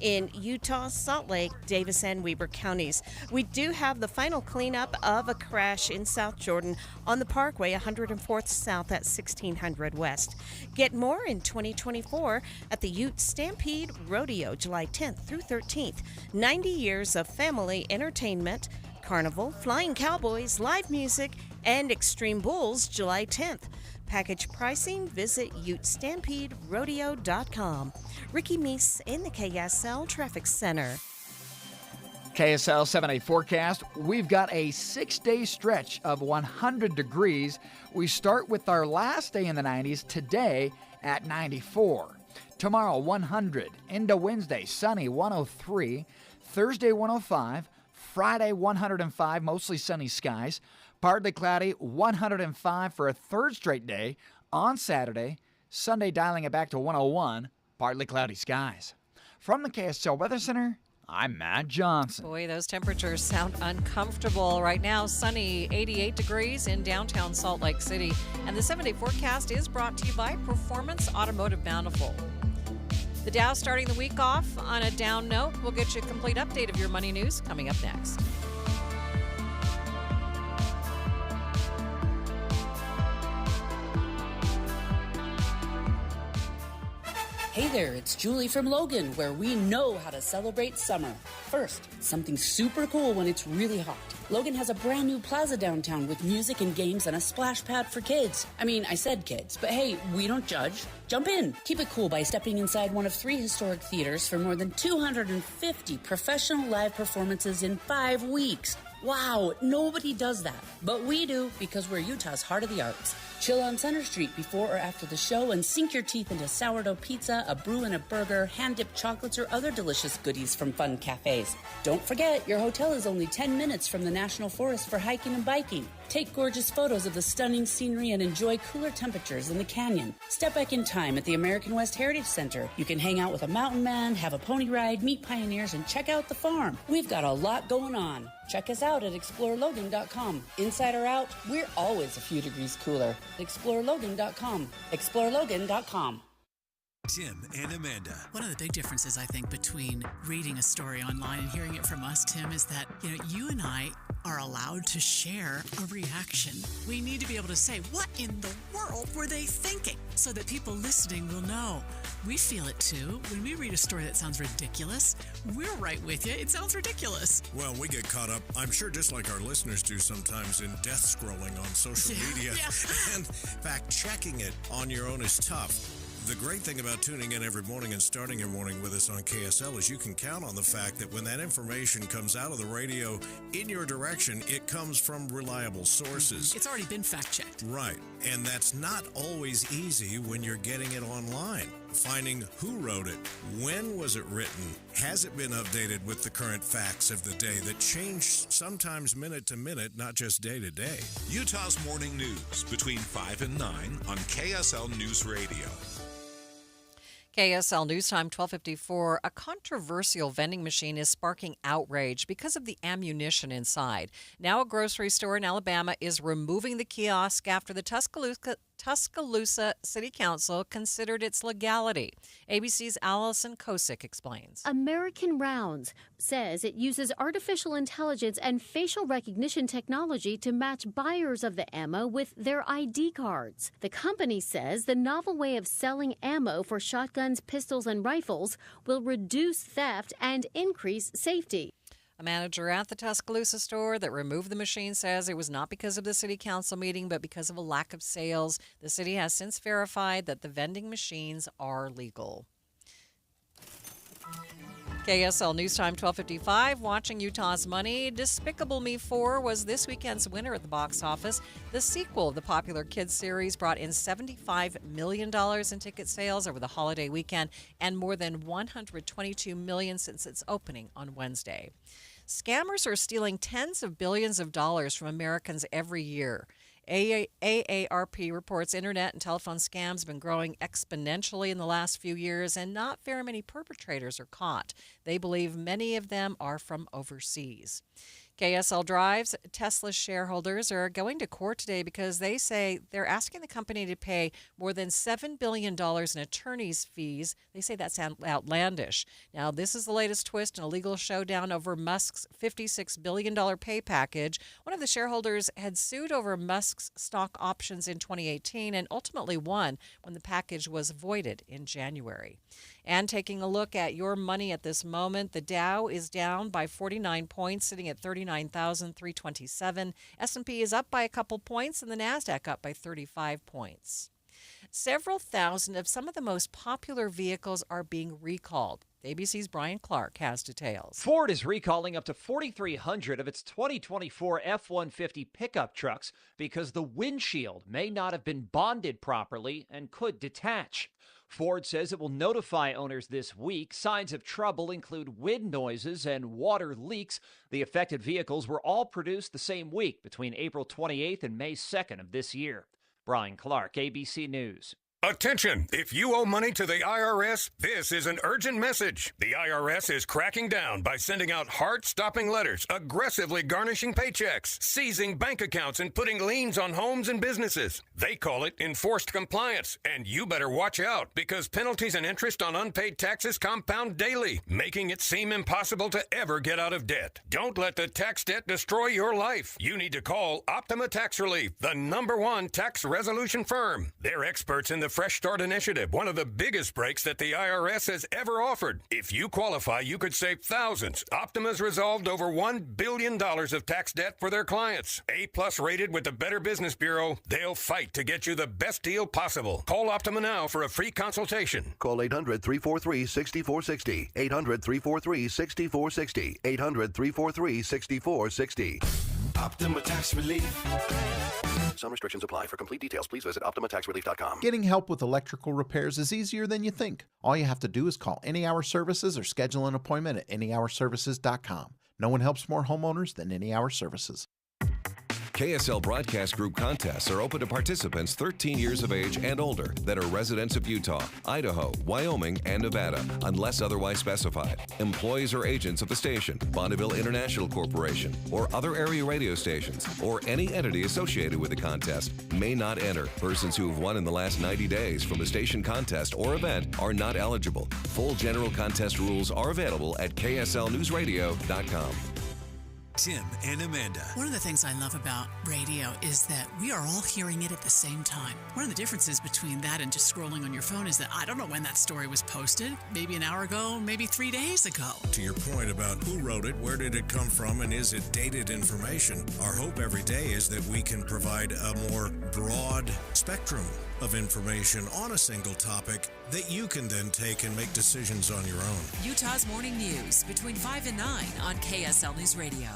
in Utah, Salt Lake, Davis, and Weber counties. We do have the final cleanup of a crash in South Jordan on the Parkway, 104th South at 1600 West. Get more in 2024 at the Ute Stampede Rodeo, July 10th through 13th. 90 years of family entertainment, carnival, flying cowboys, live music, and extreme bulls, July 10th. Package pricing, visit UtestampedeRodeo.com. Ricky Meese in the KSL Traffic Center. KSL 7-day forecast. We've got a 6-day stretch of 100 degrees. We start with our last day in the 90s today at 94. Tomorrow, 100. Into Wednesday, sunny, 103. Thursday, 105. Friday, 105, mostly sunny skies. Partly cloudy, 105 for a third straight day. On Saturday, Sunday dialing it back to 101, partly cloudy skies. From the KSL Weather Center, I'm Matt Johnson. Boy, those temperatures sound uncomfortable. Right now, sunny, 88 degrees in downtown Salt Lake City. And the 7-day forecast is brought to you by Performance Automotive Bountiful. The Dow starting the week off on a down note. We'll get you a complete update of your money news coming up next. Hey there, it's Julie from Logan, where we know how to celebrate summer. First, something super cool when it's really hot. Logan has a brand new plaza downtown with music and games and a splash pad for kids. I mean, I said kids, but hey, we don't judge. Jump in. Keep it cool by stepping inside one of 3 historic theaters for more than 250 professional live performances in 5 weeks. Wow, nobody does that. But we do, because we're Utah's heart of the arts. Chill on Center Street before or after the show and sink your teeth into sourdough pizza, a brew and a burger, hand-dipped chocolates, or other delicious goodies from fun cafes. Don't forget, your hotel is only 10 minutes from the National Forest for hiking and biking. Take gorgeous photos of the stunning scenery and enjoy cooler temperatures in the canyon. Step back in time at the American West Heritage Center. You can hang out with a mountain man, have a pony ride, meet pioneers, and check out the farm. We've got a lot going on. Check us out at ExploreLogan.com. Inside or out, we're always a few degrees cooler. ExploreLogan.com. ExploreLogan.com. Tim and Amanda. One of the big differences, I think, between reading a story online and hearing it from us, Tim, is that, you and I are allowed to share a reaction. We need to be able to say, what in the world were they thinking? So that people listening will know. We feel it too. When we read a story that sounds ridiculous, we're right with you. It sounds ridiculous. Well, we get caught up, I'm sure just like our listeners do sometimes, in death scrolling on social media. And fact-checking it on your own is tough. The great thing about tuning in every morning and starting your morning with us on KSL is you can count on the fact that when that information comes out of the radio in your direction, it comes from reliable sources. It's already been fact-checked. Right. And that's not always easy when you're getting it online. Finding who wrote it, when was it written, has it been updated with the current facts of the day that change sometimes minute to minute, not just day to day. Utah's Morning News between 5 and 9 on KSL News Radio. KSL News Time 12:54. A controversial vending machine is sparking outrage because of the ammunition inside. Now a grocery store in Alabama is removing the kiosk after the Tuscaloosa City Council considered its legality. ABC's Allison Kosick explains. American Rounds says it uses artificial intelligence and facial recognition technology to match buyers of the ammo with their ID cards. The company says the novel way of selling ammo for shotguns, pistols, and rifles will reduce theft and increase safety. A manager at the Tuscaloosa store that removed the machine says it was not because of the city council meeting, but because of a lack of sales. The city has since verified that the vending machines are legal. KSL News Time 12:55. Watching Utah's Money. Despicable Me 4 was this weekend's winner at the box office. The sequel of the popular kids series brought in $75 million in ticket sales over the holiday weekend and more than $122 million since its opening on Wednesday. Scammers are stealing tens of billions of dollars from Americans every year. AARP reports internet and telephone scams have been growing exponentially in the last few years, and not very many perpetrators are caught. They believe many of them are from overseas. KSL Drives, Tesla shareholders are going to court today because they say they're asking the company to pay more than $7 billion in attorney's fees. They say that's outlandish. Now, this is the latest twist in a legal showdown over Musk's $56 billion pay package. One of the shareholders had sued over Musk's stock options in 2018 and ultimately won when the package was voided in January. And taking a look at your money at this moment, the Dow is down by 49 points, sitting at 39,327. S&P is up by a couple points, and the Nasdaq up by 35 points. Several thousand of some of the most popular vehicles are being recalled. ABC's Brian Clark has details. Ford is recalling up to 4,300 of its 2024 F-150 pickup trucks because the windshield may not have been bonded properly and could detach. Ford says it will notify owners this week. Signs of trouble include wind noises and water leaks. The affected vehicles were all produced the same week between April 28th and May 2nd of this year. Brian Clark, ABC News. Attention! If you owe money to the IRS, this is an urgent message. The IRS is cracking down by sending out heart-stopping letters, aggressively garnishing paychecks, seizing bank accounts, and putting liens on homes and businesses. They call it enforced compliance, and you better watch out because penalties and interest on unpaid taxes compound daily, making it seem impossible to ever get out of debt. Don't let the tax debt destroy your life. You need to call Optima Tax Relief, the #1 tax resolution firm. They're experts in the Fresh Start Initiative, one of the biggest breaks that the IRS has ever offered. If you qualify, you could save thousands. Optima's resolved over $1 billion of tax debt for their clients. A+ rated with the Better Business Bureau, they'll fight to get you the best deal possible. Call Optima now for a free consultation. Call 800-343-6460. 800-343-6460. 800-343-6460. Optima Tax Relief. Some restrictions apply. For complete details, please visit OptimaTaxRelief.com. Getting help with electrical repairs is easier than you think. All you have to do is call Any Hour Services or schedule an appointment at anyhourservices.com. No one helps more homeowners than Any Hour Services. KSL Broadcast Group contests are open to participants 13 years of age and older that are residents of Utah, Idaho, Wyoming, and Nevada, unless otherwise specified. Employees or agents of the station, Bonneville International Corporation, or other area radio stations, or any entity associated with the contest may not enter. Persons who have won in the last 90 days from a station contest or event are not eligible. Full general contest rules are available at kslnewsradio.com. Tim and Amanda. One of the things I love about radio is that we are all hearing it at the same time. One of the differences between that and just scrolling on your phone is that I don't know when that story was posted. Maybe an hour ago, maybe 3 days ago. To your point about who wrote it, where did it come from, and is it dated information, our hope every day is that we can provide a more broad spectrum of information on a single topic that you can then take and make decisions on your own. Utah's Morning News between 5 and 9 on KSL News Radio.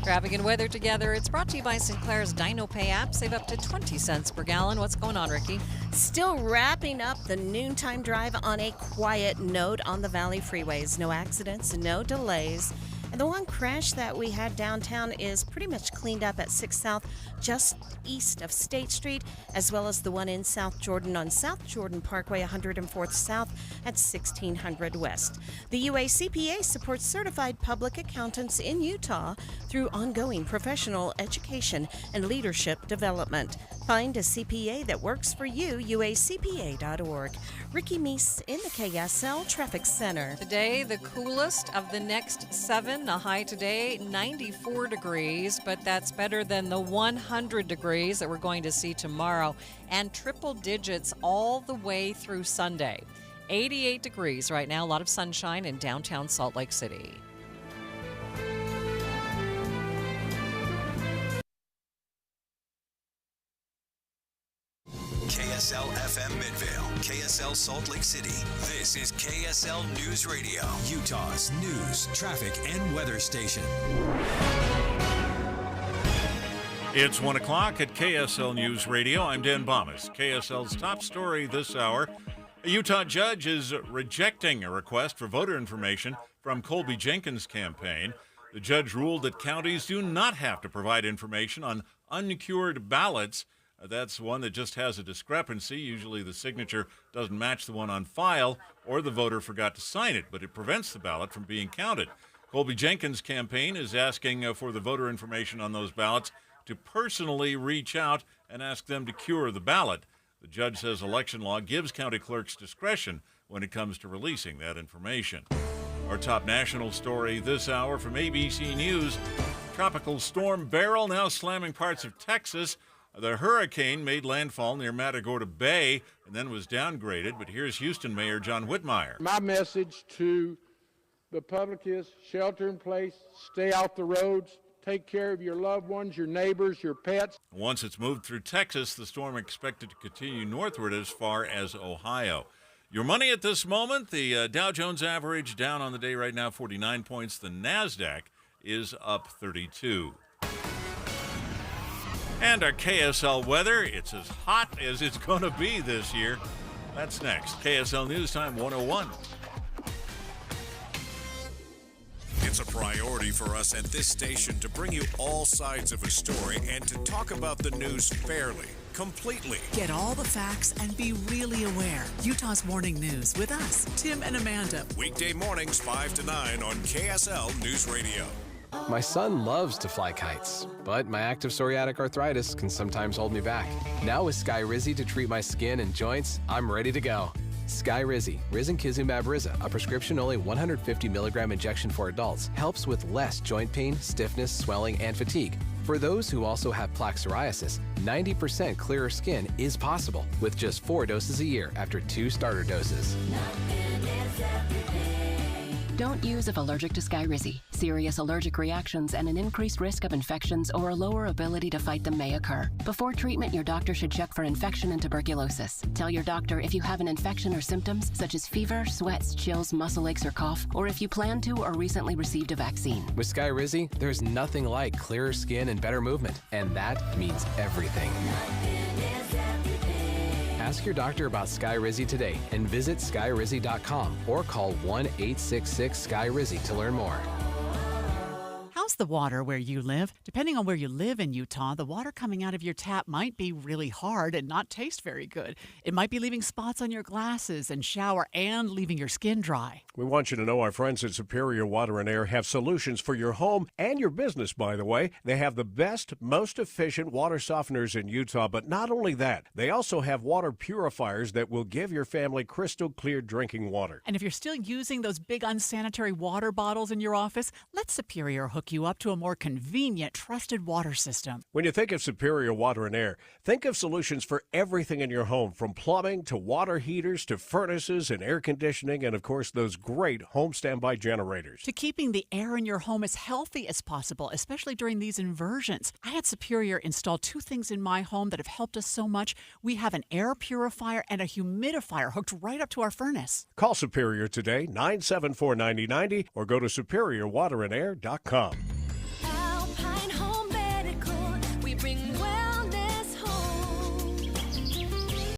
Traffic and weather together. It's brought to you by Sinclair's Dino Pay app. Save up to 20 cents per gallon. What's going on, Ricky? Still wrapping up the noontime drive on a quiet note on the Valley freeways. No accidents, no delays. And the one crash that we had downtown is pretty much cleaned up at 6 South, just east of State Street, as well as the one in South Jordan on South Jordan Parkway, 104th South at 1600 West. The UACPA supports certified public accountants in Utah through ongoing professional education and leadership development. Find a CPA that works for you, uacpa.org. Ricky Meese in the KSL Traffic Center. Today, the coolest of the next 7. The high today, 94 degrees, but that's better than the 100 degrees that we're going to see tomorrow, and triple digits all the way through Sunday. 88 degrees right now, a lot of sunshine in downtown Salt Lake City. KSL FM Midvale, KSL Salt Lake City. This is KSL News Radio, Utah's news, traffic, and weather station. It's 1 o'clock at KSL News Radio. I'm Dan Bomas. KSL's top story this hour. A Utah judge is rejecting a request for voter information from Colby Jenkins' campaign. The judge ruled that counties do not have to provide information on uncured ballots. That's one that just has a discrepancy. Usually the signature doesn't match the one on file, or the voter forgot to sign it, but it prevents the ballot from being counted. Colby Jenkins' campaign is asking for the voter information on those ballots to personally reach out and ask them to cure the ballot. The judge says election law gives county clerks discretion when it comes to releasing that information. Our top national story this hour from ABC News. Tropical storm Beryl now slamming parts of Texas. The hurricane made landfall near Matagorda Bay and then was downgraded. But here's Houston Mayor John Whitmire. My message to the public is shelter in place, stay out the roads, take care of your loved ones, your neighbors, your pets. Once it's moved through Texas, the storm expected to continue northward as far as Ohio. Your money at this moment, the Dow Jones average down on the day right now, 49 points. The NASDAQ is up 32. And our KSL weather, it's as hot as it's going to be this year. That's next. KSL News Time 101. It's a priority for us at this station to bring you all sides of a story and to talk about the news fairly, completely. Get all the facts and be really aware. Utah's Morning News with us, Tim and Amanda. Weekday mornings 5 to 9 on KSL News Radio. My son loves to fly kites, but my active psoriatic arthritis can sometimes hold me back. Now with Skyrizi to treat my skin and joints, I'm ready to go. Skyrizi, risankizumab Riza, a prescription-only 150 milligram injection for adults, helps with less joint pain, stiffness, swelling, and fatigue. For those who also have plaque psoriasis, 90% clearer skin is possible with just 4 doses a year after 2 starter doses. Don't use if allergic to Skyrizi. Serious allergic reactions and an increased risk of infections or a lower ability to fight them may occur. Before treatment, your doctor should check for infection and tuberculosis. Tell your doctor if you have an infection or symptoms such as fever, sweats, chills, muscle aches, or cough, or if you plan to or recently received a vaccine. With Skyrizi, there's nothing like clearer skin and better movement, and that means everything. Ask your doctor about Skyrizi today and visit skyrizi.com or call 1-866-SKYRIZI to learn more. How's the water where you live? Depending on where you live in Utah, the water coming out of your tap might be really hard and not taste very good. It might be leaving spots on your glasses and shower and leaving your skin dry. We want you to know our friends at Superior Water and Air have solutions for your home and your business, by the way. They have the best, most efficient water softeners in Utah, but not only that, they also have water purifiers that will give your family crystal clear drinking water. And if you're still using those big unsanitary water bottles in your office, let Superior hook you up to a more convenient, trusted water system. When you think of Superior Water and Air, think of solutions for everything in your home, from plumbing to water heaters to furnaces and air conditioning, and of course those great home standby generators. To keeping the air in your home as healthy as possible, especially during these inversions. I had Superior install 2 things in my home that have helped us so much. We have an air purifier and a humidifier hooked right up to our furnace. Call Superior today, 974-9090, or go to superiorwaterandair.com.